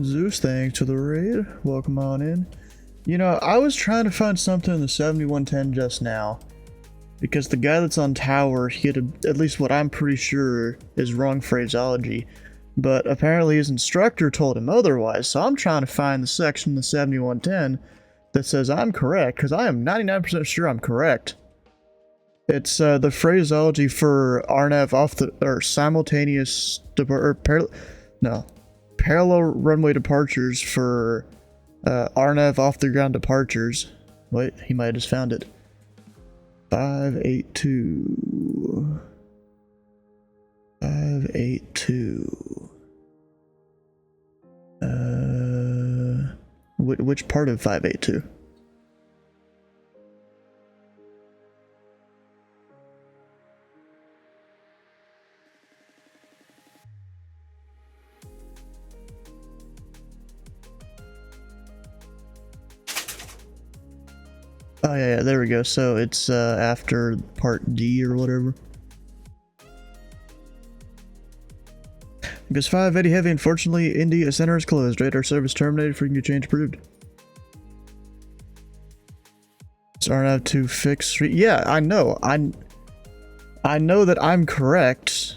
Zeus, thanks to the raid. Welcome on in. You know, I was trying to find something in the 7110 just now, because the guy that's on tower, he had at least what I'm pretty sure is wrong phraseology, but apparently his instructor told him otherwise, so I'm trying to find the section in the 7110 that says I'm correct, because I am 99% sure I'm correct. It's the phraseology for RNAV off the, or simultaneous, parallel runway departures for RNAV off the ground departures. Wait, he might have just found it. 582. 582. Which part of 582? Oh yeah, there we go. So it's after part D or whatever. Because 580 heavy, unfortunately, India Center is closed. Radar service terminated. Frequency change approved. It's RNAV to fix. Yeah, I know. I know that I'm correct.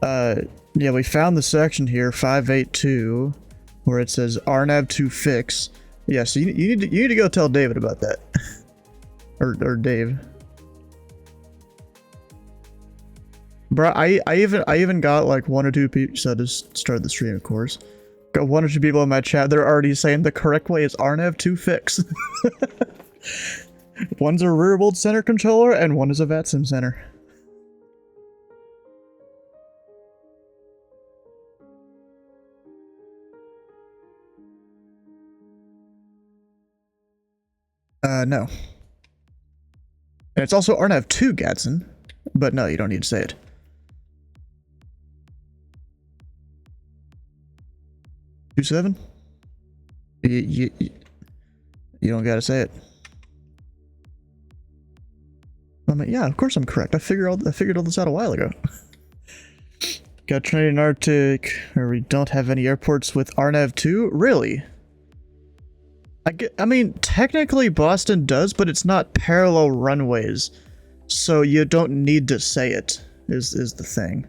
Yeah, we found the section here, 582, where it says RNAV to fix. Yeah, so you need to go tell David about that, or Dave. Bro, I even got like 1 or 2 people. So I just started the stream, of course. Got 1 or 2 people in my chat. They're already saying the correct way is RNAV to fix. One's a rear wheel center controller, and one is a VATSIM center. No. And it's also RNAV2 Gadsden, but no, you don't need to say it. Two 7? You don't gotta say it. I mean, yeah, of course I'm correct. I figured all this out a while ago. Got Trinity and Arctic, where we don't have any airports with RNAV2? Really? I mean, technically Boston does, but it's not parallel runways, so you don't need to say it, is the thing.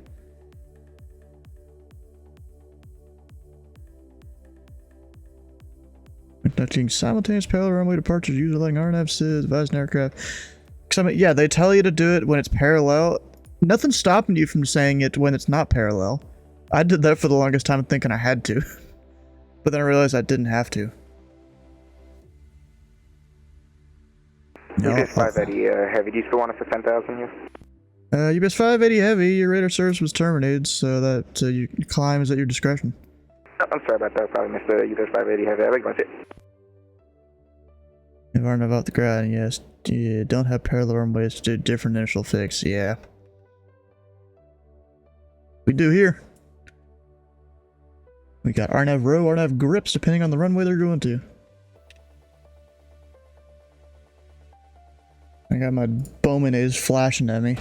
Conducting simultaneous parallel runway departures, usually RNAV SID, advised aircraft. I mean, yeah, they tell you to do it when it's parallel. Nothing's stopping you from saying it when it's not parallel. I did that for the longest time thinking I had to, but then I realized I didn't have to. UBS 580 heavy, do you still want us to 10,000 here? UBS 580 heavy, your radar service was terminated, so that your climb is at your discretion. Oh, I'm sorry about that, probably missed the UBS 580 heavy, I think that's it. If aren't about the ground, yes. You don't have parallel runways to do different initial fix, yeah. We do here. We got RNAV row, RNAV grips, depending on the runway they're going to. I got my Bowman is flashing at me.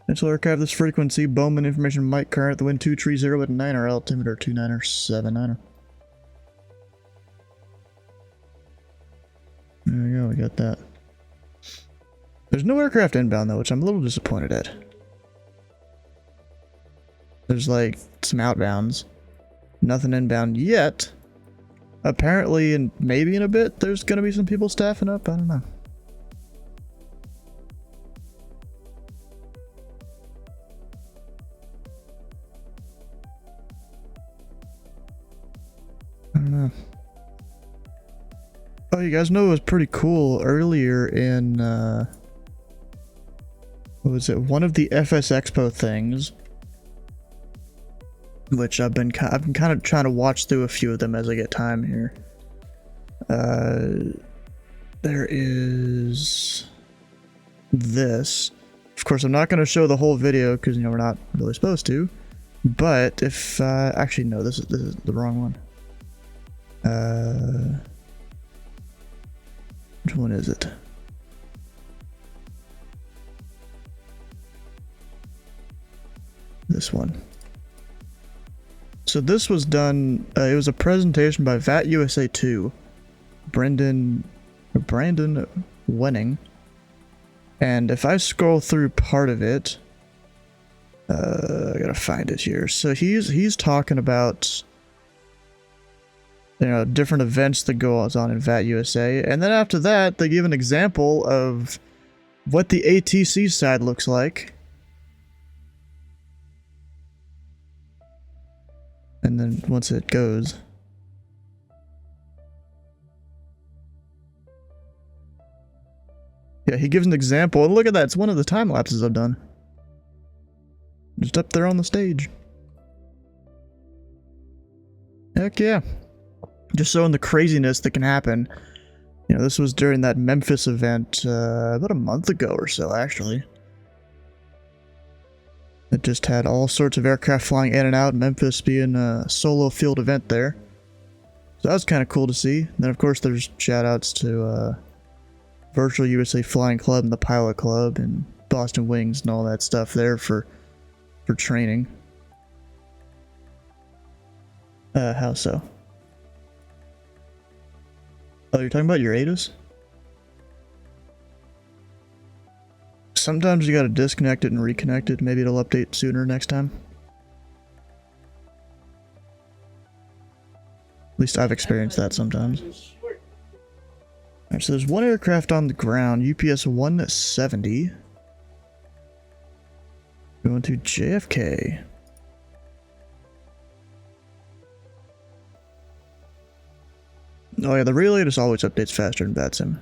Initial aircraft this frequency, Bowman information Mike current, the wind 230 at 9er, altimeter 29er, 79er. There we go, we got that. There's no aircraft inbound though, which I'm a little disappointed at. There's like some outbounds. Nothing inbound yet. Apparently, and maybe in a bit, there's gonna be some people staffing up, I don't know. I don't know. Oh, you guys know it was pretty cool earlier in, what was it? One of the FS Expo things, which I've been kind of trying to watch through a few of them as I get time here. There is this. Of course, I'm not going to show the whole video because, you know, we're not really supposed to. But if, actually, no, this is the wrong one. Which one is it? This one. So this was done, it was a presentation by VAT USA 2, Brandon Wenning. And if I scroll through part of it, I gotta find it here. So he's talking about, you know, different events that go on in VAT USA, and then after that they give an example of what the ATC side looks like. And then once it goes, yeah, he gives an example, and look at that, it's one of the time lapses I've done. Just up there on the stage. Heck yeah. Just showing the craziness that can happen. You know, this was during that Memphis event about a month ago or so, actually. It just had all sorts of aircraft flying in and out, Memphis being a solo field event there. So that was kind of cool to see. And then of course there's shout-outs to Virtual USA Flying Club and the Pilot Club and Boston Wings and all that stuff there for training. How so? Oh, you're talking about your ATIS? Sometimes you gotta disconnect it and reconnect it. Maybe it'll update sooner next time. At least I've experienced that sometimes. Alright, so there's one aircraft on the ground, UPS 170. Going to JFK. Oh yeah, the relay just always updates faster than VATSIM.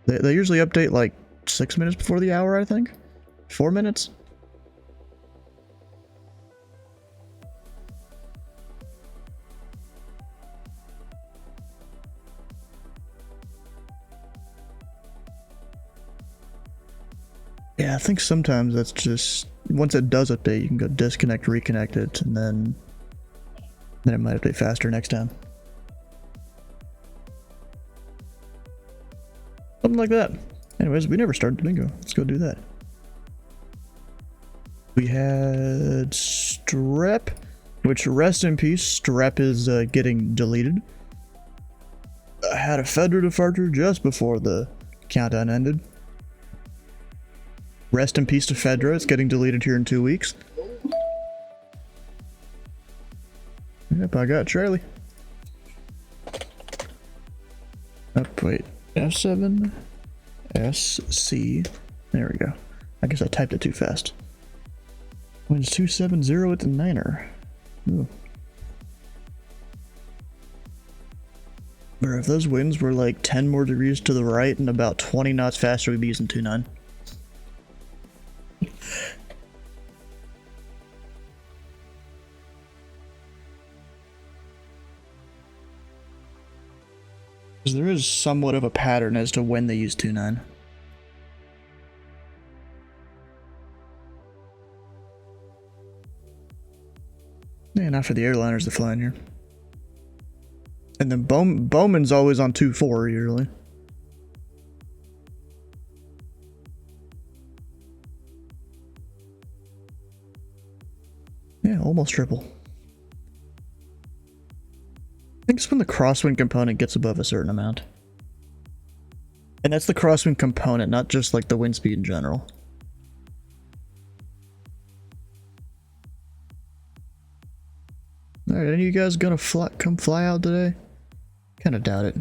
They usually update like 6 minutes before the hour, I think? 4 minutes? Yeah, I think sometimes that's just, once it does update, you can go disconnect, reconnect it, and then it might update faster next time. Something like that. Anyways, we never started the bingo. Let's go do that. We had Strep, which, rest in peace, Strep is getting deleted. I had a Fedra departure just before the countdown ended. Rest in peace to Fedra, it's getting deleted here in 2 weeks. Yep, I got Charlie. Oh, wait. F7 SC. There we go. I guess I typed it too fast. Winds 270 at the 9er. Ooh. But if those winds were like 10 more degrees to the right and about 20 knots faster, we'd be using 2.9. There is somewhat of a pattern as to when they use 2.9. Yeah, not for the airliners that fly in here. And then Bowman's always on 2.4 usually. Yeah, almost triple. I think it's when the crosswind component gets above a certain amount. And that's the crosswind component, not just like the wind speed in general. Alright, any of you guys gonna come fly out today? Kinda doubt it.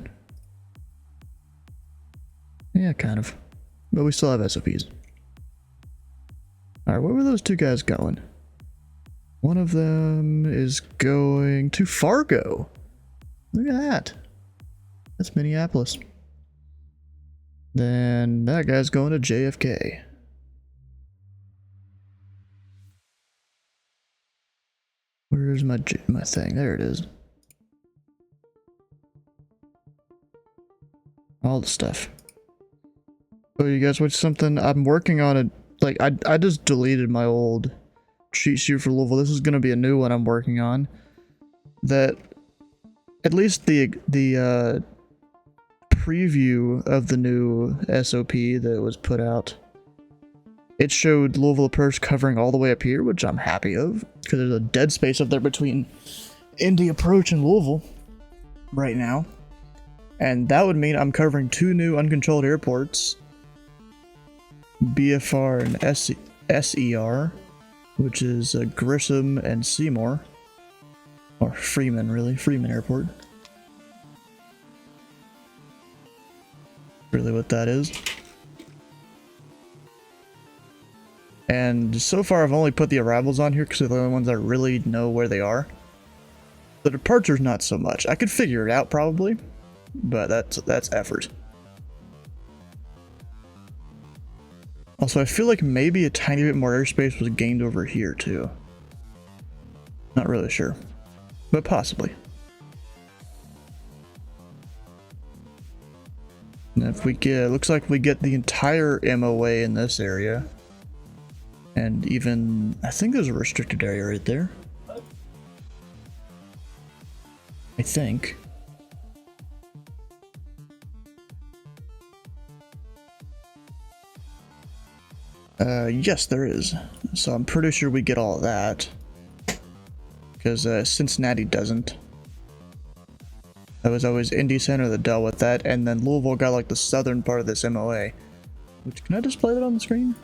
Yeah, kind of. But we still have SOPs. Alright, where were those two guys going? One of them is going to Fargo. Look at that. That's Minneapolis. Then that guy's going to JFK. Where's my thing? There it is. All the stuff. Oh, you guys watch something? I'm working on it. Like, I just deleted my old cheat sheet for Louisville. This is going to be a new one I'm working on. That, at least the preview of the new SOP that was put out It showed Louisville Approach covering all the way up here, which I'm happy of, because there's a dead space up there between Indy Approach and Louisville right now. And that would mean I'm covering 2 new uncontrolled airports, BFR and SER, which is Grissom and Seymour. Or Freeman, really. Freeman Airport. Really what that is. And so far I've only put the arrivals on here because they're the only ones that really know where they are. The departures not so much. I could figure it out probably, but that's effort. Also, I feel like maybe a tiny bit more airspace was gained over here too. Not really sure, but possibly. And if we get, looks like we get the entire MOA in this area. And even, I think there's a restricted area right there. I think. Yes, there is. So I'm pretty sure we get all of that. Because Cincinnati doesn't. That was always Indy Center that dealt with that, and then Louisville got like the southern part of this MOA. Which, can I display that on the screen?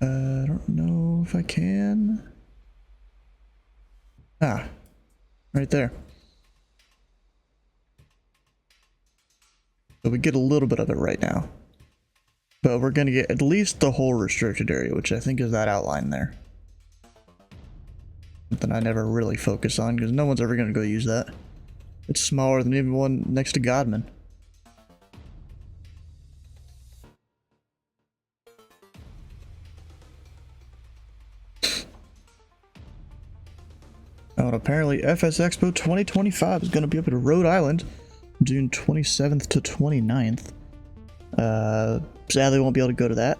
I don't know if I can. Ah, right there. So we get a little bit of it right now. But we're going to get at least the whole restricted area, which I think is that outline there. Something I never really focus on, because no one's ever going to go use that. It's smaller than even one next to Godman. Oh, and apparently FS Expo 2025 is going to be up at Rhode Island, June 27th to 29th. Sadly, won't be able to go to that.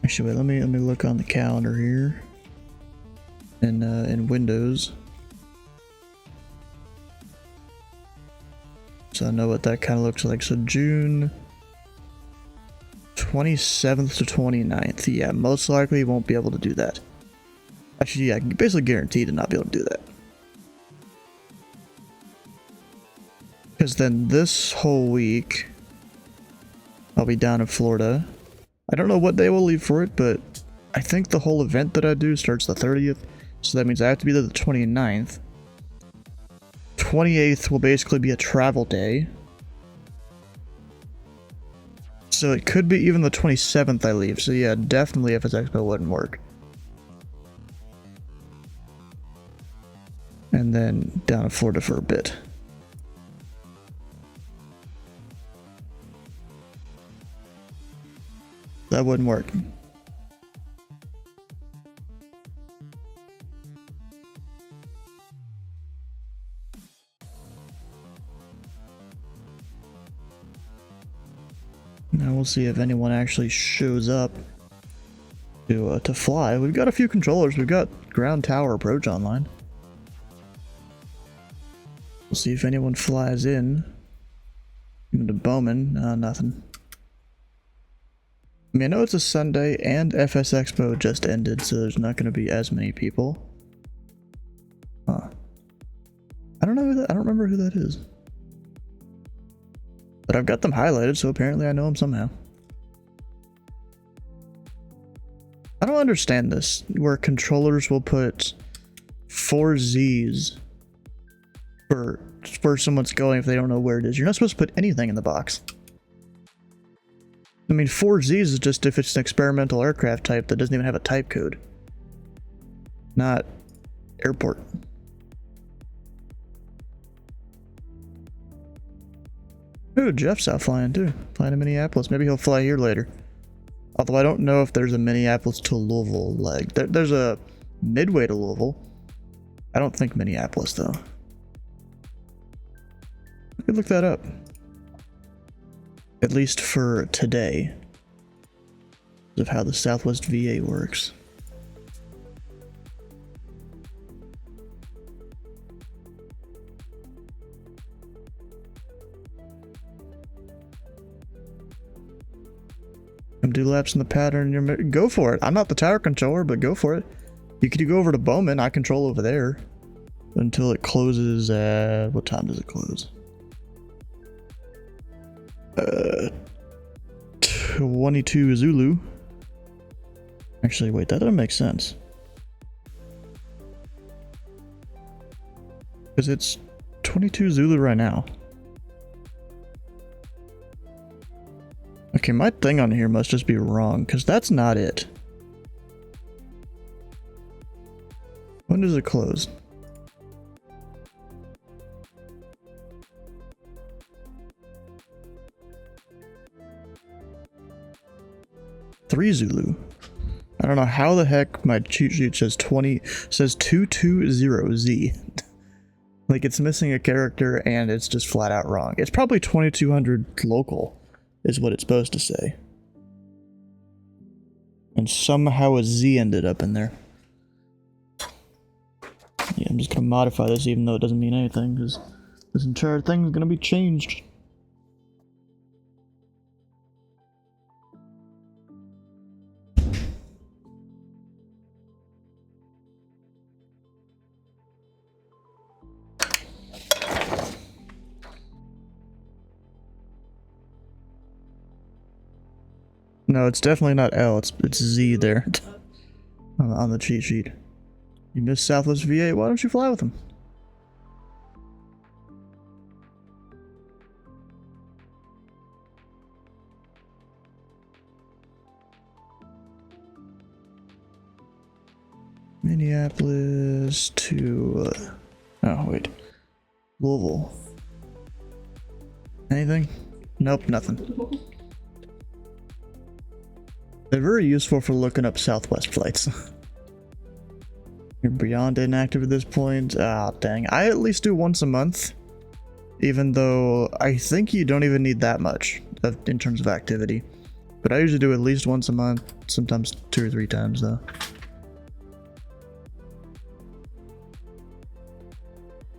Actually, wait, let me look on the calendar here. In Windows. So I know what that kind of looks like. So June 27th to 29th. Yeah, most likely won't be able to do that. Actually, yeah, I can basically guarantee to not be able to do that. Because then this whole week, I'll be down in Florida. I don't know what day we'll leave for it, but I think the whole event that I do starts the 30th. So that means I have to be there the 29th. 28th will basically be a travel day. So it could be even the 27th I leave. So yeah, definitely FS Expo wouldn't work. And then down in Florida for a bit. That wouldn't work. Now we'll see if anyone actually shows up to fly. We've got a few controllers. We've got ground tower approach online. We'll see if anyone flies in. Even to Bowman. Nothing. I mean, I know it's a Sunday and FS Expo just ended, so there's not going to be as many people. Huh. I don't know who that, I don't remember who that is. But I've got them highlighted, so apparently I know them somehow. I don't understand this, where controllers will put 4 Z's for where someone's going if they don't know where it is. You're not supposed to put anything in the box. I mean, 4 Z's is just if it's an experimental aircraft type that doesn't even have a type code. Not airport. Ooh, Jeff's out flying too. Flying to Minneapolis. Maybe he'll fly here later. Although I don't know if there's a Minneapolis to Louisville leg. There's a Midway to Louisville. I don't think Minneapolis though. I could look that up. At least for today. Of how the Southwest VA works. some delaps in the pattern. Go for it. I'm not the tower controller, but go for it. You could go over to Bowman. I control over there until it closes at... What time does it close? 22 Zulu. Actually, wait, that doesn't make sense. Because it's 22 Zulu right now. Okay, my thing on here must just be wrong, because that's not it. When does it close? Three Zulu. I don't know how the heck my cheat sheet says 220Z. Like, it's missing a character and it's just flat out wrong. It's probably 2200 local is what it's supposed to say. And somehow a Z ended up in there. Yeah, I'm just gonna modify this even though it doesn't mean anything, because this entire thing is gonna be changed. No, it's definitely not L, it's Z there on the cheat sheet. You missed Southwest VA, why don't you fly with them? Minneapolis to... oh, wait. Louisville. Anything? Nope, nothing. They're very useful for looking up Southwest flights. You're beyond inactive at this point. Ah, dang. I at least do once a month. Even though I think you don't even need that much in terms of activity. But I usually do at least once a month. Sometimes 2 or 3 times though.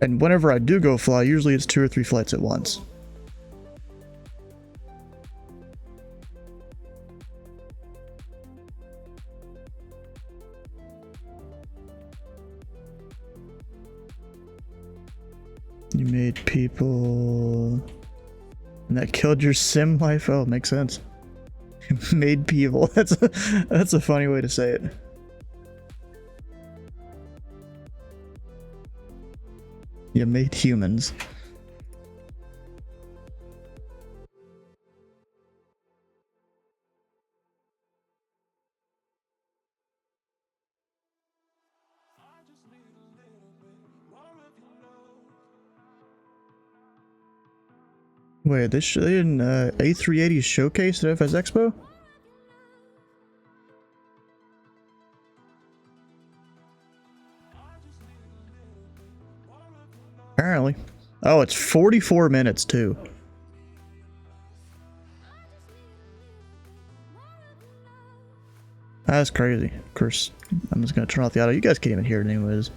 And whenever I do go fly, usually it's 2 or 3 flights at once. You made people... and that killed your sim life? Oh, makes sense. You made people. That's a funny way to say it. You made humans. Wait, they did an A380 showcase at FS Expo? Apparently. Oh, it's 44 minutes too. That's crazy. Of course, I'm just gonna turn off the audio. You guys can't even hear it anyways.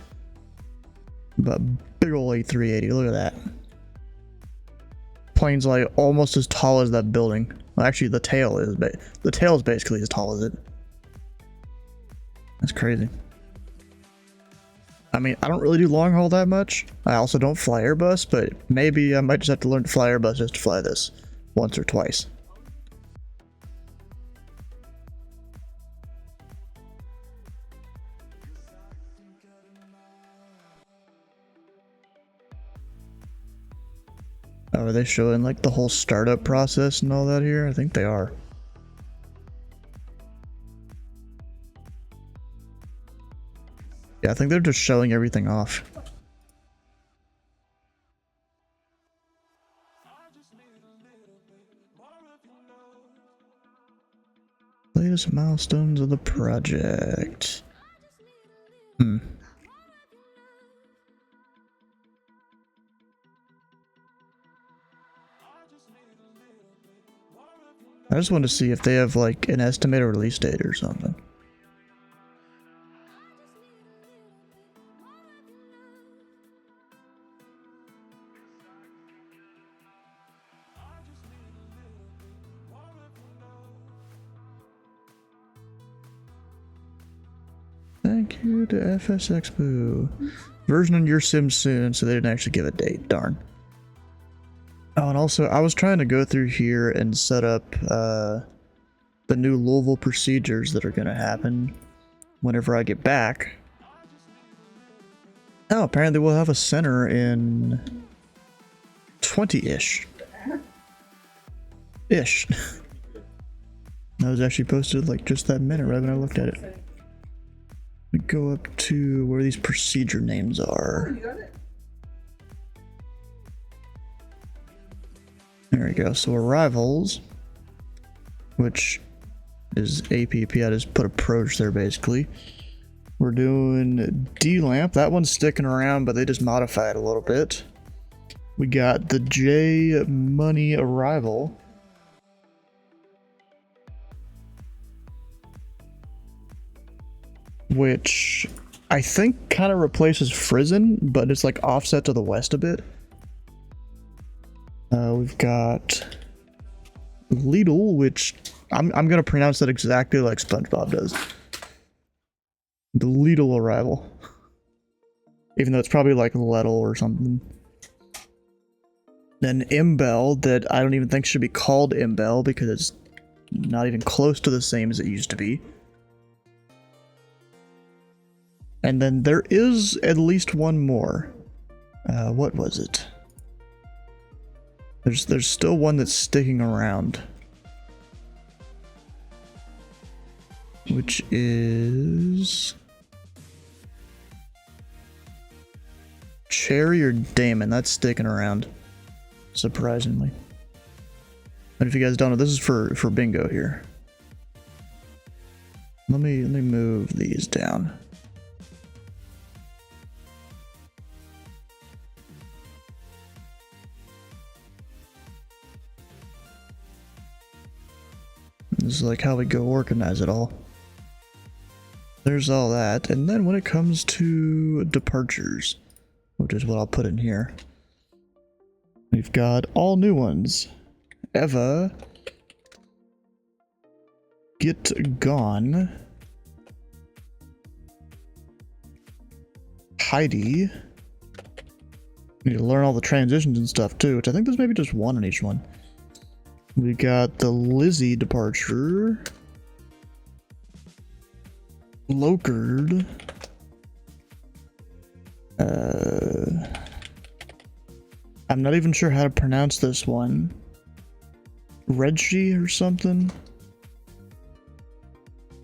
But big ol' A380, look at that. Plane's like almost as tall as that building. Well, actually, the tail is basically as tall as it. That's crazy. I mean, I don't really do long haul that much. I also don't fly Airbus, but maybe I might just have to learn to fly Airbus just to fly this once or twice. Oh, are they showing like the whole startup process and all that here? I think they are. Yeah, I think they're just showing everything off. Latest milestones of the project. I just want to see if they have like an estimated release date or something. Thank you to FS Expo. Version on your sim soon, so they didn't actually give a date. Darn. Oh, and also, I was trying to go through here and set up the new Louisville Procedures that are going to happen whenever I get back. Oh, apparently we'll have a center in 20-ish. Ish. That was actually posted like just that minute right when I looked at it. We go up to where these procedure names are. There we go. So arrivals, which is APP. I just put approach there basically. We're doing D-Lamp. That one's sticking around, but they just modify it a little bit. We got the J Money arrival. Which I think kind of replaces Frizen, but it's like offset to the west a bit. We've got Lidl, which I'm gonna pronounce that exactly like SpongeBob does. The Lidl arrival. Even though it's probably like Lettle or something. Then Imbel, that I don't even think should be called Imbel because it's not even close to the same as it used to be. And then there is at least one more. What was it? There's still one that's sticking around. Which is... Cherry or Damon, that's sticking around. Surprisingly. And if you guys don't know, this is for bingo here. Let me move these down. This is like how we go organize it all. There's all that, and then when it comes to departures, which is what I'll put in here, we've got all new ones. Eva, Get Gone, Heidi. Need to learn all the transitions and stuff too, which I think there's maybe just one on each one. We got the Lizzie departure. Lokerd. I'm not even sure how to pronounce this one. Reggie or something?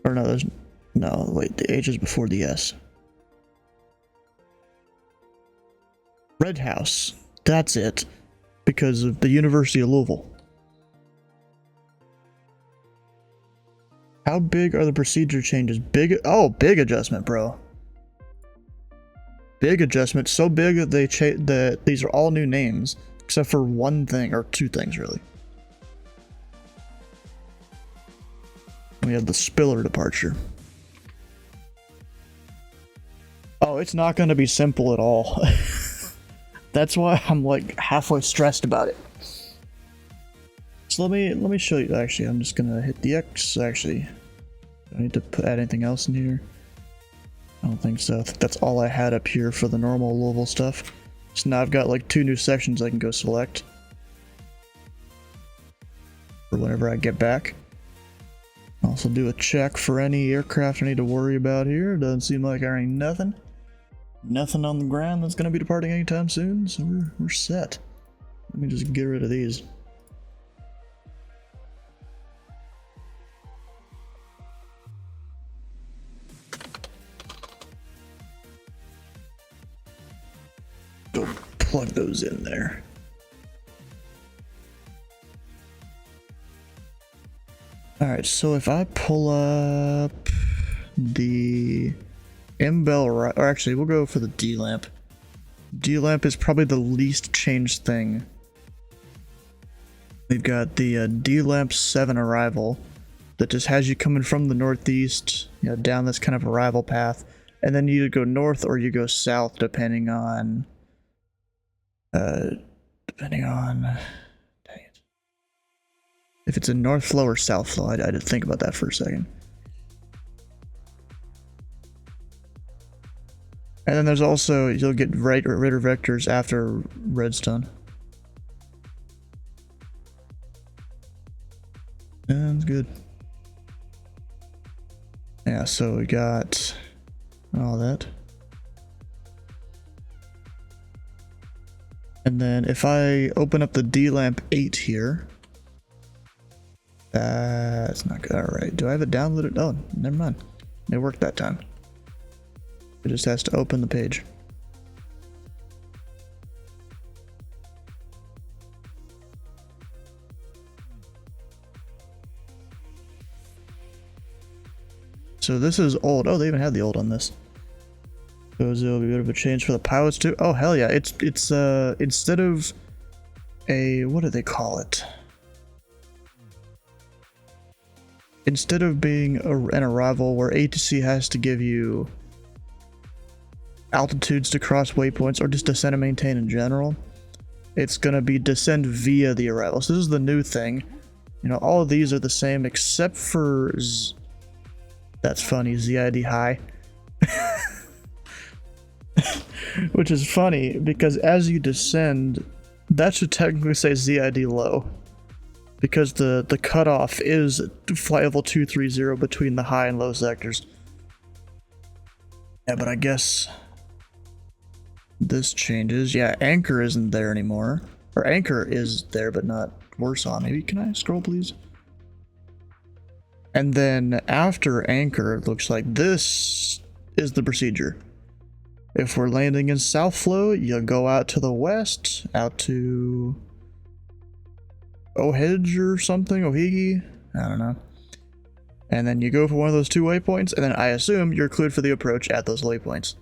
Or no, there's... No, wait, the H is before the S. Red House. That's it. Because of the University of Louisville. How big are the procedure changes? Big? Oh, big adjustment, bro. Big adjustment. So big that that these are all new names, except for one thing, or two things, really. We have the Spiller departure. Oh, it's not going to be simple at all. That's why I'm like halfway stressed about it. So let me show you. Actually, I'm just gonna hit the X. Actually, do I need to add anything else in here? I don't think so. I think that's all I had up here for the normal Louisville stuff. So now I've got like 2 new sections I can go select for whenever I get back. Also do a check for any aircraft I need to worry about here. Doesn't seem like there ain't nothing. Nothing on the ground that's gonna be departing anytime soon, so we're set. Let me just get rid of these. Go plug those in there. Alright, so if I pull up the M-Bell, or actually we'll go for the D-Lamp. D-Lamp is probably the least changed thing. We've got the D-Lamp 7 arrival that just has you coming from the northeast, you know, down this kind of arrival path, and then you either go north or you go south depending on dang it. If it's a north flow or south flow. I had to think about that for a second. And then there's also, you'll get radar vectors after redstone. Sounds good. Yeah, so we got all that. And then if I open up the D-Lamp 8 here, that's not good. Alright, do I have it downloaded? Oh, never mind. It worked that time. It just has to open the page. So this is old. Oh, they even had the old on this. So it'll be a bit of a change for the pilots too. Oh hell yeah! It's instead of a, what do they call it? Instead of being an arrival where ATC has to give you altitudes to cross waypoints or just descend and maintain in general, it's gonna be descend via the arrival. So this is the new thing. You know, all of these are the same except for that's funny, ZID high. Which is funny because as you descend, that should technically say ZID low. Because the cutoff is flight level 230 between the high and low sectors. Yeah, but I guess this changes. Yeah, anchor isn't there anymore. Or anchor is there, but not worse on. Maybe, can I scroll please? And then after anchor, it looks like this is the procedure. If we're landing in South Flow, you'll go out to the west, out to Ohedge or something, Ohigi, I don't know. And then you go for one of those two waypoints, and then I assume you're cleared for the approach at those waypoints.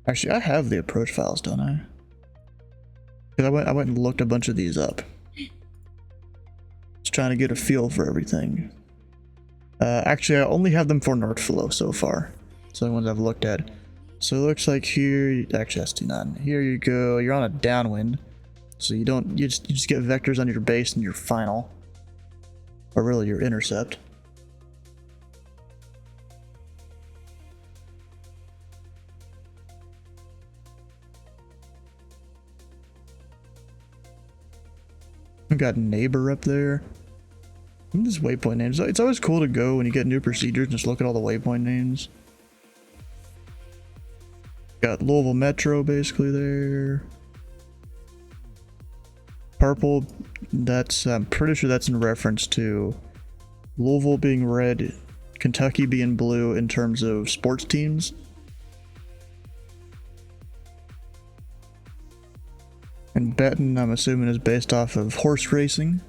Actually, I have the approach files, don't I? Because I went and looked a bunch of these up. Just trying to get a feel for everything. Actually, I only have them for North Flow so far. So the ones I've looked at. So it looks like here, actually that's T9. Here you go, you're on a downwind. So you just get vectors on your base and your final. Or really your intercept. We've got neighbor up there. Look at this waypoint names. It's always cool to go when you get new procedures and just look at all the waypoint names. Got Louisville Metro basically there. Purple, that's, I'm pretty sure that's in reference to Louisville being red, Kentucky being blue in terms of sports teams. And Benton, I'm assuming, is based off of horse racing.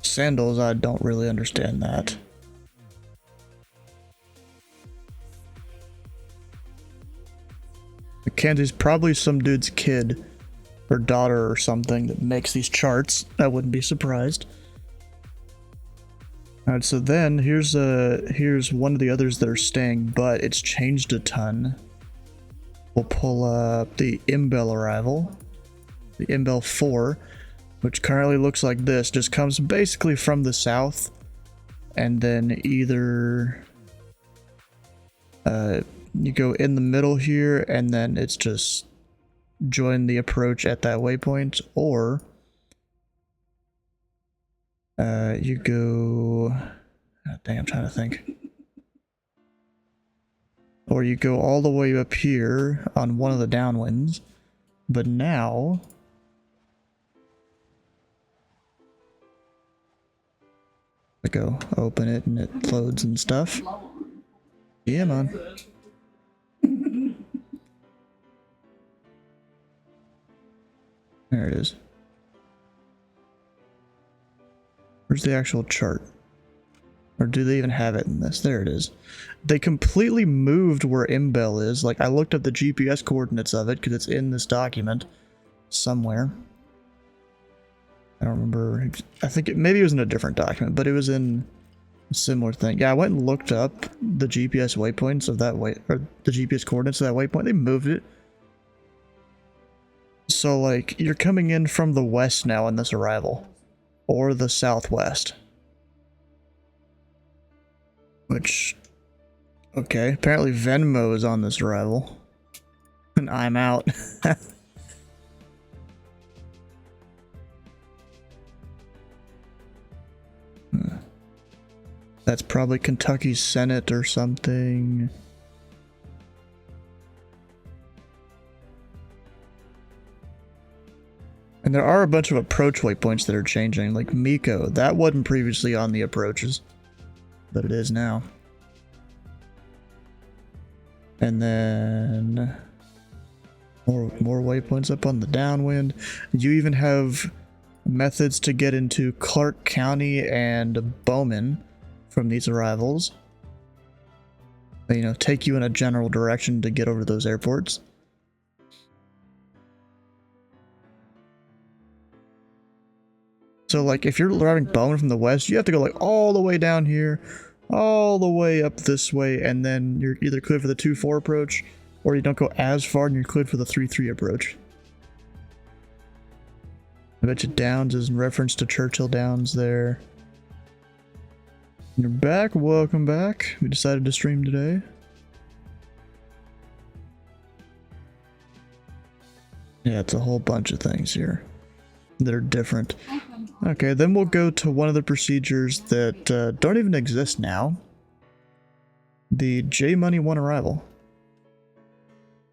Sandals, I don't really understand that. Mackenzie's probably some dude's kid or daughter or something that makes these charts. I wouldn't be surprised. Alright, so then here's one of the others that are staying, but it's changed a ton. We'll pull up the Imbel arrival, the Imbel 4, which currently looks like this. Just comes basically from the south, and then either you go in the middle here, and then it's just join the approach at that waypoint, or you go, oh, dang, I'm trying to think. Or you go all the way up here on one of the downwinds, but now I go open it and it loads and stuff. Yeah, man. There it is. Where's the actual chart? Or do they even have it in this? There it is. They completely moved where Imbel is. Like, I looked up the GPS coordinates of it because it's in this document somewhere. I don't remember. I think maybe it was in a different document, but it was in a similar thing. Yeah, I went and looked up the GPS waypoints of that or the GPS coordinates of that waypoint. They moved it. So, like, you're coming in from the west now in this arrival, or the southwest. Which, Okay, apparently Venmo is on this arrival. And I'm out. That's probably Kentucky Senate or something. And there are a bunch of approach waypoints that are changing, like Miko. That wasn't previously on the approaches, but it is now. And then more waypoints up on the downwind. You even have methods to get into Clark County and Bowman from these arrivals. They, you know, take you in a general direction to get over to those airports. So, like, if you're driving Bowman from the west, you have to go, like, all the way down here, all the way up this way, and then you're either cleared for the 2-4 approach, or you don't go as far and you're cleared for the 3-3 approach. I bet you Downs is in reference to Churchill Downs there. You're back, welcome back. We decided to stream today. Yeah, it's a whole bunch of things here that are different. Okay, then we'll go to one of the procedures that don't even exist now. The J Money 1 arrival.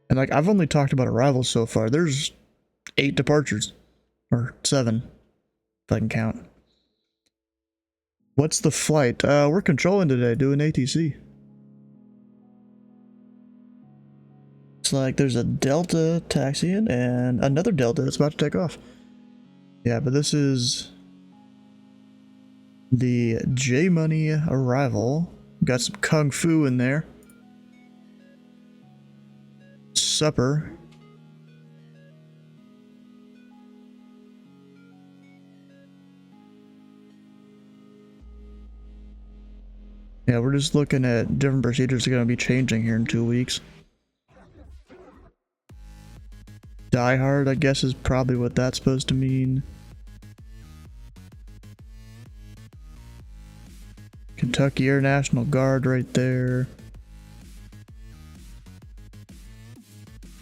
And like, I've only talked about arrivals so far. There's 8 departures. Or 7, if I can count. What's the flight? We're controlling today, doing ATC. It's like there's a Delta taxiing and another Delta that's about to take off. Yeah, but this is the J Money arrival. Got some Kung Fu in there. Supper. Yeah, we're just looking at different procedures that are going to be changing here in 2 weeks. Die Hard, I guess, is probably what that's supposed to mean. Kentucky Air National Guard right there.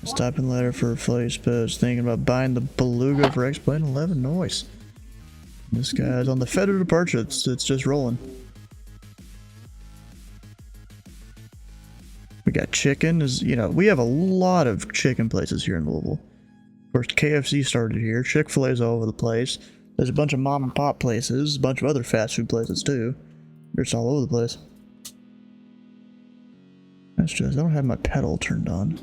Stopping letter for flight post. Thinking about buying the Beluga for X-Plane 11. Nice. This guy's on the federal departure. It's just rolling. We got chicken. You know, we have a lot of chicken places here in Louisville. Of course, KFC started here. Chick-fil-A's all over the place. There's a bunch of mom and pop places, a bunch of other fast food places too. They're just all over the place. That's just, I don't have my pedal turned on.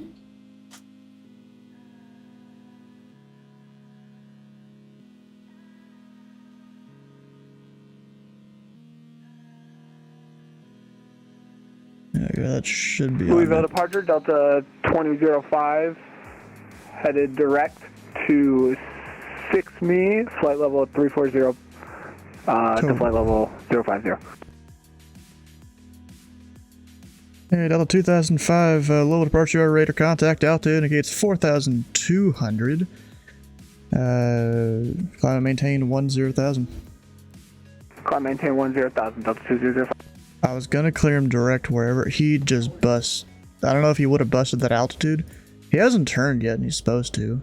Okay, that should be Louisville departure, Delta 2005, headed direct to 6Me, flight level 340, to flight level 050. Hey, Delta 2005, low departure radar contact, altitude indicates 4,200. Climb maintain 10,000. Climb maintain 10,000, Delta 2005. I was gonna clear him direct wherever. He just bust. I don't know if he would have busted that altitude. He hasn't turned yet and he's supposed to.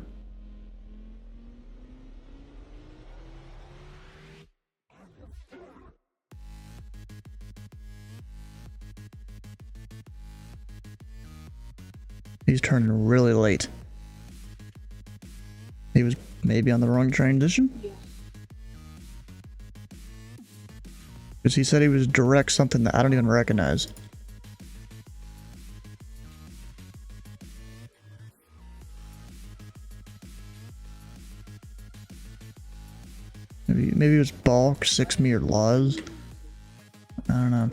He's turning really late. He was maybe on the wrong transition? Yeah. Because he said he was direct something that I don't even recognize. Maybe it was Balk, 6Me, or Laws. I don't know.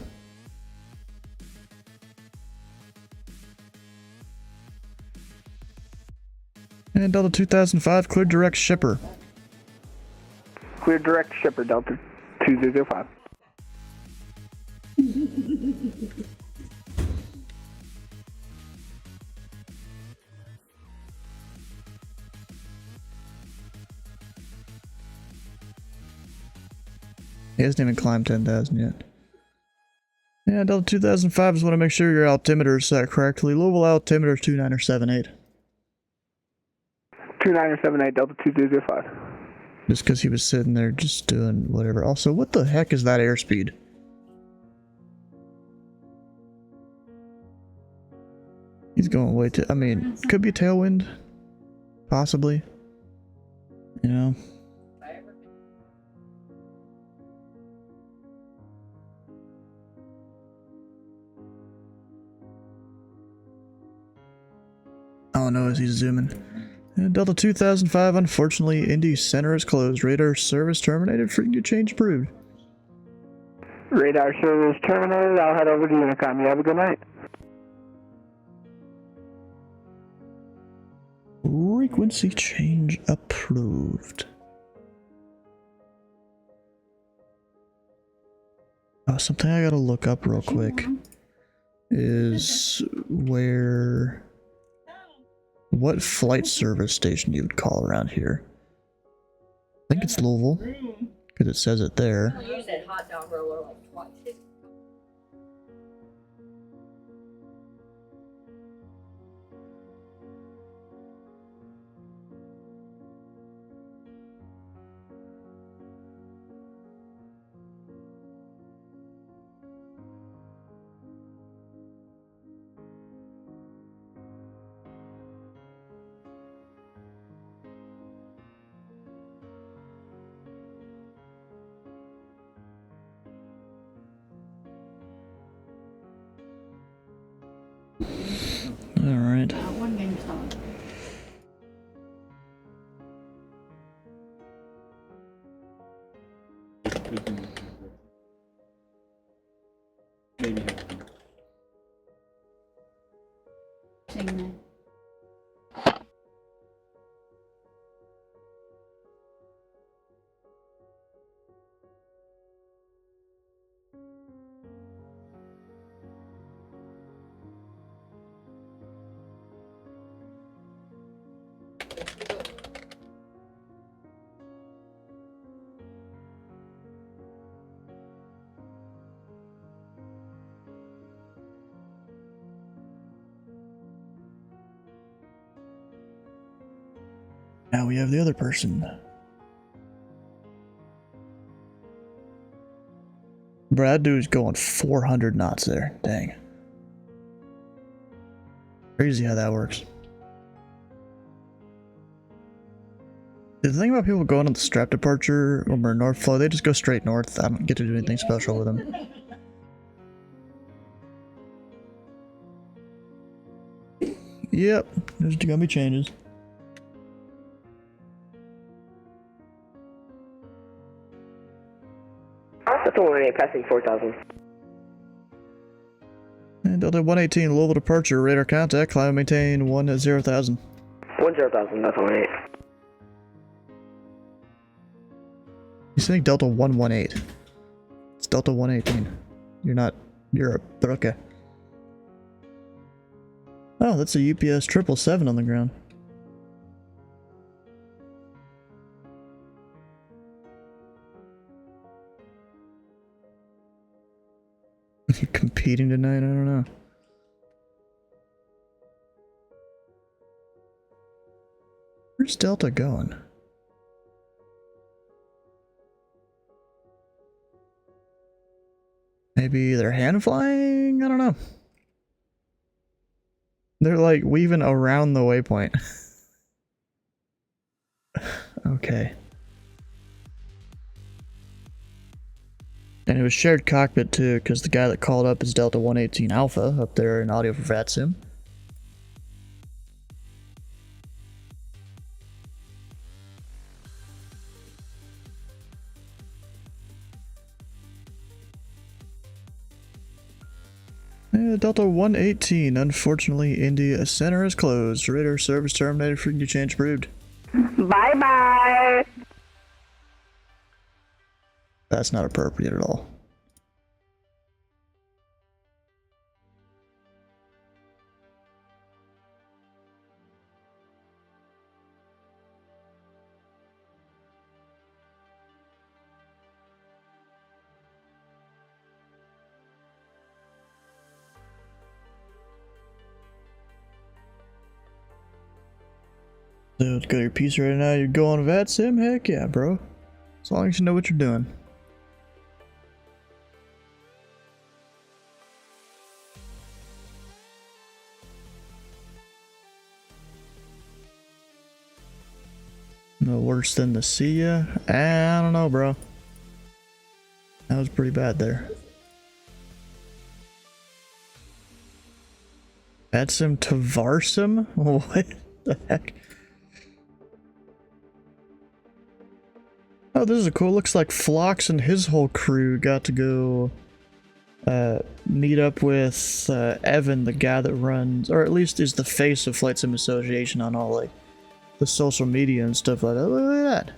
And Delta 2005, cleared direct shipper. Clear direct shipper, Delta 2005. He hasn't even climbed 10,000 yet. Yeah, Yeah, Delta 2005 just want to make sure your altimeter is set correctly. Louisville altimeter is 2978. 2978, Delta 2005. Just because he was sitting there just doing whatever. Also, what the heck is that airspeed? He's going way too... I mean, could be a tailwind. Possibly. You know? Oh no, is he zooming? Delta 2005, unfortunately, Indy Center is closed. Radar service terminated. Frequency change approved. Radar service terminated. I'll head over to Unicom. You have a good night. Frequency change approved. Oh, something I gotta look up real quick is where... what flight service station you would call around here. I think it's Louisville, because it says it there. I use that hot dog roller like twice. Alright. One game's on. Maybe. Now we have the other person. Brad dude's going 400 knots there. Dang. Crazy how that works. The thing about people going on the strap departure or north flow, they just go straight north. I don't get to do anything special with them. Yep, there's gonna be changes. That's a 118 passing 4,000. And Delta 118, Louisville departure, radar contact, climb maintain 10,000. 10,000, that's 118. You saying Delta 118? It's Delta 118. You're not Europe, but okay. Oh, that's a UPS 777 on the ground. You're competing tonight? I don't know. Where's Delta going? Maybe they're hand flying? I don't know. They're like weaving around the waypoint. Okay. And it was shared cockpit too, because the guy that called up is Delta 118 Alpha up there in audio for VATSIM. Delta 118, unfortunately, India Center is closed. Radar service terminated. Frequency change approved. Bye bye. That's not appropriate at all. Dude, go to your piece right now. You're going vet sim? Heck yeah, bro. As long as you know what you're doing. No worse than to see ya? I don't know, bro. That was pretty bad there. Vatsim Tavarsum? What the heck? Oh, this is a cool. Looks like Phlox and his whole crew got to go meet up with Evan, the guy that runs, or at least is the face of Flight Sim Association on all like the social media and stuff like that. Look at that.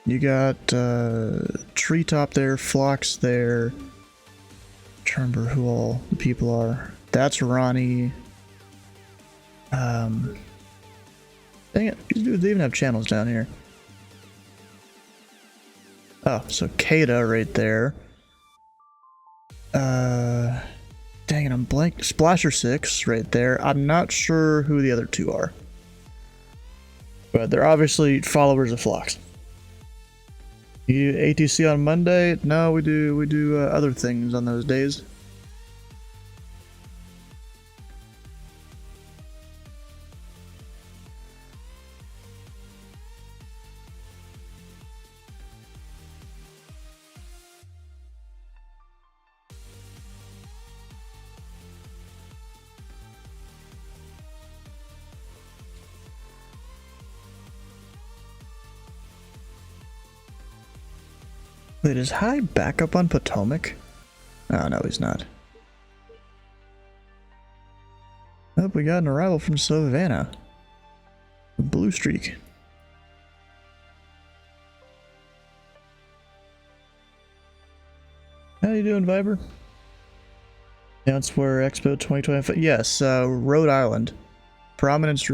You got Treetop there, Phlox there. I'm trying to remember who all the people are. That's Ronnie. Dang it, these dudes even have channels down here. Oh, so Kata right there. Dang it, I'm blank. Splasher 6 right there. I'm not sure who the other two are. But they're obviously followers of Phlox. You ATC on Monday? No, we do other things on those days. Wait, is High back up on Potomac? Oh, no, he's not. Oh, we got an arrival from Savannah. Blue streak. How you doing, Viber? Yeah, that's where Expo 2025. Yes, Rhode Island. Providence,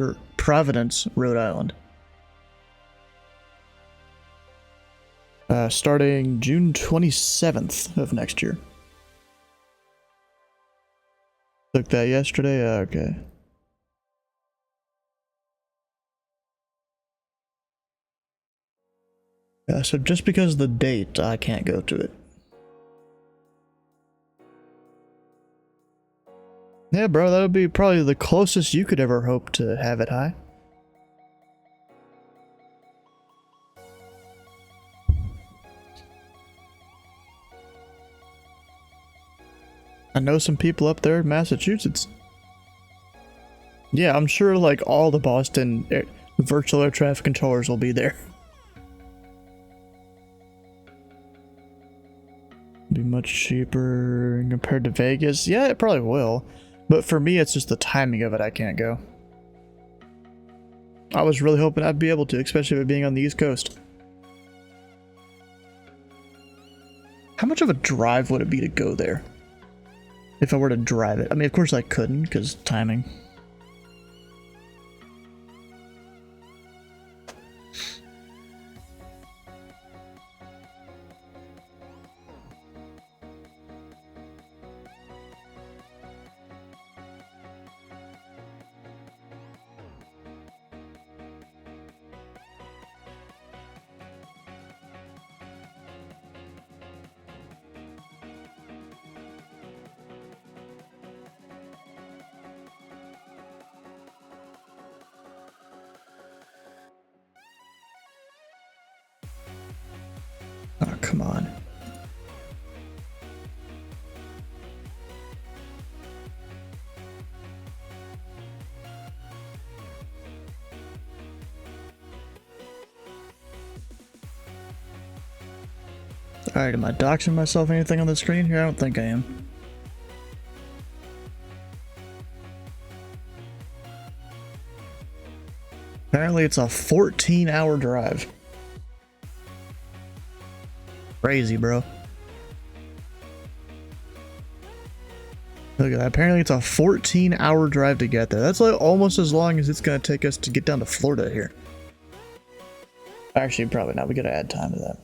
Rhode Island. Starting June 27th of next year. Took that yesterday? Okay. Yeah, so just because of the date, I can't go to it. Yeah, bro, that would be probably the closest you could ever hope to have it high. I know some people up there in Massachusetts. Yeah, I'm sure like all the Boston virtual air traffic controllers will be there. Be much cheaper compared to Vegas. Yeah, it probably will. But for me, it's just the timing of it. I can't go. I was really hoping I'd be able to, especially with it being on the East Coast. How much of a drive would it be to go there? If I were to drive it. I mean, of course I couldn't, because timing. Oh, come on. Alright, am I doxing myself anything on the screen here? I don't think I am. Apparently it's a 14-hour drive. Crazy, bro. Look at that. Apparently it's a 14-hour drive to get there. That's like almost as long as it's going to take us to get down to Florida here. Actually, probably not. We got to add time to that.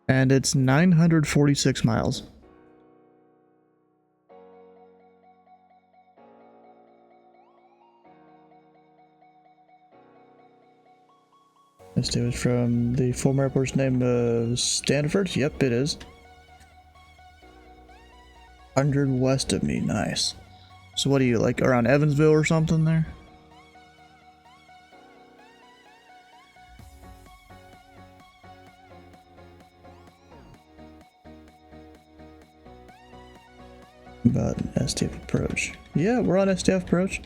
And it's 946 miles. This dude is from the former airport's name of Stanford. Yep, it is. 100 west of me. Nice. So what are you, like around Evansville or something there? About an STF approach. Yeah, we're on STF approach.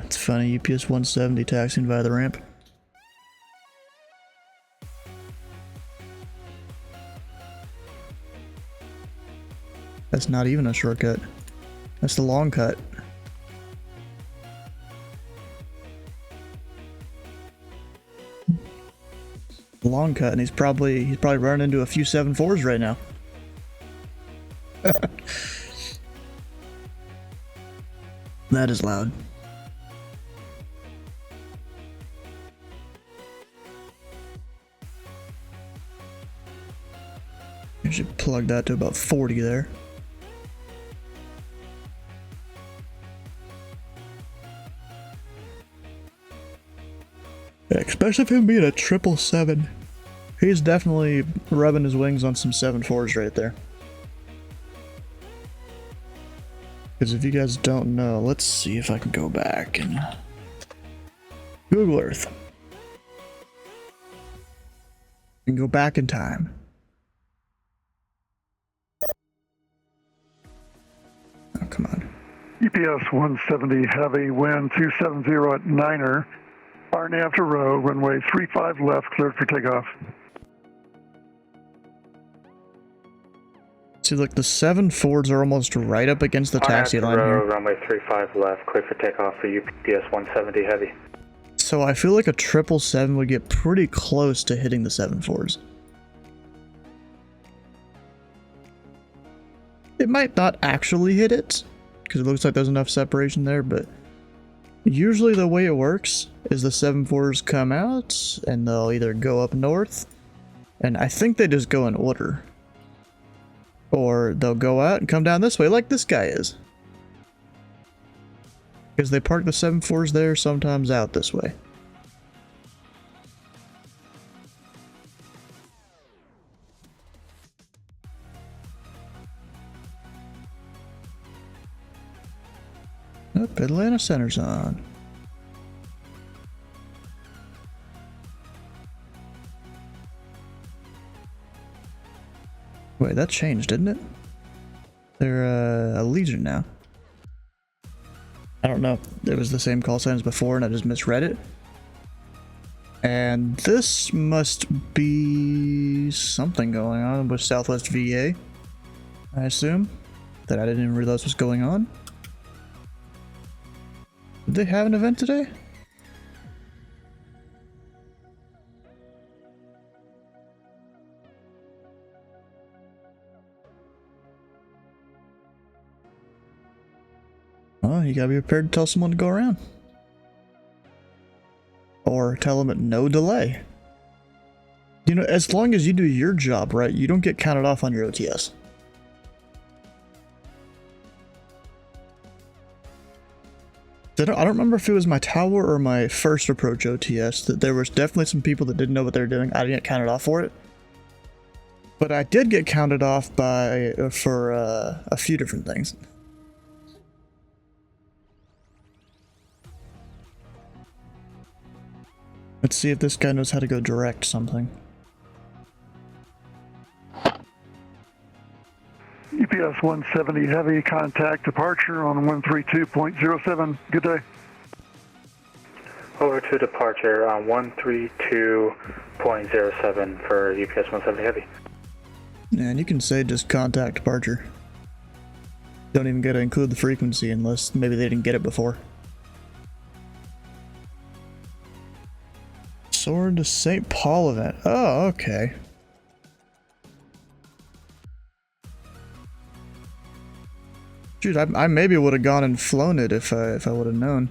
It's funny, UPS 170 taxiing via the ramp. That's not even a shortcut. That's the long cut. Long cut, and he's probably running into a few 7.4s right now. That is loud. You should plug that to about 40 there. Especially if him being a 777. He's definitely rubbing his wings on some 7.4s right there. Because if you guys don't know, let's see if I can go back and Google Earth. And go back in time. Oh, come on. UPS 170 heavy, wind 270 at Niner. RN after row, runway 35 left, cleared for takeoff. See, look, the 7.4s are almost right up against the taxi line here. Runway 35 left, clear for takeoff for UPS 170 heavy. So I feel like a 777 would get pretty close to hitting the 7.4s. It might not actually hit it, because it looks like there's enough separation there, but usually the way it works is the 7.4s come out, and they'll either go up north, and I think they just go in order. Or they'll go out and come down this way, like this guy is. Because they park the 7.4s there, sometimes out this way. Oh, Atlanta Center's on. Wait, that changed, didn't it? They're a Legion now. I don't know. It was the same call sign as before and I just misread it. And this must be something going on with Southwest VA, I assume. That I didn't even realize was going on. Did they have an event today? Well, you gotta be prepared to tell someone to go around. Or tell them at no delay. You know, as long as you do your job right, you don't get counted off on your OTS. I don't remember if it was my tower or my first approach OTS that there was definitely some people that didn't know what they were doing. I didn't get counted off for it. But I did get counted off for a few different things. Let's see if this guy knows how to go direct something. UPS 170 heavy, contact departure on 132.07. Good day. Over to departure on 132.07 for UPS 170 heavy. Yeah, and you can say just contact departure. Don't even gotta include the frequency unless maybe they didn't get it before. Sword to St. Paul event. Oh, okay. Dude, I maybe would have gone and flown it if I would have known.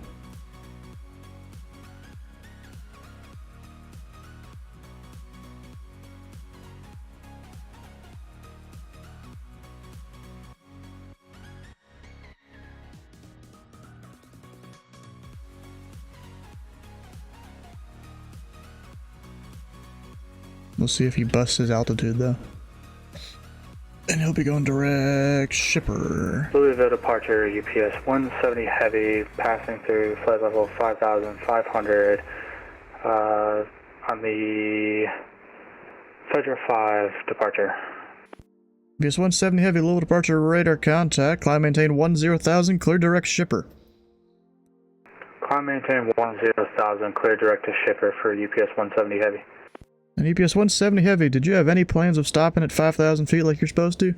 We'll see if he busts his altitude though. And he'll be going direct shipper. Louisville departure, UPS 170 heavy, passing through flight level 5,500 on the Federal 5 departure. UPS 170 heavy, low departure radar contact. Climb maintain 10,000, clear direct shipper. Climb maintain 10,000, clear direct to shipper for UPS 170 heavy. And UPS 170 heavy, did you have any plans of stopping at 5,000 feet like you're supposed to?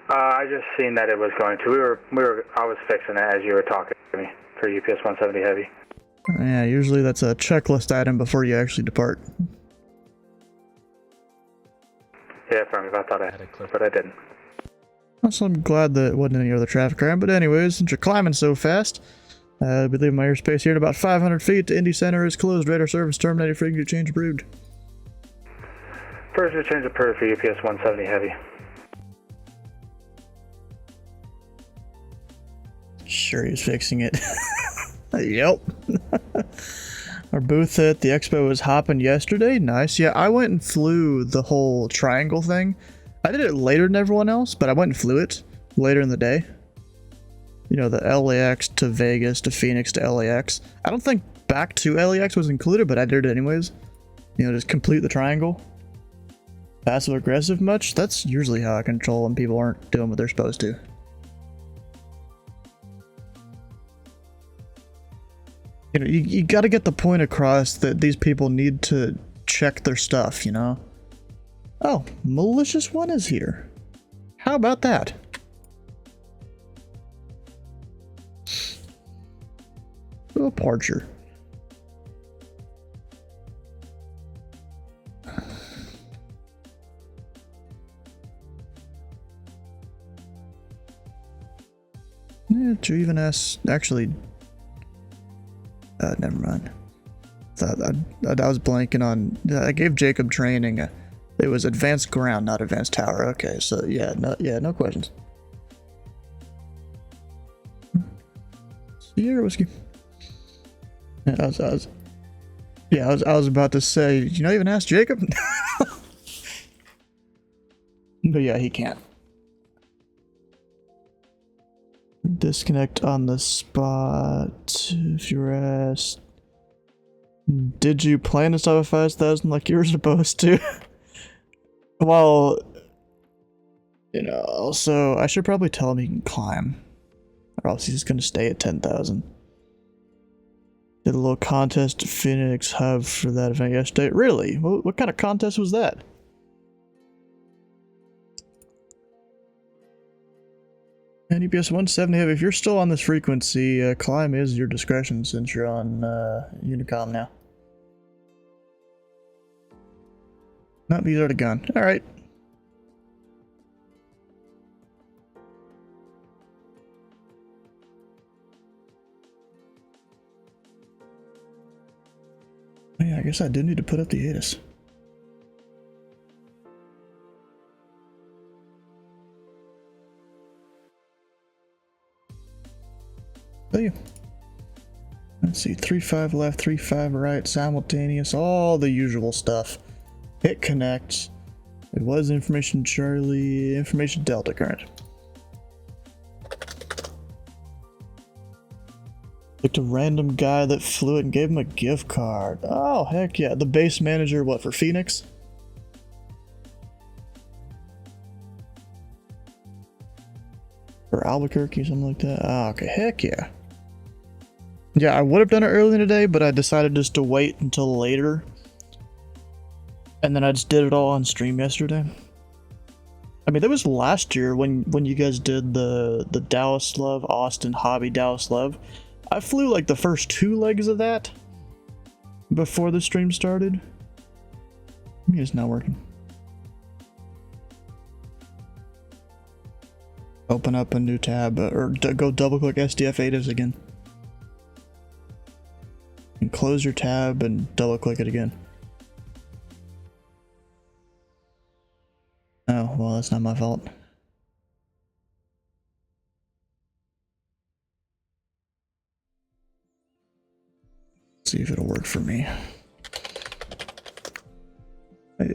I just seen that it was going to. I was fixing it as you were talking to me for UPS 170 heavy. Yeah, usually that's a checklist item before you actually depart. Yeah, from I thought I had it clear, but I didn't. Also, I'm glad that it wasn't any other traffic crime, but anyways, since you're climbing so fast, I'll be leaving my airspace here at about 500 feet. The Indy Center is closed. Radar service terminated. Free to change approved. First, change approved for UPS 170 heavy. Sure, he's fixing it. Yep. Our booth at the expo was hopping yesterday. Nice. Yeah, I went and flew the whole triangle thing. I did it later than everyone else, but I went and flew it later in the day. You know, the LAX to Vegas to Phoenix to LAX. I don't think back to LAX was included, but I did it anyways. You know, just complete the triangle. Passive aggressive much? That's usually how I control when people aren't doing what they're supposed to. You know, you gotta get the point across that these people need to check their stuff, you know? Oh, Malicious One is here. How about that? Departure. Yeah, did you even ask? Actually, never mind. I was blanking on. I gave Jacob training. It was advanced ground, not advanced tower. Okay, so yeah, no questions. Sierra whiskey. Yeah, I was about to say, you know, even ask Jacob. But yeah, he can't. Disconnect on the spot. If you're asked, did you plan to stop at 5,000 like you were supposed to? Well, you know, also, I should probably tell him he can climb. Or else he's gonna stay at 10,000. Did a little contest at Phoenix Hub for that event yesterday. Really? What kind of contest was that? And UPS 170 heavy, if you're still on this frequency, climb is your discretion since you're on Unicom now. No, these are the gun. Alright. Yeah, I guess I do need to put up the ATIS. Tell you. Let's see, 3-5 left, 3-5 right, simultaneous, all the usual stuff. Hit connect. It was information Charlie, information Delta current. Picked a random guy that flew it and gave him a gift card. Oh, heck yeah. The base manager, what, for Phoenix? Or Albuquerque, something like that. Ah, okay, heck yeah. Yeah, I would have done it earlier today, but I decided just to wait until later. And then I just did it all on stream yesterday. I mean, that was last year when you guys did the Dallas Love, Austin Hobby Dallas Love. I flew like the first 2 legs of that before the stream started. It's not working. Open up a new tab or go double click SDF ATIS again. And close your tab and double click it again. Oh, well, that's not my fault. See if it'll work for me.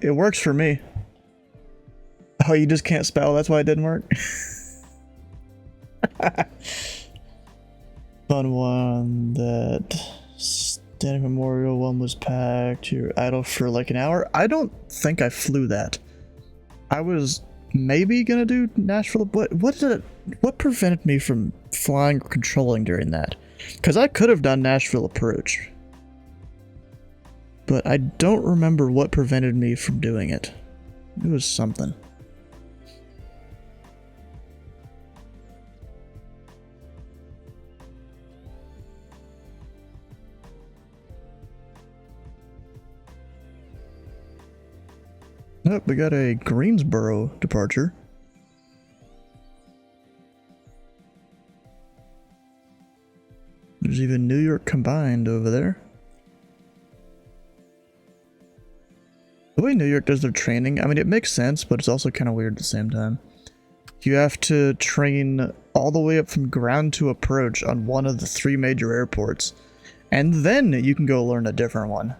It works for me. Oh, you just can't spell, that's why it didn't work? Fun one. That Standing Memorial one was packed. You're idle for like an hour. I don't think I flew that. I was maybe gonna do Nashville. What prevented me from flying or controlling during that? Because I could have done Nashville Approach, but I don't remember what prevented me from doing it. It was something. Nope, we got a Greensboro departure. There's even New York combined over there. The way New York does their training, I mean, it makes sense, but it's also kind of weird at the same time. You have to train all the way up from ground to approach on one of the 3 major airports, and then you can go learn a different one.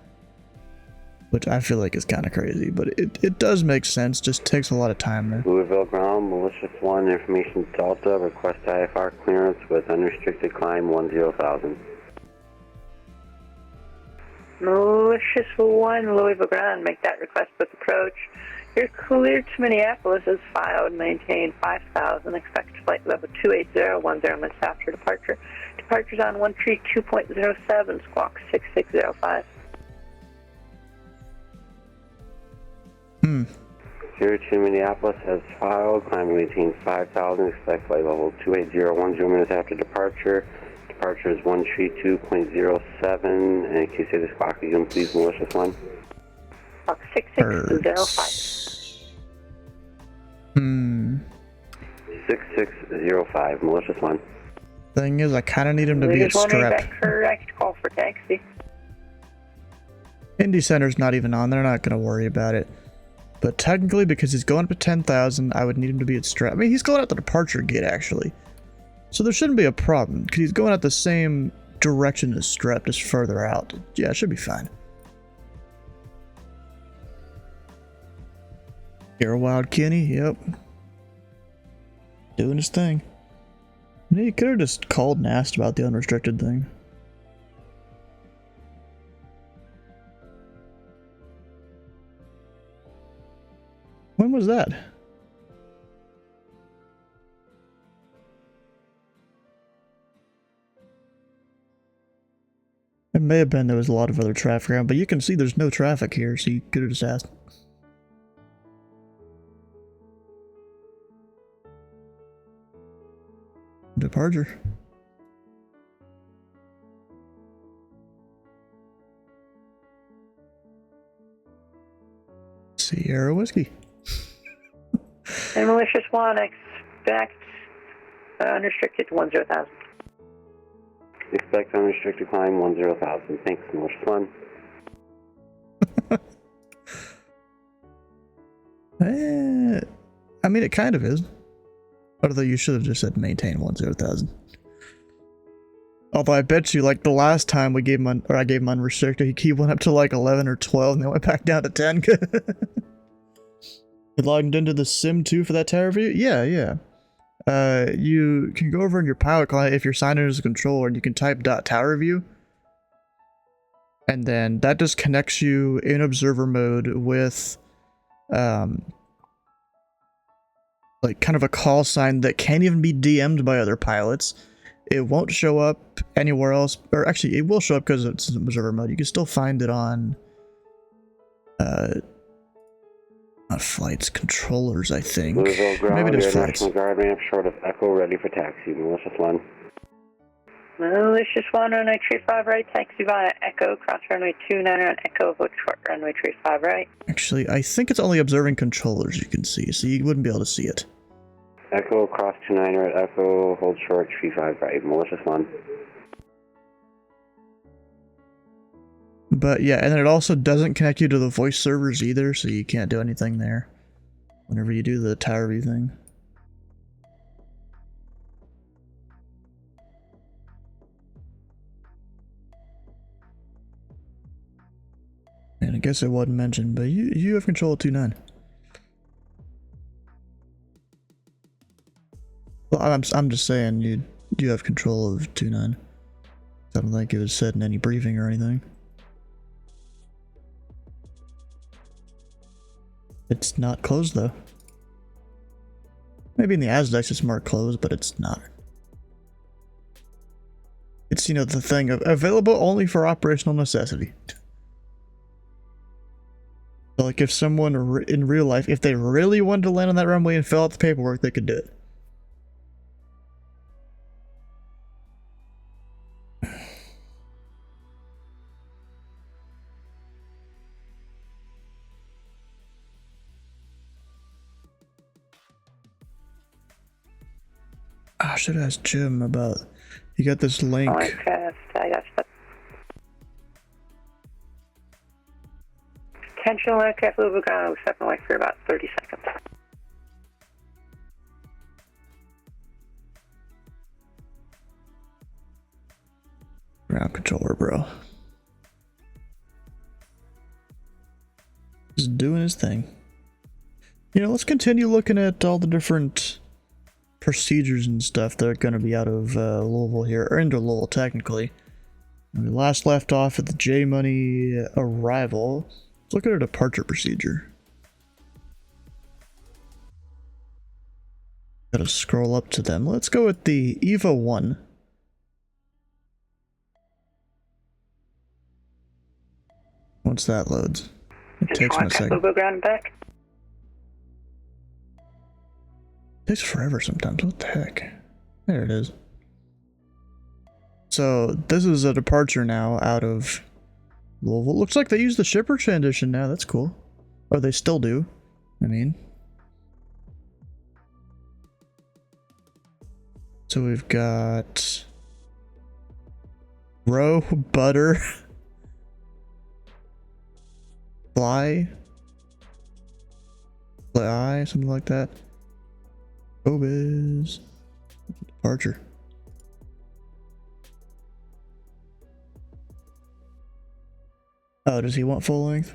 Which I feel like is kind of crazy, but it does make sense, just takes a lot of time there. Louisville ground, Malicious 1, information Delta, request IFR clearance with unrestricted climb 10,000. Malicious 1, Louisville ground, make that request with approach. You're cleared to Minneapolis as filed, maintain 5,000, expect flight level 280, 10 minutes after departure. Departures on 132.07, squawk 6605. 02 Minneapolis has filed, climb and maintain 5,000, expect flight level 280, 10 minutes after departure. Departure is 132.07, and can you say the squawk again, please, Malicious 1? Squawk 6605. 6605, Malicious 1. Thing is, I kind of need him to be at strep. Correct, call for taxi. Indy Center's not even on, they're not going to worry about it. But technically, because he's going up to 10,000, I would need him to be at strep. I mean, he's going out the departure gate, actually. So there shouldn't be a problem, because he's going out the same direction as strep, just further out. Yeah, it should be fine. You're a wild Kenny, yep. Doing his thing. I mean, he could have just called and asked about the unrestricted thing. When was that? It may have been there was a lot of other traffic around, but you can see there's no traffic here, so you could have just asked. Departure. Sierra Whiskey. And Malicious 1, expect unrestricted 10,000. Expect unrestricted climb 10,000. Thanks, Malicious 1. I mean, it kind of is. Although you should have just said maintain 10,000. Although I bet you, like the last time we gave him, I gave him unrestricted, he went up to like 11 or 12 and then went back down to 10. You logged into the sim 2 for that tower view? Yeah. You can go over in your pilot client if you're signed in as a controller and you can type .tower view. And then that just connects you in observer mode with like kind of a call sign that can't even be DM'd by other pilots. It won't show up anywhere else, or actually it will show up because it's in observer mode. You can still find it on not flights, controllers, I think. Maybe just flights. National Guard ramp short of Echo, ready for taxi. Malicious 1. Malicious 1, runway 35 right, taxi via Echo, cross runway 29 on Echo, avoid short runway 35 right. Actually, I think it's only observing controllers you can see, so you wouldn't be able to see it. Echo, cross 29 right, Echo, hold short 35 right. Malicious 1. But yeah, and then it also doesn't connect you to the voice servers either, so you can't do anything there whenever you do the tower view thing. And I guess it wasn't mentioned, but you have control of 2-9. Well, I'm just saying you have control of 2-9. I don't think it was said in any briefing or anything. It's not closed though. Maybe in the Aztecs it's marked closed, but it's not. It's, you know, the thing of available only for operational necessity. So like if someone in real life, if they really wanted to land on that runway and fill out the paperwork, they could do it. I should ask Jim about. You got this link. Aircraft, I got you. Intentional aircraft Louisville ground, accept my for about 30 seconds. Ground controller, bro. Just doing his thing. You know, let's continue looking at all the different procedures and stuff that are going to be out of Louisville here, or into Louisville technically. And we last left off at the J Money arrival. Let's look at a departure procedure. Gotta scroll up to them. Let's go with the EVA 1. Once that loads. It takes me a second. Louisville ground back. Takes forever sometimes. What the heck? There it is. So this is a departure now out of Louisville. Looks like they use the shipper transition now. That's cool. Or they still do. I mean. So we've got row, butter, fly, something like that. Tobu, departure. Oh, does he want full length?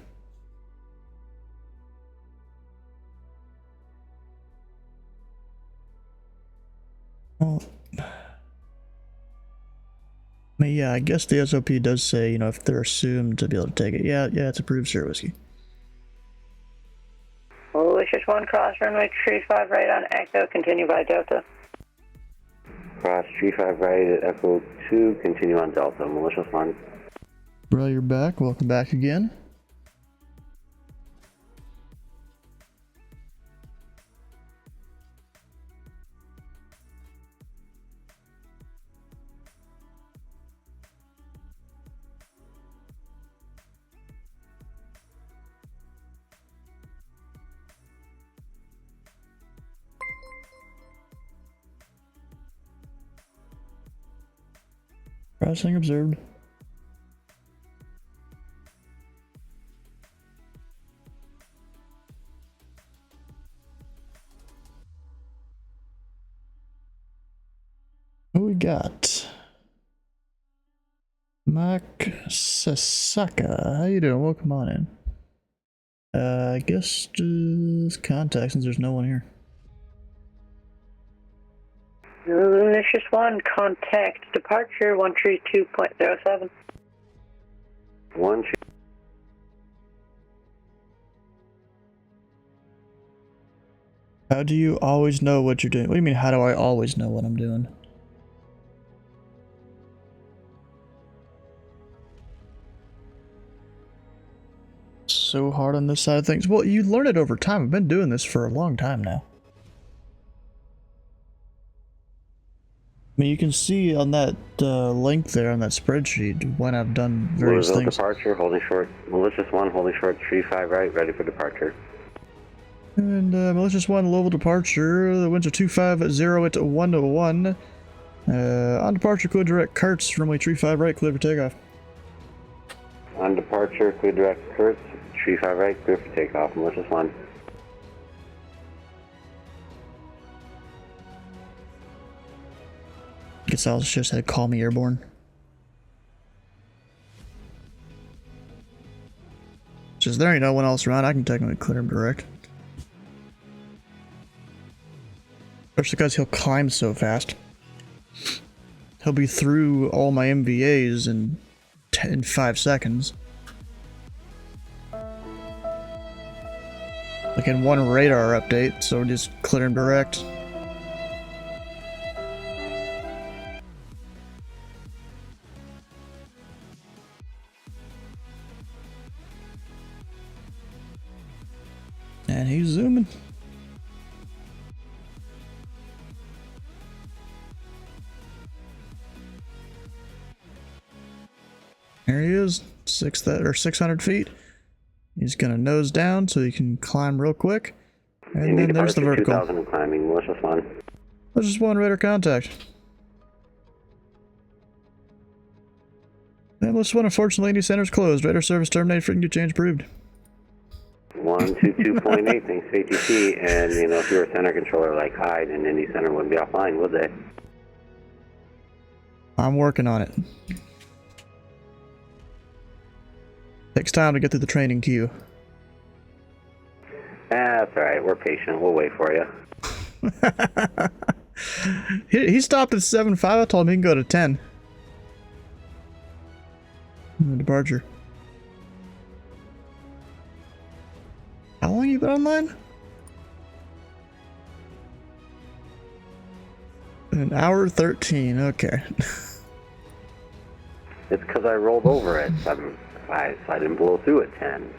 Well, I mean, yeah, I guess the SOP does say, you know, if they're assumed to be able to take it. Yeah, it's approved sir whiskey. Malicious 1, cross runway 35 right on Echo, continue by Delta. Cross 35 right at Echo 2, continue on Delta. Malicious 1. Bro, you're back. Welcome back again. Crossing observed. Who we got? Mac Sasaka. How you doing? Welcome on in. I guess just contact since there's no one here. Malicious 1, contact departure 132.07. 1. How do you always know what you're doing? What do you mean, how do I always know what I'm doing? So hard on this side of things. Well, you learn it over time. I've been doing this for a long time now. I mean, you can see on that link there on that spreadsheet when I've done various Louisville things. Departure, holding short. Malicious 1, holding short 35 right, ready for departure. And Malicious 1, Louisville departure. The winds are 250 at 101. On departure, clear direct Kurtz, runway 35 right, clear for takeoff. On departure, clear direct Kurtz, 35 right, clear for takeoff. Malicious 1. Guess I'll just said call me airborne. Just there ain't no one else around, I can technically clear him direct. Especially because he'll climb so fast. He'll be through all my MVAs in 5 seconds. Like in one radar update, so just clear him direct. And he's zooming. There he is, 600 feet. He's gonna nose down so he can climb real quick. And then there's the vertical. 2000 climbing, malicious one. There's just one radar contact. And malicious one, unfortunately, any center's closed. Radar service terminated, frequency change approved. 122.8, thanks ATP, and you know, if you were a center controller like Hyde, and any center wouldn't be offline, would they? I'm working on it. Takes time to get through the training queue. That's alright, we're patient, we'll wait for you. He stopped at 7.5, I told him he can go to 10. Departure. How long you been online? An hour 13, okay. It's because I rolled over at 7.5, so I didn't blow through at 10.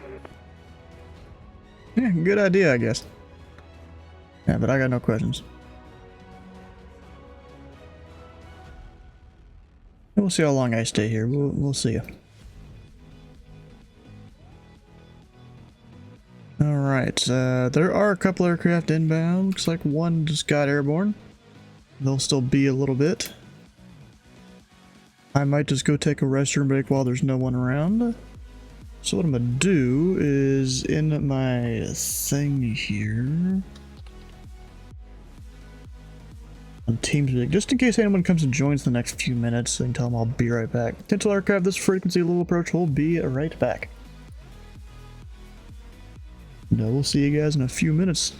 Yeah, good idea, I guess. Yeah, but I got no questions. We'll see how long I stay here. We'll see you. Alright, there are a couple aircraft inbound. Looks like one just got airborne. They'll still be a little bit. I might just go take a restroom break while there's no one around. So what I'm gonna do is in my thing here on Teams, just in case anyone comes and joins the next few minutes, I can tell them I'll be right back. Potential aircraft, this frequency, Louisville Approach, will be right back. No, we'll see you guys in a few minutes.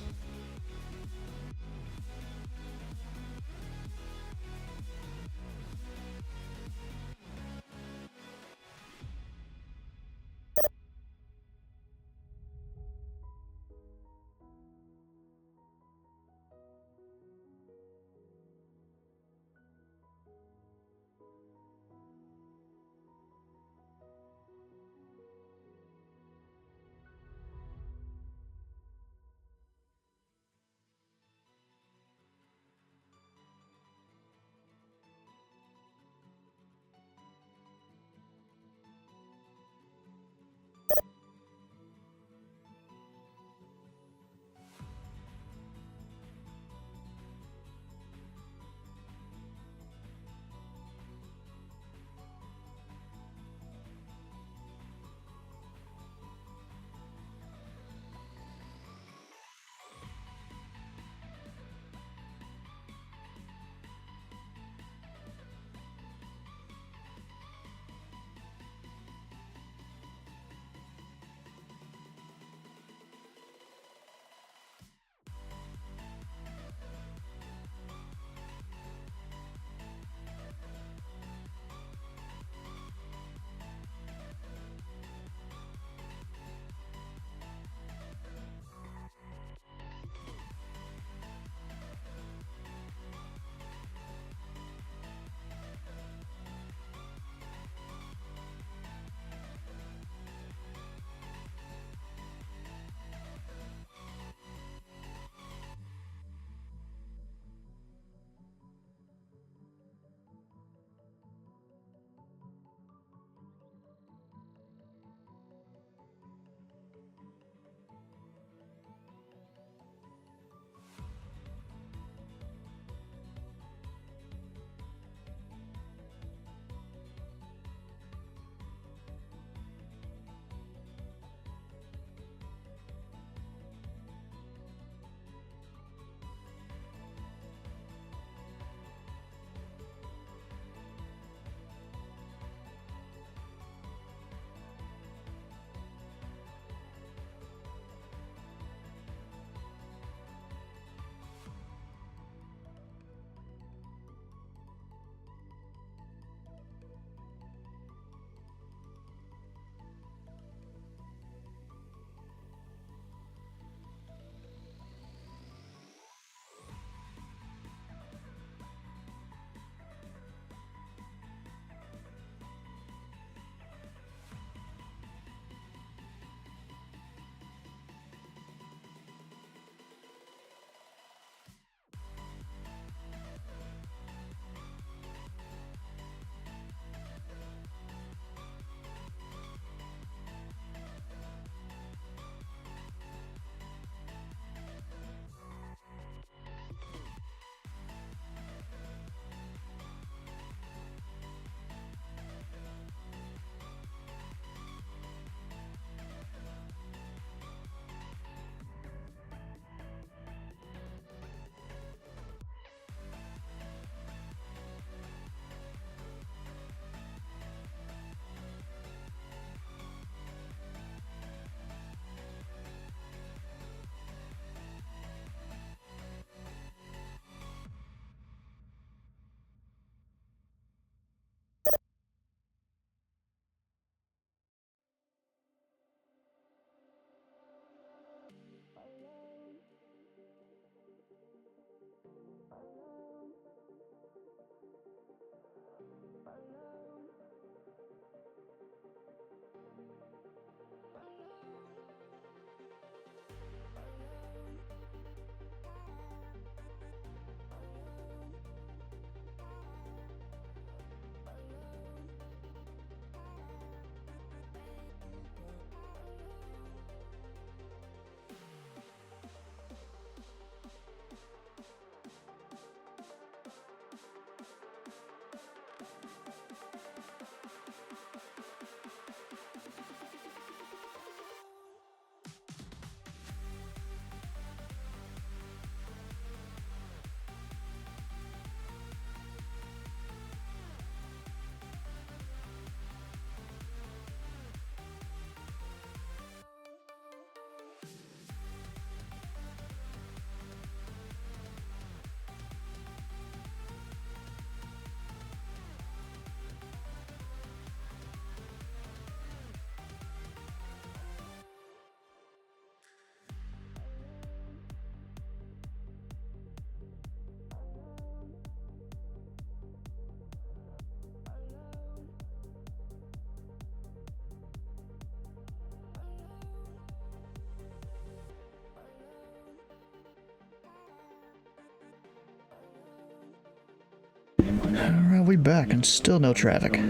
Alright, we back and still no traffic.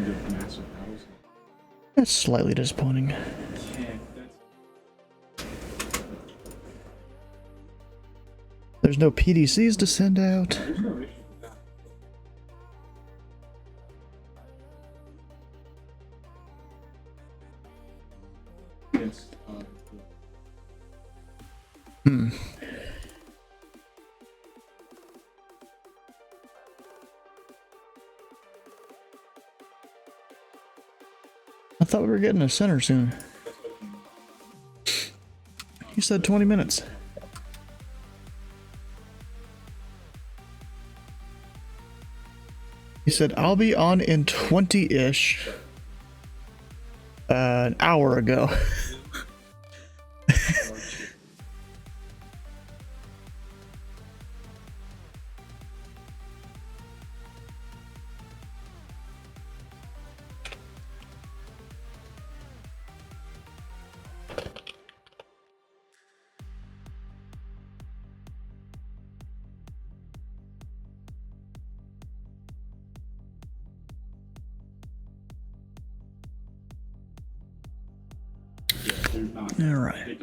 That's slightly disappointing. There's no PDCs to send out. I thought we were getting a center soon. You said 20 minutes. He said, I'll be on in 20-ish. An hour ago. Alright.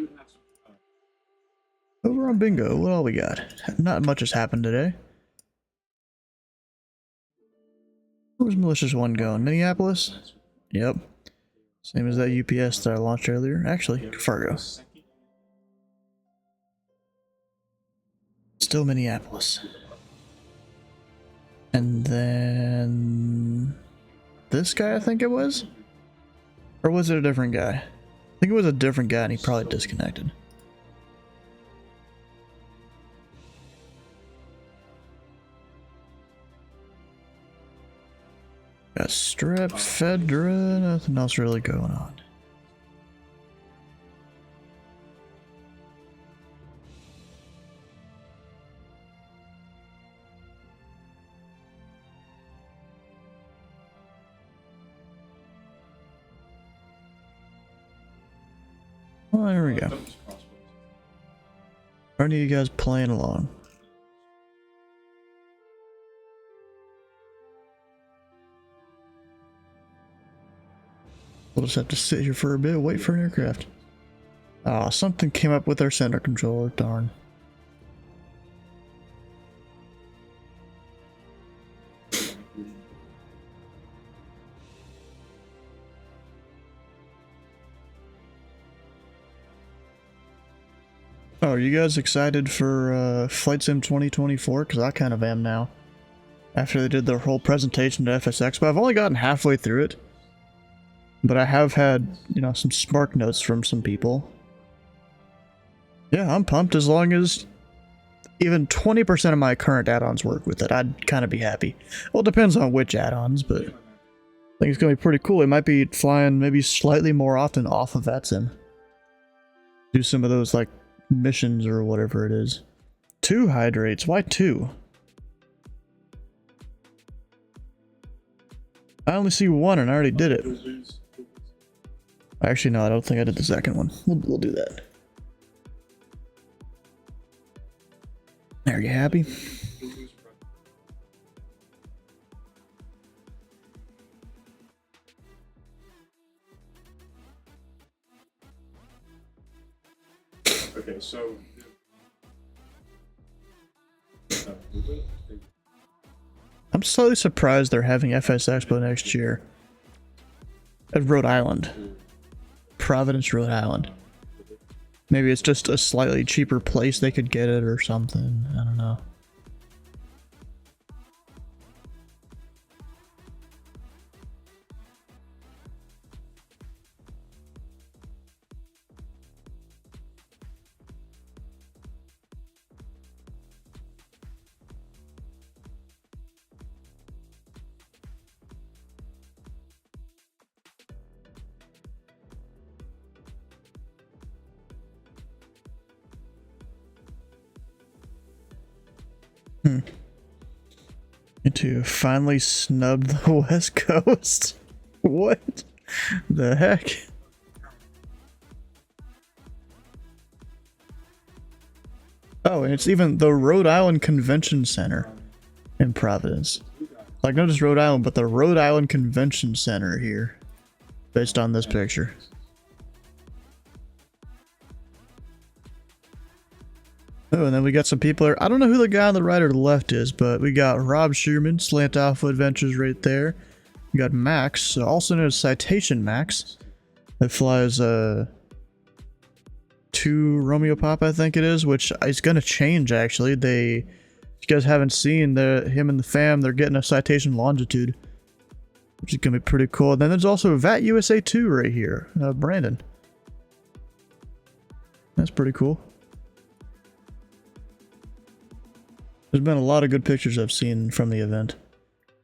Over on bingo, what all we got? Not much has happened today. Where's Malicious 1 going? Minneapolis? Yep. Same as that UPS that I launched earlier. Actually, Fargo. Still Minneapolis. And then... this guy, I think it was? Or was it a different guy? I think it was a different guy and he probably disconnected. Got Strep, Fedra, nothing else really going on. Oh, there we go. Are any of you guys playing along? We'll just have to sit here for a bit, wait for an aircraft. Ah, something came up with our center controller, darn. Oh, are you guys excited for Flight Sim 2024? Because I kind of am now. After they did their whole presentation to FSX, but I've only gotten halfway through it. But I have had, you know, some spark notes from some people. Yeah, I'm pumped as long as even 20% of my current add-ons work with it. I'd kind of be happy. Well, it depends on which add-ons, but I think it's going to be pretty cool. It might be flying maybe slightly more often off of VATSIM. Do some of those, like, missions or whatever it is. 2 hydrates. Why 2? I only see 1 and I already did it. Actually, no, I don't think I did the second one. We'll do that. Are you happy? Okay, so I'm slightly surprised they're having FS Expo next year at Rhode Island. Providence, Rhode Island. Maybe it's just a slightly cheaper place they could get it or something. I don't know. To finally snub the West Coast? What the heck? Oh, and it's even the Rhode Island Convention Center in Providence. Like, not just Rhode Island, but the Rhode Island Convention Center here. Based on this picture. Oh, and then we got some people here. I don't know who the guy on the right or the left is, but we got Rob Shearman, Slant Alpha Adventures right there. We got Max, also known as Citation Max. That flies 2 Romeo Pop, I think it is, which is going to change actually. If you guys haven't seen him and the fam, they're getting a Citation Longitude, which is going to be pretty cool. And then there's also VAT USA 2 right here, Brandon. That's pretty cool. There's been a lot of good pictures I've seen from the event.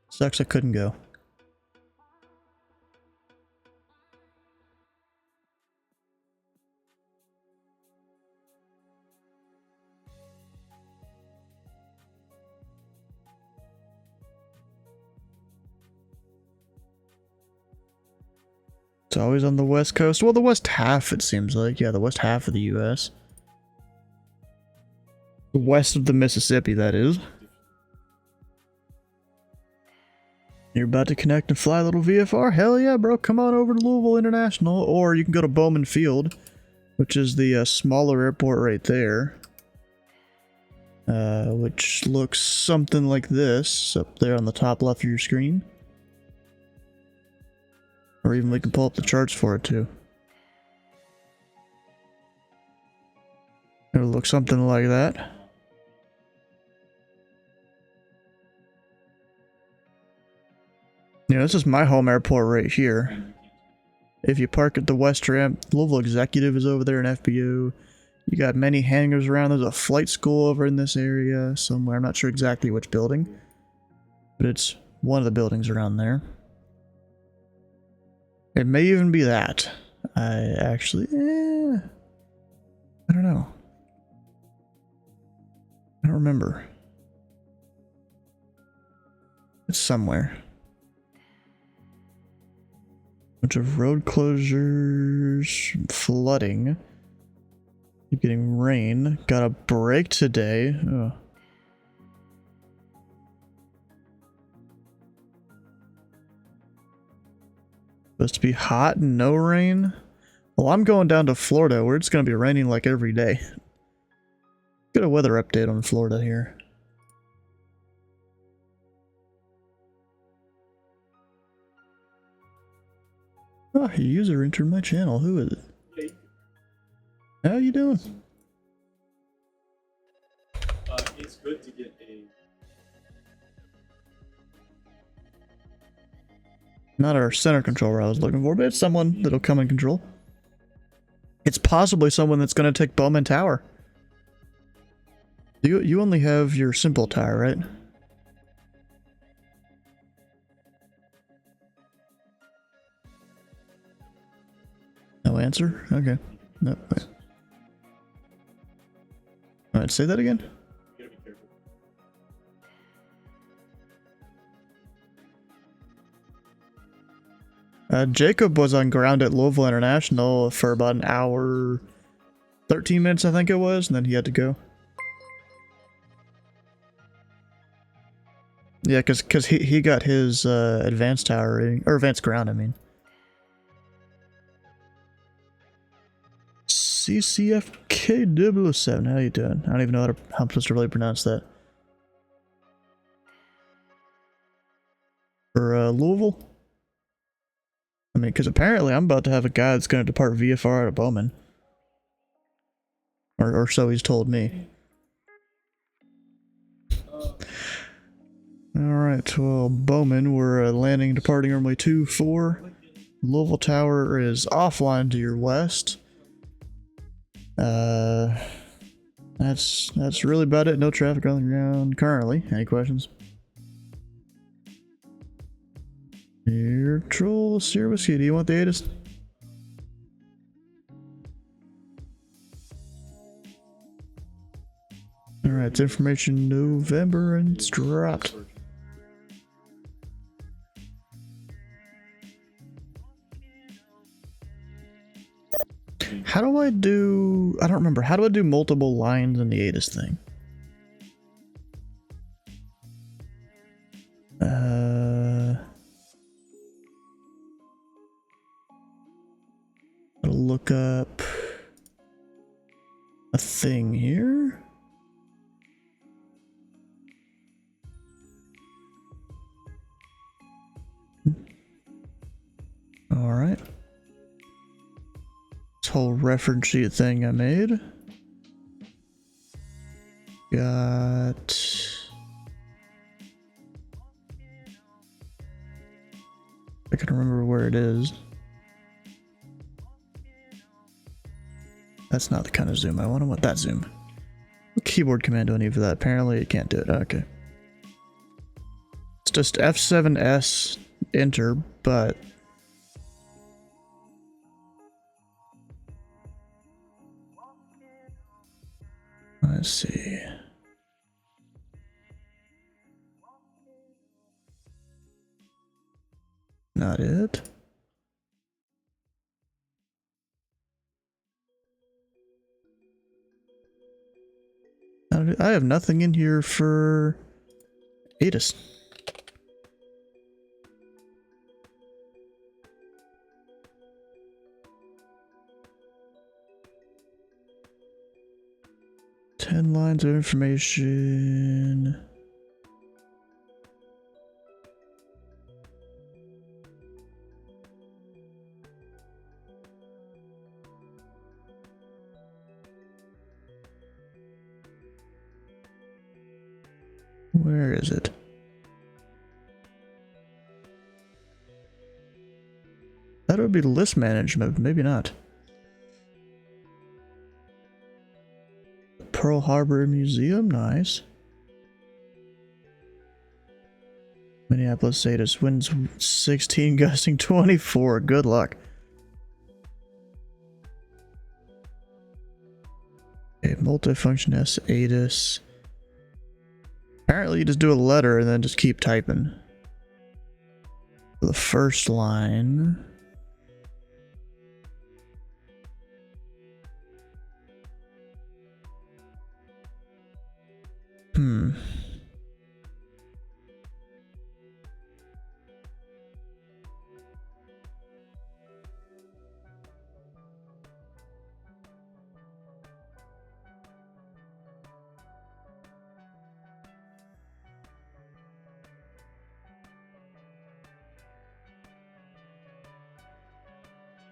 Sucks I couldn't go. It's always on the west coast. Well, the west half, it seems like. Yeah, the west half of the U.S. West of the Mississippi, that is. You're about to connect and fly a little VFR? Hell yeah, bro. Come on over to Louisville International, or you can go to Bowman Field, which is the smaller airport right there. Which looks something like this, up there on the top left of your screen. Or even we can pull up the charts for it too. It'll look something like that. Yeah, this is my home airport right here. If you park at the West Ramp, Louisville Executive is over there in FBO. You got many hangars around. There's a flight school over in this area somewhere. I'm not sure exactly which building, but it's one of the buildings around there. It may even be that. I actually, I don't know. I don't remember. It's somewhere. Bunch of road closures, flooding. Keep getting rain. Got a break today. Oh. Supposed to be hot and no rain. Well, I'm going down to Florida where it's going to be raining like every day. Get a weather update on Florida here. Oh, a user entered my channel. Who is it? Hey. How you doing? It's good to get a... Not our center controller I was looking for, but it's someone that'll come and control. It's possibly someone that's going to take Bowman Tower. You only have your simple tower, right? No answer? Okay. No. Alright, say that again? You gotta be careful. Jacob was on ground at Louisville International for about an hour, 13 minutes I think it was, and then he had to go. Yeah, because he got his advanced tower rating, or advanced ground, I mean. CCFK007, how you doing? I don't even know how I'm supposed to really pronounce that. For Louisville? I mean, because apparently I'm about to have a guy that's going to depart VFR out of Bowman. Or so he's told me. Alright, well, Bowman, we're landing, departing runway 24. Louisville Tower is offline to your west. That's really about it. No traffic on the ground currently. Any questions? Air Troll Sierra Whiskey, do you want the ATIS? Alright, it's information November and it's dropped. How do I do... I don't remember. How do I do multiple lines in the ATIS thing? look up a thing here. All right. This whole reference sheet thing I made. Got... I can remember where it is. That's not the kind of zoom I want. I want that zoom. What keyboard command do I need for that? Apparently it can't do it. Okay. It's just F7S enter, but... Let's see. Not it. I have nothing in here for ATIS. Ten lines of information. Where is it? That would be list management, maybe not. Pearl Harbor Museum, nice. Minneapolis ATIS winds 16, gusting 24. Good luck. Okay, multifunction S ATIS. Apparently you just do a letter and then just keep typing. The first line.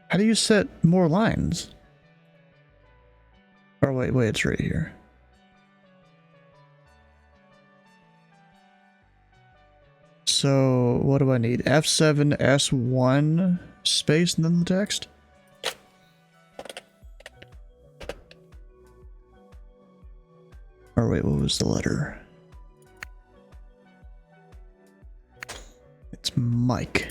How do you set more lines? Or wait, it's right here. So what do I need? F7 S1 space and then the text? Or wait, what was the letter? It's Mike.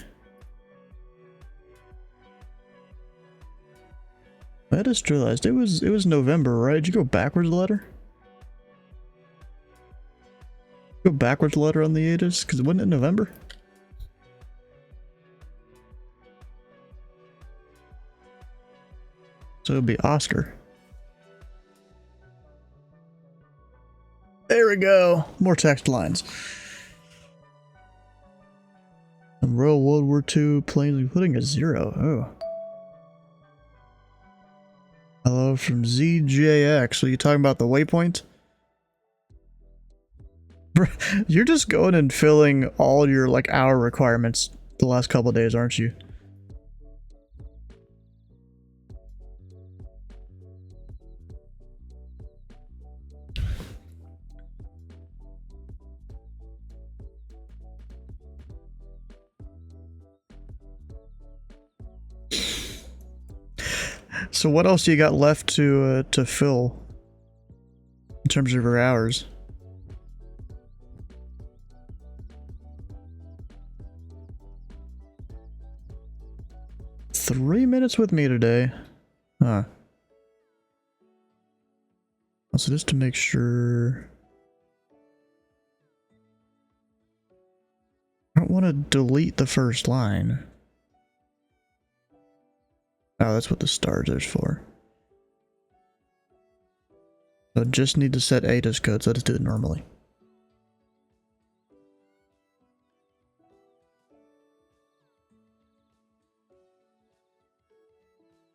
I just realized it was November, right? Did you go backwards a letter? Go backwards a letter on the ATIS? Because it wasn't in November? So it would be Oscar. There we go! More text lines. And Royal World War II planes including a 0. Oh. Hello from ZJX. So you talking about the waypoint? You're just going and filling all your like hour requirements the last couple of days, aren't you? So what else do you got left to fill in terms of your hours? Three minutes with me today. Huh. Also, just to make sure. I don't want to delete the first line. Oh, that's what the stars are for. So I just need to set ATIS code, so I just do it normally.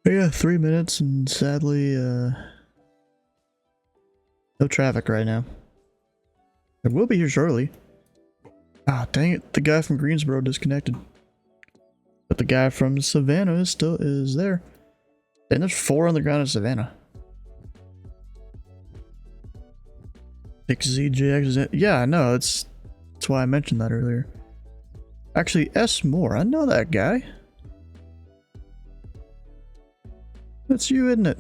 But yeah, 3 minutes and sadly, no traffic right now. It will be here shortly. Ah, dang it, the guy from Greensboro disconnected. But the guy from Savannah is still there. And there's 4 on the ground in Savannah. 6ZJX is it? Yeah, I know, that's why I mentioned that earlier. Actually, S. Moore, I know that guy. That's you, isn't it?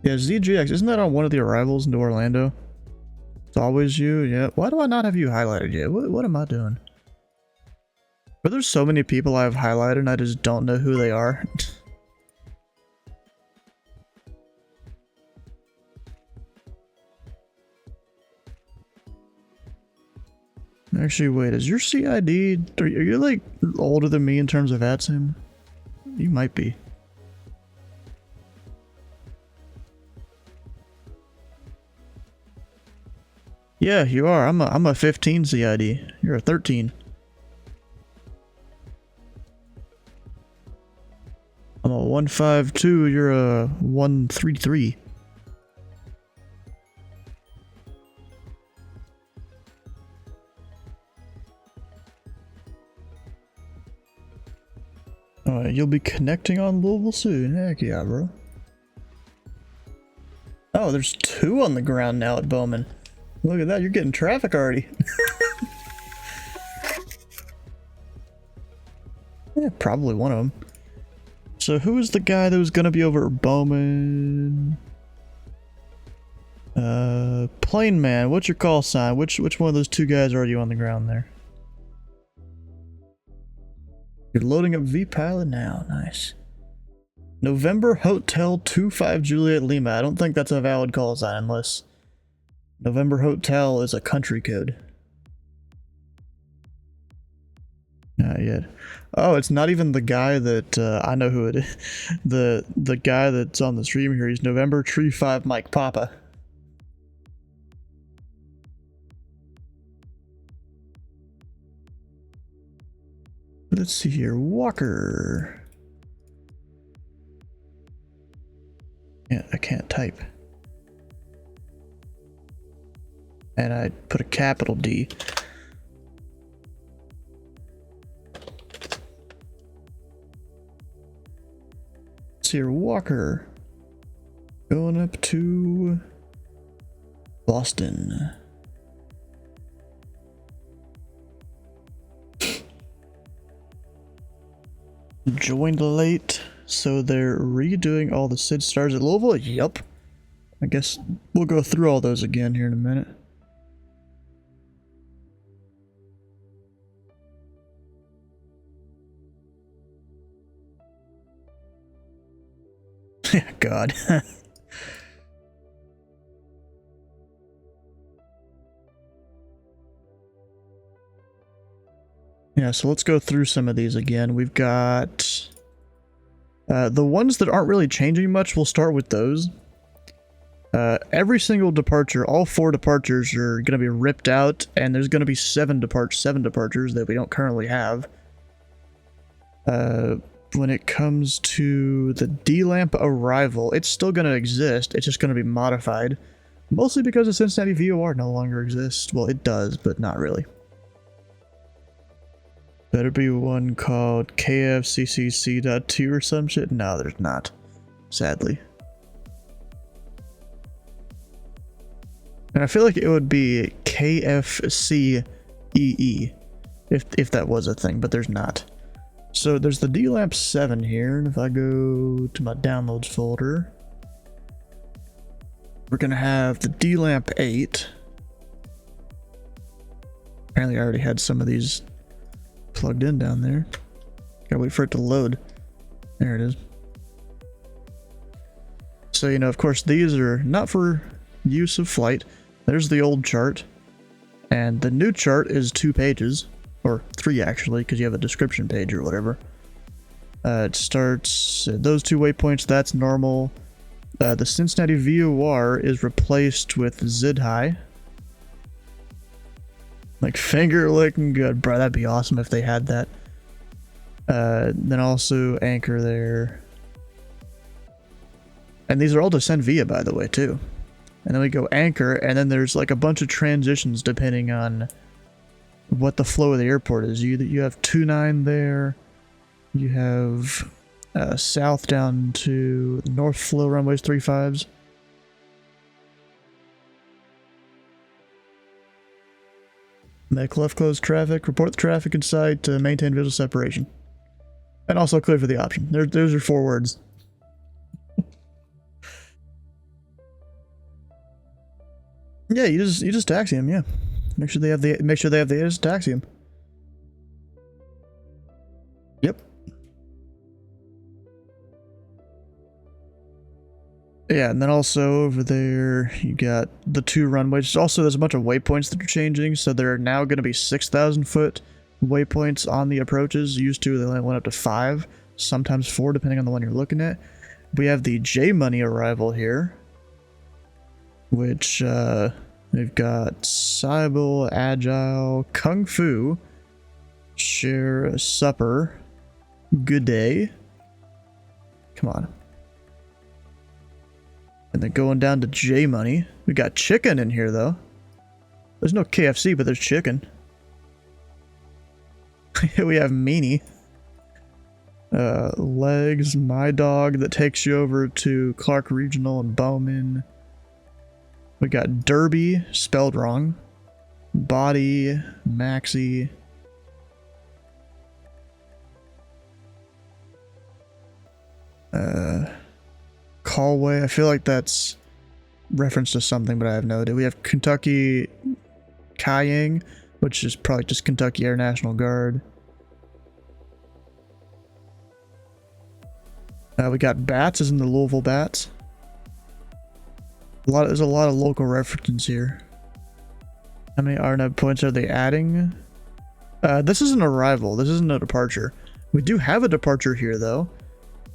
Yeah, ZGX, isn't that on one of the arrivals into Orlando? It's always you, yeah. Why do I not have you highlighted yet? What am I doing? But there's so many people I've highlighted and I just don't know who they are. Actually, wait, is your CID... Are you like older than me in terms of ATSIM? You might be. Yeah, you are. I'm a 15 CID. You're a 13. I'm a 152. You're a 133. Alright, you'll be connecting on Louisville soon. Heck yeah, bro. Oh, there's 2 on the ground now at Bowman. Look at that, you're getting traffic already. Yeah, probably one of them. So who is the guy that was gonna be over at Bowman? Plane Man, what's your call sign? Which one of those 2 guys are you on the ground there? You're loading up V-Pilot now, nice. November Hotel 25 Juliet Lima. I don't think that's a valid call sign unless November Hotel is a country code. Not yet. Oh, it's not even the guy that I know who it is. The guy that's on the stream here. He's November Tree 5 Mike Papa. Let's see here. Walker. Yeah, I can't type. And I put a capital D. Let's see here. Walker. Going up to Boston. Joined late, so they're redoing all the SID stars at Louisville? Yup. I guess we'll go through all those again here in a minute. God. Yeah, so let's go through some of these again. We've got the ones that aren't really changing much. We'll start with those. Every single departure, all 4 departures are going to be ripped out, and there's going to be 7 departures that we don't currently have. When it comes to the D-Lamp arrival, it's still going to exist. It's just going to be modified. Mostly because the Cincinnati VOR no longer exists. Well, it does, but not really. Better be one called KFCCC.2 or some shit? No, there's not. Sadly. And I feel like it would be KFCEE if that was a thing, but there's not. So there's the D-Lamp 7 here, and if I go to my downloads folder, we're gonna have the D-Lamp 8. Apparently I already had some of these plugged in down there. Gotta wait for it to load. There it is. So, you know, of course, these are not for use of flight. There's the old chart. And the new chart is 2 pages. Or 3, actually, because you have a description page or whatever. It starts at those 2 waypoints. That's normal. The Cincinnati VOR is replaced with ZID High. Like finger licking good, bro. That'd be awesome if they had that. Then also anchor there. And these are all to send via, by the way, too. And then we go anchor, and then there's like a bunch of transitions depending on what the flow of the airport is. You have 29 there. You have south down to north flow runways 35s. Make left close traffic, report the traffic in sight to maintain visual separation. And also clear for the option. Those are 4 words. Yeah, you just taxi them, yeah. Make sure they have the AIS taxi them. Yep. Yeah, and then also over there you got the 2 runways. Also, there's a bunch of waypoints that are changing, so there are now going to be 6,000 foot waypoints on the approaches. Used to, they only went up to 5, sometimes 4, depending on the one you're looking at. We have the J Money arrival here, which they've got Cybele, Agile, Kung Fu, Share a Supper, Good Day. Come on. And then going down to J Money. We got chicken in here though. There's no KFC, but there's chicken. We have Meanie. Legs, My Dog, that takes you over to Clark Regional and Bowman. We got Derby, spelled wrong. Body, Maxi. Callway, I feel like that's reference to something, but I have no idea. We have Kentucky Kaying, which is probably just Kentucky Air National Guard. We got Bats, as in the Louisville Bats. There's a lot of local references here. How many RNAV points are they adding? This is an arrival. This isn't a departure. We do have a departure here, though.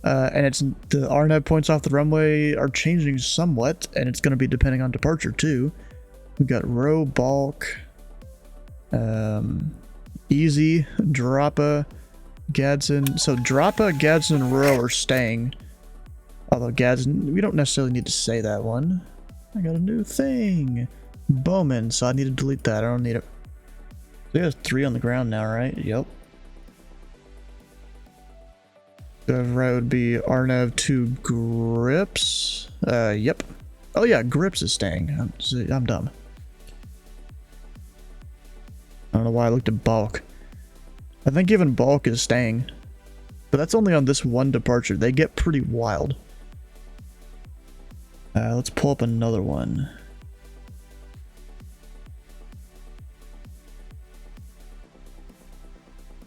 And it's the RNAV points off the runway are changing somewhat, and it's going to be depending on departure, too. We got Row, Balk, Easy, Droppa, Gadsden. So Droppa, Gadsden, and Row are staying. Although Gadsden, we don't necessarily need to say that one. I got a new thing. Bowman, so I need to delete that. I don't need it. So there's 3 on the ground now, right? Yep. The right would be Arnav to Grips. Yep. Oh yeah, Grips is staying. I'm dumb. I don't know why I looked at Bulk. I think even Bulk is staying. But that's only on this one departure. They get pretty wild. Let's pull up another one.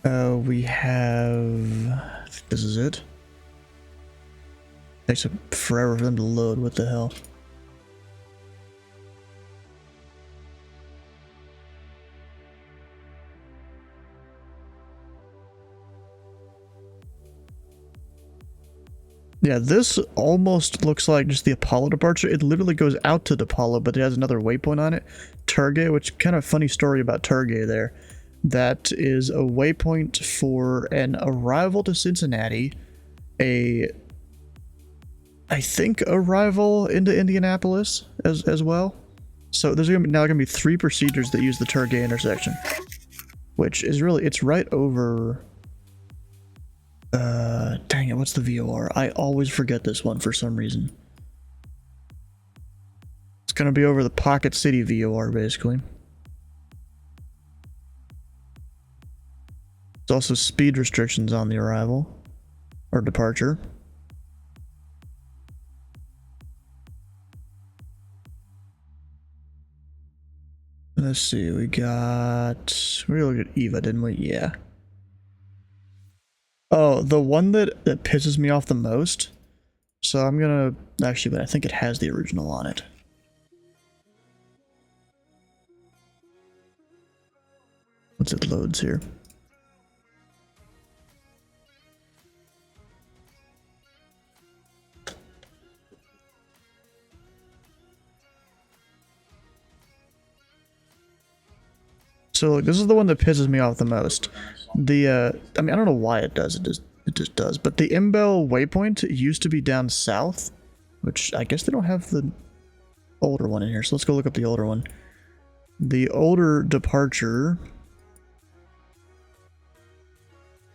We have... I think this is it. Takes forever for them to load. What the hell? Yeah, this almost looks like just the Apollo departure. It literally goes out to Apollo, but it has another waypoint on it. Turgay, which kind of funny story about Turgay there. That is a waypoint for an arrival to Cincinnati, I think arrival into Indianapolis as well. So there's now going to be 3 procedures that use the Turgay intersection, which is really, it's right over... dang it, what's the VOR? I always forget this one for some reason. It's gonna be over the Pocket City VOR, basically. There's also speed restrictions on the arrival, or departure. Let's see, we looked at Eva, didn't we? Yeah. Oh, the one that pisses me off the most. So I'm gonna actually, but I think it has the original on it. Once it loads here. So look, this is the one that pisses me off the most. The I mean, I don't know why it does. It just does. But the Imbel waypoint used to be down south, which I guess they don't have the older one in here. So let's go look up the older one. The older departure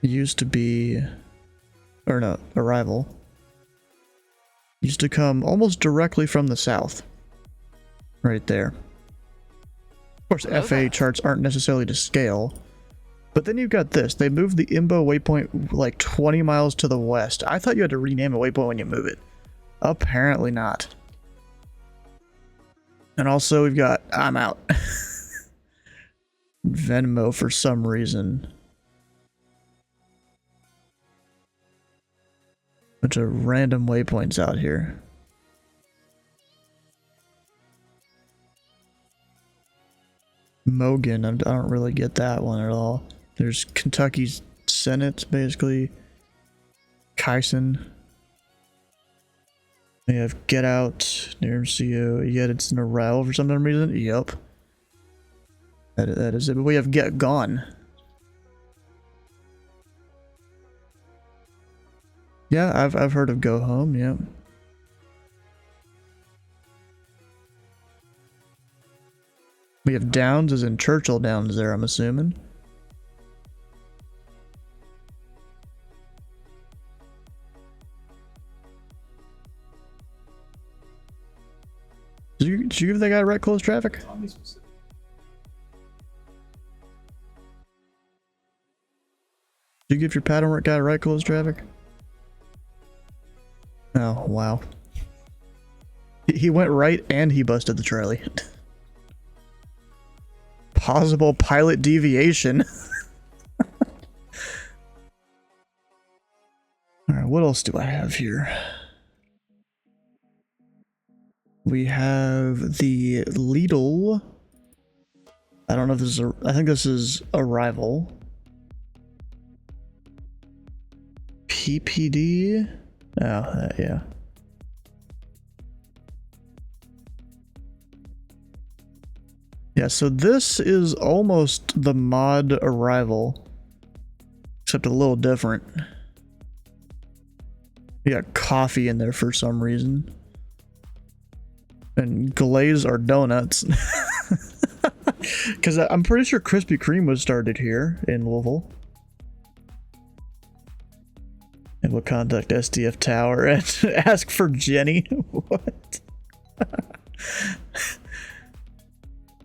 used to be, or no, arrival used to come almost directly from the south, right there. Of course, FA charts aren't necessarily to scale, but then you've got this. They moved the Imbo waypoint like 20 miles to the west. I thought you had to rename a waypoint when you move it. Apparently not. And also we've got, I'm out. Venmo for some reason. Bunch of random waypoints out here. Mogan, I don't really get that one at all. There's Kentucky's Senate, basically. Kyson. We have Get Out, near MCU, yet it's in a row for some reason. Yep. That is it. But we have Get Gone. Yeah, I've heard of Go Home, yeah. We have Downs as in Churchill Downs there, I'm assuming. Did you give that guy right close traffic? Did you give your pattern guy right close traffic? Oh, wow. He went right and he busted the Charlie. Possible pilot deviation. Alright, what else do I have here? We have the Lidl. I don't know if this is I think this is Arrival. PPD? Oh, yeah. Yeah, so this is almost the mod Arrival, except a little different. You got coffee in there for some reason. And glaze are donuts. Because I'm pretty sure Krispy Kreme was started here in Louisville. And we'll contact SDF Tower and ask for Jenny. What?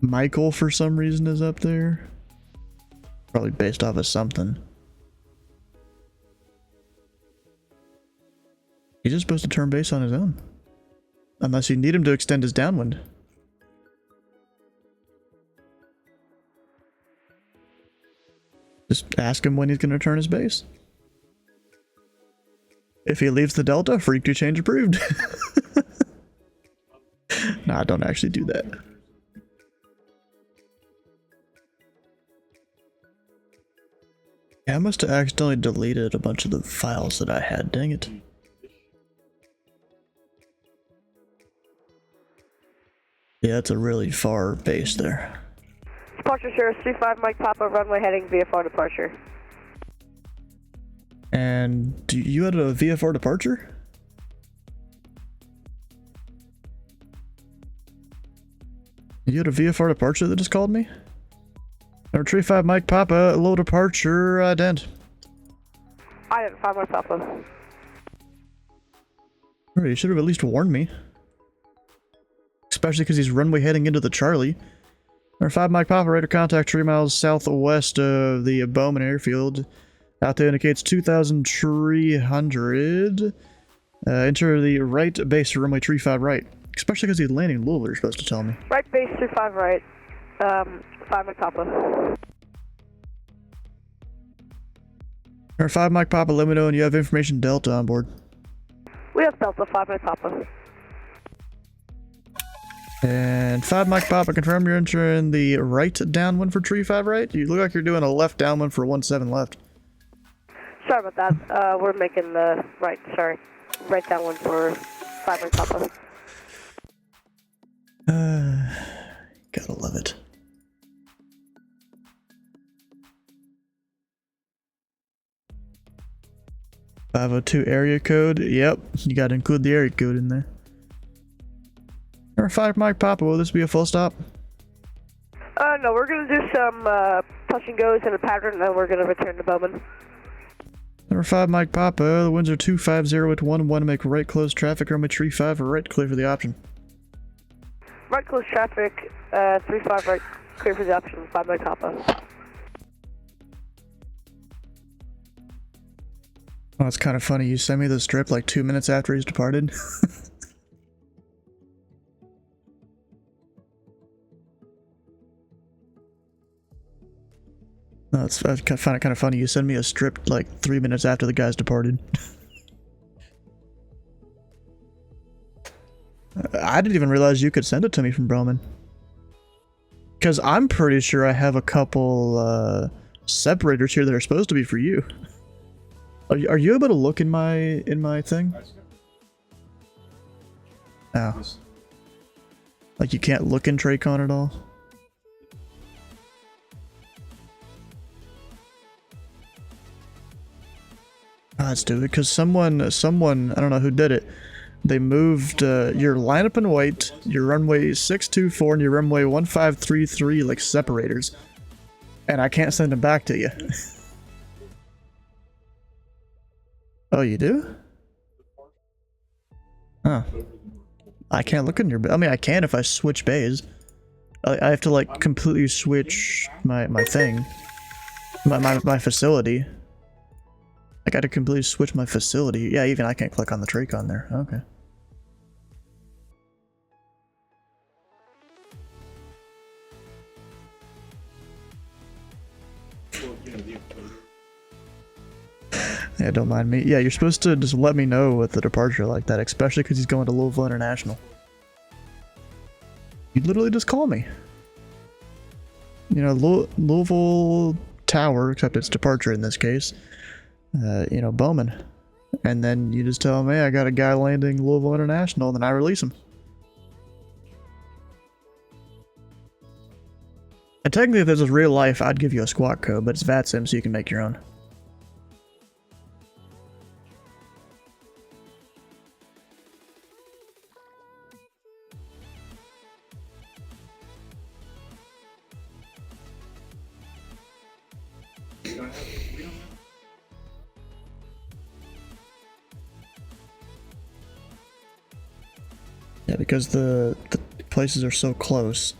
Michael, for some reason, is up there. Probably based off of something. He's just supposed to turn base on his own. Unless you need him to extend his downwind. Just ask him when he's going to turn his base. If he leaves the Delta, freak to change approved. Nah, don't actually do that. Yeah, I must have accidentally deleted a bunch of the files that I had, dang it. Yeah, it's a really far base there. Departure Sierra 35 Mike Papa, runway heading VFR departure. And you had a VFR departure? You had a VFR departure that just called me? Number 35 Mike Papa, low departure, ident. Ident 5 Mike Papa. Alright, you should have at least warned me. Especially because he's runway heading into the Charlie. Number 5 Mike Papa, radar contact 3 miles southwest of the Bowman Airfield. Out there indicates 2,300. Enter the right base runway 35 right. Especially because he's landing in Louisville, you're supposed to tell me. Right base 35 right. 5 Mike Papa. Number 5 Mike Papa, let me know when you have information Delta on board. We have Delta 5 Mike Papa. And 5 Mike Papa, confirm you're entering the right downwind for tree 5 right? You look like you're doing a left downwind for 17 left. Sorry about that. We're making the right downwind for 5 Mike Papa. Gotta love it. 502 area code. Yep, you gotta include the area code in there. Number 5 Mike Papa, will this be a full stop? No, we're gonna do some touch and goes in a pattern, and then we're gonna return to Bowman. Number 5 Mike Papa, the winds are 250 at 1-1 to make right close traffic, runway 35 or right clear for the option. Right close traffic, 35 right clear for the option, 5 Mike Papa. Oh, it's kind of funny, you sent me the strip like 2 minutes after he's departed. No, I find it kind of funny. You send me a strip like 3 minutes after the guy's departed. I didn't even realize you could send it to me from Broman. Because I'm pretty sure I have a couple separators here that are supposed to be for you. Are you able to look in my thing? Oh. Like you can't look in Tracon at all? Let's do it, because someone, I don't know who did it, they moved your lineup and wait, your runway 624 and your runway 1533 like separators, and I can't send them back to you. Oh, you do? Huh. I can't look in your, I mean I can if I switch bays. I have to like completely switch my thing, my facility. I gotta completely switch my facility. Yeah, even I can't click on the Tracon there. Okay. Yeah, don't mind me. Yeah, you're supposed to just let me know with the departure like that, especially because he's going to Louisville International. You literally just call me. You know, Louisville Tower, except it's departure in this case. You know, Bowman. And then you just tell me I got a guy landing Louisville International, and then I release him. And technically, if this was real life, I'd give you a squawk code, but it's VATSIM, so you can make your own. Yeah, because the places are so close,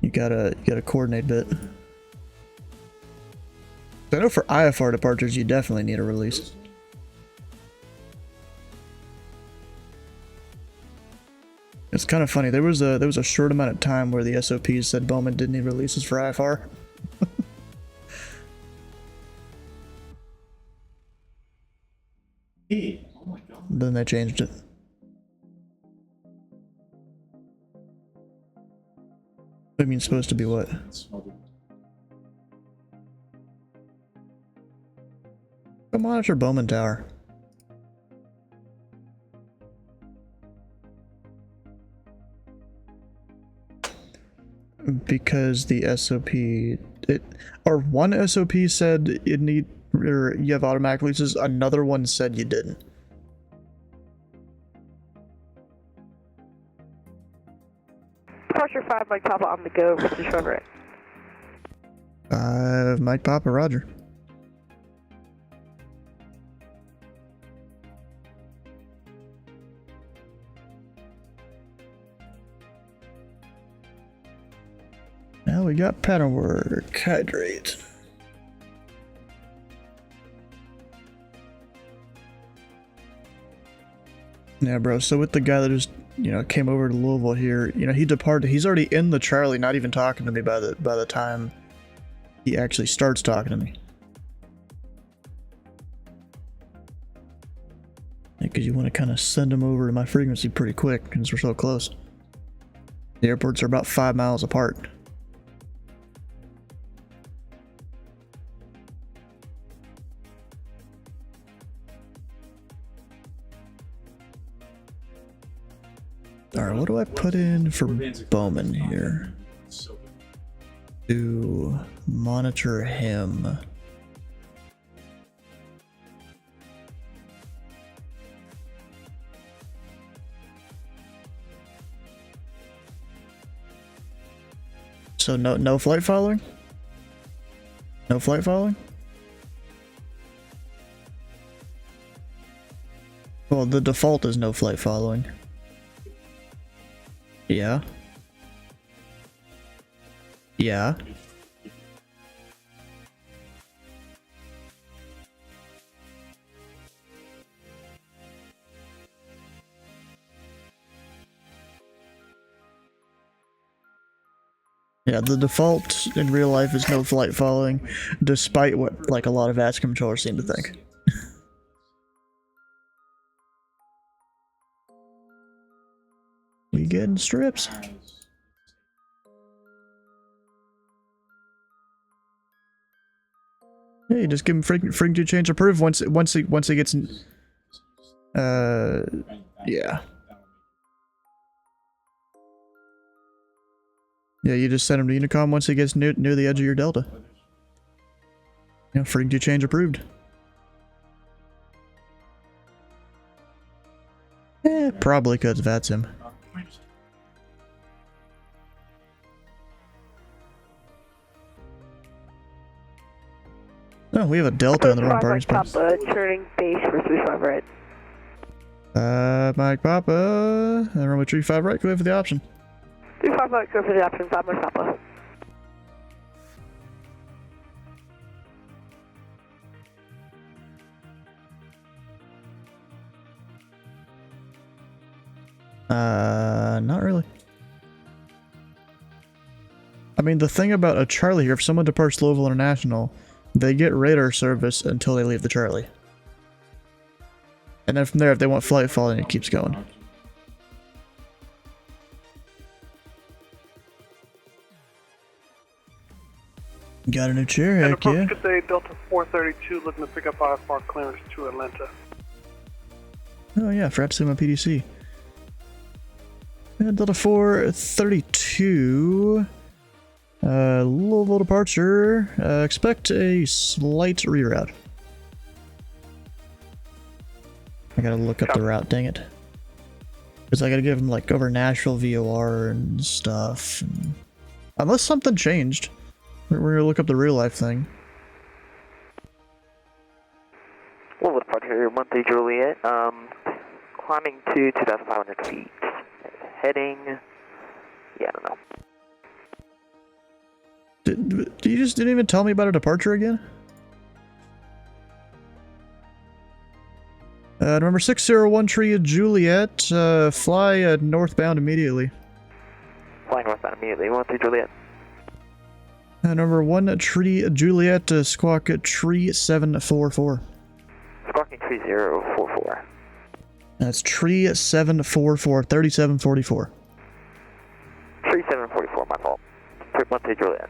you gotta coordinate a bit. I know for IFR departures, you definitely need a release. It's kind of funny. There was a short amount of time where the SOPs said Bowman didn't need releases for IFR. Hey, oh my god. Then they changed it. I mean, supposed to be what? Go monitor Bowman Tower. Because the SOP, or one SOP said you have automatic releases, another one said you didn't. Departure 5 Mike Papa on the go, Mr. Trevor. Mike Papa, roger. Now we got pattern work, hydrate. Yeah, bro, so with the guy that just, you know, came over to Louisville here, you know, he departed, he's already in the Charlie, not even talking to me by the time he actually starts talking to me. Because you want to kind of send him over to my frequency pretty quick, because we're so close. The airports are about 5 miles apart. Alright, what do I put in for Bowman here? To monitor him. So no flight following? No flight following? Well, the default is no flight following. Yeah. Yeah. Yeah, the default in real life is no flight following, despite what like a lot of ASC controllers seem to think. We getting strips. Hey, just give him freaking change approved once he gets yeah. Yeah, you just send him to Unicom once he gets near the edge of your delta. Yeah, freaking change approved. Probably because that's him. Oh, we have a delta in the wrong parking space. Turning base for 35 right. Mike Papa, runway 35 right, go for the option. 35 right, go for the option, 5 Mike Papa. Not really. I mean, the thing about a Charlie here, if someone departs Louisville International, they get radar service until they leave the Charlie. And then from there, if they want flight following, it keeps going. Got a new chair, heck yeah. Good day, Delta 432, looking to pick up IFR clearance to Atlanta. Oh yeah, forgot to say my PDC. Delta 432, Louisville departure, expect a slight reroute. I gotta look up the route, dang it. Because I gotta give him like over Nashville VOR and stuff. And unless something changed. We're gonna look up the real life thing. Louisville departure, 13 Juliet, climbing to 2,500 feet. Heading, yeah, I don't know. You just didn't even tell me about a departure again? Number 601 Tree Juliet, fly northbound immediately. Flying northbound immediately, 13 Juliet. Number 1 Tree Juliet, squawk Tree 744. Squawking 3044. That's Tree 744, 3744. 3744, my fault. 13 Juliet.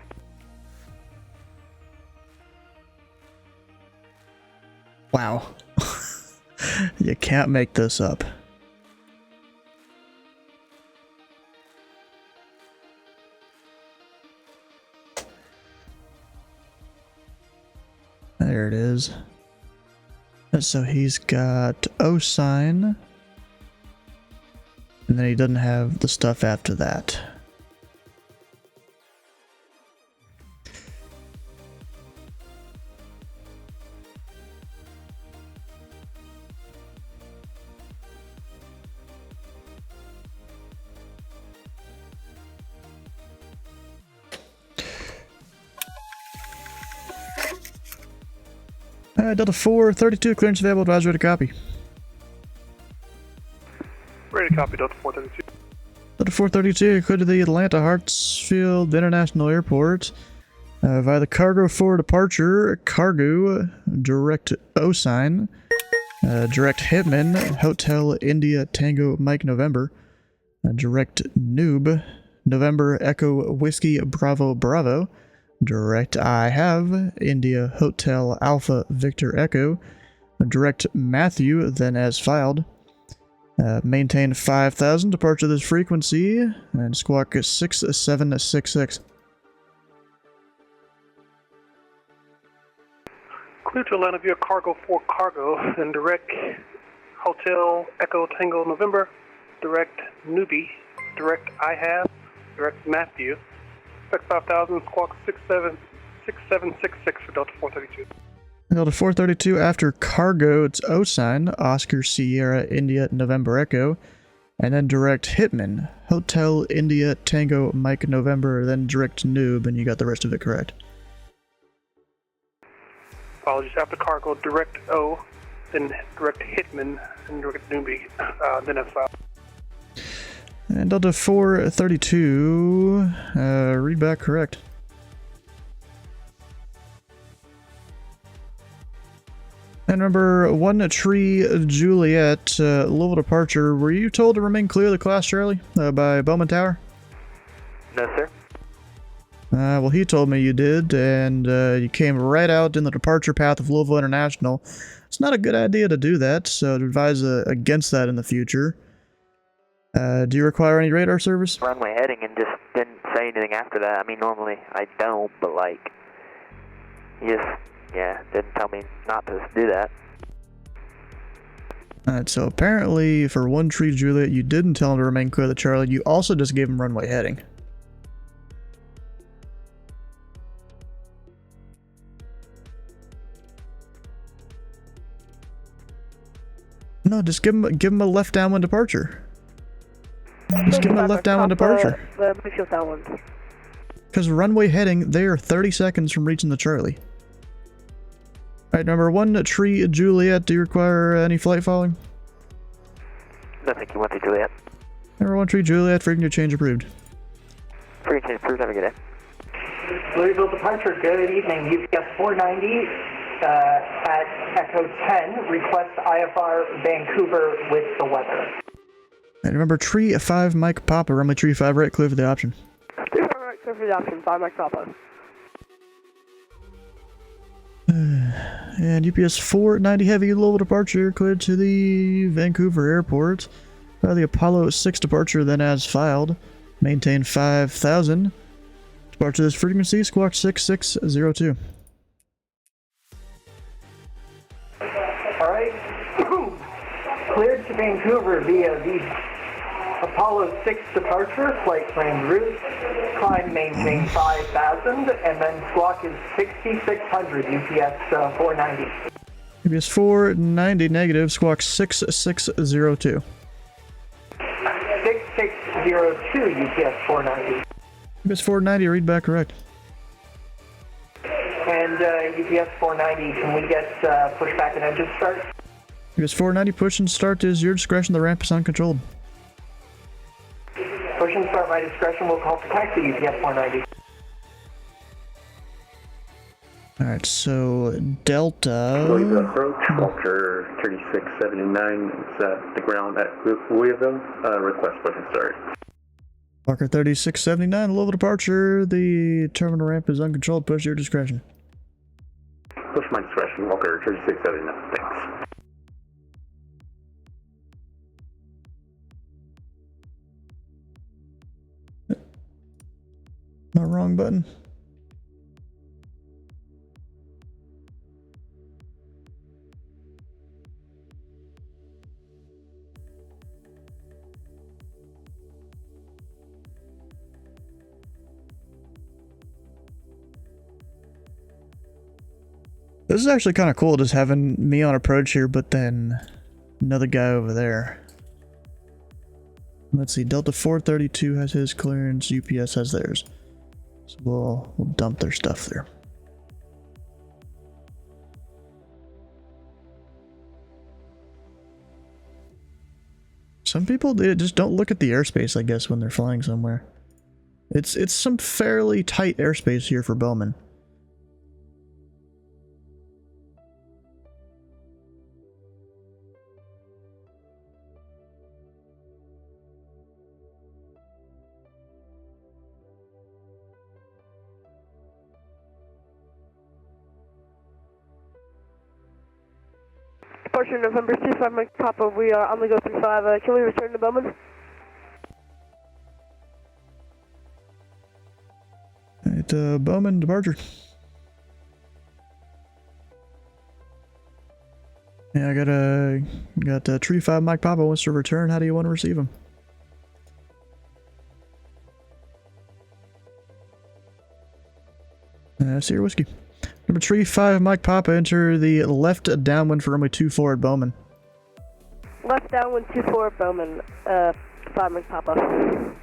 Wow. You can't make this up. There it is. So he's got O sign. And then he doesn't have the stuff after that. Delta 432, clearance available, advisory to copy. Ready to copy, Delta 432. Delta 432, clear to the Atlanta Hartsfield International Airport via the cargo for departure, cargo, direct O sign, direct Hitman, Hotel India Tango Mike November, direct Noob, November Echo Whiskey Bravo Bravo, direct I have, India Hotel Alpha Victor Echo, direct Matthew, then as filed, maintain 5,000, departure this frequency, and squawk 6766. Clear to Atlanta via cargo for cargo, and direct Hotel Echo Tango November, direct Newbie, direct I have, direct Matthew, expect 5,000, squawk 6766 for Delta 432. Delta 432 after cargo, it's O sign, Oscar Sierra India November Echo, and then direct Hitman, Hotel India Tango Mike November, then direct Noob, and you got the rest of it correct. Apologies, after cargo, direct O, then direct Hitman, and direct Newbie, then that's filed. And Delta 432, read back correct. And number 1 Tree Juliet, Louisville departure, were you told to remain clear of the class, Charlie, by Bowman Tower? No, sir. Well, he told me you did, and you came right out in the departure path of Louisville International. It's not a good idea to do that, so I'd advise against that in the future. Do you require any radar service? Runway heading and just didn't say anything after that. I mean, normally I don't, but like, he just, yeah, didn't tell me not to do that. Alright, so apparently for 1 Tree Juliet, you didn't tell him to remain clear of the Charlie, you also just gave him runway heading. No, just give him a left downwind departure. Just give him a left downwind departure. Because runway heading, they are 30 seconds from reaching the Charlie. Alright, number 1 Tree Juliet, do you require any flight following? No, thank you. 1 3 Juliet. Number 1 Tree Juliet, frequent change approved. Frequent change approved. Have a good day. Louisville departure, good evening. UPS 490 at Echo 10, request IFR Vancouver with the weather. And remember, Tree 5 Mike Papa, runway Tree 5 right, clear for the option. 3 5 right, clear for the option, 5 Mike Papa. And UPS 490 Heavy, Louisville departure, cleared to the Vancouver airport. The Apollo 6 departure, then as filed. Maintain 5,000. Departure this frequency, squawk 6602. Alright. Cleared to Vancouver via the Apollo 6 departure, flight plan route, climb maintain 5,000, and then squawk is 6600, UPS 490. UPS 490 negative, squawk 6602. 6602, UPS 490. UPS 490, read back correct. And UPS 490, can we get pushback and engine start? UPS 490, push and start is your discretion, the ramp is uncontrolled. Push and start my discretion, we'll call for taxi, UPS 490. Alright, so Delta... Louisville Approach, Walker 3679, it's at the ground at Louisville, request push and start. Walker 3679, Louisville departure, the terminal ramp is uncontrolled, push your discretion. Push my discretion, Walker 3679, thanks. Not wrong button. This is actually kind of cool, just having me on approach here, but then another guy over there. Let's see, Delta 432 has his clearance, UPS has theirs. So we'll dump their stuff there. Some people, they just don't look at the airspace, I guess, when they're flying somewhere. It's some fairly tight airspace here for Bowman. Departure November 25 Mike Papa, we are on the go 35. Can we return to Bowman? Alright, Bowman departure. Yeah, I got Tree 5 Mike Papa wants to return. How do you want to receive him? Sierra Whiskey. Number 35, Mike Papa, enter the left downwind for runway 24 at Bowman. Left downwind 24 Bowman, 5 Mike Papa.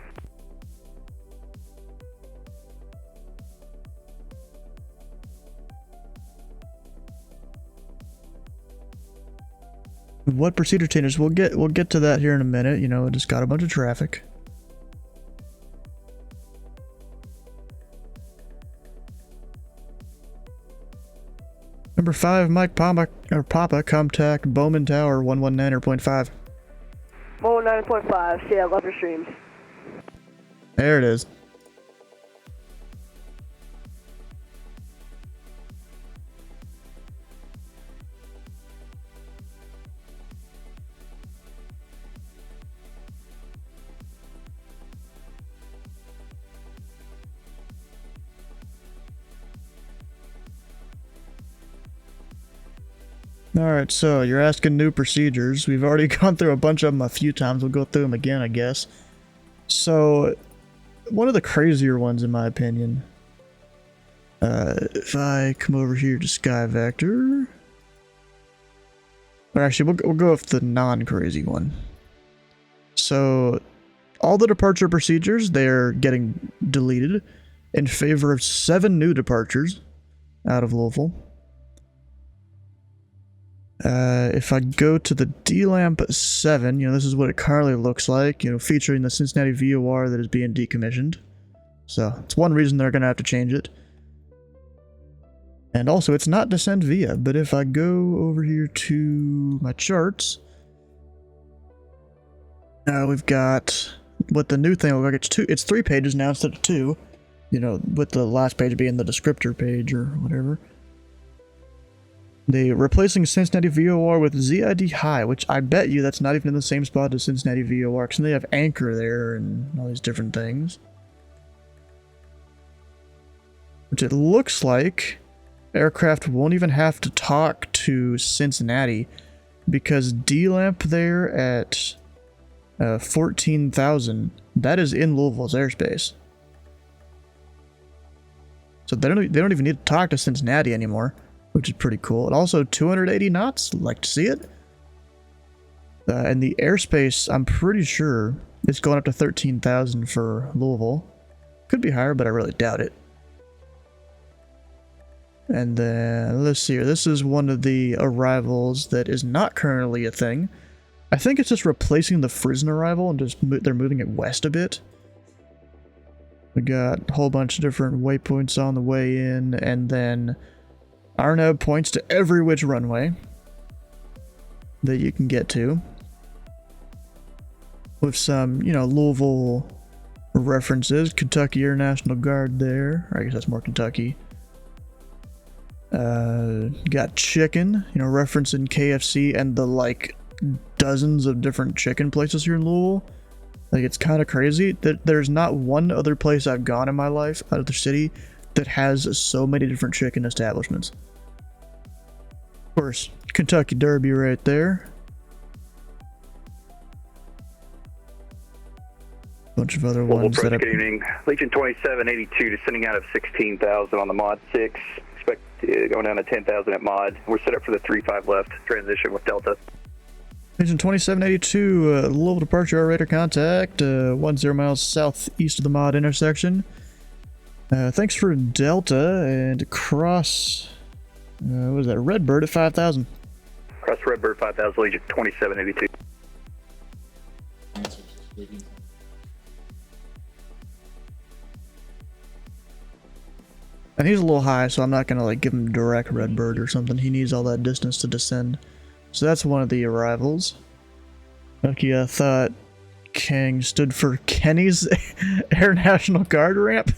What procedure changes? We'll get to that here in a minute. You know, it just got a bunch of traffic. Number 5, Mike Papa, contact Bowman Tower 119.5. 119.5, yeah, love your streams. There it is. Alright, so you're asking new procedures. We've already gone through a bunch of them a few times. We'll go through them again, I guess. So, one of the crazier ones, in my opinion. If I come over here to Sky Vector. Or actually, we'll go with the non-crazy one. So, all the departure procedures, they're getting deleted in favor of 7 new departures out of Louisville. If I go to the D-Lamp 7, you know, this is what it currently looks like, you know, featuring the Cincinnati VOR that is being decommissioned. So, it's one reason they're going to have to change it. And also, it's not descend via, but if I go over here to my charts, we've got what the new thing will look like. It's 3 pages now instead of 2, you know, with the last page being the descriptor page or whatever. They're replacing Cincinnati VOR with ZID High, which I bet you that's not even in the same spot as Cincinnati VOR, because they have Anchor there and all these different things. Which it looks like aircraft won't even have to talk to Cincinnati, because D-Lamp there at 14,000, that is in Louisville's airspace. So they don't even need to talk to Cincinnati anymore, which is pretty cool. And also 280 knots, like to see it. And the airspace, I'm pretty sure it's going up to 13,000 for Louisville. Could be higher, but I really doubt it. And then, let's see here. This is one of the arrivals that is not currently a thing. I think it's just replacing the Frisson arrival and just they're moving it west a bit. We got a whole bunch of different waypoints on the way in, and then RNAV points to every which runway that you can get to. With some, you know, Louisville references. Kentucky Air National Guard there. Or I guess that's more Kentucky. Got chicken, you know, referencing KFC and the, like, dozens of different chicken places here in Louisville. Like, it's kind of crazy that there's not one other place I've gone in my life out of the city that has so many different chicken establishments. Of course, Kentucky Derby right there. Bunch of other ones that good evening. Legion 2782 descending out of 16,000 on the Mod 6. Expect going down to 10,000 at Mod. We're set up for the 3-5 left transition with Delta. Legion 2782, Louisville departure, radar contact, 10 miles southeast of the Mod intersection. Thanks for Delta, and cross, what was that, Redbird at 5,000. Cross Redbird 5,000, Legion 2782. And he's a little high, so I'm not gonna like give him direct Redbird or something. He needs all that distance to descend. So that's one of the arrivals. Okay, I thought King stood for Kenny's Air National Guard ramp.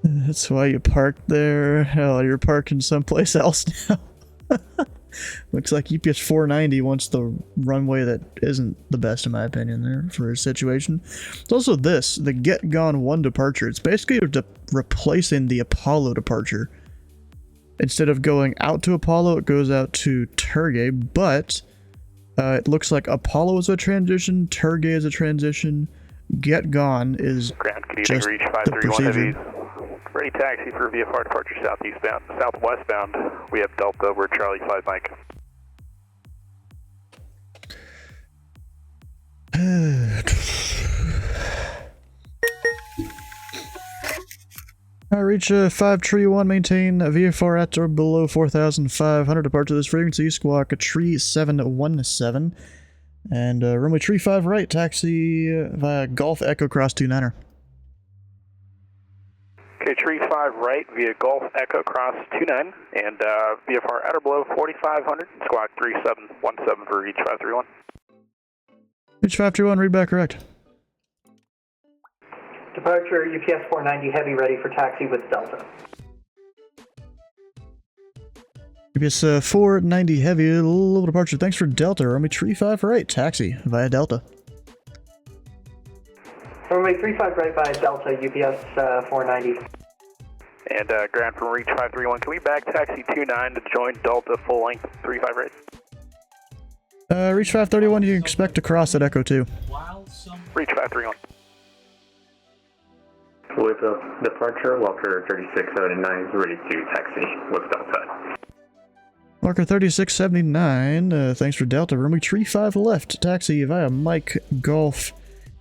That's why you parked there. Hell, you're parking someplace else now. Looks like UPS 490 wants the runway that isn't the best, in my opinion, there for his situation. It's also this, the Get Gone 1 departure. It's basically replacing the Apollo departure. Instead of going out to Apollo, it goes out to Turgay, but it looks like Apollo is a transition, Turgay is a transition, get gone is Ground, good just evening, reach the 531 procedure. heavies. Ready taxi for VFR departure southwestbound. We have Delta over Charlie 5 Mike. Reach 531, maintain VFR at or below 4,500, depart to this frequency, squawk tree 717, and runway tree 5 right, taxi via Golf Echo Cross 29er. Okay, tree 5 right via Golf Echo Cross 29, and VFR at or below 4,500, squawk 3717 for reach 531. Reach 531, read back correct. Departure UPS 490 Heavy ready for taxi with Delta. UPS 490 Heavy, little departure, thanks for Delta, runway tree 5 right, taxi via Delta. Runway 35 right via Delta, UPS 490. And ground from reach 531, can we back taxi 29 to join Delta full length 35 right? Reach 531, you can expect to cross at Echo 2. Reach 531. Louisville departure, Walker 3679 is ready to taxi with Delta. Walker 3679, thanks for Delta, runway tree 5 left, taxi via Mike Golf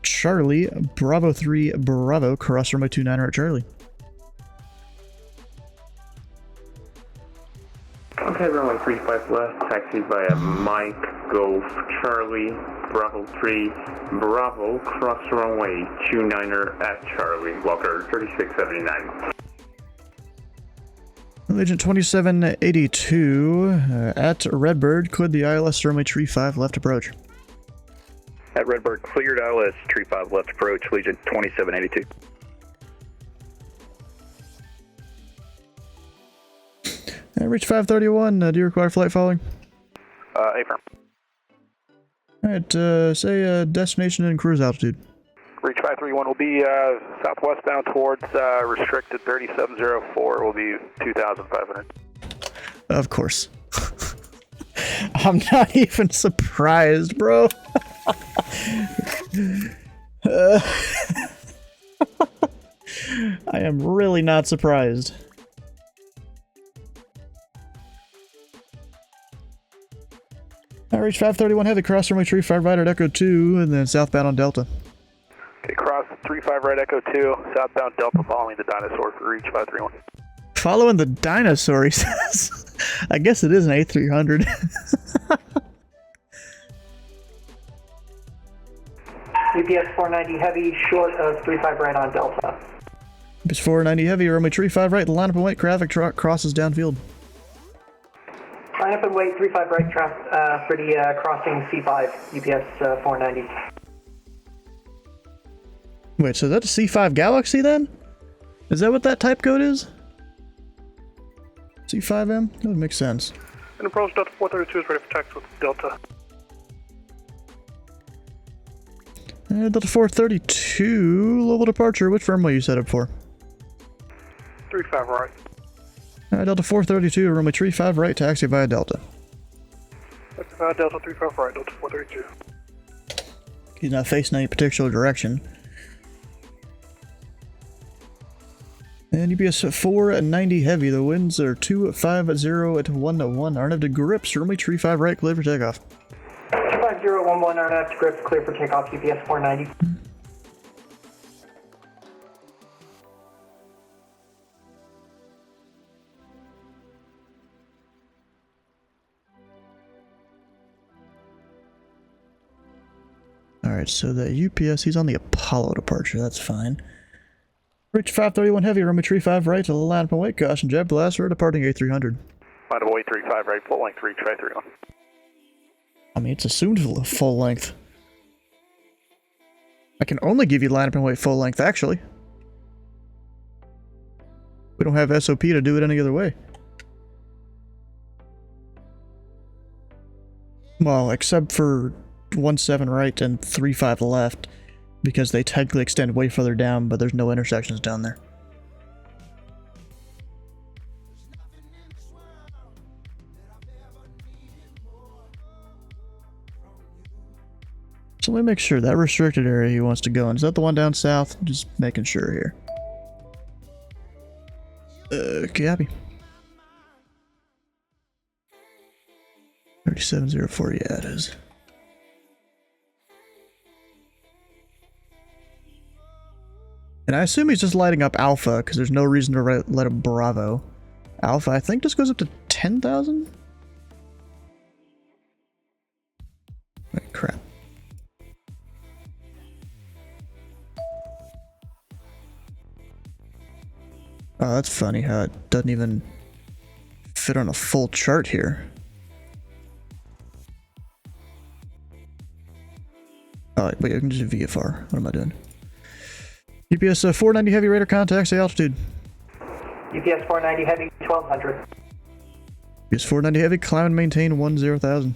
Charlie, Bravo 3 Bravo, cross runway 29er at Charlie. Okay, runway 35 left, taxi via Mike Golf Charlie, Bravo 3 Bravo, cross runway 29er at Charlie, Walker 3679. Agent 2782 at Redbird, cleared the ILS runway tree 5 left approach. At Redbird, cleared ILS, tree 5 left approach, Legion 2782. Reach 531, do you require flight following? Affirm. Alright, say destination and cruise altitude. Reach 531 will be southwestbound towards restricted 3704, will be 2,500. Of course. I'm not even surprised, bro. I am really not surprised. I reach 531 heavy, cross runway tree 5 right at Echo 2, and then southbound on Delta. Okay, cross 35 right Echo 2, southbound Delta following the dinosaur for reach 531. Following the dinosaur, he says. I guess it is an A300. UPS 490 Heavy short of 35 right on Delta. UPS 490 heavy, runway tree 5 right, line up and wait, traffic truck crosses downfield. Line up and wait, 35 right for the crossing C5, UPS 490. Wait, so that's a C5 Galaxy then? Is that what that type code is? C5M? That would make sense. And approach Delta 432 is ready for taxi with Delta. Delta 432, Louisville departure, which runway you set up for? 35 right. Delta 432, runway tree 5 right, taxi via Delta. Delta 35 right, Delta 432. He's not facing any particular direction. And UPS 490 heavy, the winds are 250 at 1-1. Arnav to grips, runway tree 5 right, clear for takeoff. 25011 Arnav to grips, clear for takeoff, UPS 490. Alright, so the UPS, he's on the Apollo departure, that's fine. Reach 531 heavy, runway tree 5 right, to the line up and wait, caution jet blast, we're departing A300. Line up wait 35 right, full length, reach 531. I mean, it's assumed full length. I can only give you line up and wait full length, actually. We don't have SOP to do it any other way. Well, except for 17 right and 35 left, because they technically extend way further down, but there's no intersections down there. So let me make sure that restricted area he wants to go in. Is that the one down south? Just making sure here. Copy. 3704, yeah, it is. And I assume he's just lighting up Alpha, because there's no reason to let him Bravo. Alpha, I think, just goes up to 10,000? Wait, crap. Oh, that's funny how it doesn't even fit on a full chart here. Oh, wait, I can just do VFR. What am I doing? UPS 490 heavy radar contacts, altitude. UPS 490 heavy, 1200. UPS 490 heavy, climb and maintain 10,000.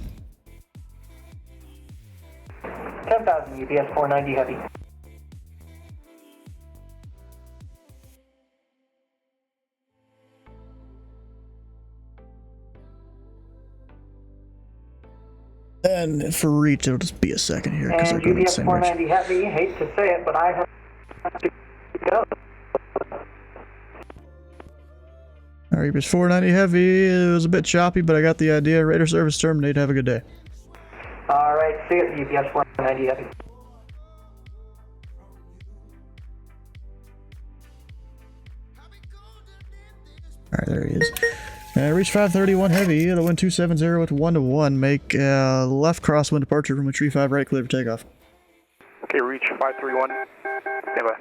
10,000 UPS 490 heavy. And for reach, it'll just be a second here because they're And going the UPS same 490 heavy, hate to say it, but I have to go. Alright, UPS 490 heavy. It was a bit choppy, but I got the idea. Radar service terminate. Have a good day. Alright, see you at the UPS 490 heavy. Alright, there he is. Reach 531 heavy. It'll win 270 with 1-1. Make left crosswind departure from a tree 5 right, clear for takeoff. Okay, reach 531. Standby.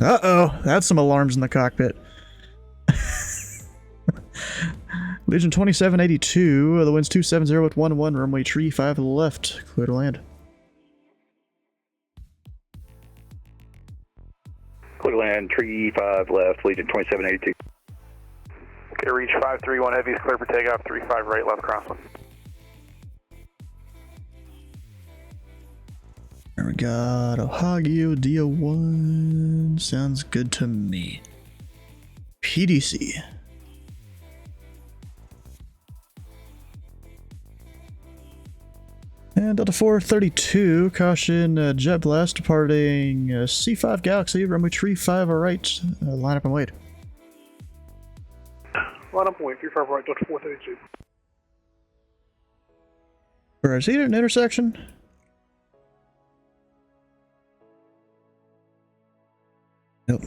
Uh-oh, that's some alarms in the cockpit. Legion 2782, the wind's 270 with 1-1, runway tree 5 to the left, clear to land. Clear to land, tree 5 left, Legion 2782. Okay, reach 531 heavy is clear for takeoff, 35 right, left crosswind. There we got Ohio DO1, sounds good to me. PDC. And Delta 432, caution jet blast departing C5 Galaxy, runway tree 5 right, line up and wait. Line up and wait, 35 right, Delta 432. Or is he at an intersection? Nope.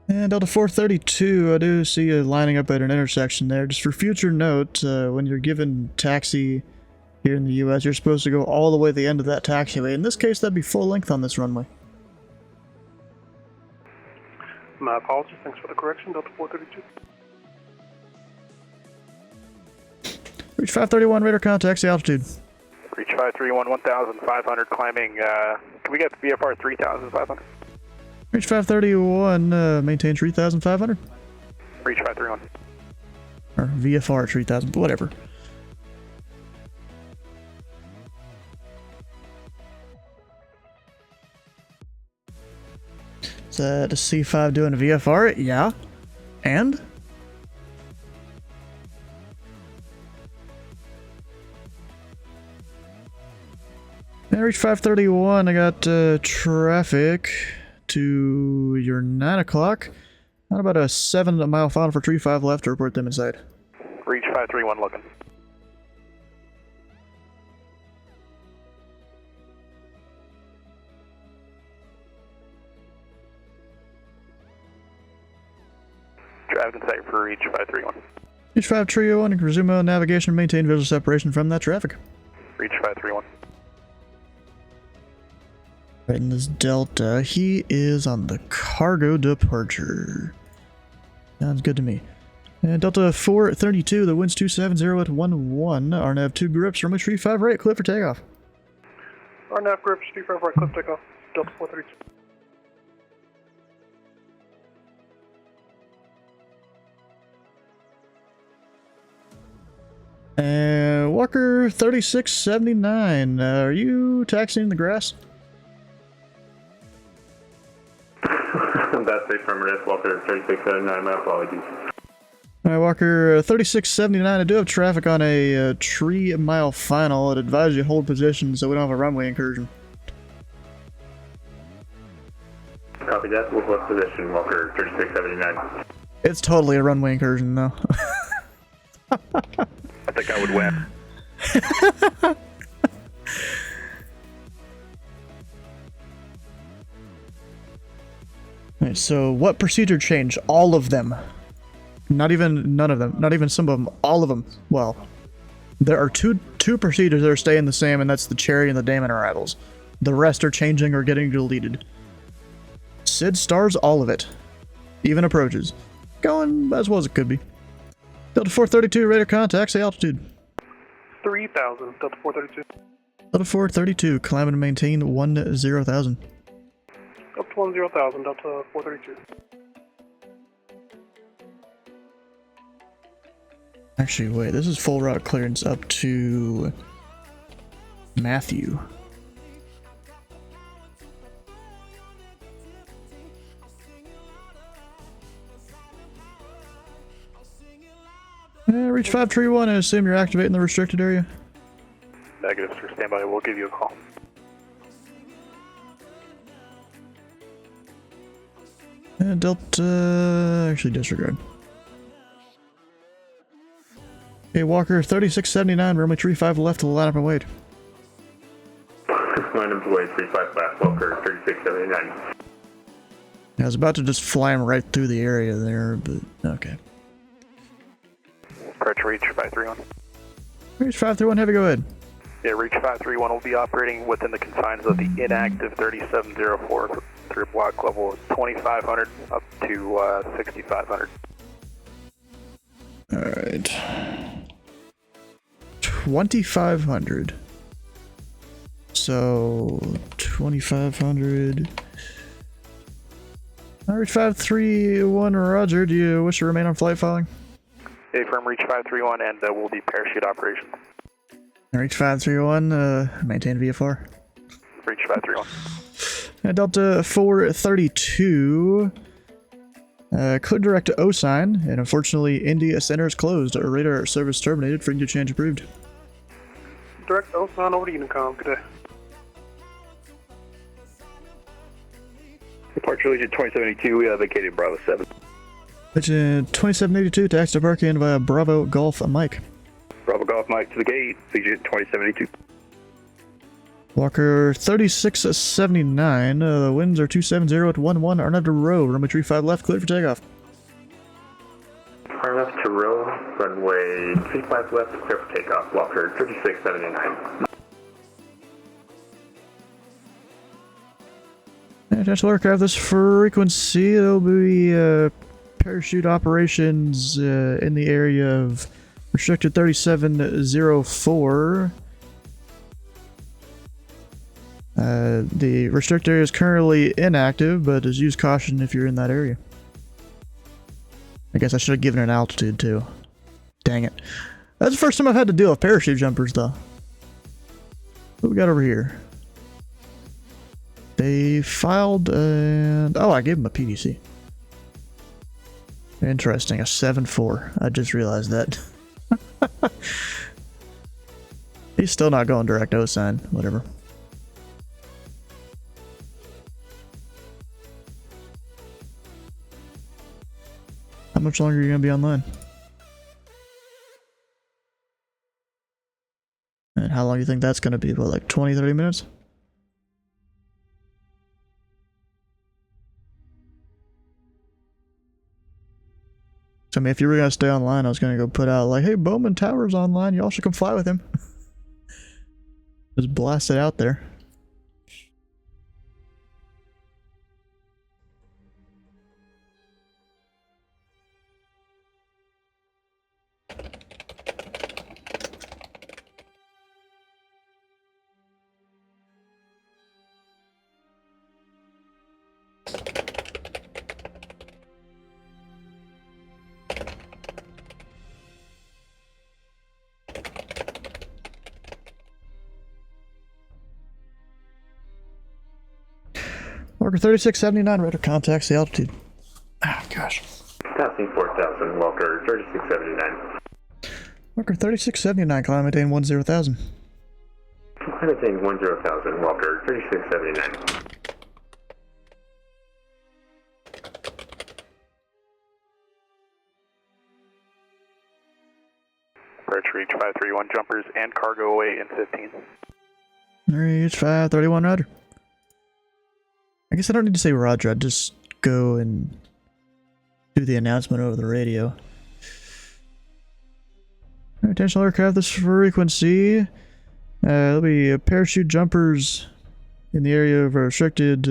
And Delta 432, I do see you lining up at an intersection there. Just for future note, when you're given taxi here in the US, you're supposed to go all the way to the end of that taxiway. In this case, that'd be full length on this runway. My apologies, thanks for the correction, Delta 432. Reach 531, radar contacts, the altitude. Reach 531, 1,500, climbing, can we get the VFR 3,500? Reach 531, maintain 3,500. Reach 531. Or VFR 3,000, whatever. Is that a C5 doing a VFR? Yeah. And? I reached 531. I got traffic to your 9 o'clock. How about a 7 mile final for tree 5 left to report them inside? Reach 531 looking. Traffic in sight for reach 531. Reach 5 trio 1 and resume navigation and maintain visual separation from that traffic. Reach 531. Right in this Delta, he is on the cargo departure. Sounds good to me. And Delta 432, the wind's 270 at 1-1. RNAV 2 grips, runway tree 5 right, clear for takeoff. RNAV grips, 35 right, clip takeoff, Delta 432. Walker 3679, are you taxiing the grass? That's affirmative, Walker 3679, my apologies. Alright, Walker, 3679, I do have traffic on a 3-mile final. I'd advise you hold position so we don't have a runway incursion. Copy that. We'll hold position, Walker 3679. It's totally a runway incursion, though. I think I would win. Alright, so what procedure changed? All of them. Not even none of them. Not even some of them. All of them. Well, there are two procedures that are staying the same, and that's the Cherry and the Damon arrivals. The rest are changing or getting deleted. Sid stars all of it. Even approaches. Going as well as it could be. Delta 432, radar contact, say altitude. 3,000, Delta 432. Delta 432, climb and maintain 10,000. Up to 10,000, Delta 432. Actually, wait, this is full route clearance up to Matthew. Reach 531, I assume you're activating the restricted area? Negative, sir. Stand by. We'll give you a call. Delta... actually disregard. Okay, Walker, 3679, runway 35 left to the lineup and wait. Line up to wait, 35 left, Walker 3679. I was about to just fly him right through the area there, but okay. Approach reach 531. Reach 531, heavy, go ahead. Yeah, reach 531 will be operating within the confines of the inactive 3704 through block level 2500 up to 6500. Alright. 2500. So 2500. Reach 531, Roger. Do you wish to remain on flight following? A firm reach 531 and we'll be parachute operations. Reach 531, maintain VFR. Reach 531. Delta 432. Clear direct to O sign, and unfortunately, India Center is closed. Radar service terminated. Frequency change approved. Direct Osan over to Unicom. Good day. Departure Legion 2072, we have vacated Bravo 7. Legion 2782, taxi to park in via Bravo Golf Mike. Bravo Golf Mike to the gate, Legion 2072. Walker 3679, the winds are 270 at 11, Arnav to row, runway 35 left, cleared for takeoff. Arnav to row, runway 35 left, clear for takeoff, Walker 3679. Potential aircraft, this frequency, there'll be parachute operations in the area of restricted 3704. The restricted area is currently inactive, but is use caution if you're in that area. I guess I should have given it an altitude too. Dang it. That's the first time I've had to deal with parachute jumpers though. What we got over here? They filed and... oh, I gave him a PDC. Interesting, a 7-4. I just realized that. He's still not going direct O sign, whatever. How much longer are you going to be online? And how long do you think that's going to be? What, like 20, 30 minutes? I mean, if you were going to stay online, I was going to go put out like, hey, Bowman Tower's online. Y'all should come fly with him. Just blast it out there. Walker 3679, radar contacts the altitude. Ah, gosh. Passing 4,000, Walker 3679. Walker 3679, climb maintain 10,000. Climb maintain 10,000, Walker 3679. Approach reach 531 jumpers and cargo away in 15. Reach 531, roger. I guess I don't need to say roger, I'd just go and do the announcement over the radio. Attention aircraft, this frequency. There'll be parachute jumpers in the area of restricted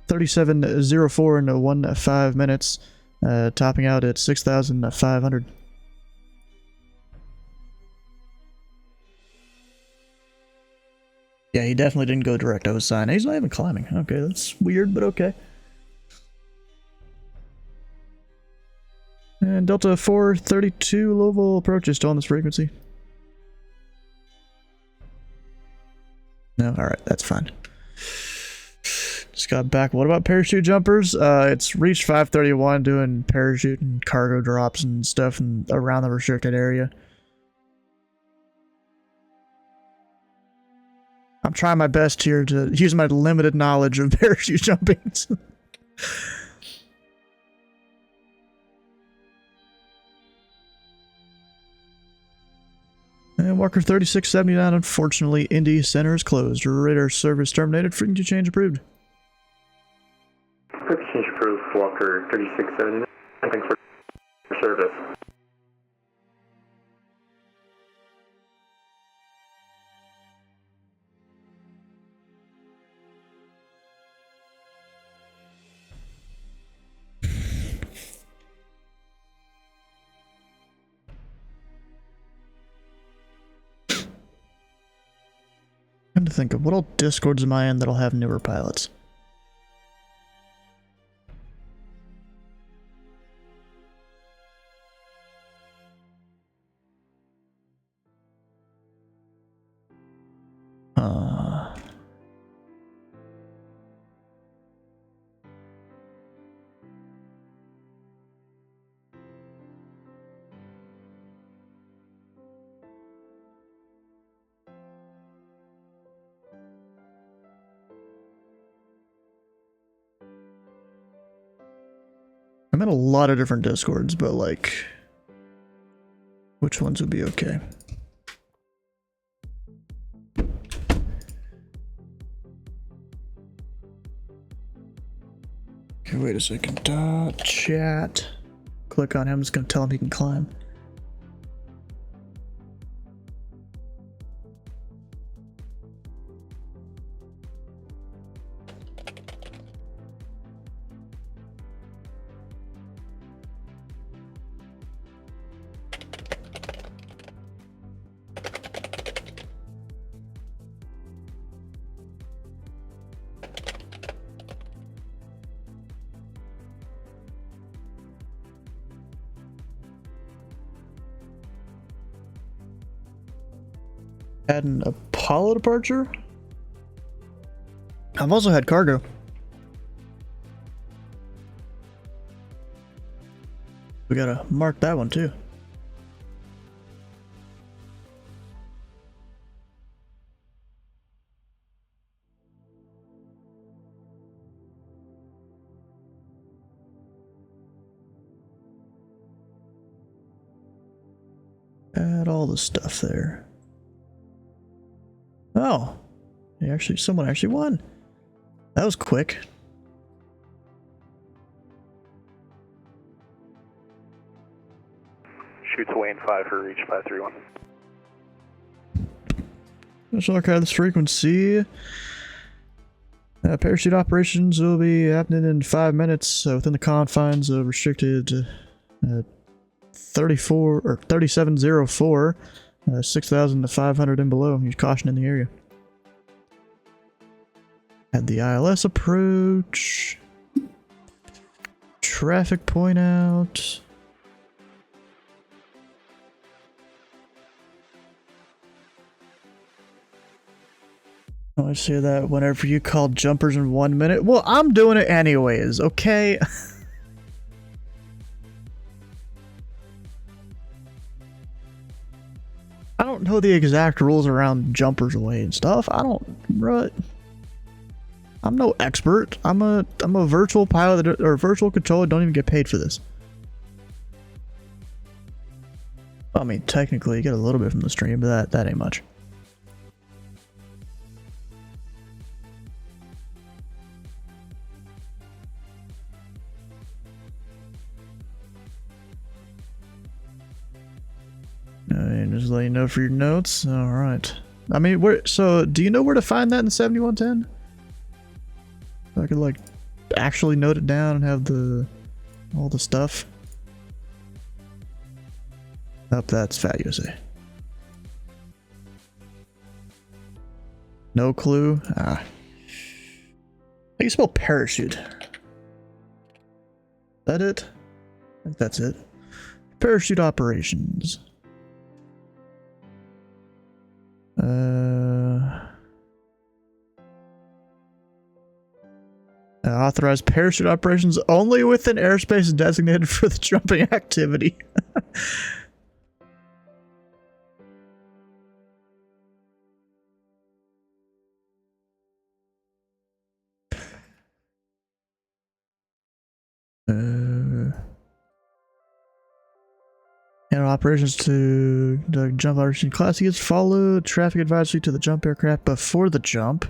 3704 in 15 minutes, topping out at 6,500. Yeah, he definitely didn't go direct O-sign. He's not even climbing. Okay, that's weird, but okay. And Delta 432 Louisville Approach is still on this frequency. No, alright, that's fine. Just got back. What about parachute jumpers? It's reached 531 doing parachute and cargo drops and stuff around the restricted area. I'm trying my best here to use my limited knowledge of parachute jumping. And Walker 3679, unfortunately, Indy Center is closed. Radar service terminated. Frequency change approved. Frequency change approved, Walker 3679. Thanks for service. Trying to think of what all discords am I in that'll have newer pilots. I'm in a lot of different discords, but like, which ones would be okay? Okay, wait a second. Chat. Click on him. It's gonna tell him he can climb. Had an Apollo departure? I've also had cargo. We gotta mark that one too. Add all the stuff there. Oh, someone actually won. That was quick. Shoots away in 5 for reach 531. National Archive, this frequency. Parachute operations will be happening in 5 minutes within the confines of restricted 34 or 3704. 6,500 and below. Use caution in the area. Had the ILS approach. Traffic point out. I always say that whenever you call jumpers in 1 minute. Well, I'm doing it anyways, okay? don't know the exact rules around jumpers away and stuff. I don't, bruh. I'm no expert. I'm a virtual pilot or virtual controller. Don't even get paid for this. I mean, technically, you get a little bit from the stream, but that ain't much. Just let you know for your notes. All right. I mean, so do you know where to find that in 7110? I could like actually note it down and have all the stuff. Oh, that's Fat USA. No clue. How do you spell parachute? Is that it? I think that's it. Parachute operations. Authorized parachute operations only within airspace designated for the jumping activity. And operations to the jump operation class gets followed. Traffic advisory to the jump aircraft before the jump.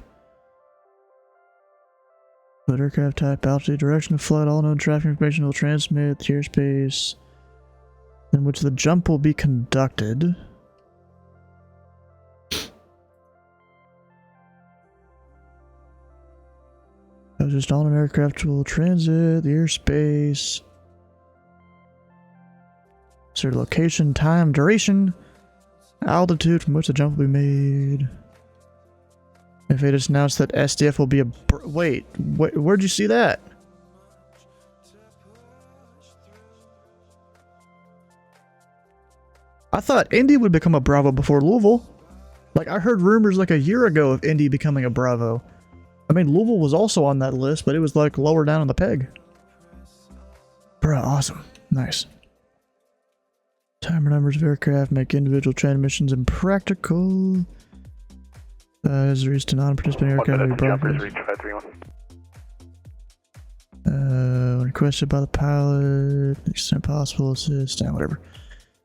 But aircraft type, altitude, direction of flight, all known traffic information will transmit the airspace in which the jump will be conducted. Just all known aircraft will transit the airspace. So location, time, duration, altitude from which the jump will be made. If it is announced that SDF will be a... Wait, where'd you see that? I thought Indy would become a Bravo before Louisville. Like, I heard rumors like a year ago of Indy becoming a Bravo. I mean, Louisville was also on that list, but it was like lower down on the peg. Bruh, awesome. Nice. Timer numbers of aircraft make individual transmissions impractical. Advisories to non-participating aircraft will be broadcast. Requested by the pilot. Extent possible assist. Whatever.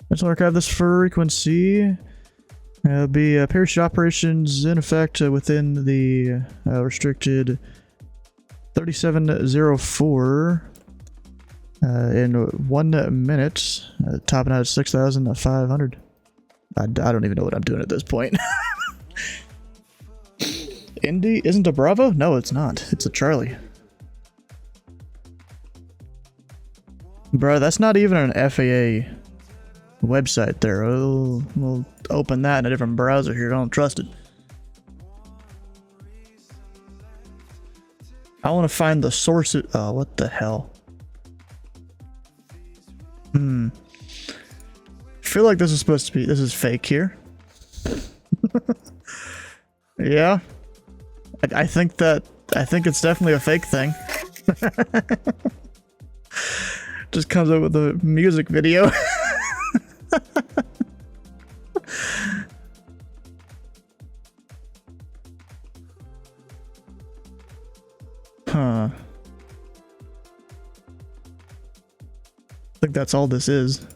Let's archive this frequency. It'll be parachute operations in effect within the restricted 3704 in 1 minute, topping out at 6,500. I don't even know what I'm doing at this point. Indy isn't a Bravo? No, it's not. It's a Charlie. Bro, that's not even an FAA website there. We'll open that in a different browser here. I don't trust it. I want to find the source of... Oh, what the hell? I feel like this is supposed to be... This is fake here. Yeah. I think it's definitely a fake thing. Just comes up with a music video. Huh. I think that's all this is.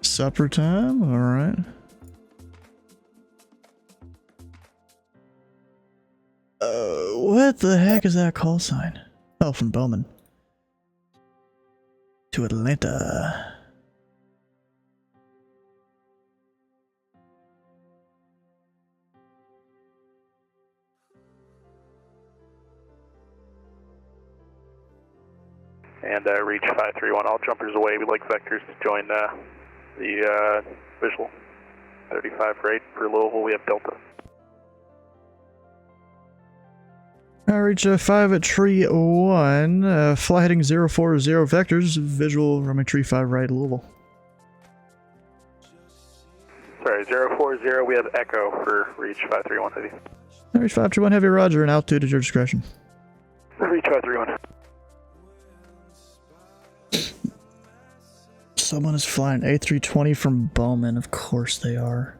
Supper time? Alright. What the heck is that call sign? Oh, from Bowman. To Atlanta. And reach 531, all jumpers away. We'd like vectors to join the visual 35 rate for Louisville. We have Delta. Reach 5 at tree 1, fly heading 040 vectors, visual runway tree 5 right, Louisville. Sorry, 040, we have Echo for reach 531 heavy. Reach 531 heavy, roger, and altitude at your discretion. Sorry, Reach 531. Someone is flying A320 from Bowman. Of course they are.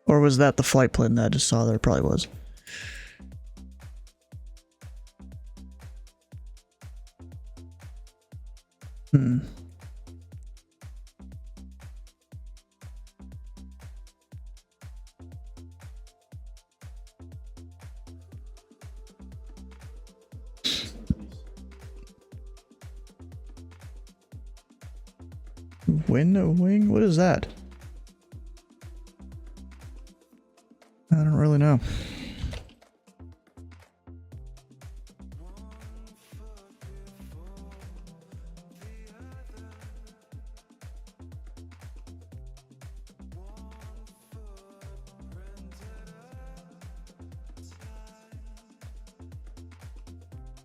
Or was that the flight plan that I just saw there? It probably was. Wing? What is that? I don't really know.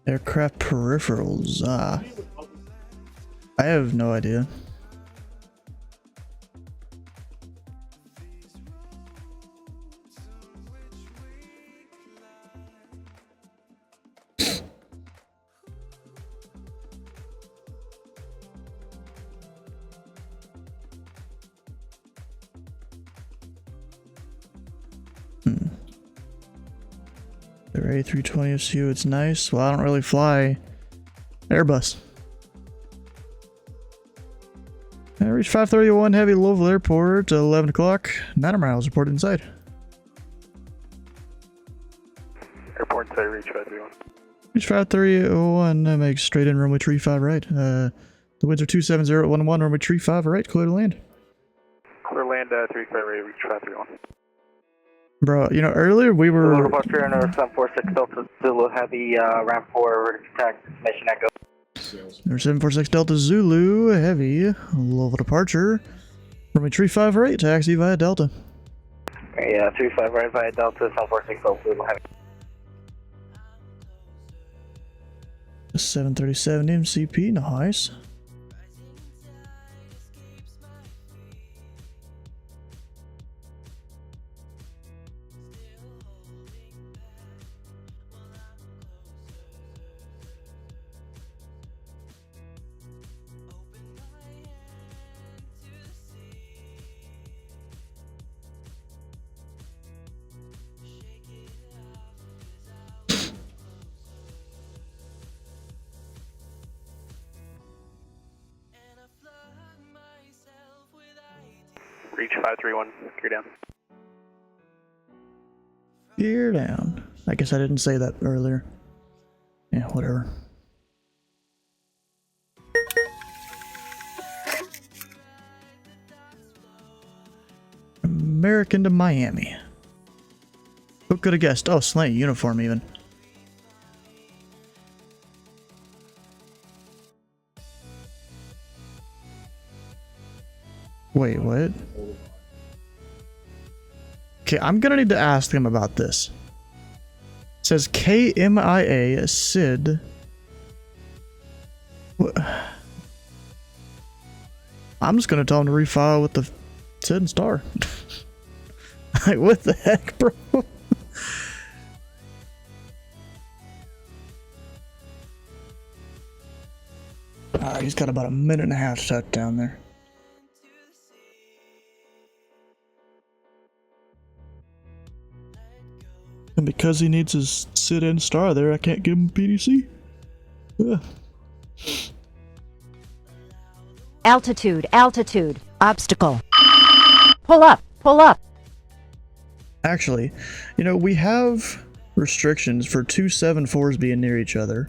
Aircraft peripherals. I have no idea. Their A320 SU, it's nice. Well, I don't really fly Airbus. I reached 531 Heavy Louisville Airport at 11 o'clock. 9 miles reported inside. Airport inside, reach 531. Reach 5301, that makes straight in runway 35 right. The winds are 270 at 11, runway 35 right, clear to land. Clear land, 35 right, reach 531. Bro, you know, earlier we were... Louisville Buster and 746 Delta Zulu Heavy, ramp 4, attack, mission echo. There's 746 Delta Zulu Heavy, Louisville departure. Runway 35 right, taxi via Delta. Yeah, 35 right via Delta, 746 Delta Zulu Heavy. 737 MCP, nice. Reach 531, gear down. Gear down. I guess I didn't say that earlier. Yeah, whatever. American to Miami. Who could have guessed? Oh, Slay uniform even. Wait, what? Okay, I'm gonna need to ask him about this. It says KMIA Sid. What? I'm just gonna tell him to refile with the Sid and Star. Like, what the heck, bro? Alright, he's got about a minute and a half shut down there. And because he needs his sit and star there, I can't give him PDC. Ugh. Altitude, altitude, obstacle. Pull up, pull up. Actually, you know, we have restrictions for 2 7.4s being near each other.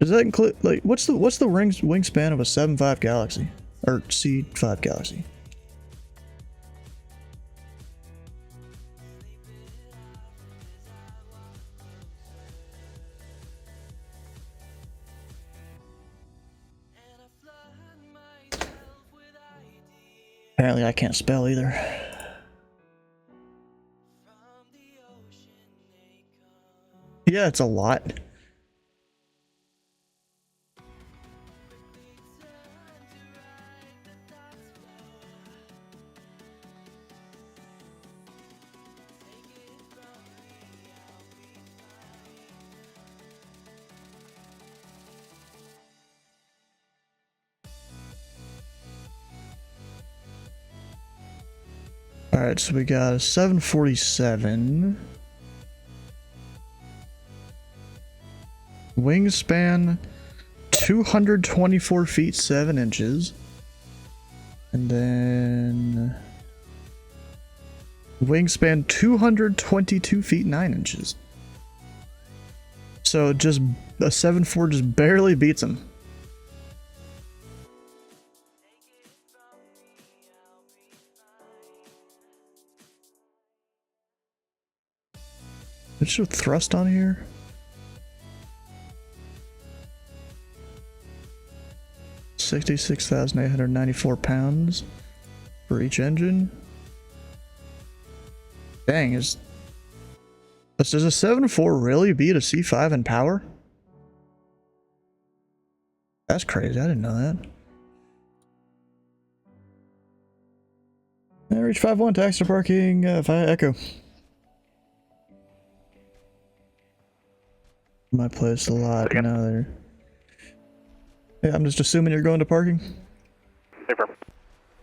Does that include, like, what's the wingspan of a 7.5 Galaxy? Or C5 Galaxy? Apparently I can't spell either. Yeah, it's a lot. Alright, so we got a 747. Wingspan 224 feet 7 inches. And then wingspan 222 feet 9 inches. So just a 7.4 just barely beats him. Did it show thrust on here? £66,894 for each engine. Dang, does a 7.4 really beat a C5 in power? That's crazy, I didn't know that. I reached 5-1, taxi to parking via Echo. My place a lot now there. Yeah, I'm just assuming you're going to parking.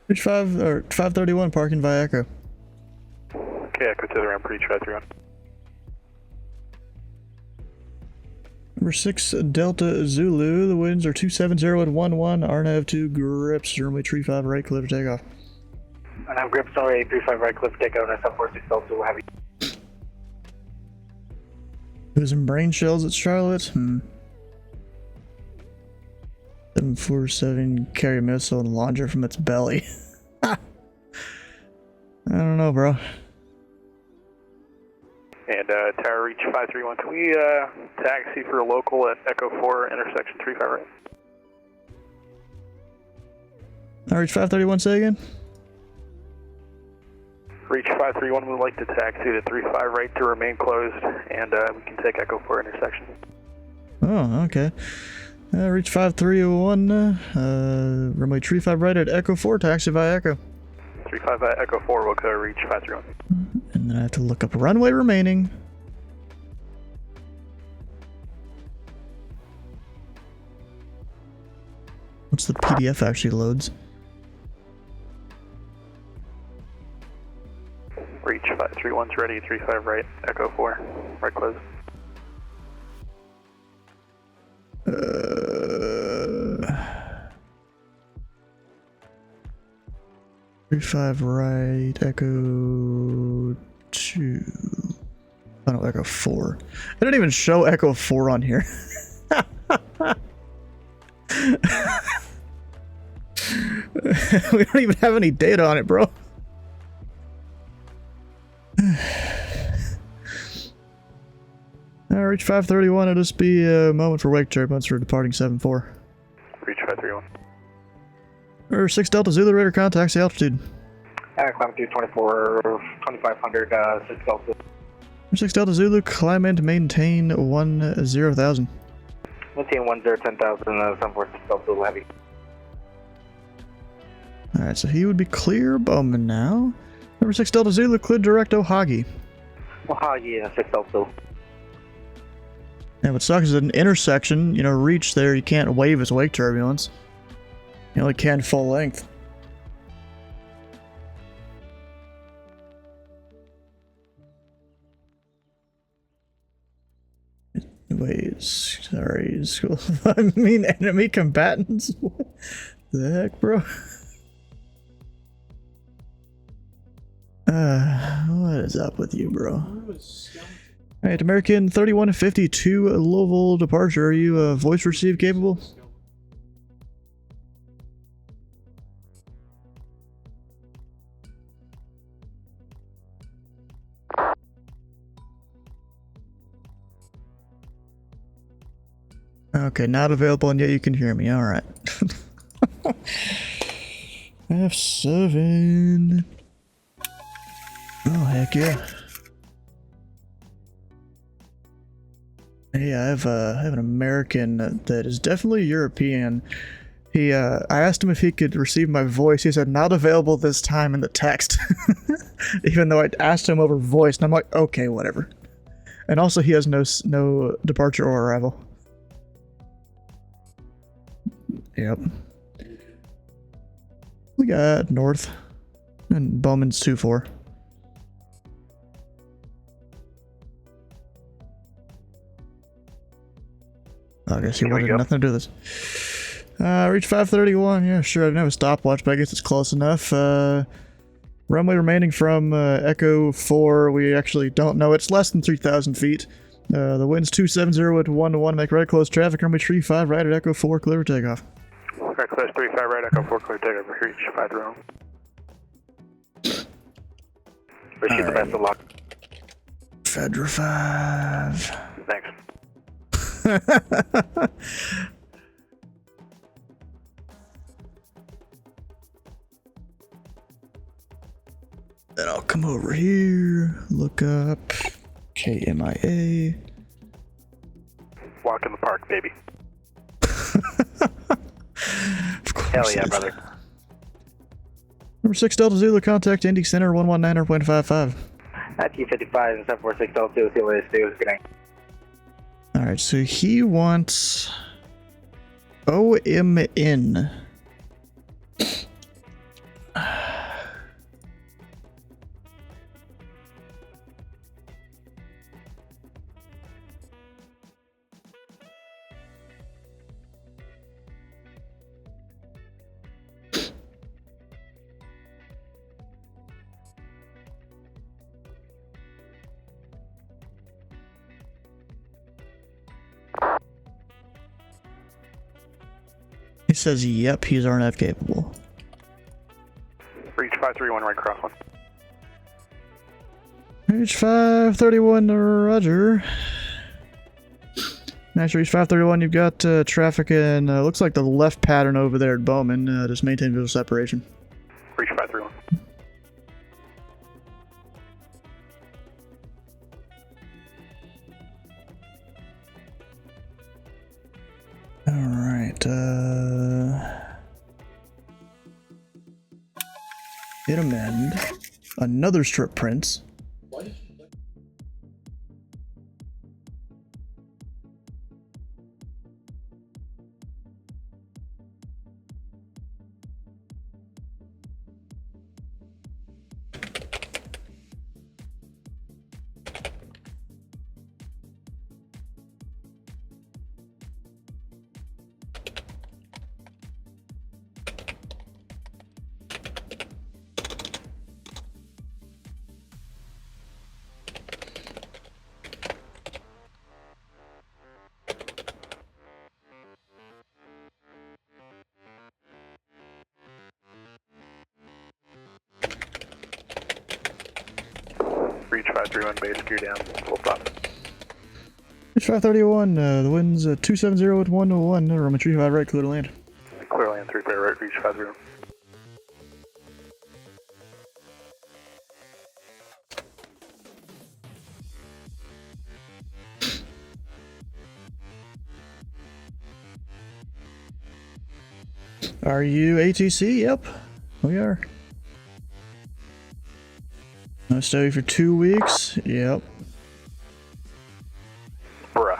Reach 531 parking via Echo. Okay, Echo to the ramp, reach 531. Number 6 Delta Zulu, the winds are 270 at 11, RNAV 2 grips, runway 35 right, clear for takeoff. And I'm grips on 835 right, cliff takeoff, and 746 Delta will have you. Losing brain shells at Charlotte? 747 carry missile and launcher from its belly. I don't know, bro. And tower reach 531. Can we taxi for a local at Echo 4 intersection 35 right? I reach 531, say again? Reach 531, we'd like to taxi to 35 right to remain closed, and we can take Echo 4 intersection. Oh, okay. Reach 531, runway 35 right at Echo 4, taxi via Echo. 35 at Echo 4 will go reach 531. And then I have to look up runway remaining. Once the PDF actually loads. Reach 531's ready, 35 right, Echo 4, right close. 35 right, Echo 2. Oh no, Echo 4. I didn't even show Echo 4 on here. We don't even have any data on it, bro. Reach 531, it'll just be a moment for wake turbulence for departing 7-4. Reach 531. Or 6 Delta Zulu radar contacts the altitude. Climb to 2500, 6 Delta. 6 Delta Zulu, climb and maintain 10,000. Maintain 10,000, 746 Delta will have you. Alright, so he would be clear Bowman now. Number 6 Delta Zulu, clear direct Ohagi. Ohagi, 6 Delta. Yeah, what sucks is an intersection, you know, reach there, you can't wave as wake turbulence. You only can full length. Wait, sorry, school. I mean, enemy combatants? What the heck, bro? What is up with you, bro? Alright, American 3152 Louisville departure. Are you voice receive capable? Okay, not available and yet you can hear me. Alright. F7. Oh, heck yeah. Hey, I have an American that is definitely European. I asked him if he could receive my voice. He said, not available this time in the text. Even though I asked him over voice, and I'm like, okay, whatever. And also he has no departure or arrival. Yep. We got north. And Bowman's 2-4. I guess he wanted nothing to do with this. Reach 531. Yeah, sure. I didn't have a stopwatch, but I guess it's close enough. Runway remaining from Echo 4. We actually don't know. It's less than 3,000 feet. The wind's 270 at 1-1. Make right close traffic. Runway 35 right at Echo 4. Clear for takeoff. Right close 35 right, Echo 4, clear takeoff. Reach 5-0. Receive the best of luck. Fedra 5. Thanks. Then I'll come over here, look up KMIA. Walk in the park, baby. Hell yeah, brother. Number 6 Delta Zulu, contact Indy Center 119.55. At T55, 746 Delta Zulu, see what it is. Good night. Alright, so he wants OMN. He says, yep, he's RNF capable. Reach 531 right cross 1. Reach 531, roger. Next, reach 531, you've got traffic in, looks like the left pattern over there at Bowman. Just maintain visual separation. Reach 531. Alright, hit amend. Another strip prints. Reach 531, base gear down, full stop. Reach 531, the wind's 270 at 101. Roman 35 right, clear to land. Clear land 35 right, reach 531. Are you ATC? Yep, we are. No study for 2 weeks? Yep. Bruh.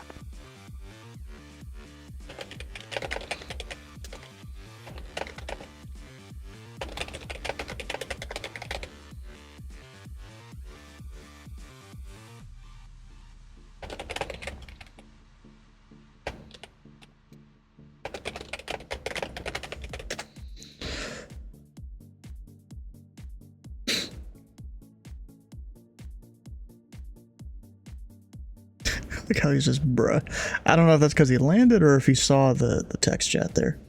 Look how he's just bruh. I don't know if that's because he landed or if he saw the text chat there.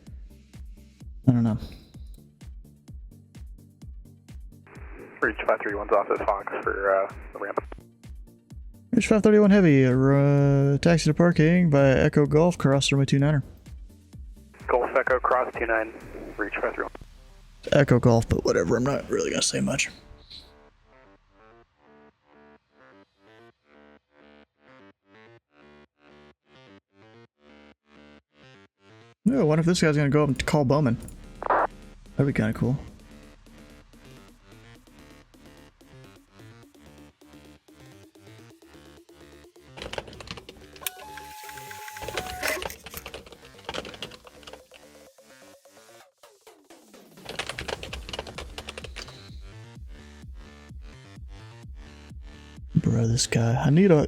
I don't know. Reach 531's off at Fox for the ramp. Reach 531 heavy, taxi to parking by Echo Golf, cross runway 29er. Golf Echo, cross 29, reach 531. Echo Golf, but whatever, I'm not really gonna say much. Oh, I wonder if this guy's gonna go up and call Bowman. That'd be kinda cool. bro, this guy. I need a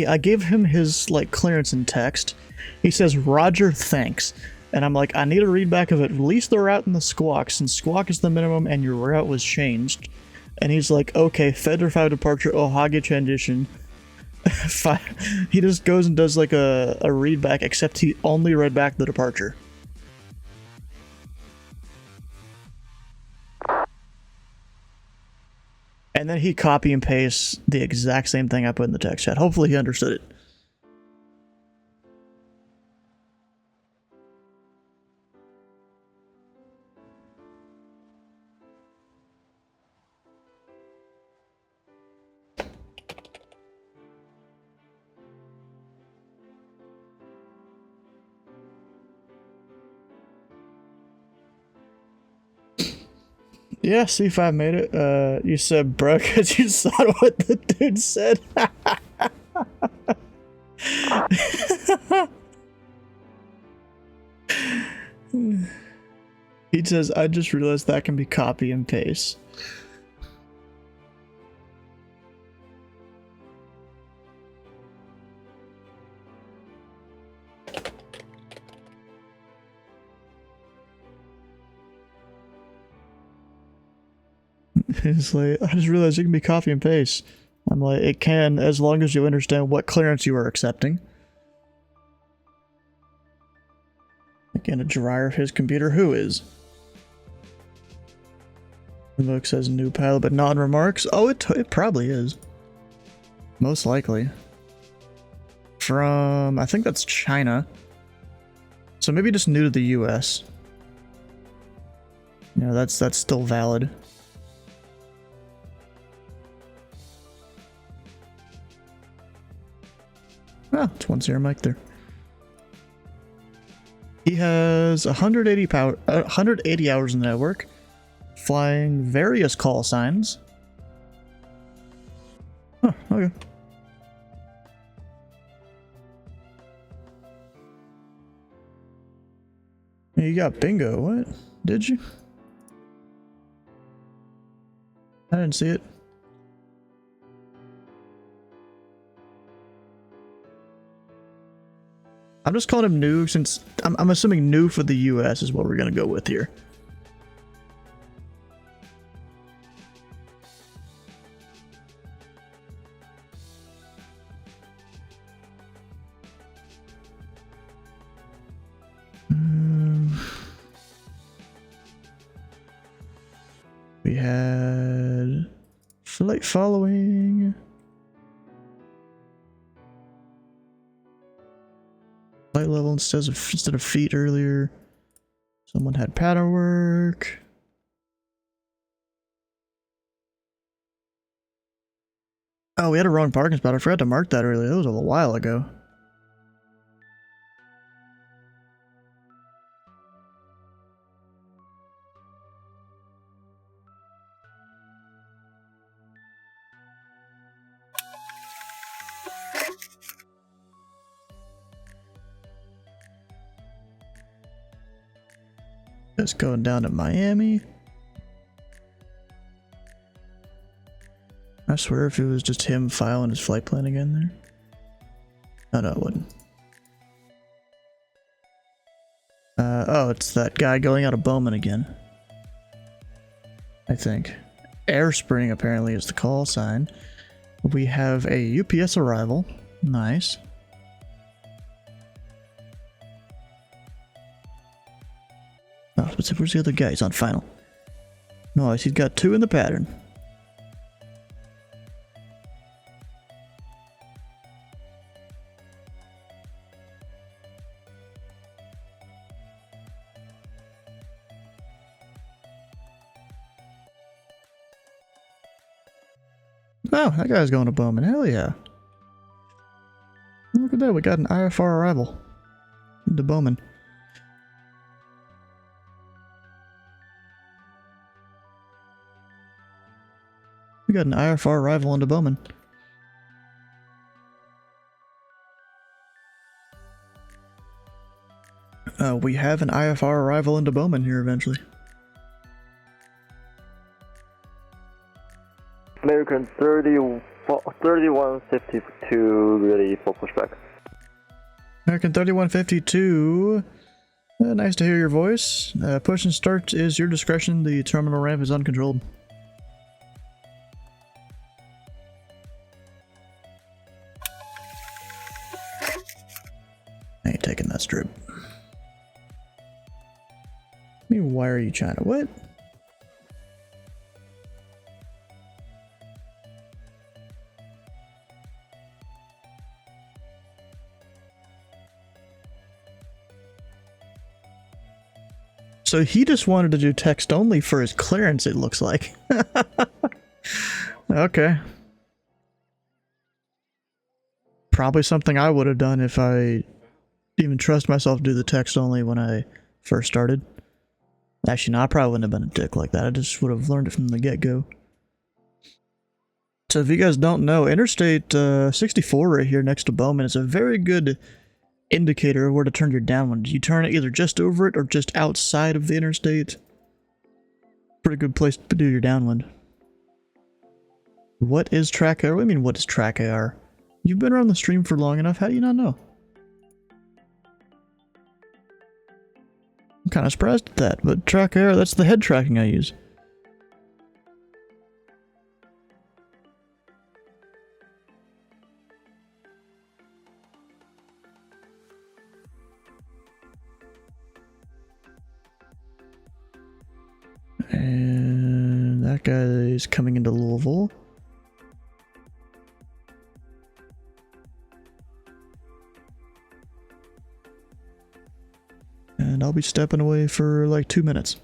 I gave him his like clearance in text. He says Roger, thanks. And I'm like, I need a read back of at least the route in the squawk, since squawk is the minimum and your route was changed. And he's like, okay, Feder 5 departure, Ohage transition. He just goes and does like a read back, except he only read back the departure. And then he copy and pastes the exact same thing I put in the text chat. Hopefully he understood it. Yeah, C5 made it. You said bro because you saw what the dude said. He says, I just realized that can be copy and paste. It's like, I just realized it can be copy and paste. I'm like, it can, as long as you understand what clearance you are accepting. Again, a dryer of his computer. Who is? Invoke says new pilot, but not in remarks. Oh, it probably is. Most likely. From, I think that's China. So maybe just new to the US. Yeah, that's still valid. Ah, it's 1-0 mic there. He has 180 hours in the network, flying various call signs. Huh, okay. You got bingo, what? Did you? I didn't see it. I'm just calling him new since I'm assuming new for the US is what we're gonna go with here. We had flight following. Flight level instead of feet earlier. Someone had pattern work. Oh, we had a wrong parking spot. I forgot to mark that earlier. That was a while ago. Just going down to Miami. I swear if it was just him filing his flight plan again there. Oh no, it wouldn't. Oh, it's that guy going out of Bowman again. I think. Airspring apparently is the call sign. We have a UPS arrival. Nice. Oh, where's the other guy? He's on final. Nice, he's got 2 in the pattern. Oh, that guy's going to Bowman. Hell yeah. Look at that, we got an IFR arrival into Bowman. We got an IFR arrival into Bowman. We have an IFR arrival into Bowman here eventually. American 30, Well, 3152 ready for pushback. American 3152. Nice to hear your voice. Push and start is your discretion. The terminal ramp is uncontrolled. I ain't taking that strip. I mean, why are you trying to what? So he just wanted to do text only for his clearance, it looks like. Okay. Probably something I would have done if I even trust myself to do the text only when I first started. Actually, no, I probably wouldn't have been a dick like that. I just would have learned it from the get-go. So if you guys don't know, Interstate 64 right here next to Bowman is a very good indicator of where to turn your downwind. You turn it either just over it or just outside of the interstate. Pretty good place to do your downwind. What is track AR? What do you mean, what is track AR? You've been around the stream for long enough, how do you not know? I'm kind of surprised at that, but track AR, that's the head tracking I use. And that guy is coming into Louisville. And I'll be stepping away for like 2 minutes.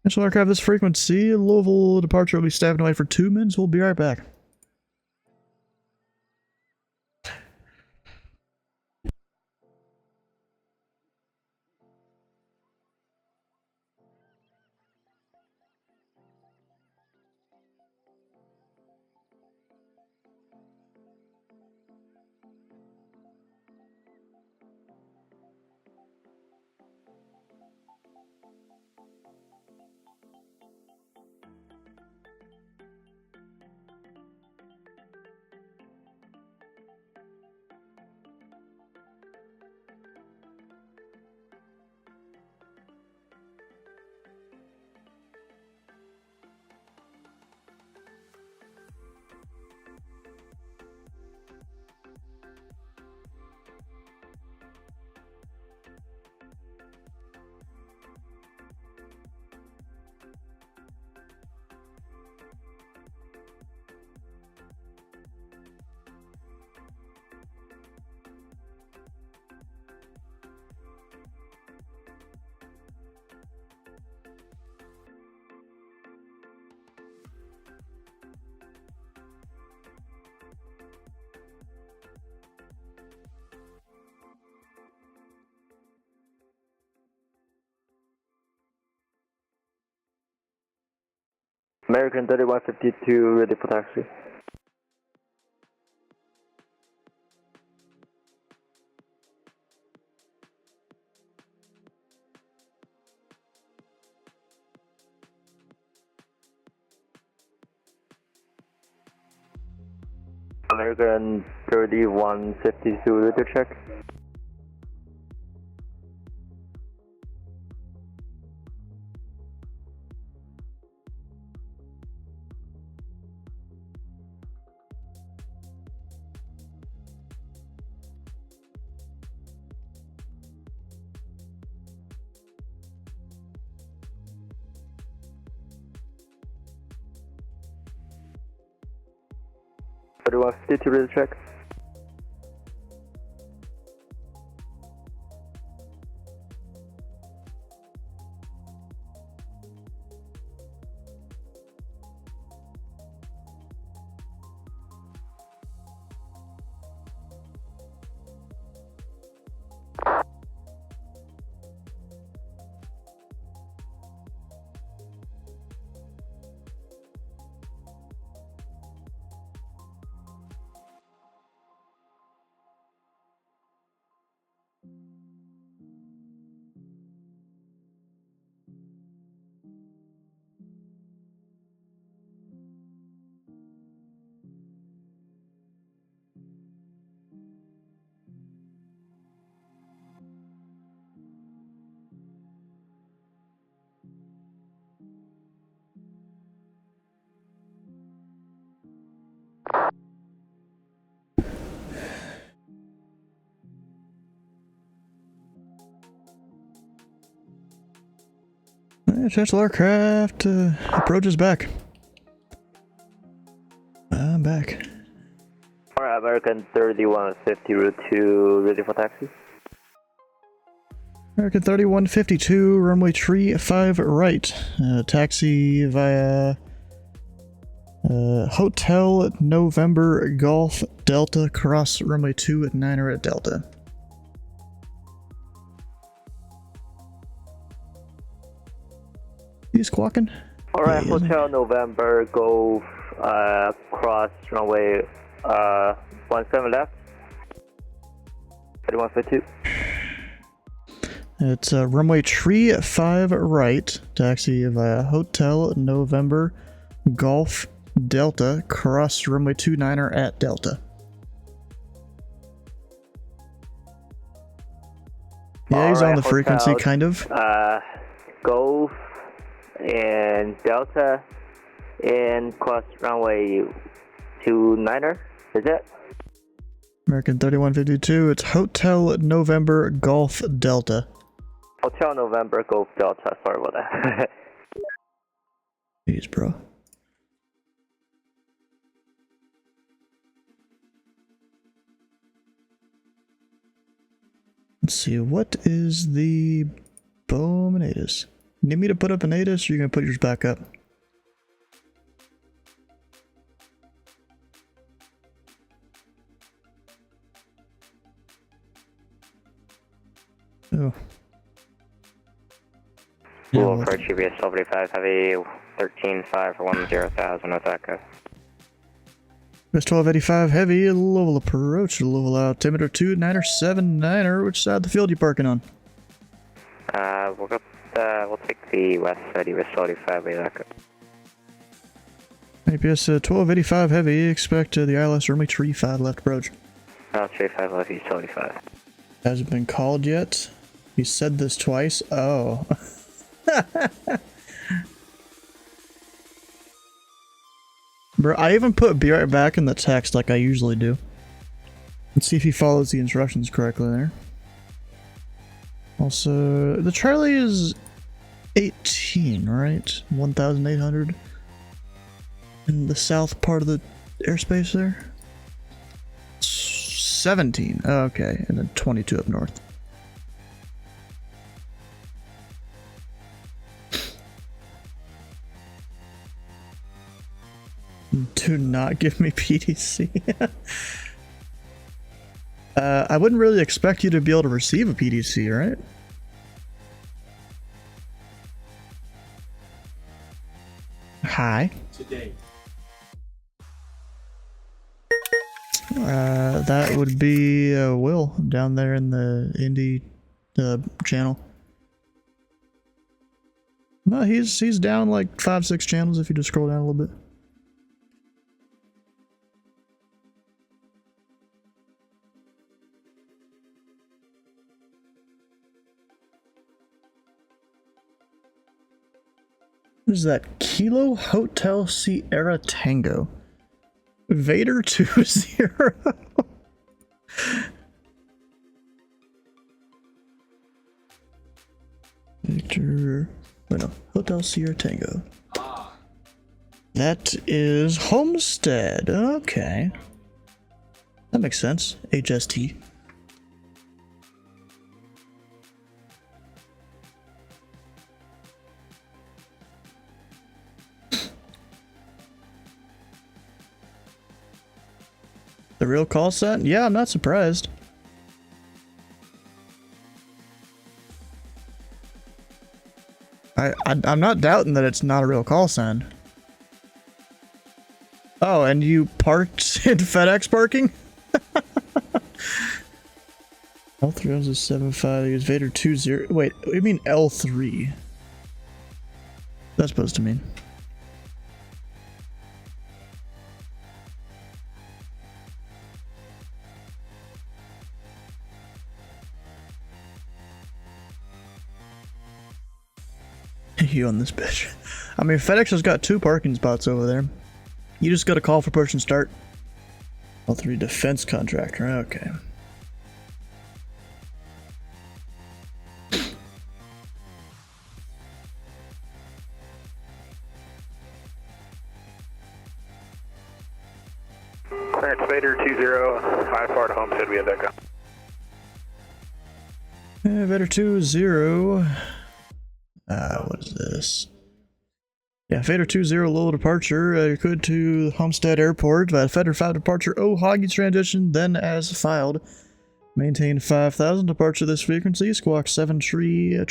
National Aircraft, this frequency, Louisville departure will be stepping away for 2 minutes. We'll be right back. American 3152 ready for taxi. American 3152 ready to check. Everyone, 52 ready to check. Chancellor Aircraft approaches back. I'm back. Alright, American 3150 route 2, ready for taxi. American 3152, runway tree 5 right. Taxi via Hotel November Golf Delta, cross runway 2 at 9 at Delta. He's squawking. Alright, Hotel November Golf, cross runway 17 left. 3152. It's runway tree 5 right, taxi via Hotel November Golf Delta, cross runway 29 at Delta. Yeah, he's on the frequency, kind of. Golf and Delta and cross runway 29, is it? American 3152, it's Hotel November Golf Delta. Hotel November Golf Delta, sorry about that. Jeez, bro. Let's see, what is the boom and ATIS? Need me to put up an ATIS, or you're gonna put yours back up? Oh. Louisville Approach UPS 75 Heavy 13.5 for 10,000 Osaka. US 1285 Heavy, Louisville Approach, Louisville altimeter 2979er. Which side of the field you parking on? We'll take the west side, US 45 Osaka. APS 1285 Heavy, expect the ILS runway tree 5 left approach. Tree 5 left, US 45. Hasn't been called yet. He said this twice. Oh. Bro, I even put be right back in the text like I usually do. Let's see if he follows the instructions correctly there. Also, the Charlie is 18, right? 1,800 in the south part of the airspace there. 17, okay, and then 22 up north. Do not give me PDC. I wouldn't really expect you to be able to receive a PDC, right? Hi. Today. That would be Will down there in the Indy channel. No, he's down like 5-6 channels if you just scroll down a little bit. What is that? Kilo Hotel Sierra Tango. Vader 20. Victor. Wait, no. Hotel Sierra Tango. That is Homestead. Okay. That makes sense. HST. The real call sign? Yeah, I'm not surprised. I'm not doubting that it's not a real call sign. Oh, and you parked in FedEx parking? L3 is a 7.5, use Vader 2.0. Wait, what do you mean L3? That's supposed to mean. you on this bitch. I mean, FedEx has got 2 parking spots over there. You just gotta call for push and start. L3 defense contractor, okay. Clearance Vader 20, high far to Homestead, we have Echo. Vader 20. What is this? Yeah, Vader 20, low departure. You're good to Homestead Airport. Vader 5 departure. Oh, Hoggy transition, then as filed. Maintain 5,000 departure this frequency. Squawk 7 tree. Okay,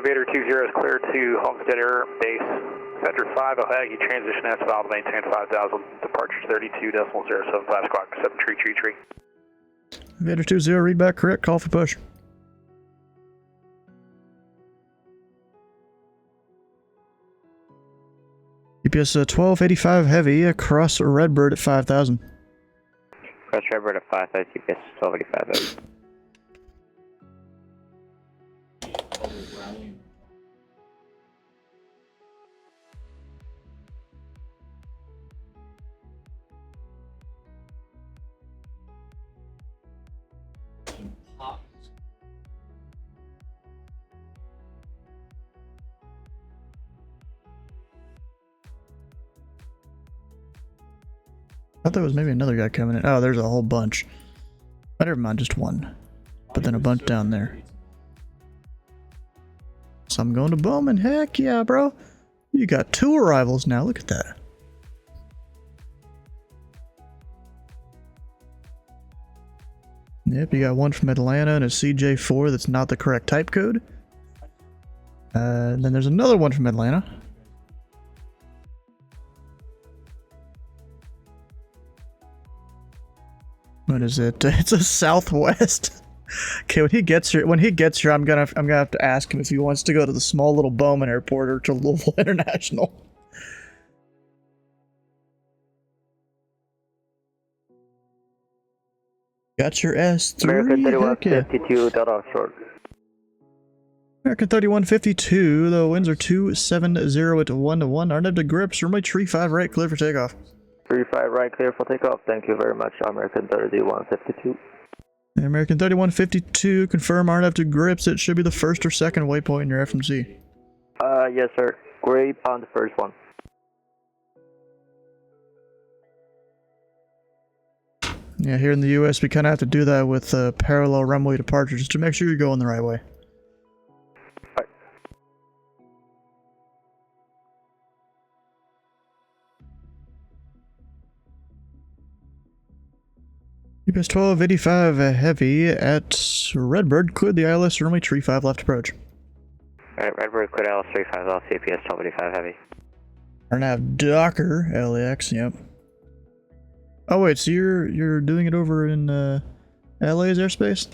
Vader 20 is clear to Homestead Air Base. Vader 5, Ohio, transition as filed, maintain 5,000. Departure 32.075, squawk 7 tree. Vader 20, read back correct. Call for push. UPS 1285 heavy across Redbird at 5,000. Cross Redbird at 5,000, UPS 1285 heavy. I thought there was maybe another guy coming in. Oh, there's a whole bunch. But never mind, just one. But then a bunch down there. So I'm going to Bowman. Heck yeah, bro. You got 2 arrivals now. Look at that. Yep, you got one from Atlanta and a CJ4 that's not the correct type code. Then there's another one from Atlanta. What is it? It's a Southwest. Okay, when he gets here, I'm gonna have to ask him if he wants to go to the small little Bowman Airport or to Louisville International. Got your S3. American 3152, Delta short. American 3152. The winds are 270 at 1-1. Aren't up to grips. Runway tree 5 right, clear for takeoff. 35 right, clear for takeoff. Thank you very much, American 3152. American 3152, confirm aren't up to grips. It should be the first or second waypoint in your FMC. Yes, sir. Great on the first one. Yeah, here in the US, we kind of have to do that with parallel runway departures just to make sure you're going the right way. UPS 1285 heavy at Redbird, cleared the ILS runway tree 5 left approach. Alright, Redbird cleared ILS 35 left, UPS 1285 heavy. Are now Docker, LAX, yep. Oh wait, so you're doing it over in LA's airspace?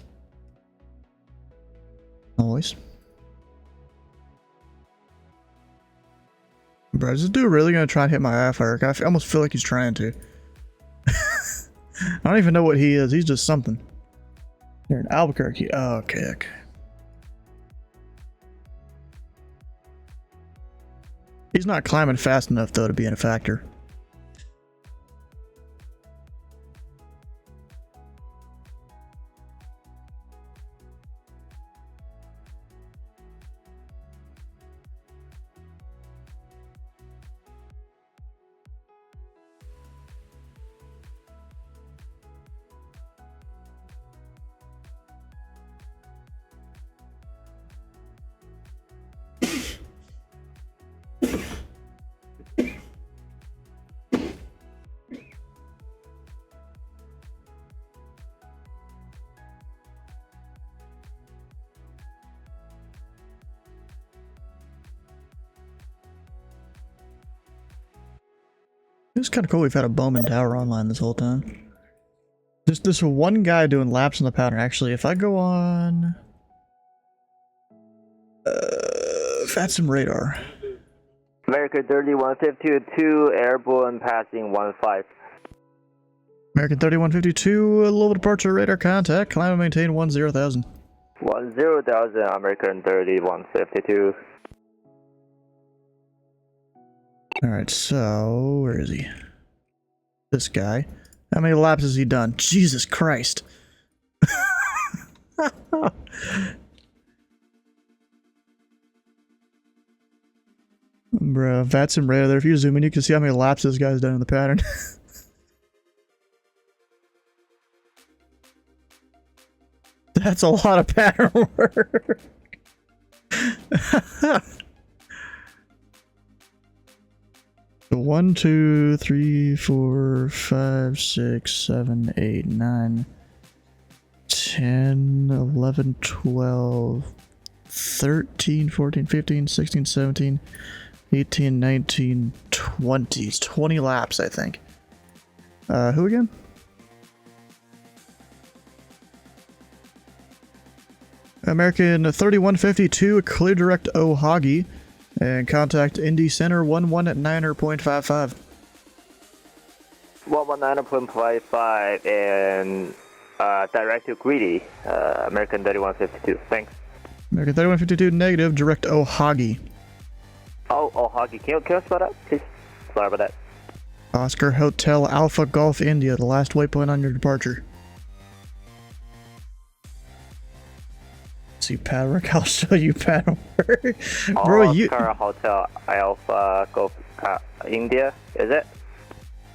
Always. Bro, is this dude really gonna try and hit my AIRAC? I almost feel like he's trying to. I don't even know what he is. He's just something. You're in Albuquerque. Oh, okay. He's not climbing fast enough, though, to be in a factor. It's kind of cool we've had a Bowman Tower online this whole time. Just this one guy doing laps on the pattern. Actually, if I go on... FATSIM radar. American 3152, airborne passing 15. American 3152, low departure radar contact. Climb and maintain 10,000. 10,000 American 3152. Alright, so where is he? This guy. How many laps has he done? Jesus Christ. Bro, that's him right there. If you zoom in, you can see how many laps this guy's done in the pattern. That's a lot of pattern work. 1, 2, 3, 4, 5, 6, 7, 8, 9, 10, 11, 12, 13, 14, 15, 16, 17, 18, 19, 20. It's 20 laps, I think. Who again? American 3152, clear direct Ohagi, and contact Indy Center 119er.55. 119.55 and direct to Greedy, American 3152. Thanks. American 3152, negative, direct Ohagi. Oh, Ohagi. Can you spell that, please? Sorry about that. Oscar Hotel Alpha Golf India, the last waypoint on your departure. See pattern work, I'll show you pattern work. Bro, you... Oscar Hotel Alpha Golf India, is it?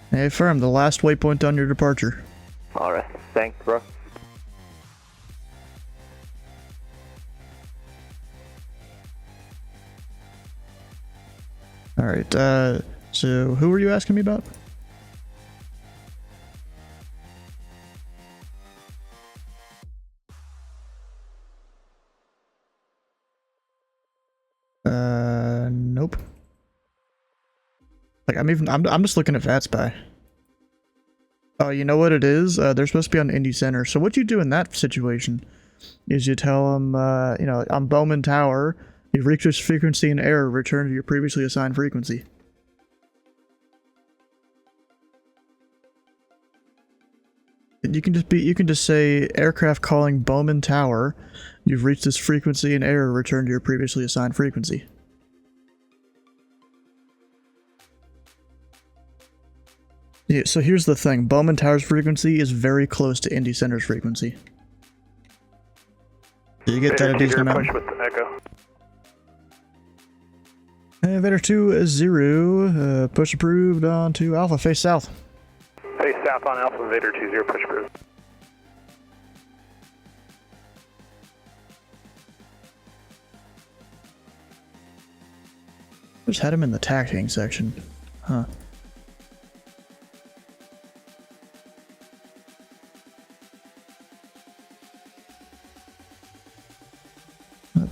Hey, firm, the last waypoint on your departure. Alright, thanks, bro. Alright, so who were you asking me about? Nope. Like, I'm just looking at VATSPY. Oh, you know what it is? They're supposed to be on Indy Center. So what you do in that situation is you tell them, you know, on Bowman Tower, you've reached this frequency and error, return to your previously assigned frequency. You can just say, aircraft calling Bowman Tower, you've reached this frequency and error, return to your previously assigned frequency. Yeah, so here's the thing, Bowman Tower's frequency is very close to Indy Center's frequency. Do you get that a decent amount? Push with the Echo. Vader 2 0, push approved on to Alpha, face south. Face south on Alpha, Vader 20, push approved. Just had him in the tacking section. Huh.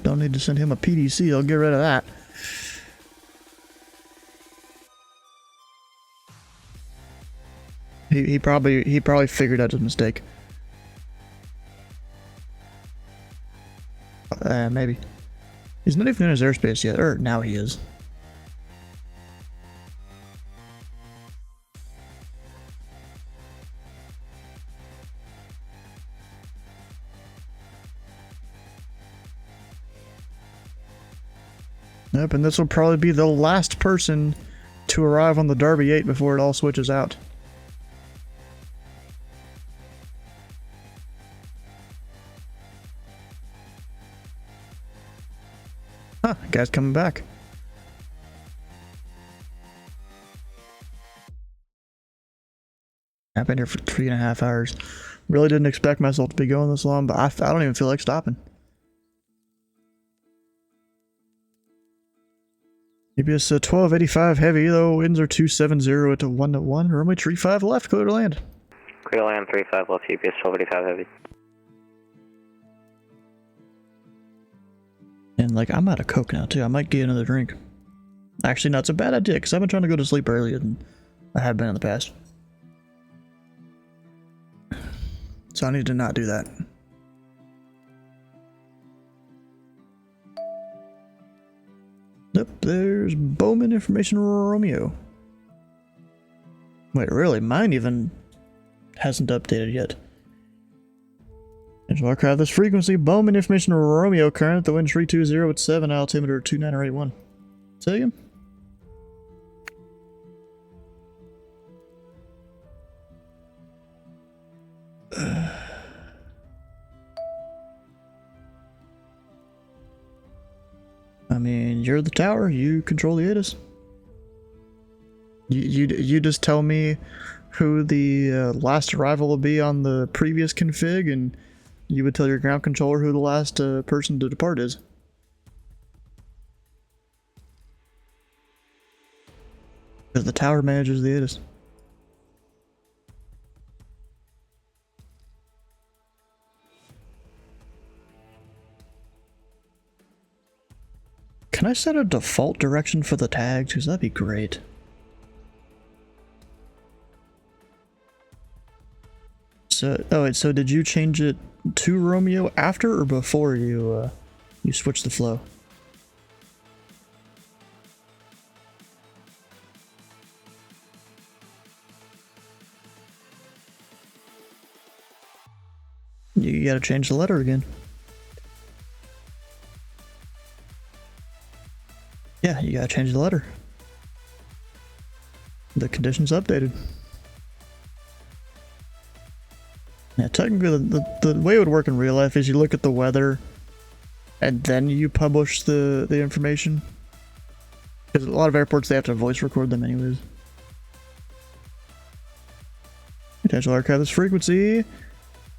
Don't need to send him a PDC, I'll get rid of that. He probably figured out his mistake. Maybe. He's not even in his airspace yet, or now he is. Yep, and this will probably be the last person to arrive on the Derby 8 before it all switches out. Huh, guy's coming back. I've been here for 3.5 hours. Really didn't expect myself to be going this long, but I don't even feel like stopping. UPS 1285 heavy, though winds are 270 at 1 to 1. Runway 35 left, clear to land. Clear to land 35 left, UPS 1285 heavy. And like, I'm out of Coke now too. I might get another drink. Actually, not so bad idea, because I've been trying to go to sleep earlier than I have been in the past. So I need to not do that. Yep, there's Bowman Information Romeo. Wait, really? Mine even hasn't updated yet. Angel aircraft, this frequency, Bowman information Romeo current, the wind 320 at 7, altimeter 29081. Tell you? I mean, you're the tower, you control the ATIS. You just tell me who the last arrival will be on the previous config, and you would tell your ground controller who the last person to depart is. Because the tower manages the ATIS. Can I set a default direction for the tags? Because that'd be great. So, oh wait, so did you change it to Romeo after or before you switched the flow? You gotta change the letter again. Yeah, you gotta change the letter. The condition's updated. Yeah, technically the way it would work in real life is you look at the weather and then you publish the information. Because a lot of airports, they have to voice record them anyways. Potential aircraft, this frequency.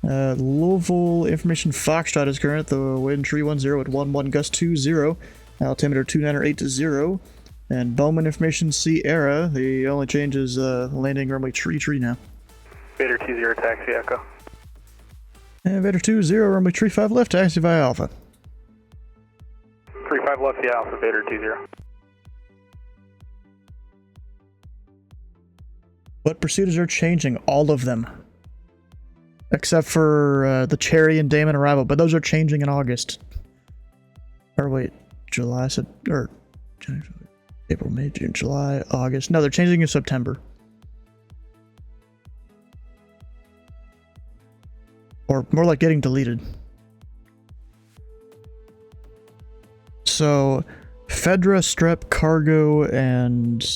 Louisville information Foxtrot is current, the wind 310 at 11, gust 20, altimeter 29080, and Bowman information Sierra, the only change is landing runway tree now. Vader 20 taxi echo. And Vader 20 runway 35 left, taxi via Alpha. 35 left via Alpha, Vader 20. What procedures are changing? All of them. Except for the Cherry and Damon arrival, but those are changing in August. Or wait, July, or April, May, June, July, August. No, they're changing in September. Or more like getting deleted. So, Fedra, Strep, Cargo, and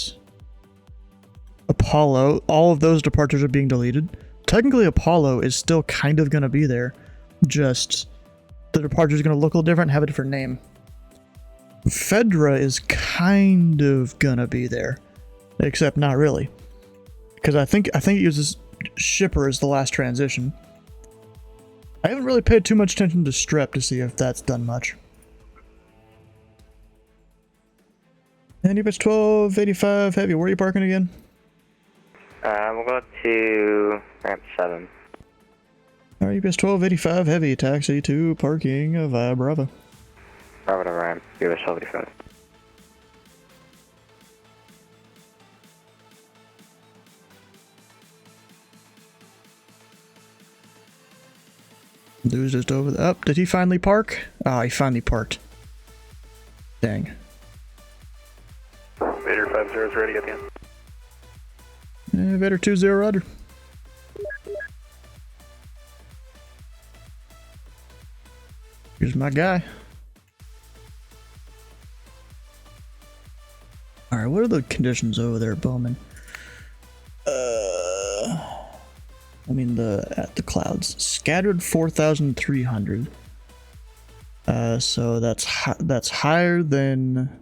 Apollo, all of those departures are being deleted. Technically, Apollo is still kind of going to be there, just the departure is going to look a little different and have a different name. Fedra is kind of going to be there, except not really, because I think it uses Shipper as the last transition. I haven't really paid too much attention to Strep to see if that's done much. And UPS 1285 Heavy, where are you parking again? We'll go to ramp 7. Alright, UPS 1285 Heavy, taxi to parking via Bravo. Bravo to ramp, US 1285. Dude's just over the up. Did he finally park? Ah, he finally parked. Dang. Vader 50 is ready at the end. Vader 20 rudder. Here's my guy. Alright, what are the conditions over there, Bowman? I mean at the clouds. Scattered 4,300. So that's higher than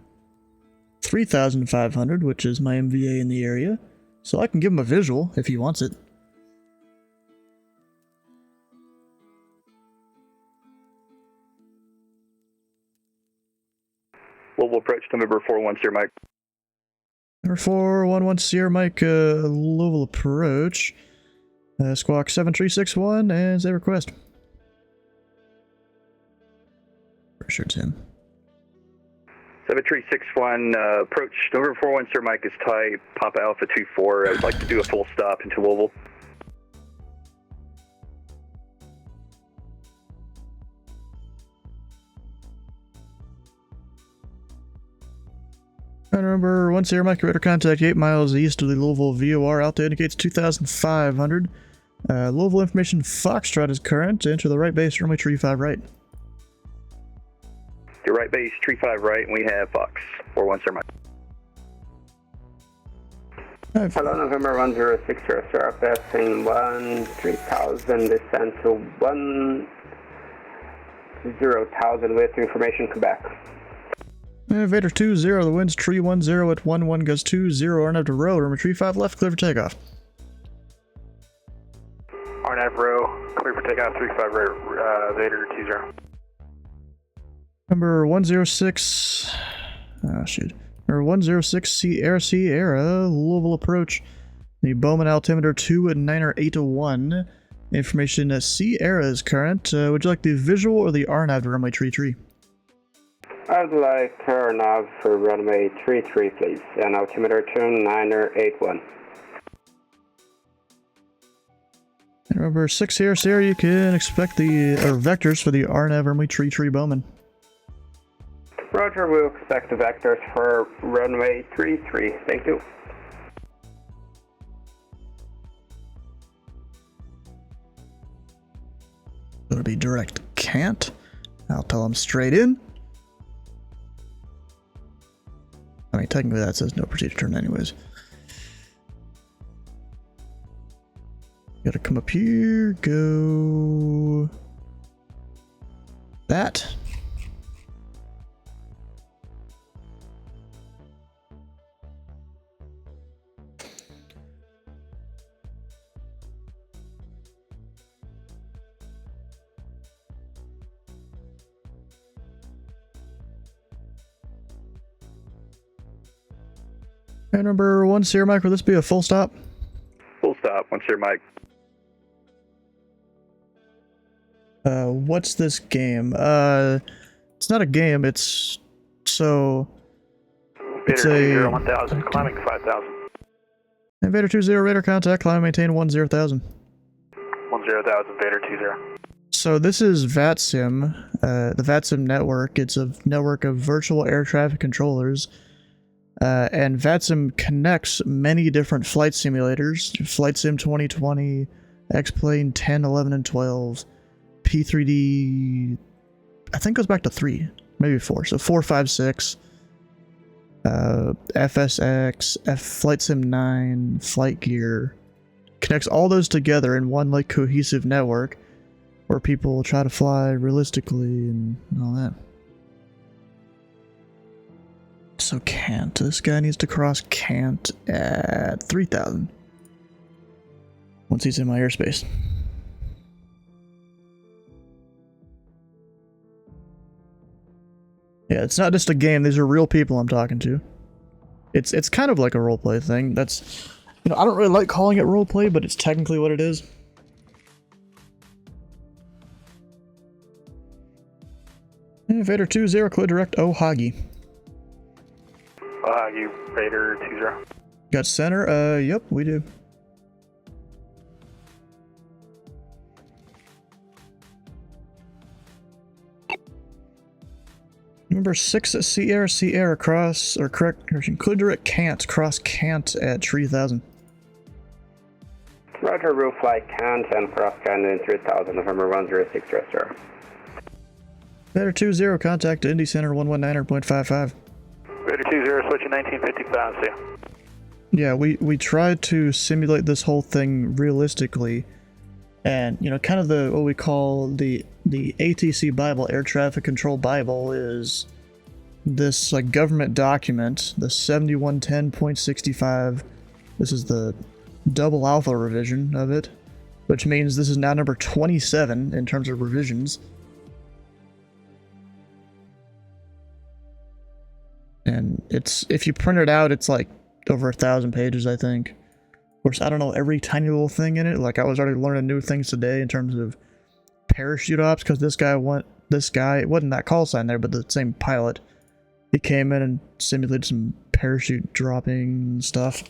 3,500, which is my MVA in the area. So I can give him a visual if he wants it. Louisville Approach to November 410 Mike. Number 411 Sierra Mike, Louisville Approach. Squawk 7361 as they request. Pretty sure it's him. 7361, approach November 410 Mike is tight, Papa Alpha 24. I'd like to do a full stop into Louisville. Number 1 Sierra Mike, radar contact 8 miles east of the Louisville VOR. Alta indicates 2,500. Louisville Information Foxtrot is current. Enter the right base, runway tree 5 right. Your right base, tree 5 right, and we have Fox 41 Sir Mike. Hello, November 1060, passing 13,000, descend to 10,000 with information Quebec. Vader 20, the wind's tree 10 at 11 goes 20, RNAV to row, runway tree 5 left, clear for takeoff. RNAV row, clear for takeoff, 35 right, Vader 20. Number 106, oh shoot, number 106 Sierra, Louisville Approach, the Bowman altimeter 2 at 90801. Information Sierra is current. Would you like the visual or the RNAV to runway tree 3? I'd like RNAV for runway 33, please, and altimeter 2981. And remember 6 Sierra, you can expect the vectors for the RNAV runway tree 3 Bowman. Roger, we'll expect the vectors for runway 33. Thank you. It'll be direct can't. I'll tell them straight in. I mean, technically that says no procedure turn anyways. Gotta come up here, go... that. And number 1 Sierra Mike, will this be a full stop? Full stop, 1 Sierra Mike. What's this game? It's not a game, it's... so... it's Vader 20, 1000, climbing 5000. Vader 20, radar contact, climb, maintain 10,000. 10,000, Vader 20. So this is VATSIM, the VATSIM network. It's a network of virtual air traffic controllers. And VATSIM connects many different flight simulators. Flight Sim 2020, X-Plane 10, 11, and 12, P3D, I think goes back to 3, maybe 4. So 4, 5, 6, FSX, Flight Sim 9, Flight Gear. Connects all those together in one like cohesive network where people try to fly realistically and all that. So can't. This guy needs to cross can't at 3,000. Once he's in my airspace. Yeah, it's not just a game. These are real people I'm talking to. It's kind of like a roleplay thing. That's, you know, I don't really like calling it roleplay, but it's technically what it is. And Vader 20, clear direct Ohagi. You Vader 20. Got center? Yep, we do. Number 6 at Sierra cross, or correction, clear direct can't, cross can't at 3,000. Roger, roof flight can't and cross can't in 3000, November 106 Restaurant. Vader 20, contact to Indy Center 119.55. Vader 20, switching 1955, see ya. Yeah, we tried to simulate this whole thing realistically, and you know, kind of the what we call the ATC Bible, Air Traffic Control Bible, is this like government document, the 7110.65. This is the double alpha revision of it, which means this is now number 27 in terms of revisions. And it's, if you print it out, it's like over 1,000 pages, I think. Of course, I don't know every tiny little thing in it. Like, I was already learning new things today in terms of parachute ops, because this guy, it wasn't that call sign there, but the same pilot, he came in and simulated some parachute dropping and stuff.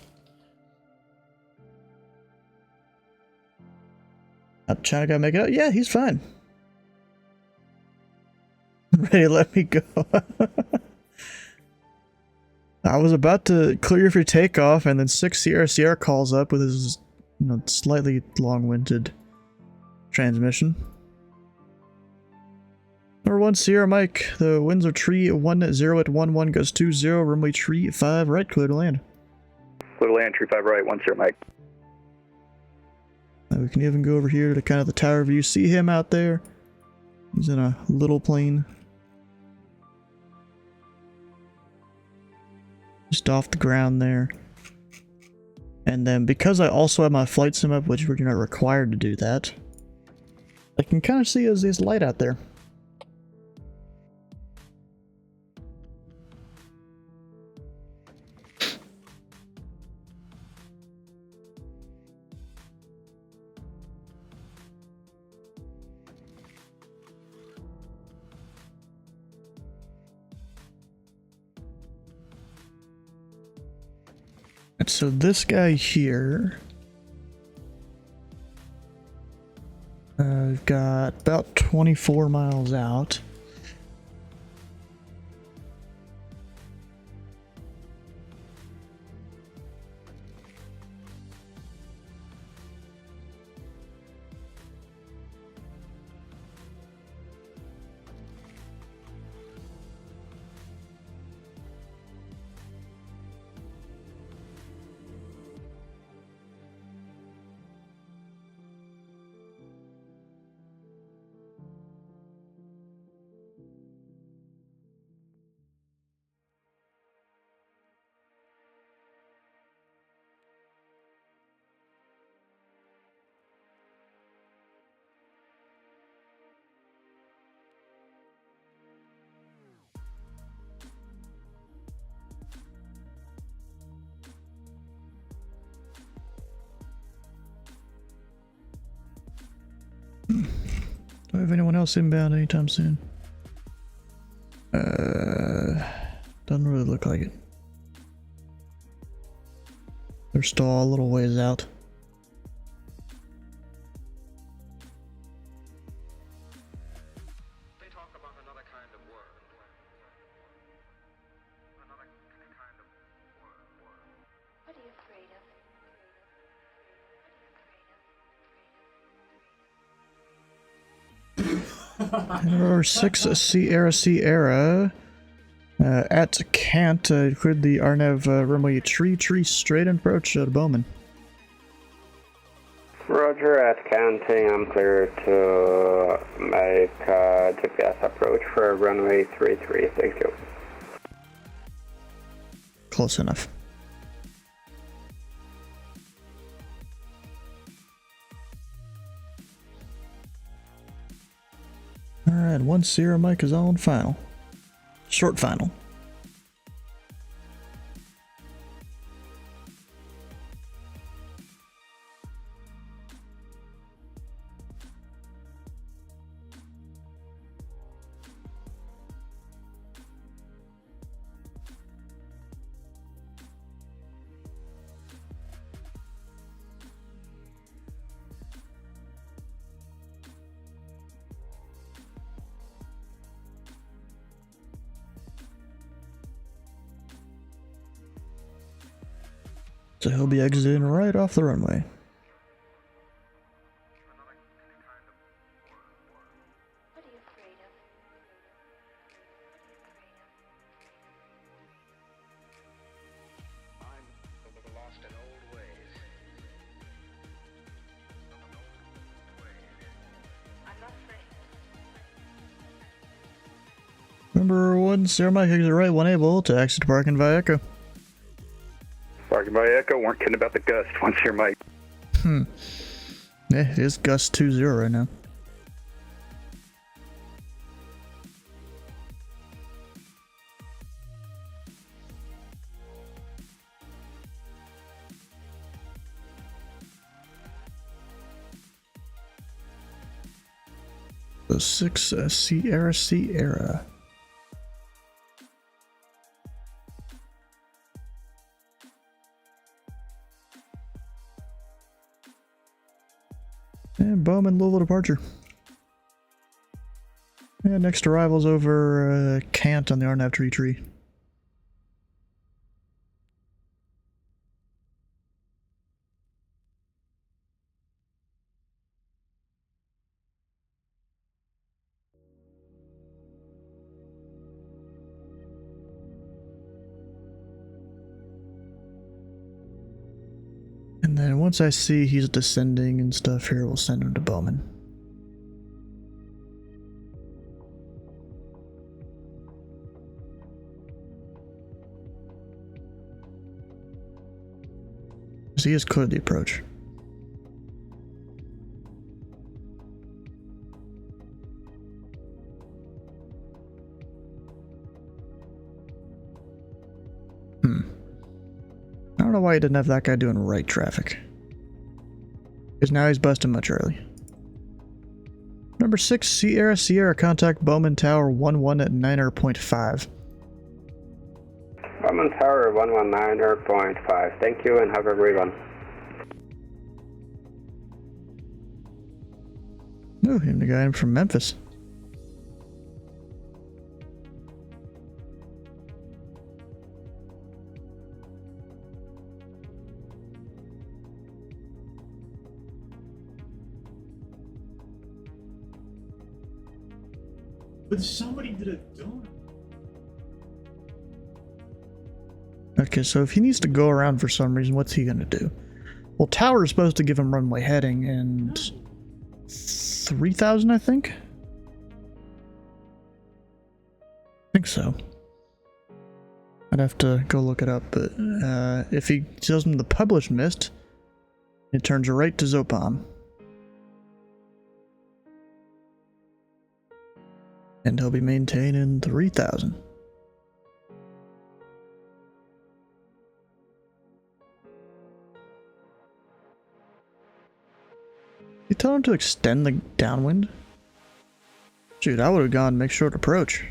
China guy make it out? Yeah, he's fine. Ready to let me go. I was about to clear for takeoff, and then 6 Sierra calls up with his you know, slightly long-winded transmission. Number 1, Sierra Mike. The winds are tree 10 at 11, goes 20, runway tree 5 right, clear to land. Clear to land, tree 5 right, 10 Mike. We can even go over here to kind of the tower view. See him out there? He's in a little plane. Just off the ground there. And then because I also have my flight sim up, which we're not required to do that, I can kind of see his light out there. And so this guy here, we've got about 24 miles out. Do I have anyone else inbound anytime soon? Doesn't really look like it. They're still a little ways out. Number 6, Sierra, at Kant, cleared the Arnev runway tree straight and approach to Bowman. Roger, at Counting, I'm clear to make GPS approach for runway 33, thank you. Close enough. Alright, 1 Sierra Mike is on final. Short final. So he'll be exiting right off the runway. Number 1, Sierra Mike exit right, 1 able to exit parking via Echo. Parking by Echo, weren't kidding about the gust, 1 Sierra Mike. Yeah, it is gust 20 right now. The 6 Sierra. And Bowman, Louisville departure. And next arrival's over Kant on the Arnav tree. then once I see he's descending and stuff here, we'll send him to Bowman. So he has cleared the approach. I don't know why he didn't have that guy doing right traffic. Because now he's busting much early. Number 6, Sierra, contact Bowman Tower 11 at 9.5. Bowman Tower 119.5. Thank you and have a great one. Oh, even the guy from Memphis. But somebody did a donut. Okay, so if he needs to go around for some reason, what's he gonna do? Well, Tower is supposed to give him runway heading and 3,000, I think? I think so. I'd have to go look it up, but if he tells him the published mist, it turns right to Zopam. And he'll be maintaining 3,000. You tell him to extend the downwind? Shoot, I would have gone make short approach.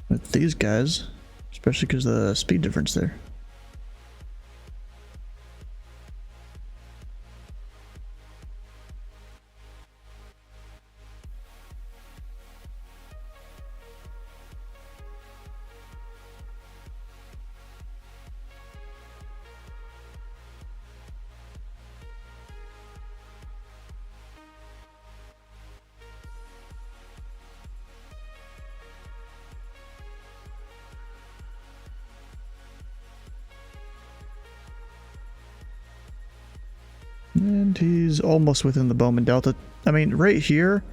With these guys, especially because of the speed difference there. And he's almost within the Bowman Delta. I mean, right here,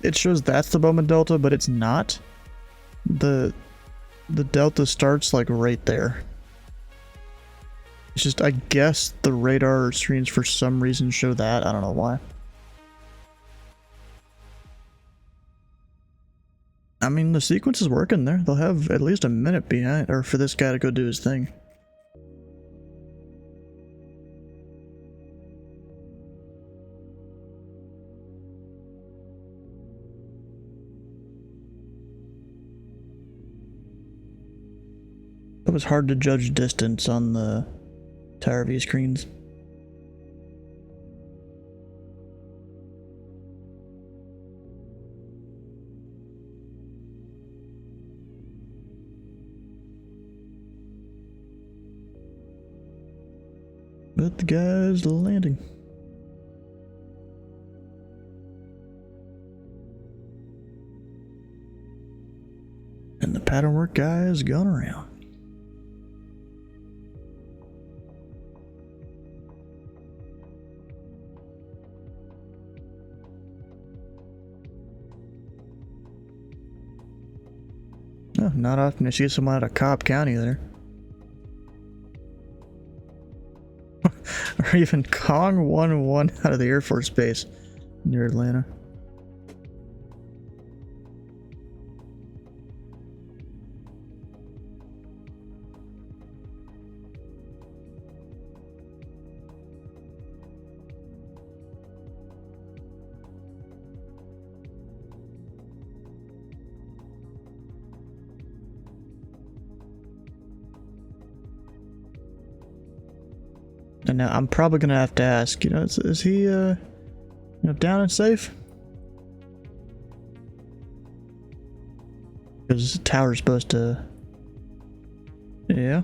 it shows that's the Bowman Delta, but it's not. The Delta starts like right there. It's just, I guess the radar screens for some reason show that. I don't know why. I mean, the sequence is working there. They'll have at least a minute behind, or for this guy to go do his thing. It was hard to judge distance on the Tower V screens. But the guy's landing. And the pattern work guy is going around. Oh, not often to see someone out of Cobb County there. Or even Kong 1-1 out of the Air Force Base near Atlanta. And now I'm probably gonna have to ask, is he, down and safe? Because the tower's supposed to, yeah.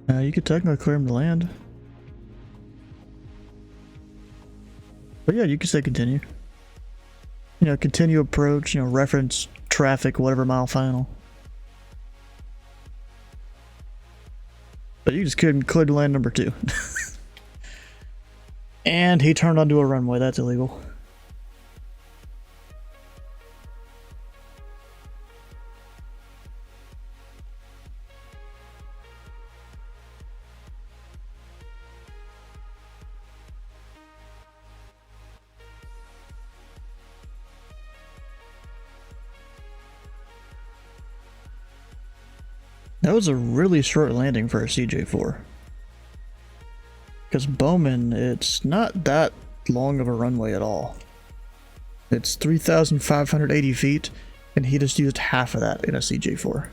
You could technically clear him to land. But yeah, you can say continue. You know, continue approach, you know, reference traffic, whatever mile final. But you just couldn't clear to land number 2. And he turned onto a runway, that's illegal. That was a really short landing for a CJ4. Because Bowman, it's not that long of a runway at all. It's 3,580 feet, and he just used half of that in a CJ4.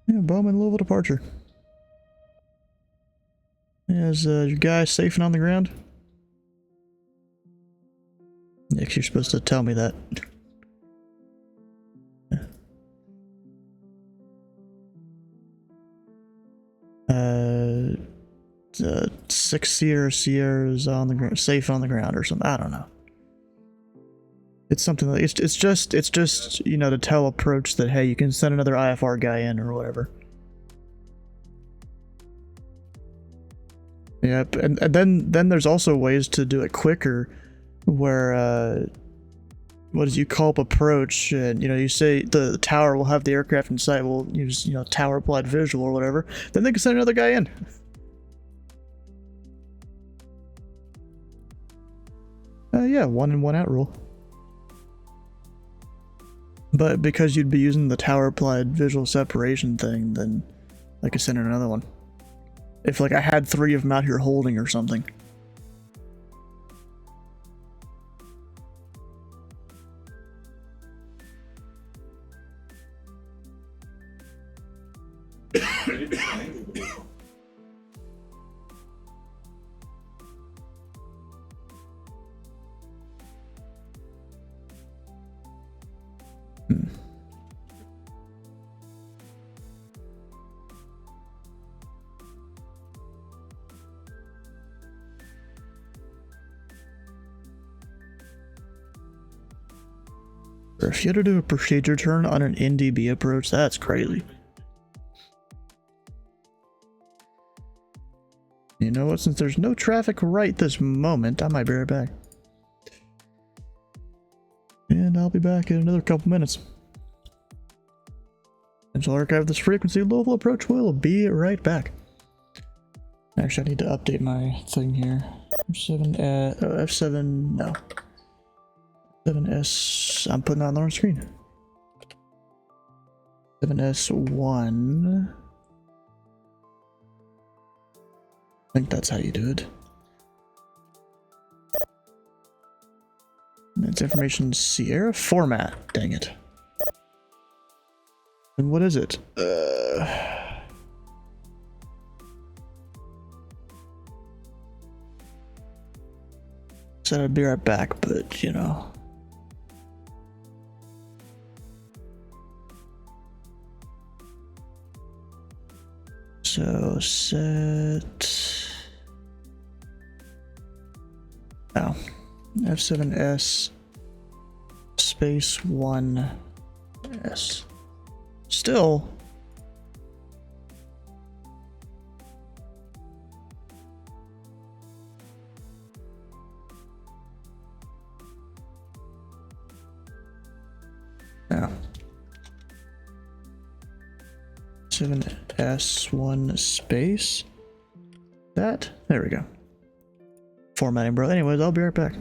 Yeah, Bowman, Louisville departure. Is your guy safe and on the ground? Yeah, 'cause you're supposed to tell me that. Uh, 6 Sierras on the ground, safe on the ground or something. I don't know. It's something like it's just you know, to tell approach that hey, you can send another IFR guy in or whatever. Yep, and then there's also ways to do it quicker, where what is you call up approach, and you know you say the tower will have the aircraft in sight. We'll use tower applied visual or whatever. Then they can send another guy in. Yeah, 1 in 1 out rule. But because you'd be using the tower applied visual separation thing, then I could send in another one. If like I had 3 of them out here holding or something. If you had to do a procedure turn on an NDB approach, that's crazy. You know what, since there's no traffic right this moment, I might be right back. And I'll be back in another couple minutes. And so I'll archive this frequency. Louisville Approach will be right back. Actually, I need to update my thing here. F7, no. 7S, I'm putting on the wrong screen. 7S1. I think that's how you do it. It's information Sierra format, dang it. And what is it? Said I'd be right back, but you know. So set. Oh, F7S space 1S. Still. No. 7S1 space. That? There we go. Formatting, bro. Anyways, I'll be right back.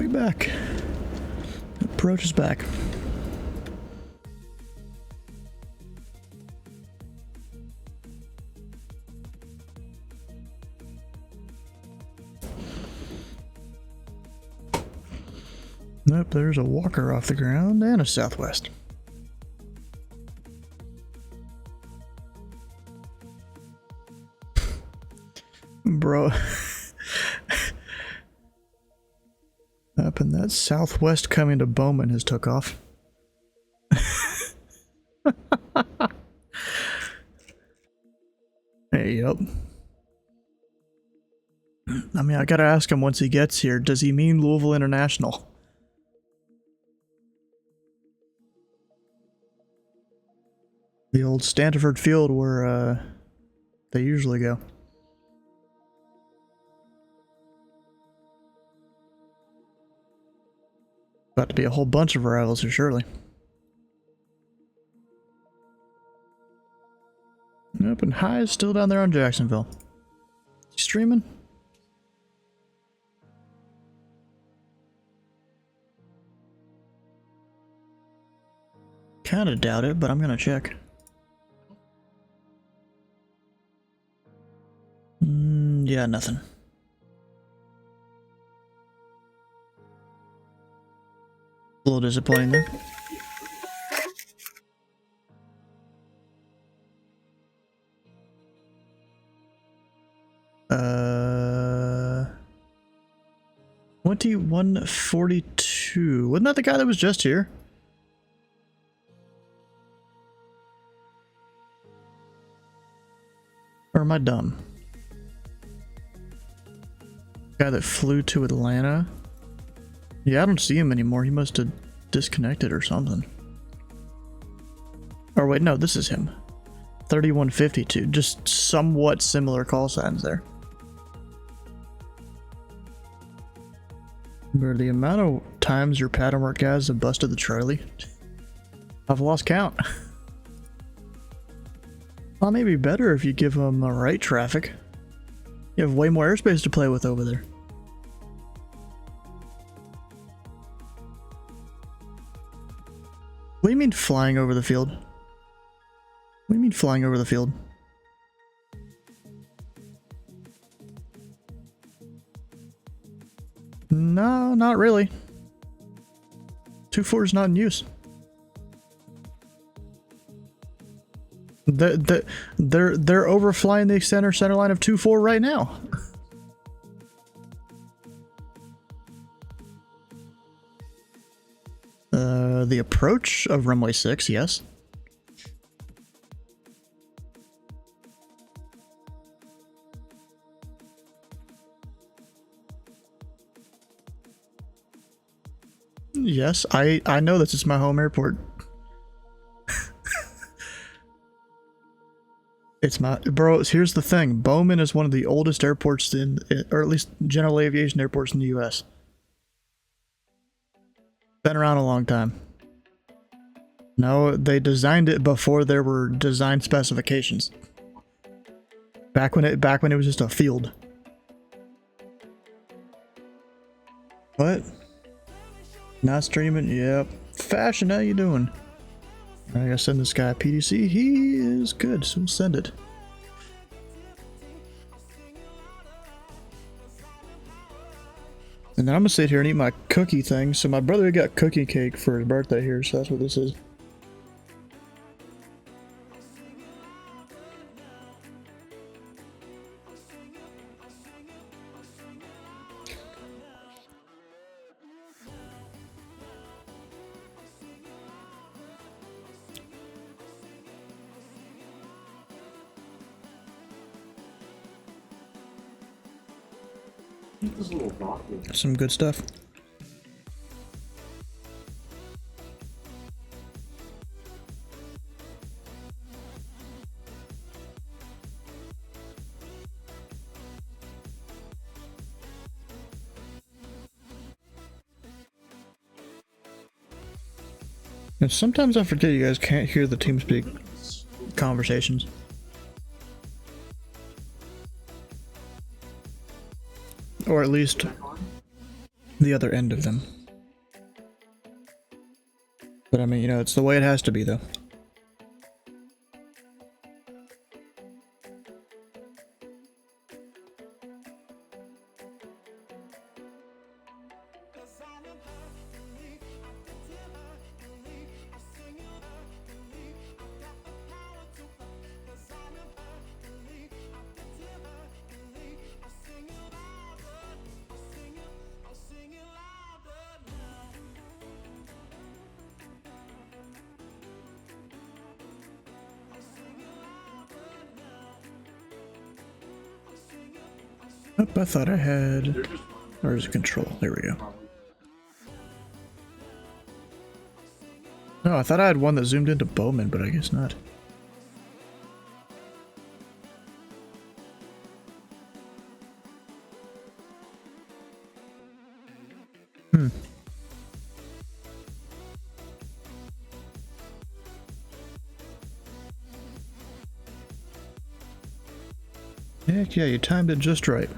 We back. Approach is back. Nope, there's a walker off the ground and a southwest. Bro. Up in that southwest coming to Bowman has took off. Hey, yup. I mean, I gotta ask him once he gets here, does he mean Louisville International? The old Stanford Field where they usually go. About to be a whole bunch of arrivals here shortly. Nope, and High is still down there on Jacksonville. Is he streaming? Kinda doubt it, but I'm gonna check. Yeah, nothing. A little disappointing there. Uh, 2142. Wasn't that the guy that was just here? Or am I dumb? Guy that flew to Atlanta? Yeah, I don't see him anymore. He must have disconnected or something. Or wait, no, this is him. 3152. Just somewhat similar call signs there. Bro, the amount of times your pattern work guys have busted the Charlie, I've lost count. Well, maybe better if you give them the right traffic. You have way more airspace to play with over there. What do you mean flying over the field? What do you mean flying over the field? No, not really. 2-4 is not in use. They're overflying the center line of 2-4 right now. The approach of runway 6, yes. Yes, I know this is my home airport. It's my bro. Here's the thing: Bowman is one of the oldest airports or at least general aviation airports in the U.S. Been around a long time. No, they designed it before there were design specifications. Back when it was just a field. What? Not streaming? Yep. Fashion, how you doing? I gotta send this guy a PDC. He is good, so we'll send it. And then I'm gonna sit here and eat my cookie thing. So my brother got cookie cake for his birthday here, so that's what this is. Some good stuff. And sometimes I forget you guys can't hear the TeamSpeak conversations. Or at least the other end of them. But I mean, you know, it's the way it has to be, though. Nope, I thought I had... Where's the control? There we go. No, I thought I had one that zoomed into Bowman, but I guess not. Heck yeah, you timed it just right.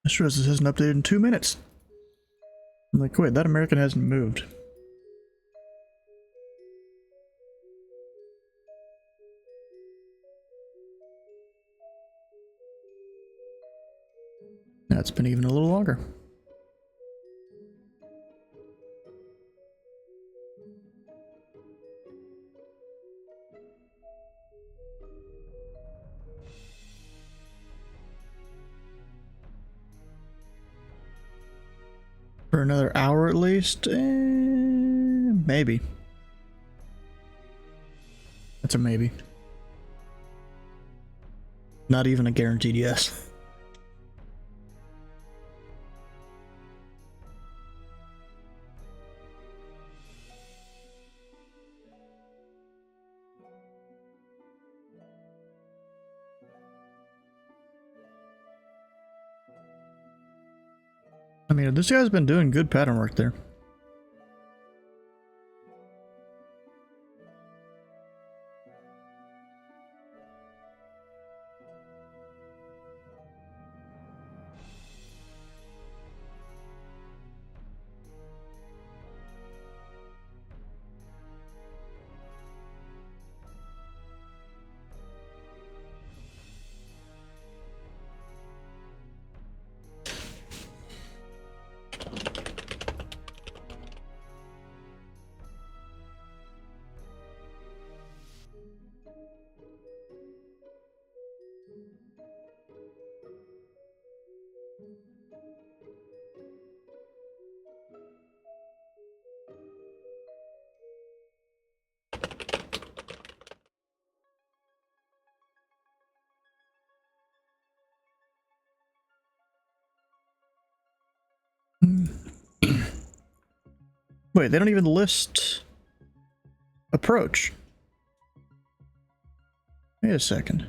I sure this hasn't updated in 2 minutes. I'm like, wait, that American hasn't moved. That's been even a little longer. For another hour at least? Maybe. That's a maybe. Not even a guaranteed yes. I mean, this guy's been doing good pattern work there. Wait, they don't even list approach. Wait a second.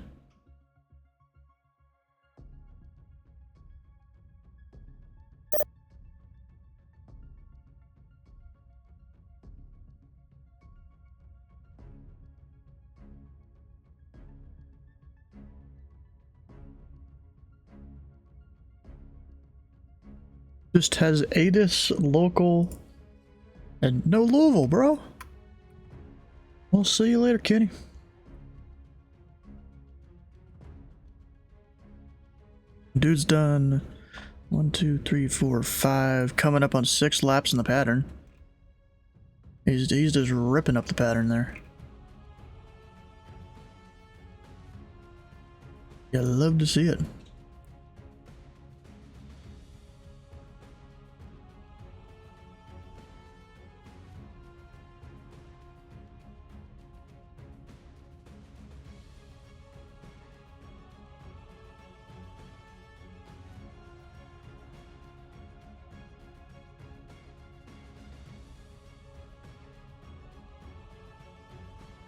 Just has ADIS, local, and no Louisville, bro. We'll see you later, Kenny. Dude's done 1, 2, 3, 4, 5, coming up on 6 laps in the pattern. He's just ripping up the pattern there. Yeah, love to see it.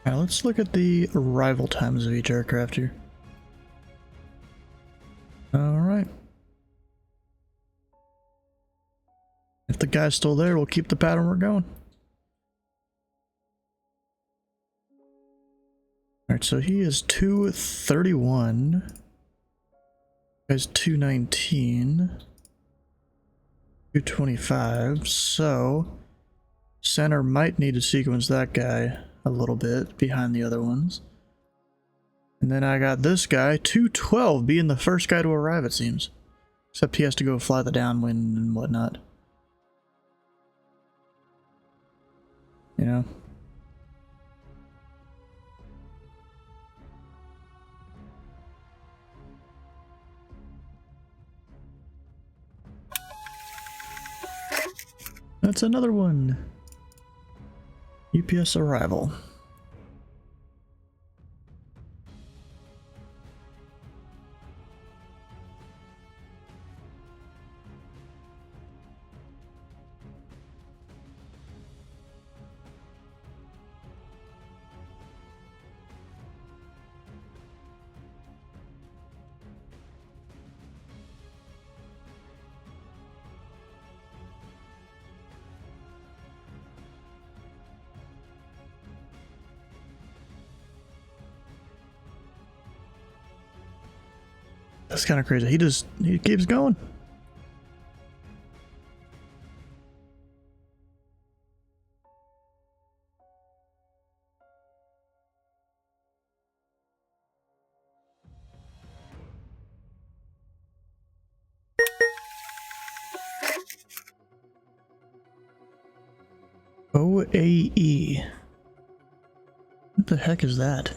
Now let's look at the arrival times of each aircraft here. Alright. If the guy's still there, we'll keep the pattern we're going. Alright, so he is 231. Guy's 219. 225. So, center might need to sequence that guy a little bit behind the other ones. And then I got this guy, 212, being the first guy to arrive, it seems. Except he has to go fly the downwind and whatnot. You know? That's another one. UPS arrival. That's kind of crazy. He keeps going. OAE. What the heck is that?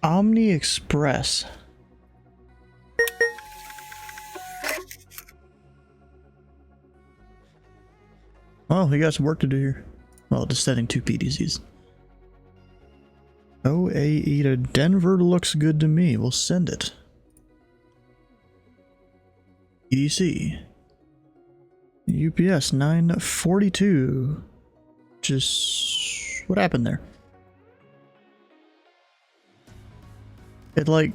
Omni Express. Well, we got some work to do here. Well, just setting 2 PDCs. OAE to Denver looks good to me. We'll send it. PDC. UPS 942. Just... what happened there? It like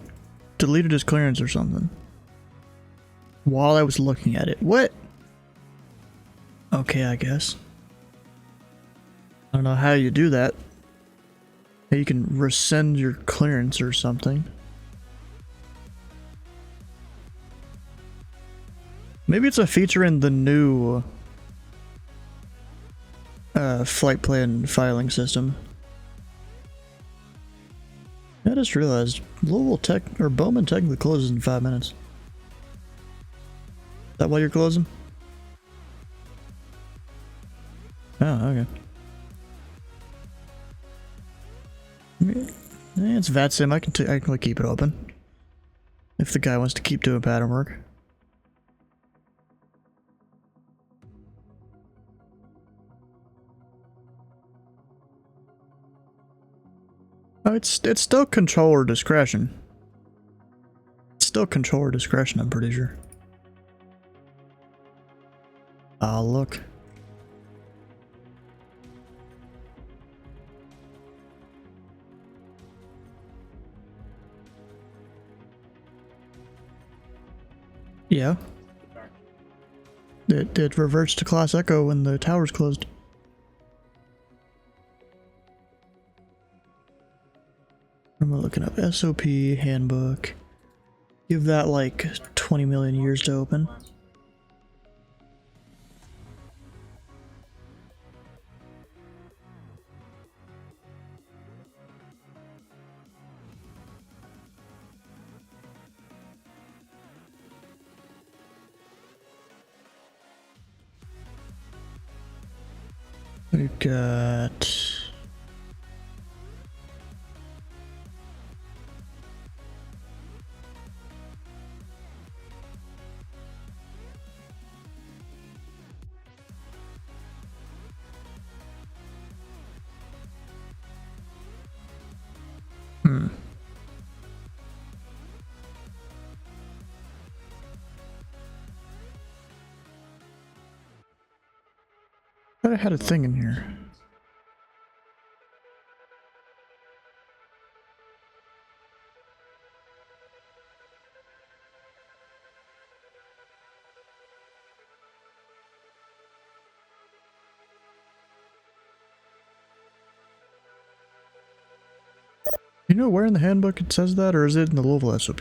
deleted his clearance or something while I was looking at it. What? Okay, I guess. I don't know how you do that. You can rescind your clearance or something. Maybe it's a feature in the new flight plan filing system. I just realized Louisville Tech or Bowman technically closes in 5 minutes. Is that why you're closing? Oh, okay. It's VATSIM. I can keep it open if the guy wants to keep doing pattern work. Oh, it's still controller discretion. It's still controller discretion, I'm pretty sure. Ah, look. Yeah. It reverts to Class Echo when the tower's closed. I'm looking up SOP handbook. Give that like 20 million years to open. We've got... I thought I had a thing in here. You know where in the handbook it says that, or is it in the Louisville SOP?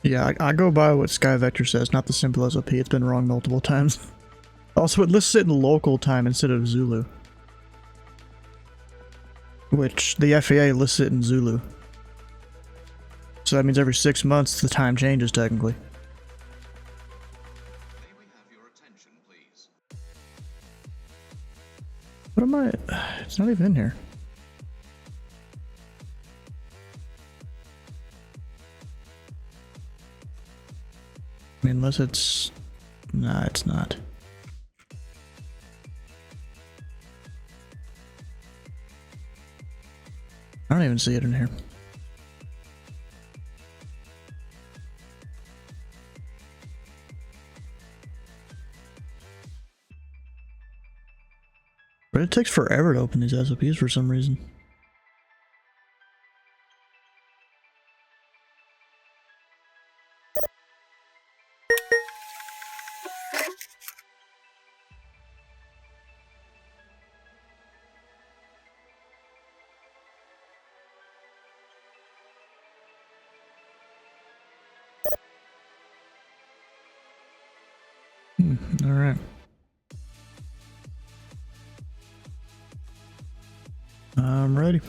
Yeah, I go by what Sky Vector says, not the simple SOP. It's been wrong multiple times. Also, it lists it in local time instead of Zulu. Which, the FAA lists it in Zulu. So that means every 6 months the time changes, technically. What am I... It's not even in here. I mean, unless it's... Nah, it's not. I don't even see it in here. But it takes forever to open these SOPs for some reason. All right. I'm ready.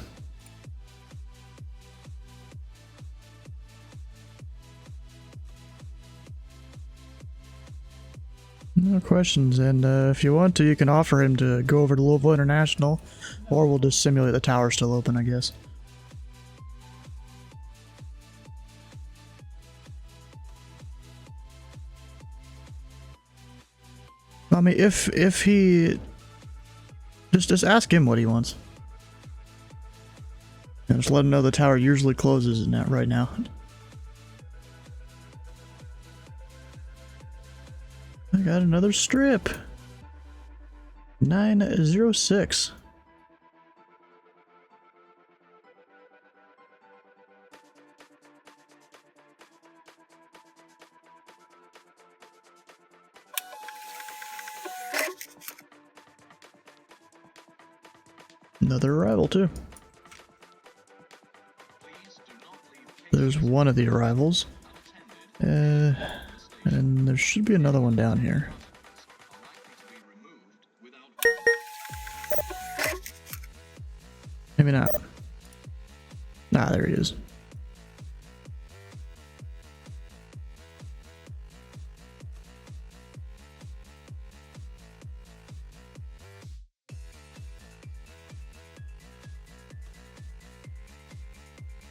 No questions, and if you want to, you can offer him to go over to Louisville International, or we'll just simulate the tower still open, I guess. I mean, if he... Just ask him what he wants. And just let him know the tower usually closes in that right now. I got another strip. 906. Another arrival too. There's one of the arrivals. And there should be another one down here. Maybe not. Ah, there he is.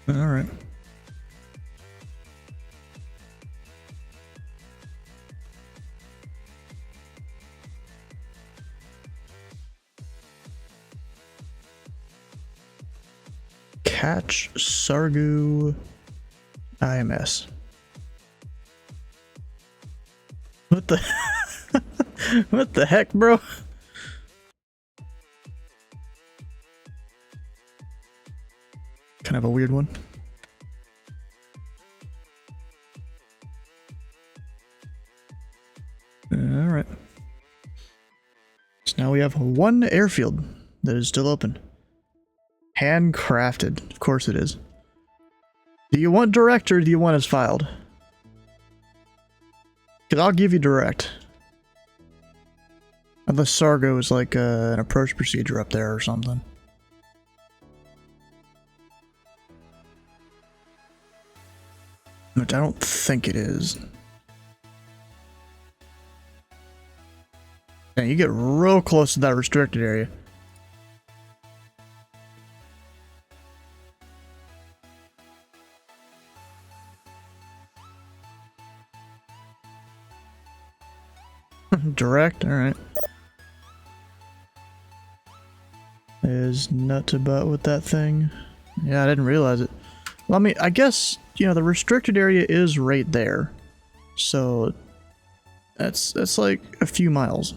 All right. Catch Sargu IMS. What the what the heck, bro? Kind of a weird one. All right. So now we have one airfield that is still open. Handcrafted. Of course it is. Do you want direct or do you want as filed? Because I'll give you direct. Unless Sargo is like an approach procedure up there or something. Which I don't think it is. Yeah, you get real close to that restricted area. Direct, alright. is nut to butt with that thing. Yeah, I didn't realize it. Well, I mean, I guess, you know, the restricted area is right there. So, that's like a few miles.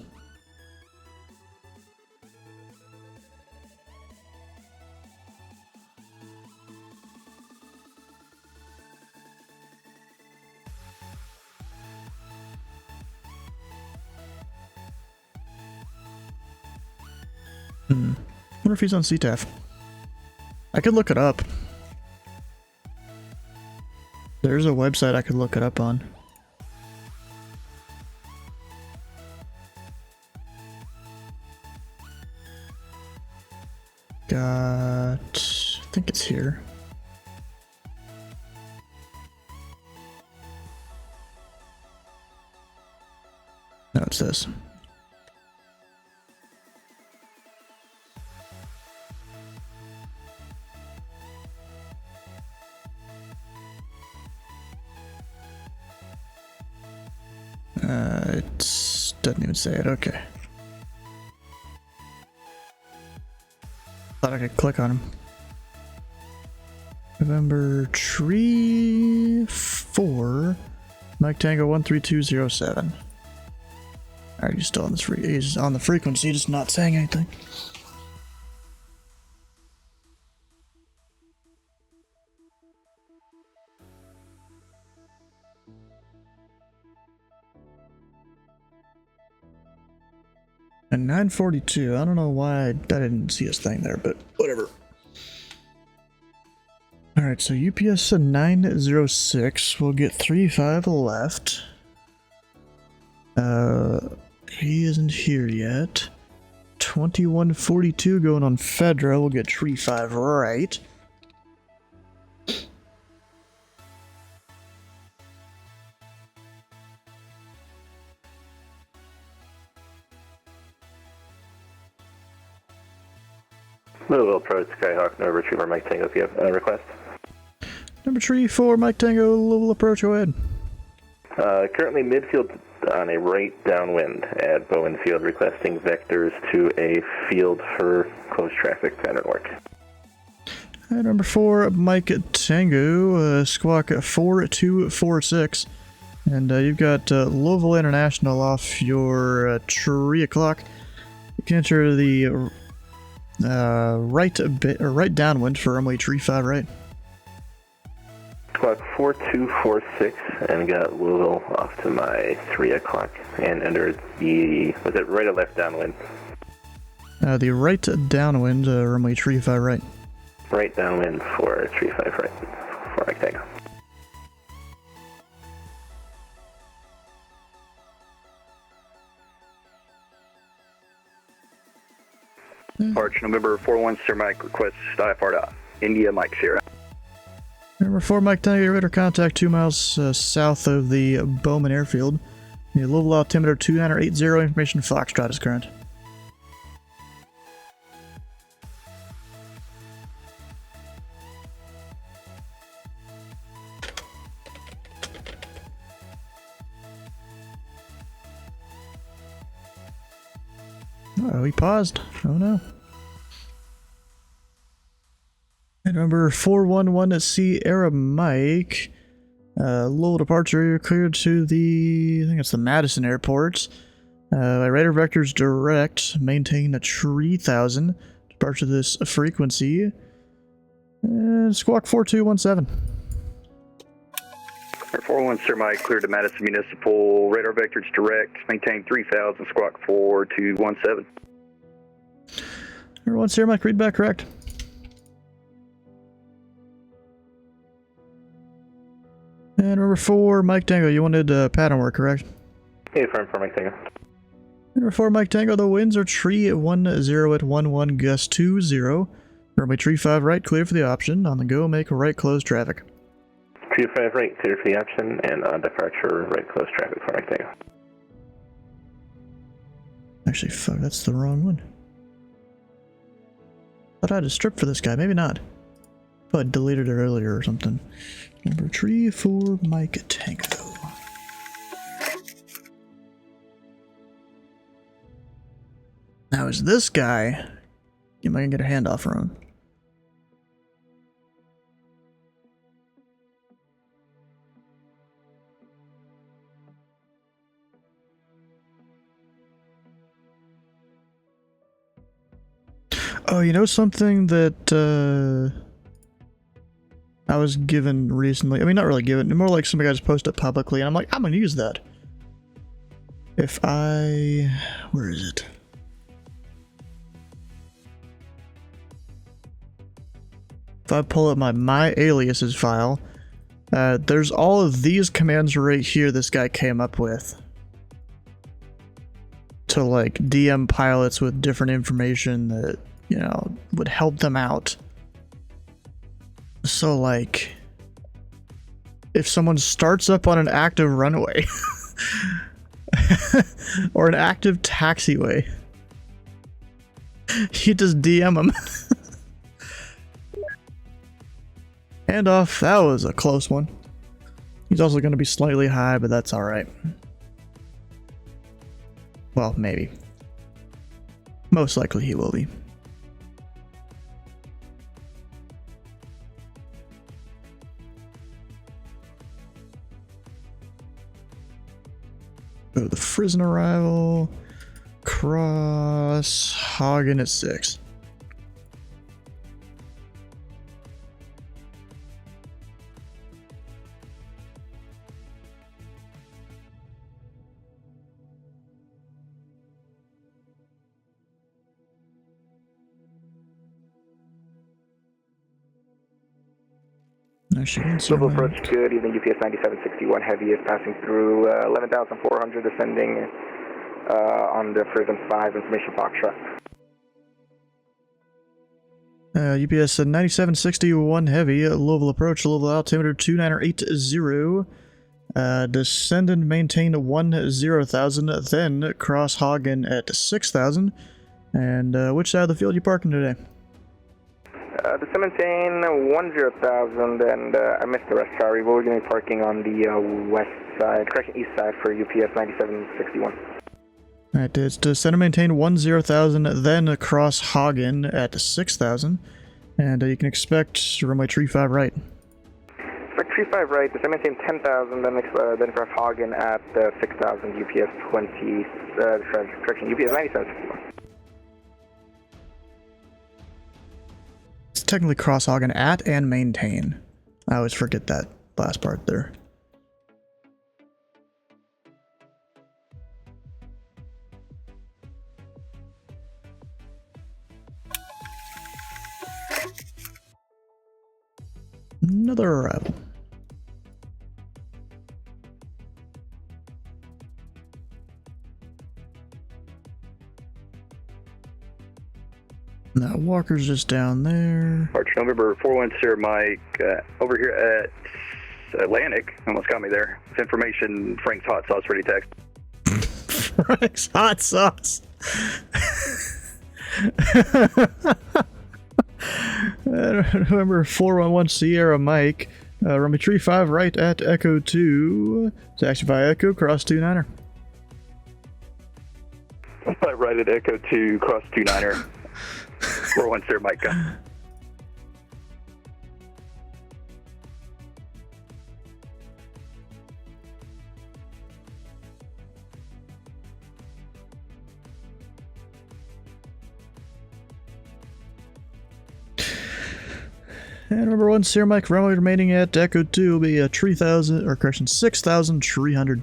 Wonder if he's on CTAF. I could look it up. There's a website I could look it up on. I think it's here. No, it's this. It doesn't even say it. Okay. Thought I could click on him. November Tree 4, Mike Tango 13207. Alright, he's still on this he's on the frequency, just not saying anything. And 942, I don't know why I didn't see his thing there, but whatever. Alright, so UPS 906 will get 35 left. He isn't here yet. 2142 going on Fedra will get tree 5 right. Louisville Approach, Skyhawk, no retriever, Mike Tango, if you have a request. Number Tree 4, Mike Tango, Louisville Approach, go ahead. Currently midfield on a right downwind at Bowen Field, requesting vectors to a field for close traffic pattern work. Number 4, Mike Tango, squawk 4246. And you've got Louisville International off your 3 o'clock. You can enter the right downwind for runway tree 5 right. Squawk 4246 and got Louisville off to my 3 o'clock and entered the, was it right or left downwind? The right downwind, runway tree 5 right. Right downwind for tree 5 right for Mike Tango. Arch November 41, Sir Mike, request IFR to India Mike Sierra. Number 4, Mike Tango, radar contact 2 miles south of the Bowman Airfield. The Louisville altimeter 2980, information Foxtrot is current. Oh, he paused. Oh no. And number 411 at Sierra Mike. Low departure, you're cleared to the, I think it's the Madison Airport. Radar vectors direct, maintain a 3000. Departure this frequency. Squawk 4217. 41, Sir Mike, cleared to Madison Municipal. Radar vectors direct, maintain 3000, squawk 4217. Number 1, Sierra Mike, read back correct. And number 4, Mike Tango, you wanted pattern work, correct? Yeah, for Mike Tango. Number 4, Mike Tango, the winds are tree at 10 at 11, gust 20. Runway tree 5 right, clear for the option. On the go, make right close traffic. Tree 5 right, clear for the option, and on departure, right close traffic for Mike Tango. Actually, fuck, that's the wrong one. Thought I had a strip for this guy, maybe not. But I deleted it earlier or something. Number 3 for Mike Tango. Now is this guy You might get a handoff from. Oh, you know something that I was given recently? I mean, not really given, more like somebody just posted it publicly, and I'm like, I'm gonna use that. If I... where is it? If I pull up my aliases file, there's all of these commands right here this guy came up with. To like DM pilots with different information that, you know, would help them out. So like, if someone starts up on an active runway, or an active taxiway, you just DM them. Handoff, that was a close one. He's also going to be slightly high, but that's alright. Well, maybe. Most likely he will be. Go to the Frisson arrival. Cross Hagen at 6. Louisville Approach, good evening, UPS 9761 Heavy is passing through 11,400, descending on the Frisson 5 information box shot. UPS 9761 Heavy, Louisville Approach, Louisville altimeter 29880. Descend and maintain 10,000, then cross Hagen at 6,000. And which side of the field you parking today? The maintain 10,000, and I missed the rest, sorry. We're going to be parking on the west side, correction, east side for UPS 9761. Alright, it's descend and maintain 10,000, then across Hagen at 6,000. And you can expect runway 35 right. Expect 35 right, descend and maintain 10,000, then cross Hagen at 6,000, UPS 20, correction, UPS 9761. Technically cross Hagen at and maintain. I always forget that last part there. Another arrival. Now Walker's just down there. Arch November 410 Mike, over here at Atlantic. Almost got me there. With information, Frank's hot sauce ready text. Frank's hot sauce. November 411 Sierra Mike, runway 35 right at Echo 2. Taxi via Echo, cross 29er. Right at Echo 2, cross 29er. 410 Mike. And remember one Sierra Mike, runway remaining at Echo 2 will be a 3,000, or correction, 6,300.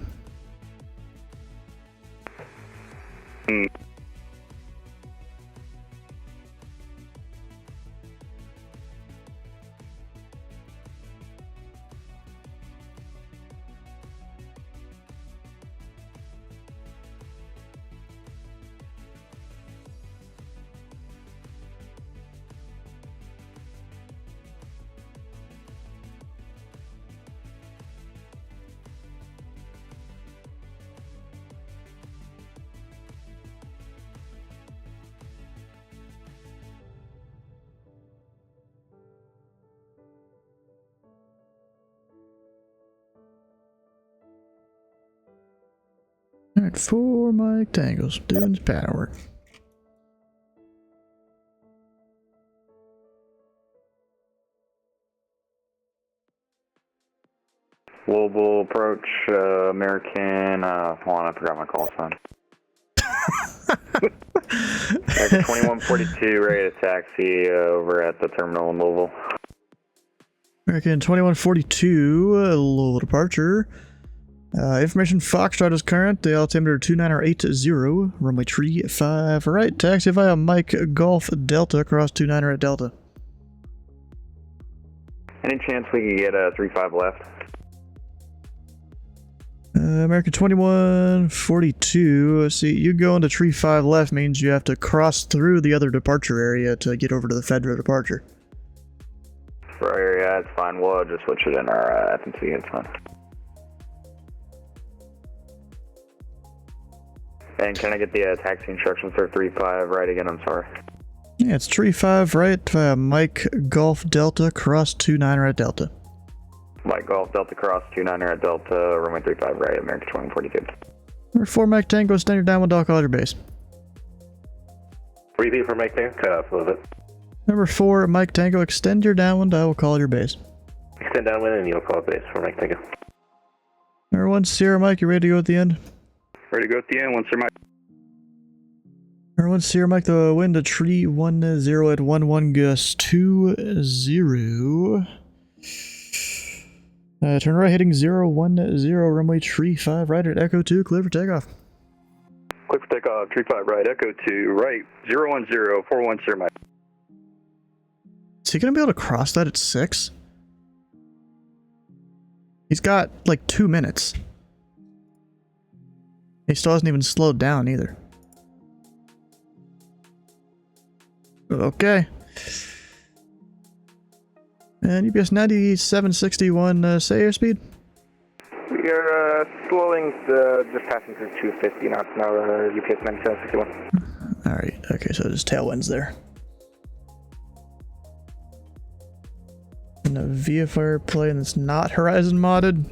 Alright, 4 Mike Tangles, doing his pattern work. Louisville Approach, American, hold on, I forgot my call sign. American 2142, ready to taxi over at the terminal in Louisville. American 2142, Louisville departure. Information Foxtrot is current, the altimeter 29080, runway 35 right, taxi via Mike Golf Delta across 29er at Delta. Any chance we could get a 35 left? American 2142, see, you go into tree 5 left means you have to cross through the other departure area to get over to the Federal departure. Right, yeah, it's fine. We'll just switch it in our FNC, it's fine. And can I get the taxi instructions for 35 right again? I'm sorry. Yeah, it's tree 5 right via Mike Golf Delta cross 29er at Delta. Mike Golf Delta cross 29er at Delta, runway 35 right, American 2042. Number 4 Mike Tango, standard downwind, I'll call your base. Repeat for Mike Tango, cut off a little bit. Number 4 Mike Tango, extend your downwind, I will call your base. Extend downwind and you'll call base for Mike Tango. Number 1 Sierra Mike, you ready to go at the end? Ready to go at the end, once they're Mike. Number 1 Sierra Mike, the wind to tree 10 at 11 gust 20. Turn right heading 010, runway tree 5 right at Echo 2, clear for takeoff. Clear for takeoff, tree 5 right, Echo 2 right, 010, 41 Sierra Mike. Is he gonna be able to cross that at 6? He's got like 2 minutes. He still hasn't even slowed down either. Okay. And UPS 9761, say airspeed. We are slowing, just passing through 250 knots now, UPS 9761. Alright, okay, so there's tailwinds there. And a VFR plane that's not horizon modded?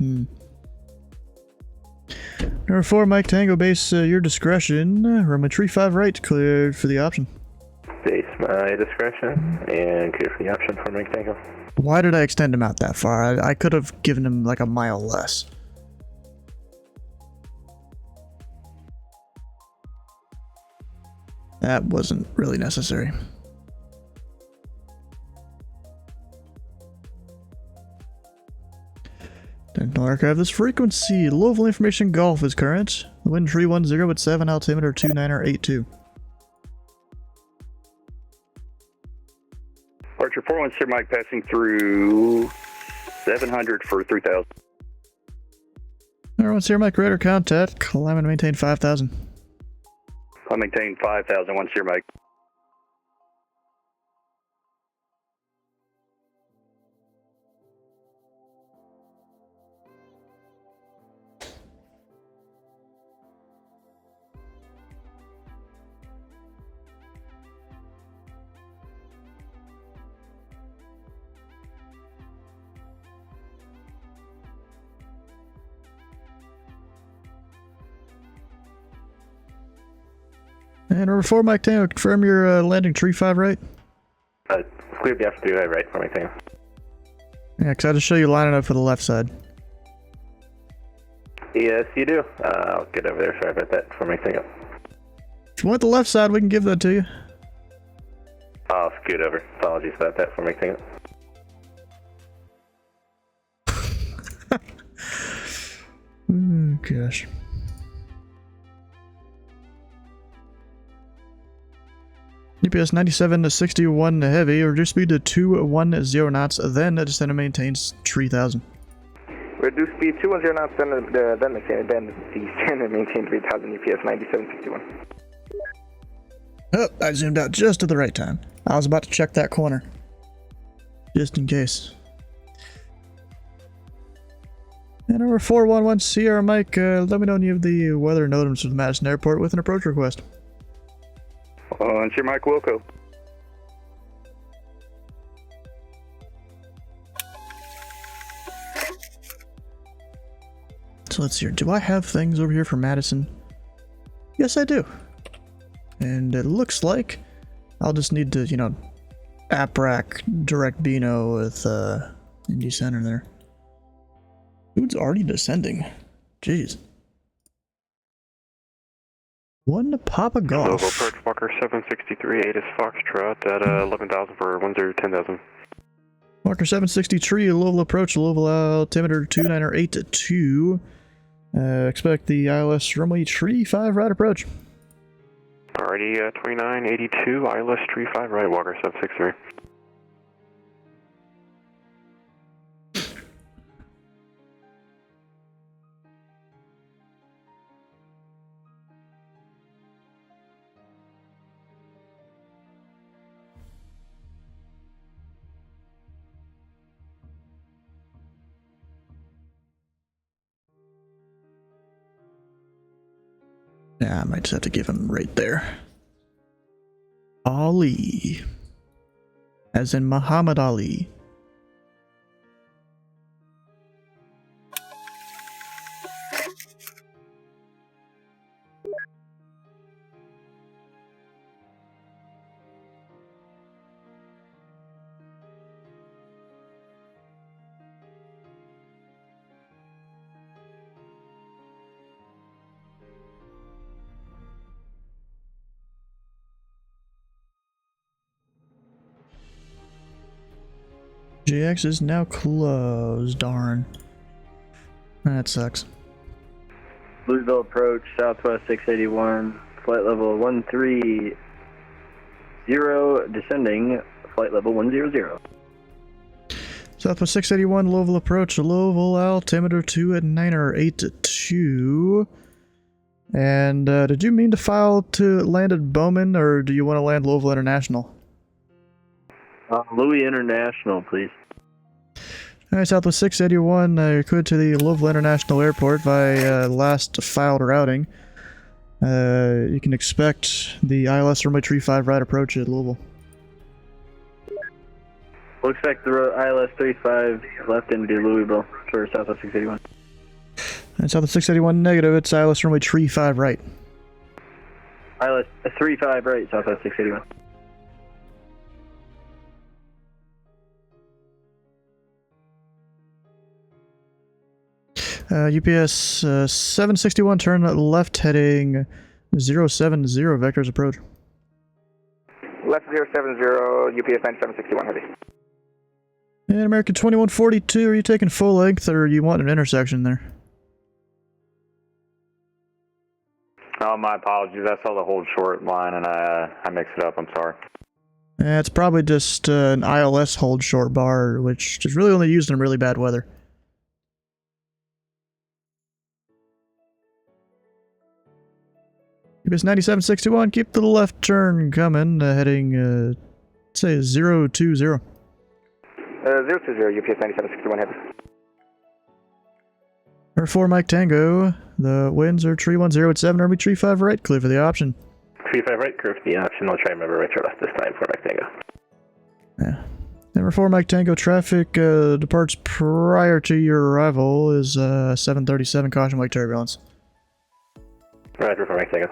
Number 4, Mike Tango, base your discretion. Runway tree 5 right, cleared for the option. Base my discretion and clear for the option for Mike Tango. Why did I extend him out that far? I could have given him like a mile less. That wasn't really necessary. Technical archive, this frequency, Louisville Information Golf is current. Wind tree 10 at 7, altimeter 29er82. Archer 41 Sierra Mike passing through 700 for 3000. Number 1 Sierra Mike, radar contact, climb and maintain 5000. I maintain 5000, 1 Sierra Mike. And number 4 Mike Tango, confirm your landing tree 5 right. Clear the after 3 right for Mike Tango. Yeah, because I had to show you lining up for the left side. Yes, you do. I'll get over there. Sorry about that for Mike Tango. If you want the left side, we can give that to you. I'll scoot over. Apologies about that for Mike Tango. Oh, gosh. UPS 9761 heavy, reduce speed to 210 knots, then descend and maintains 3000. Reduce speed 210 knots, then descend and maintain 3000, UPS 9761. Oh, I zoomed out just at the right time. I was about to check that corner. Just in case. And number 411 Sierra Mike, let me know when you have the weather NOTAMs from the Madison Airport with an approach request. On Sierra Mike Wilco. So let's see, do I have things over here for Madison? Yes, I do. And it looks like I'll just need to, you know, AIRAC direct Beano with Indy Center there. Dude's already descending. Jeez. One Papa Golf. Louisville Approach, Walker 763, 8 is Foxtrot at 11,000 for 10,000. Walker 763, Louisville Approach, Louisville altimeter 29882. Expect the ILS runway tree 5 right approach. Alrighty, 2982, ILS tree 5 right, Walker 763. Yeah, I might just have to give him right there. Ali. As in Muhammad Ali. JX is now closed, darn. That sucks. Louisville Approach, Southwest 681, flight level 130, descending, flight level 100. Southwest 681, Louisville Approach, Louisville altimeter 2@982. And did you mean to file to land at Bowman, or do you want to land Louisville International? Louis International, please. Alright, Southwest 681, you're cleared to the Louisville International Airport by last filed routing. You can expect the ILS runway tree 5 right approach at Louisville. We'll expect the ILS 35 left into Louisville for Southwest 681. And Southwest 681 negative, it's ILS runway tree 5 right. ILS 35 right, Southwest 681. UPS 761, turn left heading 070, vectors approach. Left 070, UPS 9761 heavy. And American 2142, are you taking full length or you want an intersection there? Oh, my apologies. I saw the hold short line and I mixed it up. I'm sorry. It's probably just an ILS hold short bar, which is really only used in really bad weather. UPS 9761, keep the left turn coming, heading, say 020. 020, UPS 9761 heavy. Air 4 Mike Tango, the winds are tree 10 at 7, Army tree 5 right, clear for the option. Tree 5 right, clear for the option. I'll try and remember right or left this time for Mike Tango. Yeah. Number 4 Mike Tango, traffic departs prior to your arrival is 737, caution wake turbulence. Roger for Mike Tango.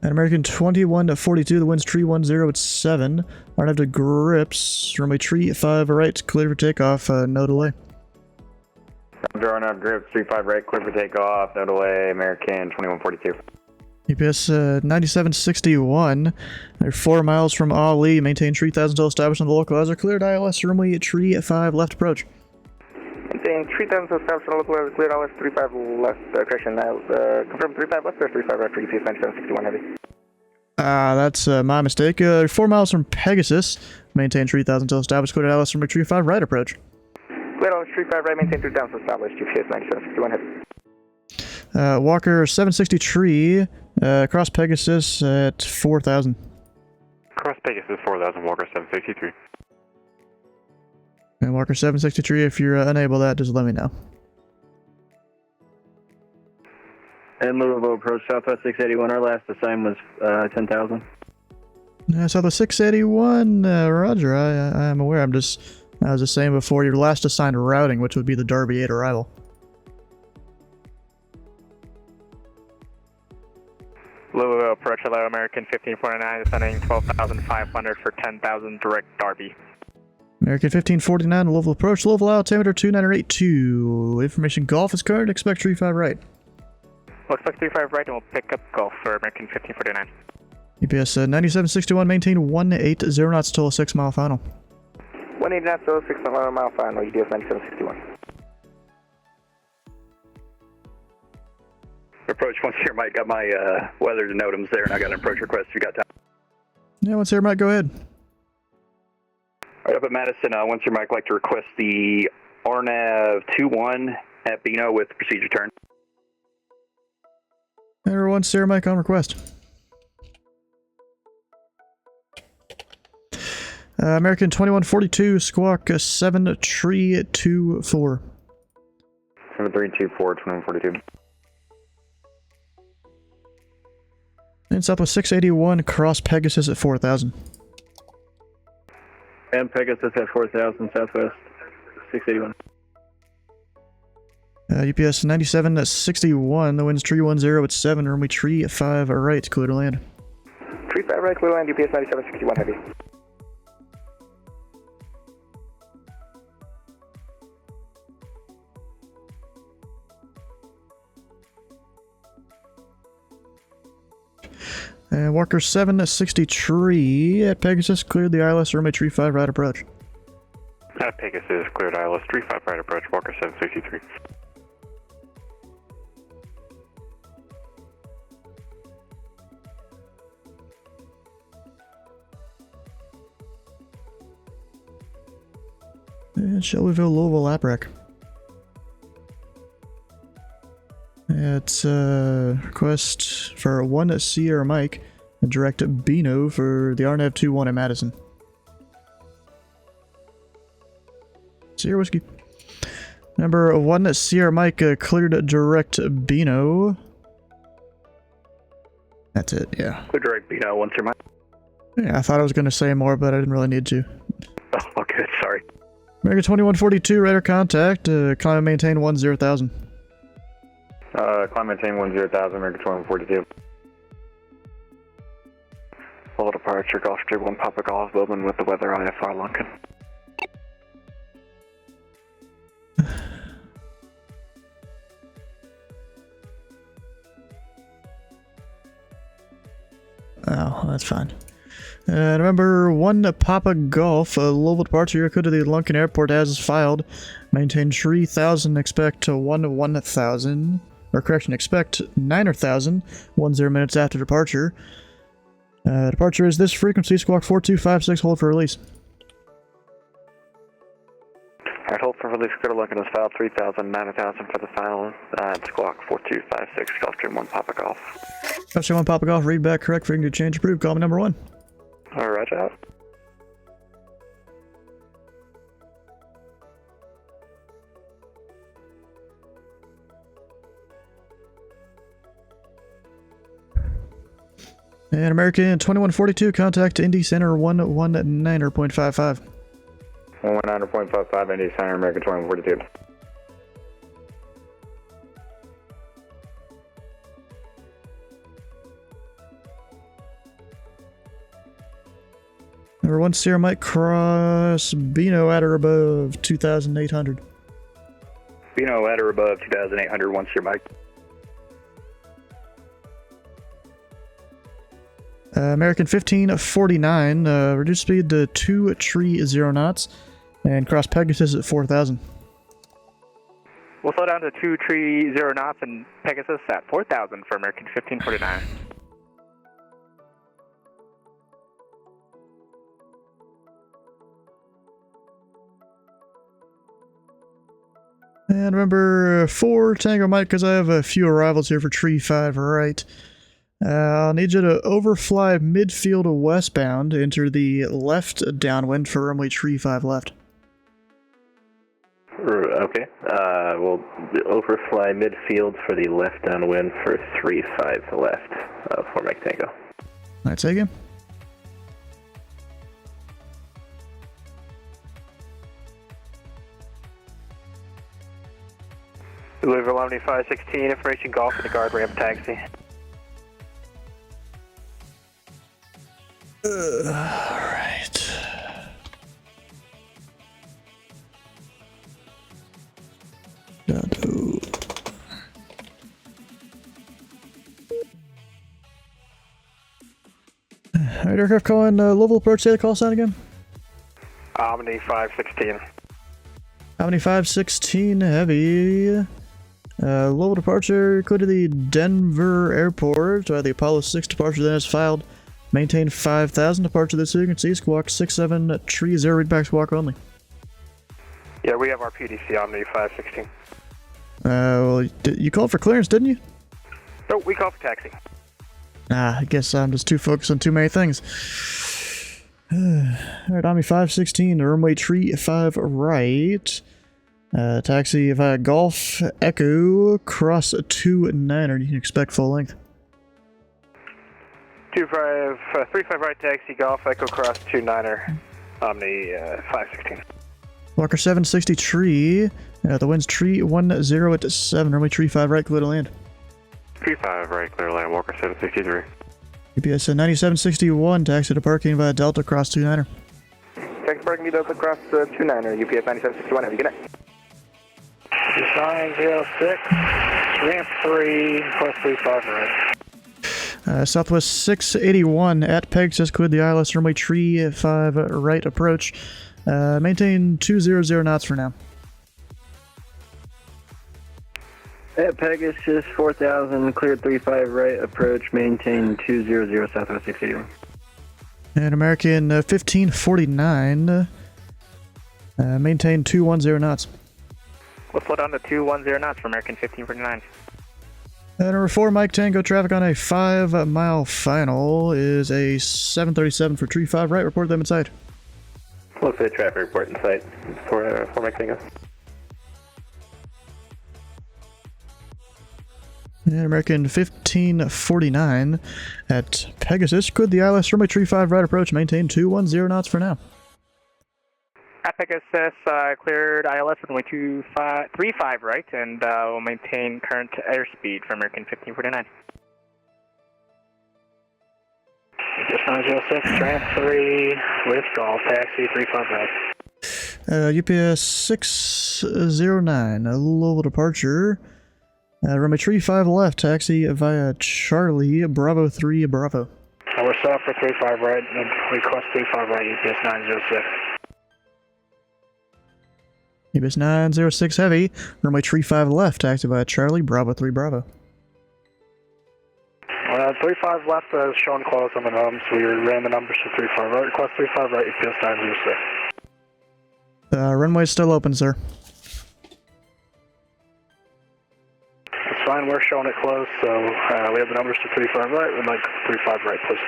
At American 2142, the wind's tree 10 at 7. Aren't up to grips. Runway tree 5 right, clear for takeoff, no delay. I'm drawing up grips, 35 right, clear for takeoff, no delay, American 2142. UPS 9761, they're 4 miles from Ali, maintain tree 1000 until established on the local are cleared ILS runway tree 5 left approach. Maintain 3000 until established on the local is cleared ILS 35 left, correction, confirm 35 left or 35 right for UPS 9761 heavy. That's my mistake. 4 miles from Pegasus, maintain 3000 until established, cleared ILS runway tree 5 right approach. Cleared ILS 35 right, maintain 3000 until established, UPS 9761 heavy. Walker 763, cross Pegasus at 4000. Cross Pegasus 4000, Walker 763. And Walker 763, if you're unable to that, just let me know. And Louisville Approach, Southwest 681, our last assign was 10,000. Southwest 681, roger, I am aware. I was just saying before your last assigned routing, which would be the Derby 8 arrival. Louisville Approach, hello, American 1549, descending 12,500 for 10,000, direct Derby. American 1549, Louisville Approach, Louisville altimeter 2982. Information Golf is current, expect 35 right. We'll expect 35 right and we'll pick up Golf for American 1549. UPS 9761, maintain 180 knots till a 6 mile final. 180 knots, 6 mile final, UPS 9761. Approach, once here, Mike, got my weather notams there, and I got an approach request if you got time. Yeah, once here, Mike, go ahead. Right up at Madison, once your Mike, I'd like to request the RNAV 21 at Bino with procedure turn. Everyone, Sarah Mike on request. American 2142, squawk 7324. 7324, 2142. And Southwest 681, cross Pegasus at 4000. And Pegasus at 4000, Southwest 681. UPS 9761, the wind's 310 at 7, runway 35 right, clear to land. 35 right, clear to land, UPS 9761 heavy. And Walker 763 at Pegasus, cleared the ILS, runway 35 right approach. At Pegasus, cleared ILS 35 right approach, Walker 763. And Louisville APRAC. It's request for 1 Sierra Mike, a direct Bino for the RNAV 21 at Madison. Sierra Whiskey. Number 1 Sierra Mike, cleared direct Bino. That's it, yeah. Clear direct Bino, once your Mike. Yeah, I thought I was going to say more, but I didn't really need to. Oh, good, sorry. American 2142, radar contact, climb and maintain 10,000. Climb maintain 10,000, American 2142. Full departure, Golf Street 1 Papa Golf, Bowman with the weather IFR Lunkin. Oh, that's fine. Remember, 1 Papa Golf, Louisville departure, go to the Lunkin Airport as filed. Maintain 3,000, expect 1,000. Or correction, expect 9,000, 10 minutes after departure. Departure is this frequency, squawk 4256, hold for release. Alright, hold for release, go to Lunkin is filed 3,000, 9,000 for the final, squawk 4256, Golf Stream 1 Papa Golf. Golf Stream 1 Papa Golf, read back correct, frequency change approved, call me number 1. Alright, roger out. And American 2142, contact Indy Center 119.55. 119.55, Indy Center, American 2142. Number 1 Sierra Mike, cross Bino at or above 2,800. Bino at or above 2,800, once your Mike. American 1549, reduce speed to 230 knots, and cross Pegasus at 4,000. We'll slow down to 230 knots and Pegasus at 4,000 for American 1549. And remember, 4 Tango Mike, because I have a few arrivals here for tree 5 right. I'll need you to overfly midfield westbound, enter the left downwind for runway tree 5 left. Okay, we'll overfly midfield for the left downwind for 3-5 left for Mike Tango. Alright, take him. Louisville Omni 516, information golf for the guard ramp taxi. Alright. Alright, aircraft calling Louisville Approach, say the call sign again. Omni 516. Omni 516 heavy. Louisville departure, go to the Denver airport. The Apollo 6 departure then is filed. Maintain 5,000 departure this frequency. Squawk 6730, readback squawk only. Yeah, we have our PDC Omni 516. Well, you called for clearance, didn't you? Nope, we call for taxi. I guess I'm just too focused on too many things. Alright, Omni 516, runway tree 5 right. Taxi via Golf Echo, cross 29er. You can expect full length. 35 right taxi, Golf Echo cross 29er, Omni 516. Walker 760 tree. The wind's tree 10 at 7. Runway tree 5 right, clear to land. Tree 5 right, clear to land, Walker 763. UPS 9761, taxi to parking via Delta cross 29er. Taxi parking Delta cross 29er, UPS 9761, have a good night. 906, ramp 3, plus 35 right. Southwest 681 at Pegasus, cleared the ILS runway tree 5 right approach. Maintain 200 knots for now. At Pegasus 4000, cleared 35 right approach, maintain 200 Southwest 681. And American 1549, maintain 210 knots. We'll slow down to 210 knots for American 1549. Number 4, Mike Tango, traffic on a 5-mile final is a 737 for tree 5 right, report them inside. Look for the traffic report in sight for Mike Tango. And American 1549 at Pegasus, could the ILS runway tree 5 right approach, maintain 210 knots for now. At Pegasus, cleared ILS runway 35 right, and we'll maintain current airspeed for American 1549. Just 906, tramp 3, with Golf, taxi 35 right. UPS 609, a Louisville departure. Runway tree 5 left, taxi via Charlie, Bravo 3, Bravo. We're set up for 35 right, and request 35 right, UPS 906. UPS 906 heavy, runway tree 5 left, taxi via Charlie, Bravo 3, Bravo. 35 left is showing close on the nums. We ran the numbers for 35 right, request 35 right, UPS 906. Runway's still open, sir. It's fine, we're showing it close, so we have the numbers for 35 right, we'd like 35 right, please.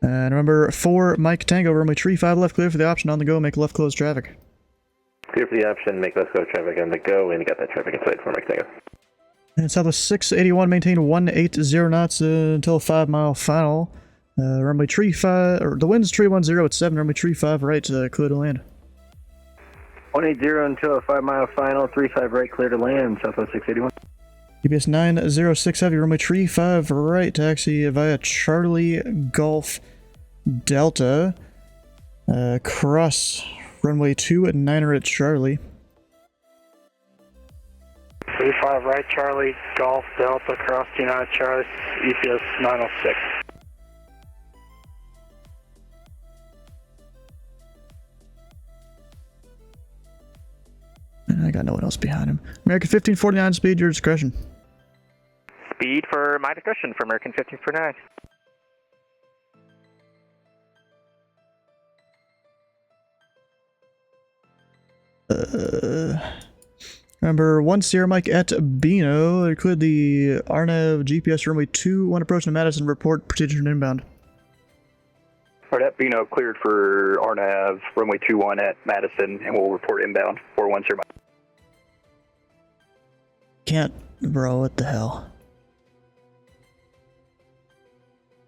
And number 4, Mike Tango, runway tree 5 left, clear for the option on the go, make left close traffic. Clear for the option, make left go traffic on the go, and you got that traffic in sight for Mike Tango. And Southwest 681, maintain 180 knots until 5-mile final. Runway tree 5, or the wind's tree 10 at 7, runway tree 5 right, clear to land. 180 until a 5-mile final, 35 right, clear to land, Southwest 681. UPS 906 heavy, runway tree 5 right, taxi via Charlie, Golf, Delta. Cross runway 2 at 9er at Charlie. 35 right, Charlie, Golf, Delta, cross 29 Charlie, EPS 906. And I got no one else behind him. American 1549, speed, your discretion. Speed for my discretion for American 1549. Number 1 Sierra Mike at Bino, include the Arnav GPS runway 21 approach to Madison, report precision inbound. Alright, at Bino, cleared for RNAV, runway 21 at Madison, and we'll report inbound, 41 Sierra Mike. Can't, bro, what the hell?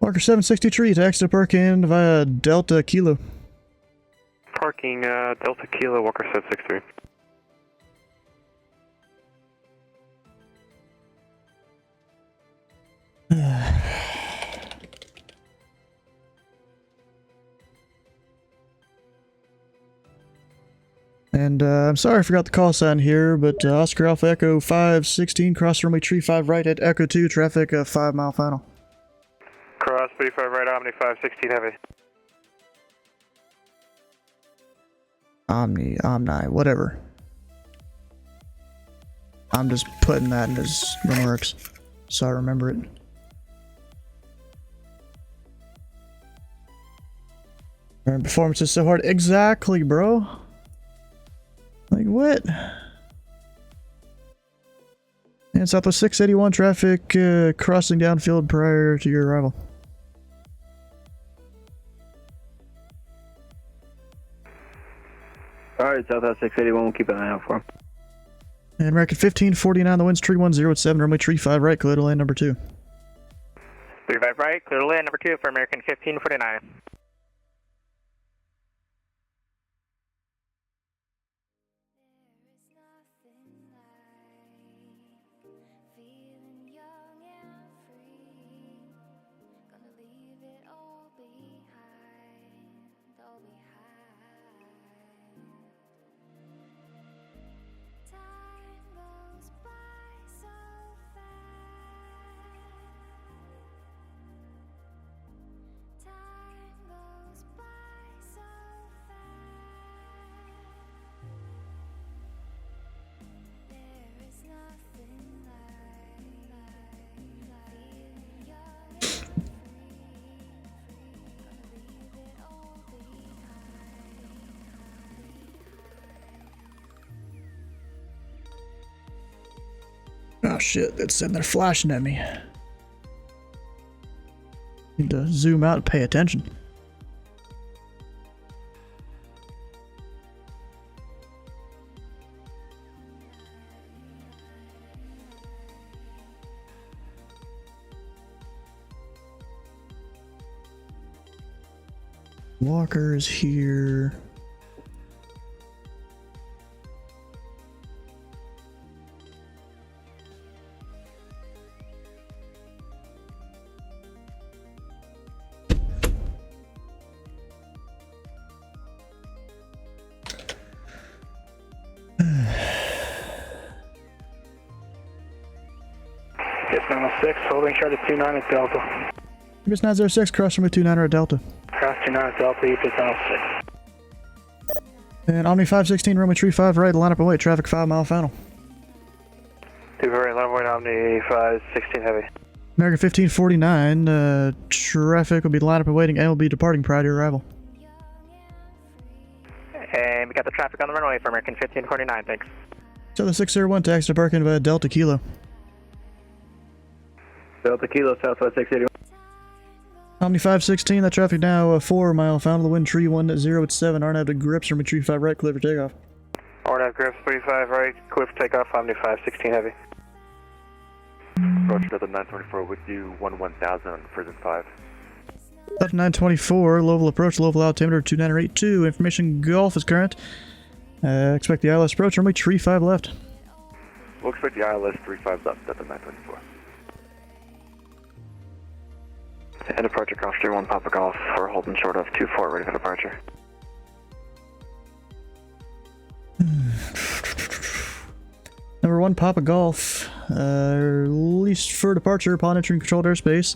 Walker 763, taxi to park in via Delta Kilo. Parking Delta Kilo, Walker 763. And I'm sorry I forgot the call sign here, but Oscar Alpha Echo 516, cross runway tree 5 right at Echo 2, traffic 5 mile final. Cross 35 right, Omni 516 heavy. Omni, whatever. I'm just putting that in his remarks, so I remember it. Performance is so hard. Exactly, bro. Like, what? And Southwest 681 traffic crossing downfield prior to your arrival. Alright, Southwest 681, we'll keep an eye out for him. And American 1549, the wind's tree 10 at 7, runway tree 5 right, clear to land number 2. 35 right, clear to land number 2 for American 1549. Oh shit, it's sitting there flashing at me. Need to zoom out and pay attention. Walker's here. Yes, 906, holding short at 29 at Delta. Miss 906, cross runway 29 at Delta. Cross 29 at Delta, EPS 906. And Omni 516, runway tree 5 right, line up and wait, traffic 5 mile final. 2 right, line point, Omni 516 heavy. American 1549, traffic will be line up and waiting and will be departing prior to your arrival. And we got the traffic on the runway for American 1549, thanks. So the 601, taxi to parking of Delta Kilo. Delta Kilo, Southwest 681. Omni 516, that traffic now 4 mile final, the wind tree 10 at 7, Arnav to grips, runway tree 5 right, clear for takeoff. Arnav grips 35 right, clear for takeoff, Omni 516 heavy. Approach Delta 924 with you 1000 on Prison 5. Delta 924, Louisville Approach, Louisville altimeter 2982, information Golf is current. Expect the ILS approach, runway tree 5 left. We'll expect the ILS 35 left, Delta 924. And departure cross 31 Papa Golf, we're holding short of 24, ready for departure. Number 1 Papa Golf, released for departure upon entering controlled airspace.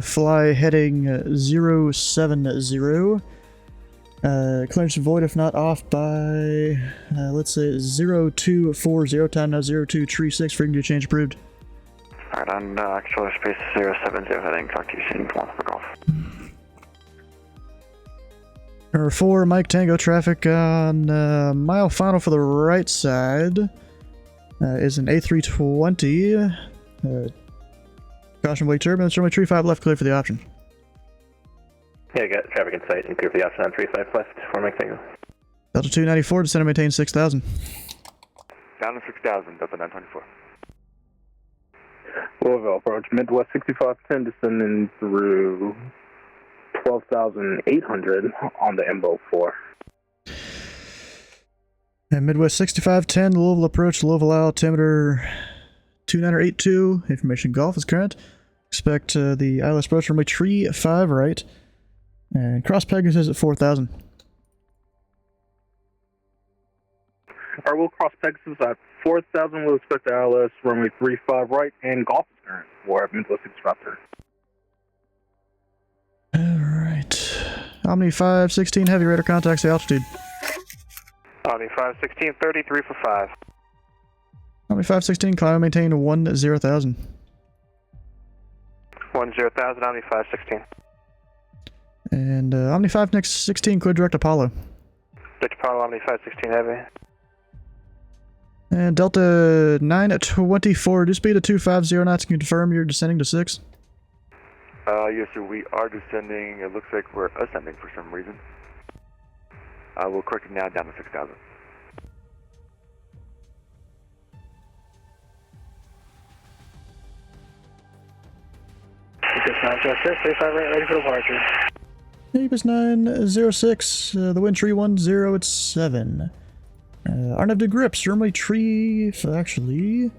Fly heading 070. Clearance void if not off by, let's say 0240, time now 0236, frequency change approved. Alright, on control airspace 070 heading, talk to you soon, 1 Papa Golf. Number 4 Mike Tango, traffic on mile final for the right side. Is an A320. Caution wake turbulence, runway tree 5 left, clear for the option. Yeah, got traffic in sight and clear for the option on 35 left for Mike Tango. Delta 294, descend and maintain 6,000. Down to 6,000, Delta 924. Louisville Approach, Midwest 6510, descending through 12,800 on the MBO 4. And Midwest 6510, Louisville Approach, Louisville altimeter 2982, information Golf is current. Expect the ILS approach runway tree 5 right. And cross Pegasus at 4,000. Or we'll cross Pegasus at 4,000. We'll expect the ILS runway 35 right and golf is current for Midwest Disruptor. Alright. Omni 516 Heavy radar contacts the altitude. Omni 516, 33 for 5. Omni 516, climb and maintain 10,000. 10,000, Omni 516. And Omni 516, clear direct Apollo. Direct Apollo, Omni 516 Heavy. And Delta 924, do speed of 250 knots, can you confirm you're descending to 6? Yes, sir, we are descending. It looks like we're ascending for some reason. We'll correct it now down to 6,000. Just 906, 35 right, ready for departure. Apus 906, the wind tree 10 at 7. Arnav to grips, runway tree, actually...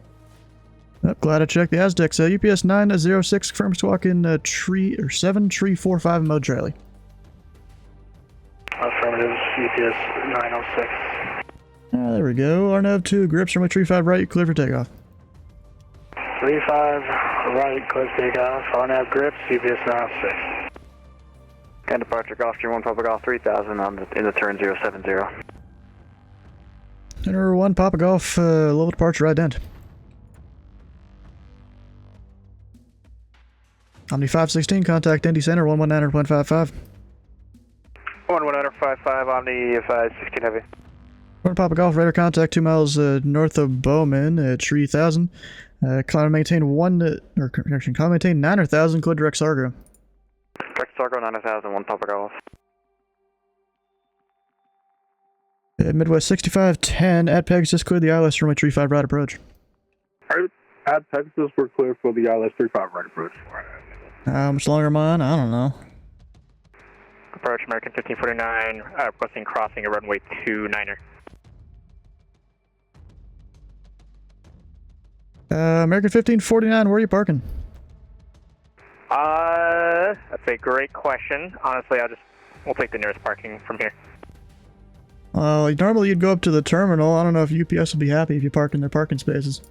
Oh, glad I checked the Aztecs. UPS 906, confirms to walk in tree, or 7, tree 45 mode Charlie. Affirmative, UPS 906. There we go. Arnav 2, grips, runway tree 5 right, clear for takeoff. 35 right, clear for takeoff. RNAV grips, UPS 906. And departure Golf Stream 1 Papa Golf 3000 in the turn 070. Center 1 Papa Golf, level departure ident. Omni 516, contact Indy Center 119.55. 119.55, Omni 516 Heavy. 1 Papa Golf, radar contact 2 miles north of Bowman at tree 1000. Climb and maintain 9,000, clear direct Sargo. Direct Sargo 9,000, 1 Papa Golf. Midwest 6510, at Pegasus, clear the ILS runway tree 5 right approach. Alright, at Pegasus, we're clear for the ILS 35 right approach. How much longer am I on? I don't know. Approach American 1549, requesting crossing a runway 29er. American 1549, where are you parking? That's a great question. Honestly, we'll take the nearest parking from here. Normally you'd go up to the terminal. I don't know if UPS will be happy if you park in their parking spaces.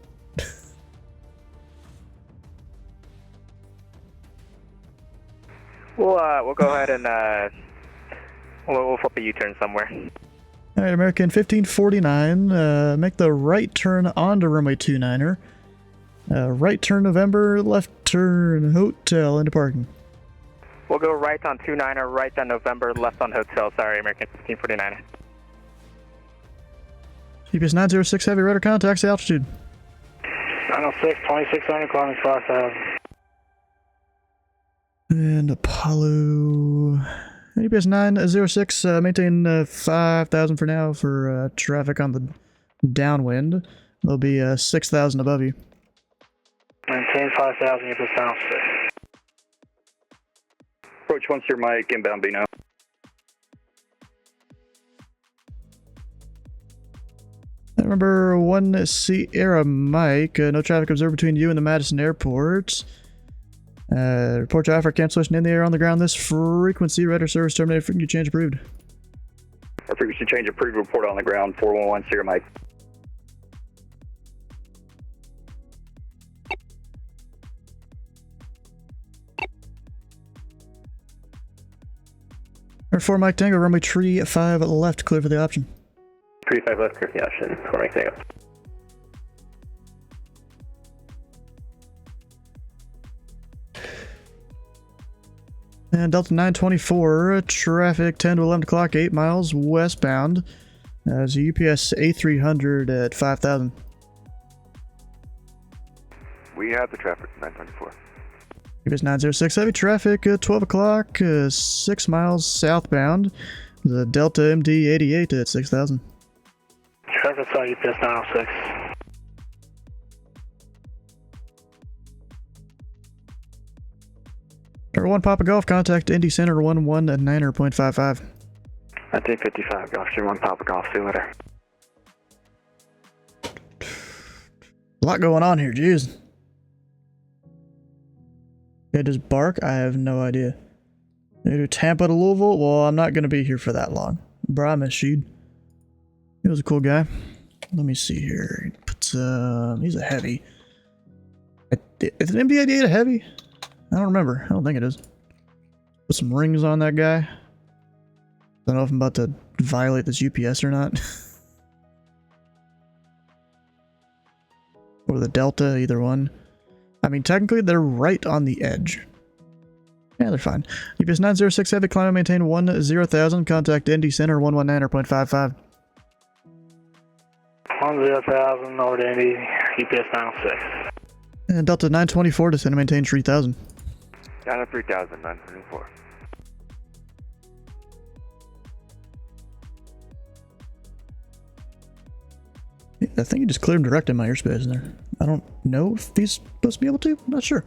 We'll go ahead and we'll flip a U-turn somewhere. All right, American 1549. Make the right turn onto runway 29er. Right turn November, left turn hotel into parking. We'll go right on 29er, right on November, left on hotel. Sorry, American 1549. UPS 906 heavy radar contacts the altitude. 906, 2600, climbing 5000. And Apollo... UPS 906, maintain 5,000 for now for traffic on the downwind. There'll be 6,000 above you. Maintain 5,000, UPS 906. Approach once your mic, inbound Bino. Number 1 Sierra Mike, no traffic observed between you and the Madison Airport. Report traffic cancellation in the air on the ground. This frequency, radar service terminated, frequency change approved. Our frequency change approved, report on the ground, 411 Sierra Mike. Number 4 Mike Tango, runway tree 5 left, clear for the option. 35 left, clear for the option, 4 Mike Tango. And Delta 924, traffic 10 to 11 o'clock, 8 miles westbound. As a UPS A300 at 5,000. We have the traffic, 924. UPS 906, heavy traffic, 12 o'clock, 6 miles southbound. The Delta MD 88 at 6,000. Traffic on UPS 906. Number 1 Papa Golf, contact Indy Center 119.55. 1955, Golf Stream 1 Papa Golf, see you later. A lot going on here, jeez. Yeah, does bark? I have no idea. They do Tampa to Louisville? Well, I'm not going to be here for that long. Bro, I miss Sheed. He was a cool guy. Let me see here. He's a heavy. Is an MD-88 a heavy? I don't remember. I don't think it is. Put some rings on that guy. I don't know if I'm about to violate this UPS or not. Or the Delta, either one. I mean, technically, they're right on the edge. Yeah, they're fine. UPS 906 Heavy, climb and maintain 10,000. Contact ND Center 119.55. 10,000 over to Indy, UPS 906. And Delta 924 descend and maintain 3,000. Down at 3,000, 924. Yeah, I think he just cleared direct in my airspace there. I don't know if he's supposed to be able to. I'm not sure.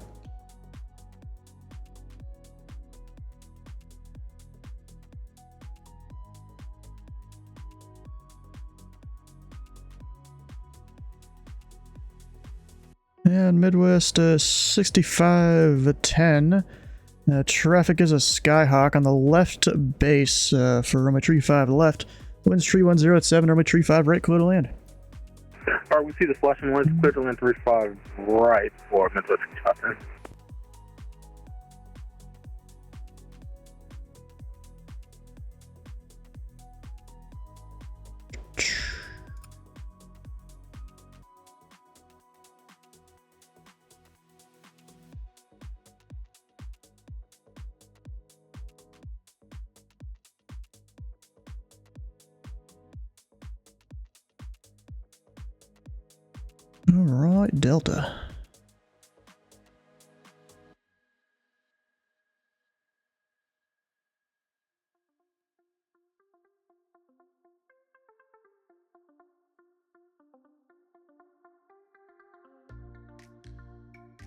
And Midwest 6510. Traffic is a Skyhawk on the left base for runway 35 left. Winds 310 at 7, runway 35 right, clear to land. Alright, we see the flashing lights, clear to land 35 right for Midwest 6510. Alright, Delta.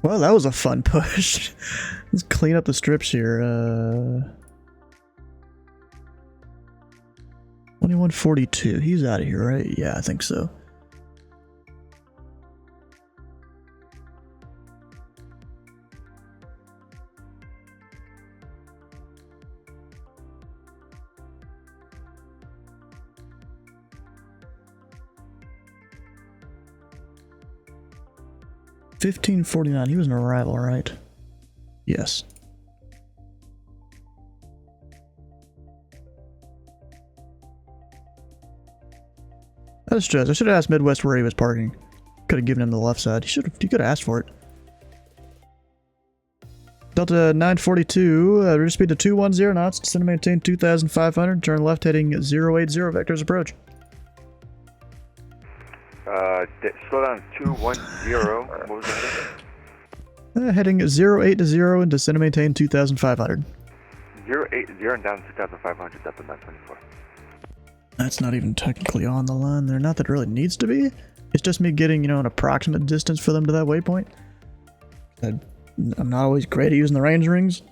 Well, that was a fun push. Let's clean up the strips here. 2142. He's out of here, right? Yeah, I think so. $15.49. He was an arrival, right? Yes. That's just. I should have asked Midwest where he was parking. Could have given him the left side. He could have asked for it. Delta 942. Reduce speed to 210 knots. Descend and maintain 2,500. Turn left heading 080. Vectors approach. Slow down 210. What was that? Heading 080 and descend and maintain 2,500. 080 and down 2,500. That's a 924. That's not even technically on the line there. Not that it really needs to be. It's just me getting, you know, an approximate distance for them to that waypoint. I'm not always great at using the range rings.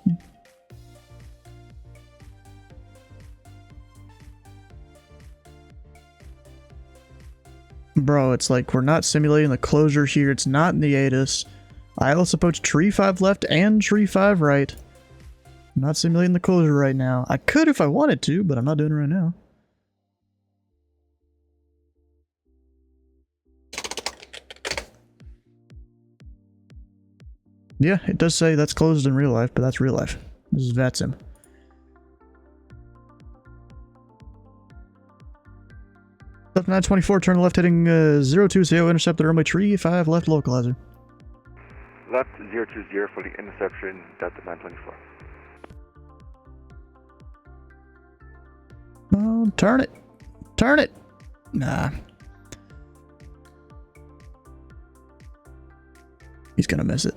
Bro, it's like we're not simulating the closure here. It's not in the ATIS. ILS approach tree 5 left and tree 5 right. I'm not simulating the closure right now. I could if I wanted to, but I'm not doing it right now. Yeah, it does say that's closed in real life, but that's real life. This is VATSIM. Left 924, turn left heading 02, CO, intercept the runway tree 5 left localizer. Left 020 for the interception, Delta 924. Oh, turn it! Turn it! Nah. He's gonna miss it.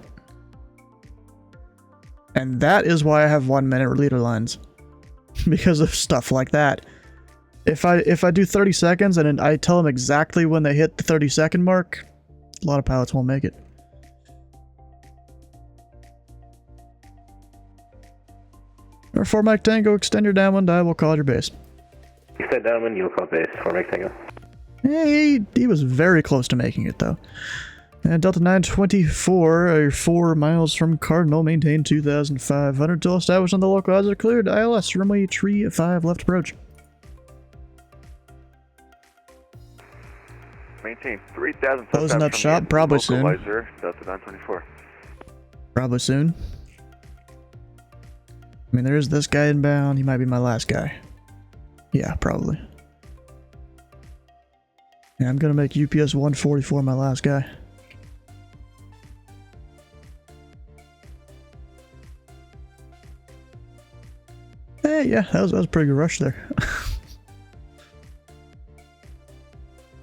And that is why I have 1 minute leader lines. Because of stuff like that. If I do 30 seconds and I tell them exactly when they hit the 30-second mark, a lot of pilots won't make it. Or 4 Mike Tango, extend your downwind dive, we'll call your base. Extend downwind, you'll call base. 4 Mike Tango. Hey, he was very close to making it though. And Delta 924, you're 4 miles from Cardinal, maintain 2,500 till established on the localizer, cleared. ILS, runway tree 5 left approach. maintain 3,000. Closing up shop probably soon. Localizer, Delta 924. Probably soon. I mean, there is this guy inbound. He might be my last guy. Yeah, probably. Yeah, I'm gonna make UPS 144 my last guy. Hey, yeah, that was a pretty good rush there.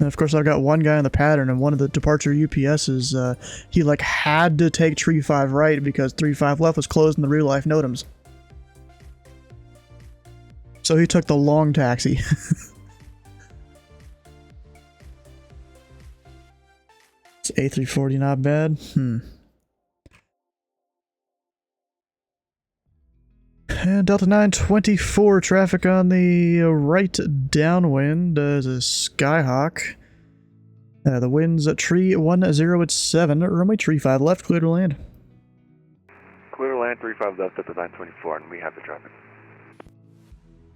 And of course, I've got one guy in the pattern, and one of the departure UPSs, he like had to take tree 5 right because 3-5 left was closed in the real life NOTAMs. So he took the long taxi. It's A340, not bad. And Delta 924, traffic on the right downwind is a Skyhawk. The wind's at tree 10 at 7, runway tree 5 left, clear to land. Clear to land, 35 left at the 924, and we have the traffic.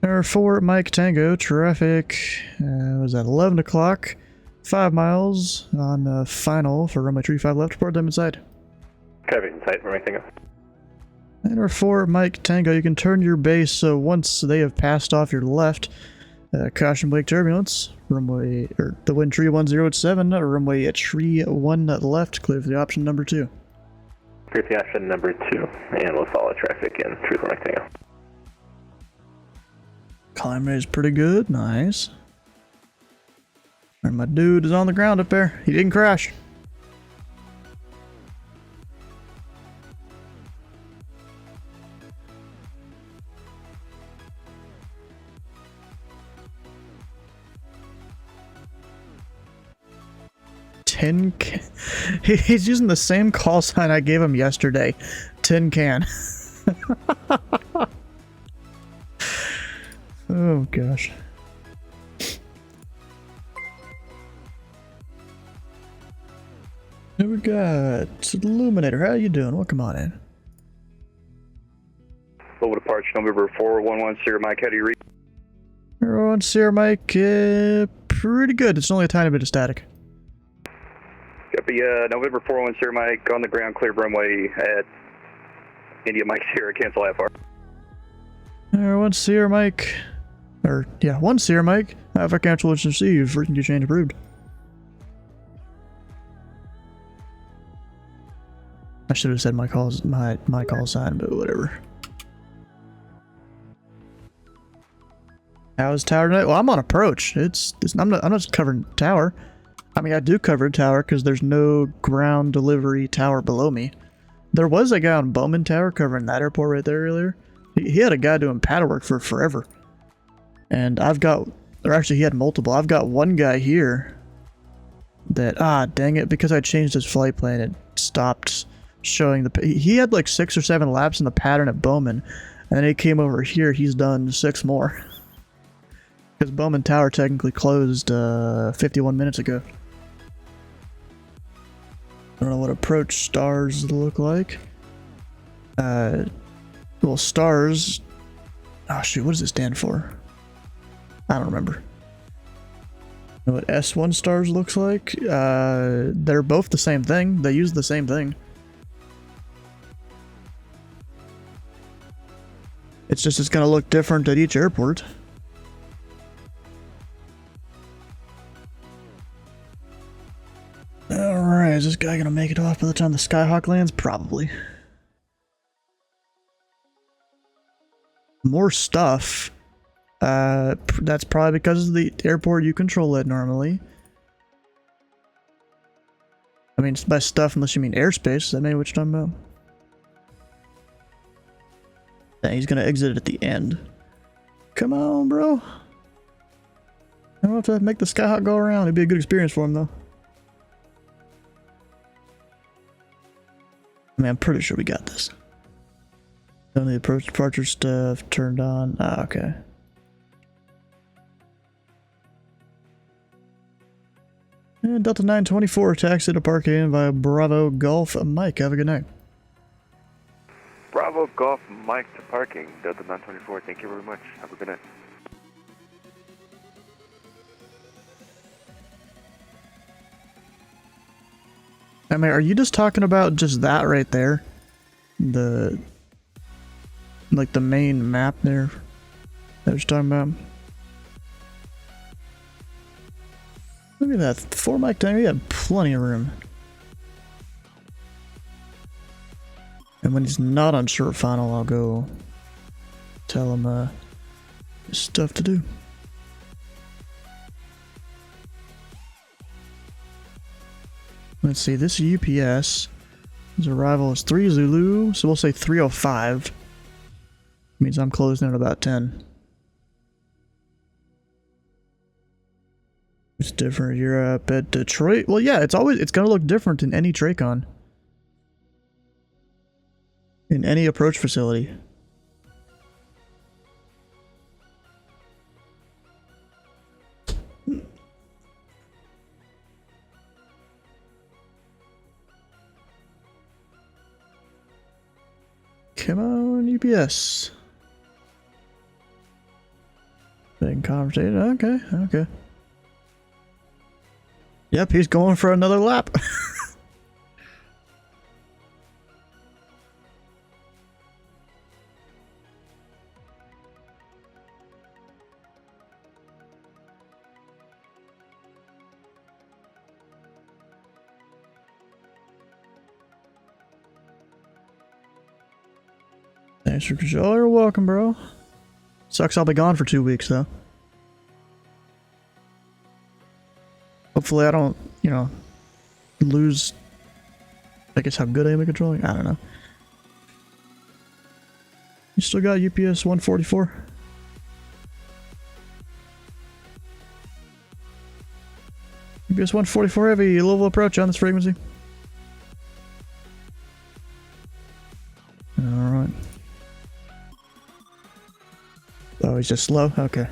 Air 4 Mike Tango, traffic was at 11 o'clock, 5 miles on final for runway tree 5 left, report them inside. Traffic inside, runway Tango. And 4 Mike Tango, you can turn your base so once they have passed off your left. Caution wake turbulence, runway, or the wind tree 10 at 7, runway at tree 1 left, clear for the option number 2. Clear for the option number 2, and we'll follow traffic in tree 4 Mike Tango. Climb rate is pretty good, nice. And my dude is on the ground up there, he didn't crash. He's using the same call sign I gave him yesterday. Tin can. Oh gosh. Here we got Illuminator. How you doing? Welcome on in. Global departure November 411 Sierra Mike. How do you read? Everyone, Sierra Mike, pretty good. It's only a tiny bit of static. Copy, November 411 Sierra Mike on the ground, clear runway at India Mike Sierra, cancel IFR. One Sierra Mike, or yeah, 1 Sierra Mike, IFR cancel is received, frequency change approved. I should have said my call sign, but whatever. How is tower tonight? Well, I'm on approach. I'm not just covering tower. I mean, I do cover tower because there's no ground delivery tower below me. There was a guy on Bowman Tower covering that airport right there earlier. He had a guy doing paddle work for forever. And I've got, or actually he had multiple. I've got one guy here that, dang it, because I changed his flight plan, it stopped showing the, he had like 6 or 7 laps in the pattern at Bowman. And then he came over here, he's done 6 more. Because Bowman Tower technically closed 51 minutes ago. I don't know what approach stars look like. Well, stars... Oh shoot, what does it stand for? I don't remember. You know what S1 stars looks like? They're both the same thing. They use the same thing. It's just it's gonna look different at each airport. Alright, is this guy gonna make it off by the time the Skyhawk lands? Probably. More stuff. That's probably because of the airport you control it normally. I mean, it's by stuff unless you mean airspace. Is that maybe what you're talking about? Yeah, he's gonna exit it at the end. Come on, bro. I don't have to make the Skyhawk go around. It'd be a good experience for him, though. I mean, I'm pretty sure we got this. Only the approach departure stuff turned on. Ah, okay. And Delta 924 taxi to park in via Bravo Golf Mike. Have a good night. Bravo Golf Mike to parking. Delta 924. Thank you very much. Have a good night. mean, are you just talking about just that right there? The... like the main map there? That you're talking about? Look at that. 4 mic tango, we have plenty of room. And when he's not on short final, I'll go tell him there's stuff to do. Let's see, this UPS, his arrival is 3 Zulu, so we'll say 3:05. Means I'm closing at about 10. It's different. You're up at Detroit. Well, yeah, it's gonna look different in any Tracon. In any approach facility. Come on, UPS. Big conversation. Okay, okay. Yep, he's going for another lap. Thanks for control. You're welcome, bro. Sucks I'll be gone for 2 weeks, though. Hopefully I don't, you know, lose, I guess, how good I am at controlling. I don't know. You still got UPS 144? UPS 144 heavy, Louisville Approach on this frequency. Alright. Oh, he's just slow? Okay.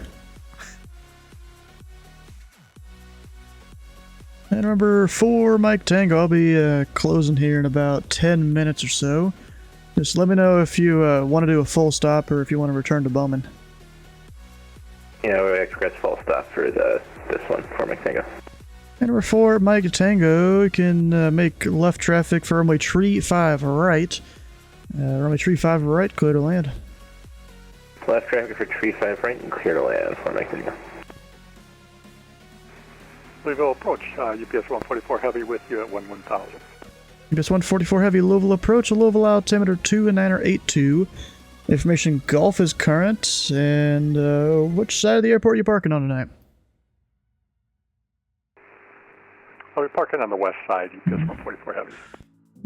And number 4, Mike Tango. I'll be closing here in about 10 minutes or so. Just let me know if you want to do a full stop or if you want to return to Bowman. Yeah, we express full stop for this one for Mike Tango. And number 4, Mike Tango. You can make left traffic for runway tree 5 right. Runway tree 5 right, clear to land. Left traffic for tree 5 right and clear to land for Mike Tango. Louisville Approach, UPS 144 Heavy with you at 1000. UPS 144 Heavy, Louisville Approach, Louisville altimeter 2&982. Information Gulf is current, and which side of the airport are you parking on tonight? I'll be parking on the west side, UPS 144 Heavy.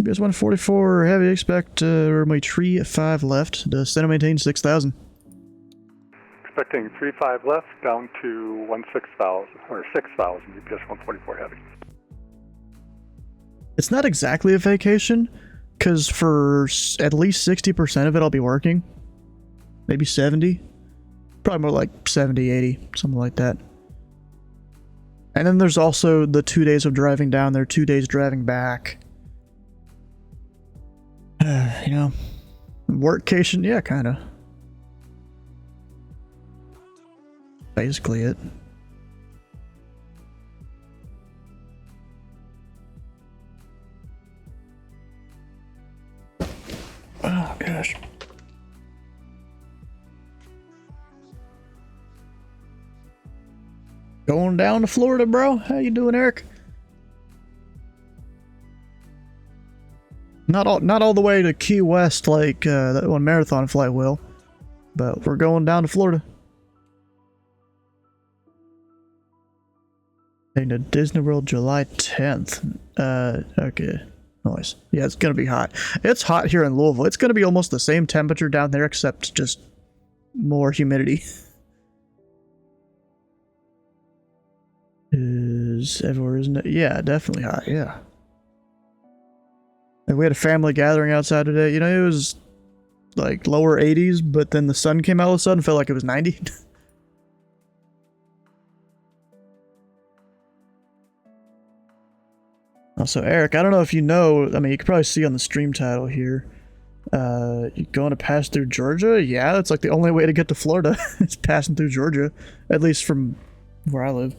UPS 144 Heavy, expect runway tree 5 left, descend and maintain 6,000. Expecting 35 left down to 16,000 or 6,000 UPS 144 Heavy. It's not exactly a vacation, because for at least 60% of it I'll be working. Maybe 70. Probably more like 70, 80, something like that. And then there's also the 2 days of driving down there, 2 days driving back. You know, workcation, yeah, kind of. Basically it. Oh gosh. Going down to Florida, bro. How you doing, Eric? Not all the way to Key West like that one marathon flight will, but we're going down to Florida. Heading to Disney World July 10th. Okay. Nice. Yeah, it's gonna be hot. It's hot here in Louisville. It's gonna be almost the same temperature down there, except just more humidity. Is everywhere, isn't it? Yeah, definitely hot, yeah. Like we had a family gathering outside today. You know, it was like lower 80s, but then the sun came out all of a sudden, felt like it was 90. Also, Eric, I don't know if you know, I mean, you can probably see on the stream title here. You going to pass through Georgia? Yeah, that's like the only way to get to Florida. It's passing through Georgia, at least from where I live.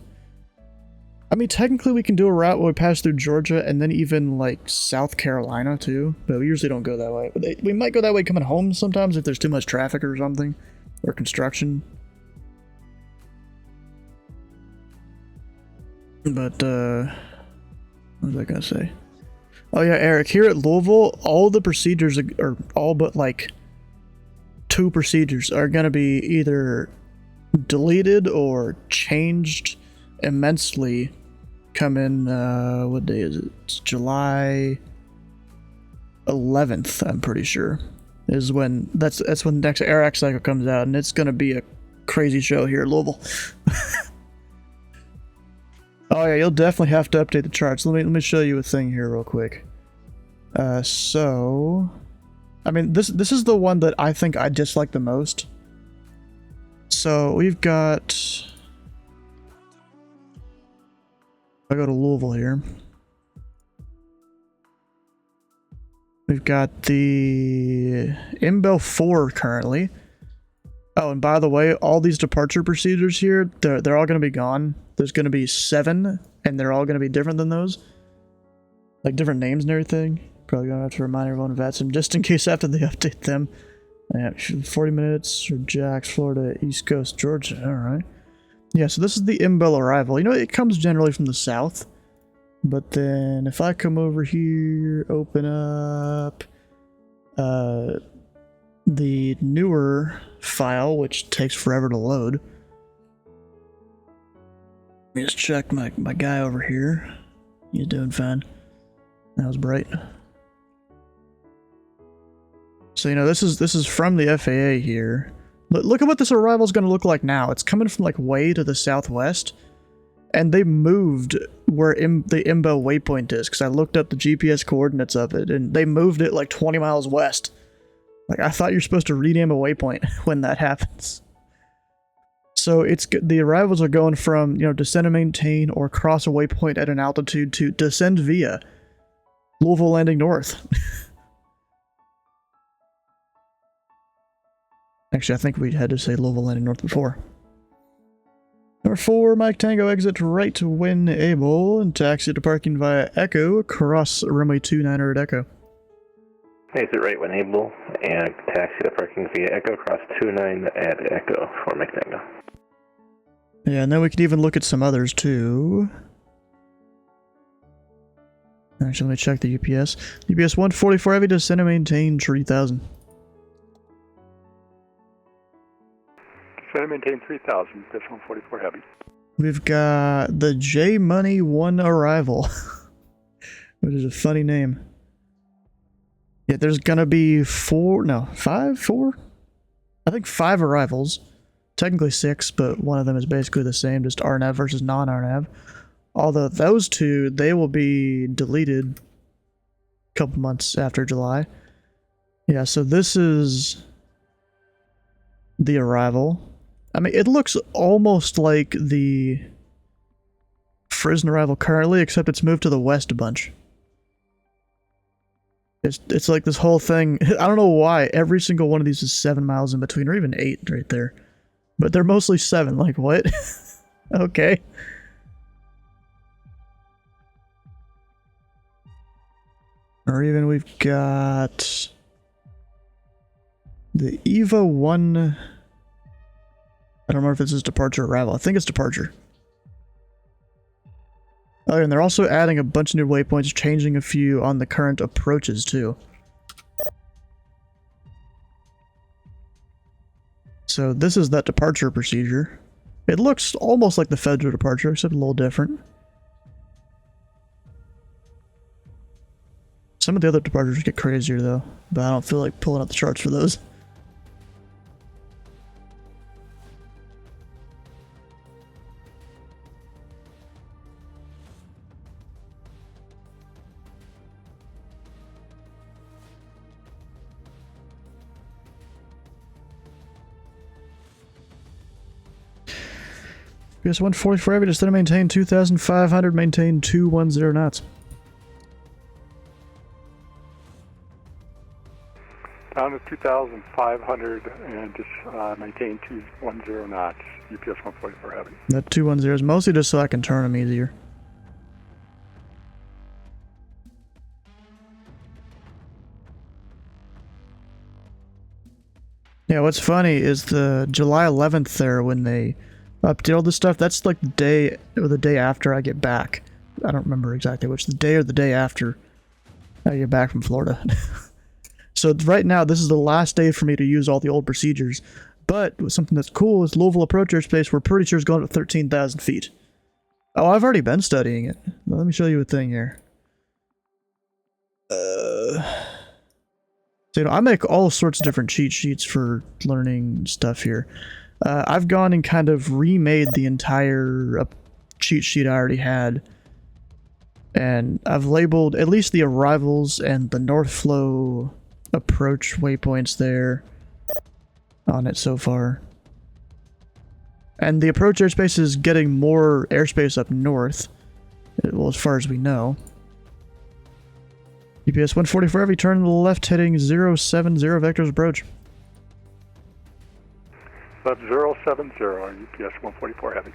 I mean, technically we can do a route where we pass through Georgia and then even, like, South Carolina, too. But we usually don't go that way. But we might go that way coming home sometimes if there's too much traffic or something. Or construction. But, what was I gonna say? Oh yeah, Eric, here at Louisville, all the procedures, or all but, like, 2 procedures are gonna be either deleted or changed immensely coming, what day is it? It's July 11th, I'm pretty sure, is when, that's when the next AIRAC cycle comes out, and it's gonna be a crazy show here at Louisville. Oh yeah, you'll definitely have to update the charts. Let me show you a thing here real quick. So, I mean, this is the one that I think I dislike the most. So we've got, I go to Louisville here. We've got the Imbel 4 currently. Oh, and by the way, all these departure procedures here, they're all going to be gone. There's going to be 7, and they're all going to be different than those. Like different names and everything. Probably going to have to remind everyone of that, just in case after they update them. Yeah, 40 minutes for Jax, Florida, East Coast, Georgia. Alright. Yeah, so this is the Imbel arrival. You know, it comes generally from the south. But then if I come over here, open up the newer file, which takes forever to load. Let me just check my guy over here. He's doing fine. That was bright. So, you know, this is from the FAA here. Look at what this arrival is going to look like now. It's coming from, like, way to the southwest. And they moved where the Imbo waypoint is, because I looked up the GPS coordinates of it, and they moved it, like, 20 miles west. Like, I thought you're supposed to rename a waypoint when that happens. So the arrivals are going from, you know, descend and maintain or cross a waypoint at an altitude to descend via Louisville landing north. Actually, I think we had to say Louisville landing north before. Number 4, Mike Tango, exit right when able, and taxi to parking via Echo, across runway 29 at Echo. Exit right when able, and taxi to parking via Echo, cross 29 at Echo for Mike Tango. Yeah, and then we could even look at some others too. Actually, let me check the UPS. UPS 144 heavy, descend and maintain 3000. Descend and maintain 3000, UPS 144 heavy. We've got the J Money 1 arrival, which is a funny name. Yeah, there's gonna be 4 I think 5 arrivals. Technically 6, but one of them is basically the same, just RNAV versus non-RNAV. Although those 2, they will be deleted a couple months after July. Yeah, so this is the arrival. I mean, it looks almost like the Frisson arrival currently, except it's moved to the west a bunch. It's like this whole thing, I don't know why, every single one of these is 7 miles in between, or even 8 right there. But they're mostly 7, like what? Okay. Or even we've got the EVA 1, I don't remember if this is departure or arrival, I think it's departure. Oh, and they're also adding a bunch of new waypoints, changing a few on the current approaches too. So this is that departure procedure. It looks almost like the federal departure, except a little different. Some of the other departures get crazier though, but I don't feel like pulling up the charts for those. PS 144 heavy, descend and maintain 2,500, maintain 210 knots. Down to 2,500 and just maintain 210 knots, UPS 144 heavy. That 210 is mostly just so I can turn them easier. Yeah, what's funny is the July 11th there when they update all this stuff, that's like the day after I get back. I don't remember exactly which, the day or the day after I get back from Florida. So right now, this is the last day for me to use all the old procedures. But something that's cool is Louisville Approach airspace, we're pretty sure is going up to 13,000 feet. Oh, I've already been studying it. Let me show you a thing here. So, you know, I make all sorts of different cheat sheets for learning stuff here. I've gone and kind of remade the entire cheat sheet I already had. And I've labeled at least the arrivals and the North Flow approach waypoints there on it so far. And the approach airspace is getting more airspace up north. Well, as far as we know. UPS 144 heavy, turn to the left heading 070 vectors approach. Left 070, UPS 144 heavy.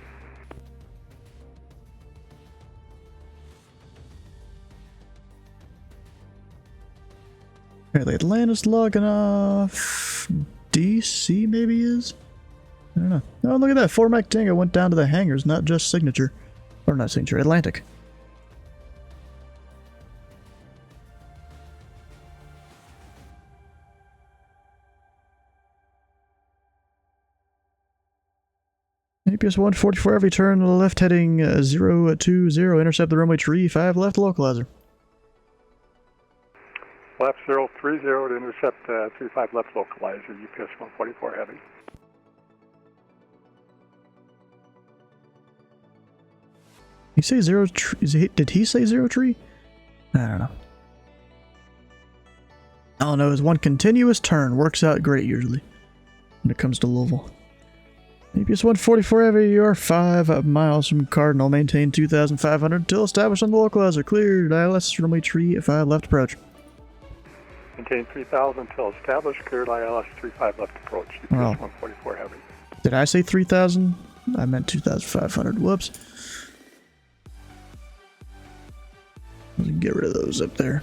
Apparently Atlanta's logging off. DC maybe is? I don't know. Oh, look at that. 4 Mike Tango went down to the hangars, not just Signature. Or not Signature, Atlantic. APS 144 every turn to the left heading 020, intercept the runway tree 5 left localizer. Left 030 to intercept 35 left localizer, UPS 144 heavy. You say zero tree? Did he say zero tree? I don't know. All I know is one continuous turn works out great usually when it comes to Louisville. APS 144 heavy, you are 5 miles from Cardinal. Maintain 2,500 until established on the localizer. Cleared. ILS runway tree 5 left approach. Maintain 3,000 until established. Cleared ILS 35 left approach. UPS 144 heavy. Did I say 3,000? I meant 2,500. Whoops. Let's get rid of those up there.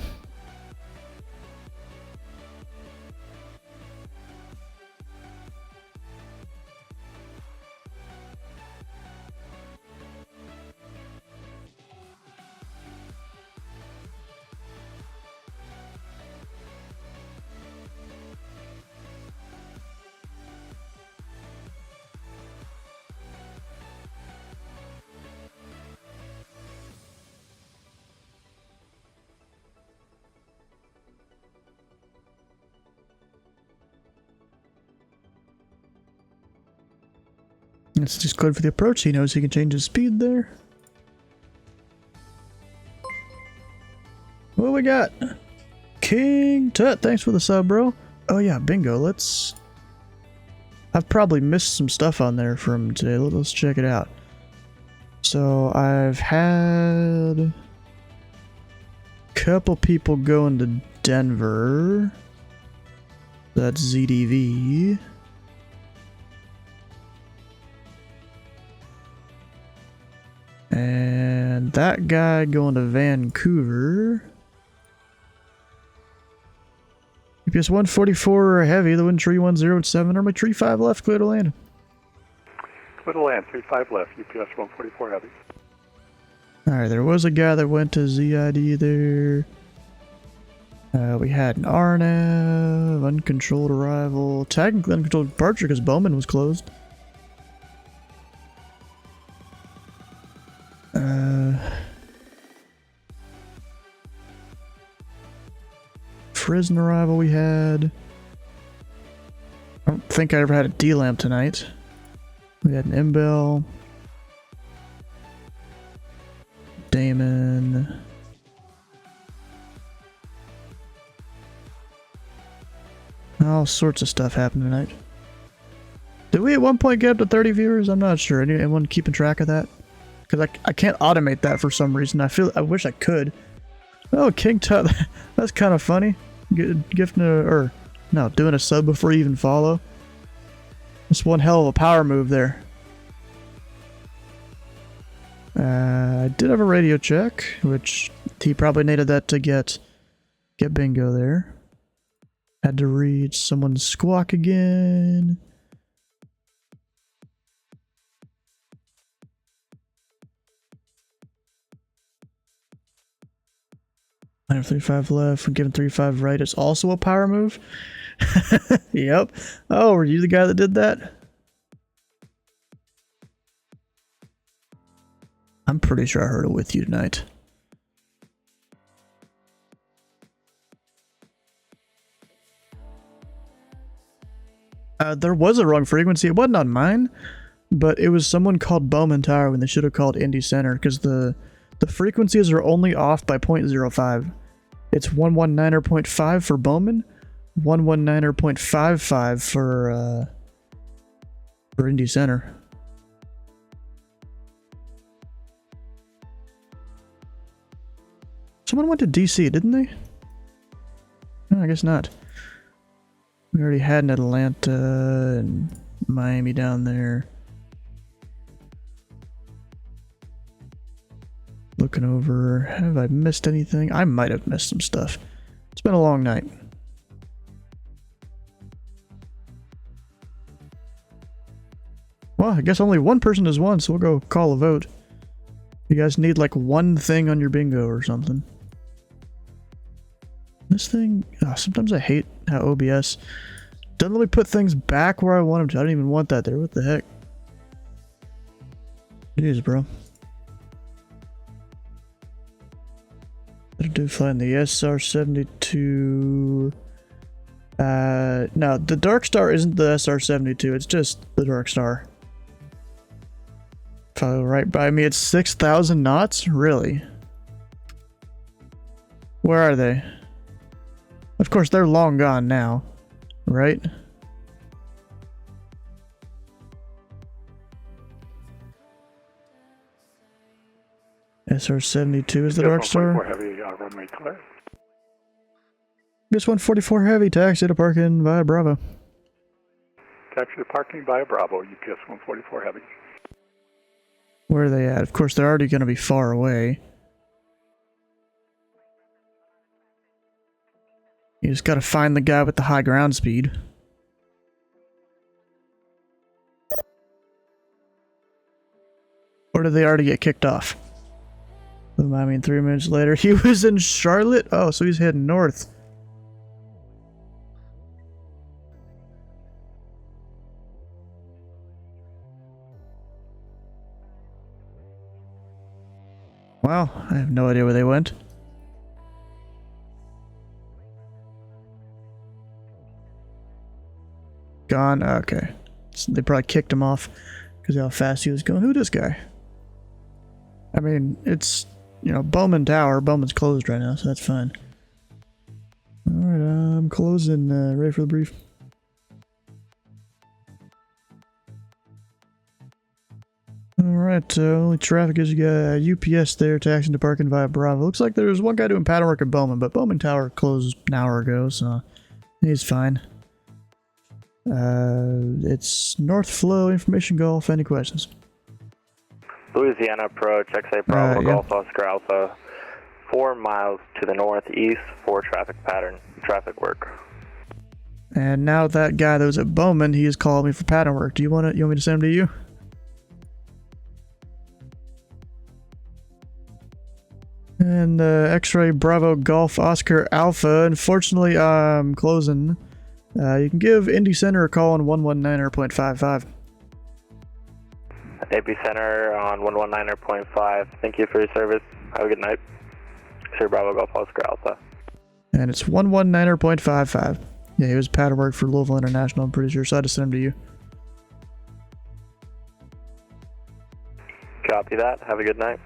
It's just code for the approach. He knows he can change his speed there. What we got? King Tut, thanks for the sub, bro. Oh yeah, bingo. I've probably missed some stuff on there from today. Let's check it out. So I've had a couple people going to Denver. That's ZDV. And that guy going to Vancouver. UPS 144 heavy, the wind tree 107, or my tree 5 left, clear to land. Clear to land, 35 left, UPS 144 heavy. Alright, there was a guy that went to ZID there. We had an RNAV, uncontrolled arrival, technically uncontrolled departure because Bowman was closed. Prison arrival we had. I don't think I ever had a D-lamp tonight. We had an M-Bell. Damon. All sorts of stuff happened tonight. Did we at one point get up to 30 viewers? I'm not sure. Anyone keeping track of that? Because I can't automate that for some reason. I wish I could. Oh, King Tut. That's kind of funny. Doing a sub before you even follow. That's one hell of a power move there. I did have a radio check, which he probably needed that to get bingo there. Had to read someone's squawk again. I have 35 left. We're giving 35 right. It's also a power move. Yep. Oh, were you the guy that did that? I'm pretty sure I heard it with you tonight. There was a wrong frequency. It wasn't on mine, but it was someone called Bowman Tower when they should have called Indy Center, because the frequencies are only off by 0.05. It's 119.5 for Bowman, 119.55 for Indy Center. Someone went to DC, didn't they? No, I guess not. We already had an Atlanta and Miami down there. Looking over, have I missed anything? I might have missed some stuff. It's been a long night. Well, I guess only one person has won, so we'll go call a vote. You guys need like one thing on your bingo or something. This thing, sometimes I hate how OBS doesn't let me put things back where I want them to. I don't even want that there. What the heck? Jeez, bro. Do flying the SR-72. No, the Dark Star isn't the SR-72. It's just the Dark Star. Follow right by me. It's 6,000 knots? Really? Where are they? Of course, they're long gone now, right? SR-72 is the Dark Star. Heavy, runway clear. This 144 Heavy, taxi to parking via Bravo. Taxi to parking via Bravo, UPS 144 Heavy. Where are they at? Of course, they're already going to be far away. You just got to find the guy with the high ground speed. Or did they already get kicked off? I mean, 3 minutes later, he was in Charlotte? Oh, so he's heading north. Wow, I have no idea where they went. Gone? Okay. So they probably kicked him off because of how fast he was going. Who's this guy? I mean, it's, you know, Bowman Tower. Bowman's closed right now, so that's fine. Alright, I'm closing. Ready for the brief? Alright, only traffic is you got UPS there, taxiing to parking via Bravo. Looks like there's one guy doing pattern work at Bowman, but Bowman Tower closed an hour ago, so he's fine. It's North Flow, Information Golf. Any questions? Louisiana Approach, XA Bravo, yeah. Golf Oscar Alpha, 4 miles to the northeast for traffic work. And now that guy that was at Bowman, he has called me for pattern work. Do you want me to send him to you? And X-Ray Bravo Golf Oscar Alpha. Unfortunately, I'm closing. You can give Indy Center a call on 119.55. AP Center on 119.5. Thank you for your service. Have a good night. X-Ray Bravo Golf Oscar Alpha. And it's 119.55. Yeah, he was pattern work for Louisville International, I'm pretty sure, so I just sent him to you. Copy that. Have a good night.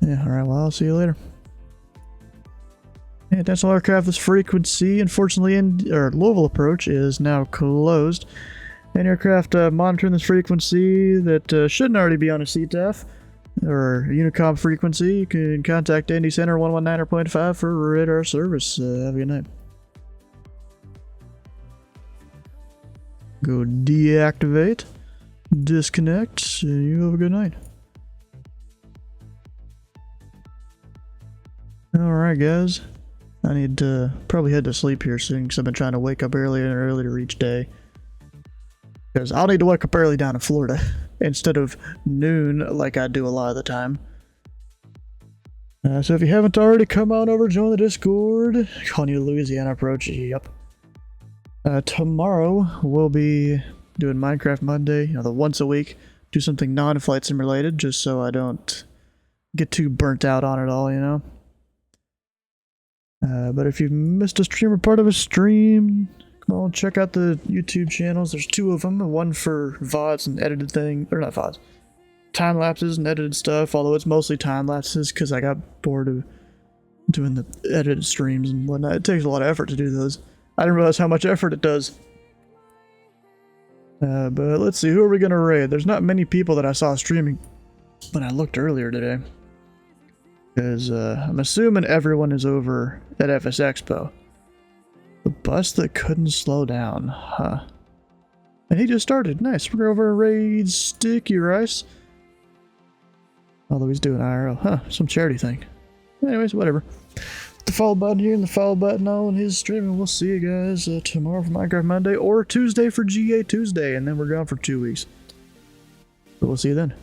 Yeah, alright, well, I'll see you later. Yeah, National Aircraft, this frequency, unfortunately, Louisville Approach is now closed. Any aircraft monitoring this frequency that shouldn't already be on a CTAF or Unicom frequency, you can contact Indy Center 119.5 for radar service. Have a good night. Go deactivate, disconnect, and you have a good night. Alright, guys. I need to probably head to sleep here soon because I've been trying to wake up earlier and earlier each day. Because I'll need to wake up early down in Florida instead of noon like I do a lot of the time. So if you haven't already, come on over, join the Discord. Calling you Louisiana Approach, yep. Tomorrow we'll be doing Minecraft Monday, the once a week. Do something non-flight sim related, just so I don't get too burnt out on it all, But if you've missed a stream or part of a stream, come on, check out the YouTube channels. There's 2 of them, one for VODs and edited thing, or not VODs, time lapses and edited stuff, although it's mostly time lapses because I got bored of doing the edited streams and whatnot. It takes a lot of effort to do those. I didn't realize how much effort it does. But let's see, who are we gonna raid? There's not many people that I saw streaming when I looked earlier today. Because I'm assuming everyone is over at FS Expo. The bus that couldn't slow down, huh? And he just started. Nice. We're over to raid Sticky Rice. Although he's doing IRL. Huh, some charity thing. Anyways, whatever. The follow button here and the follow button on his stream, and we'll see you guys tomorrow for Minecraft Monday or Tuesday for GA Tuesday, and then we're gone for 2 weeks. But we'll see you then.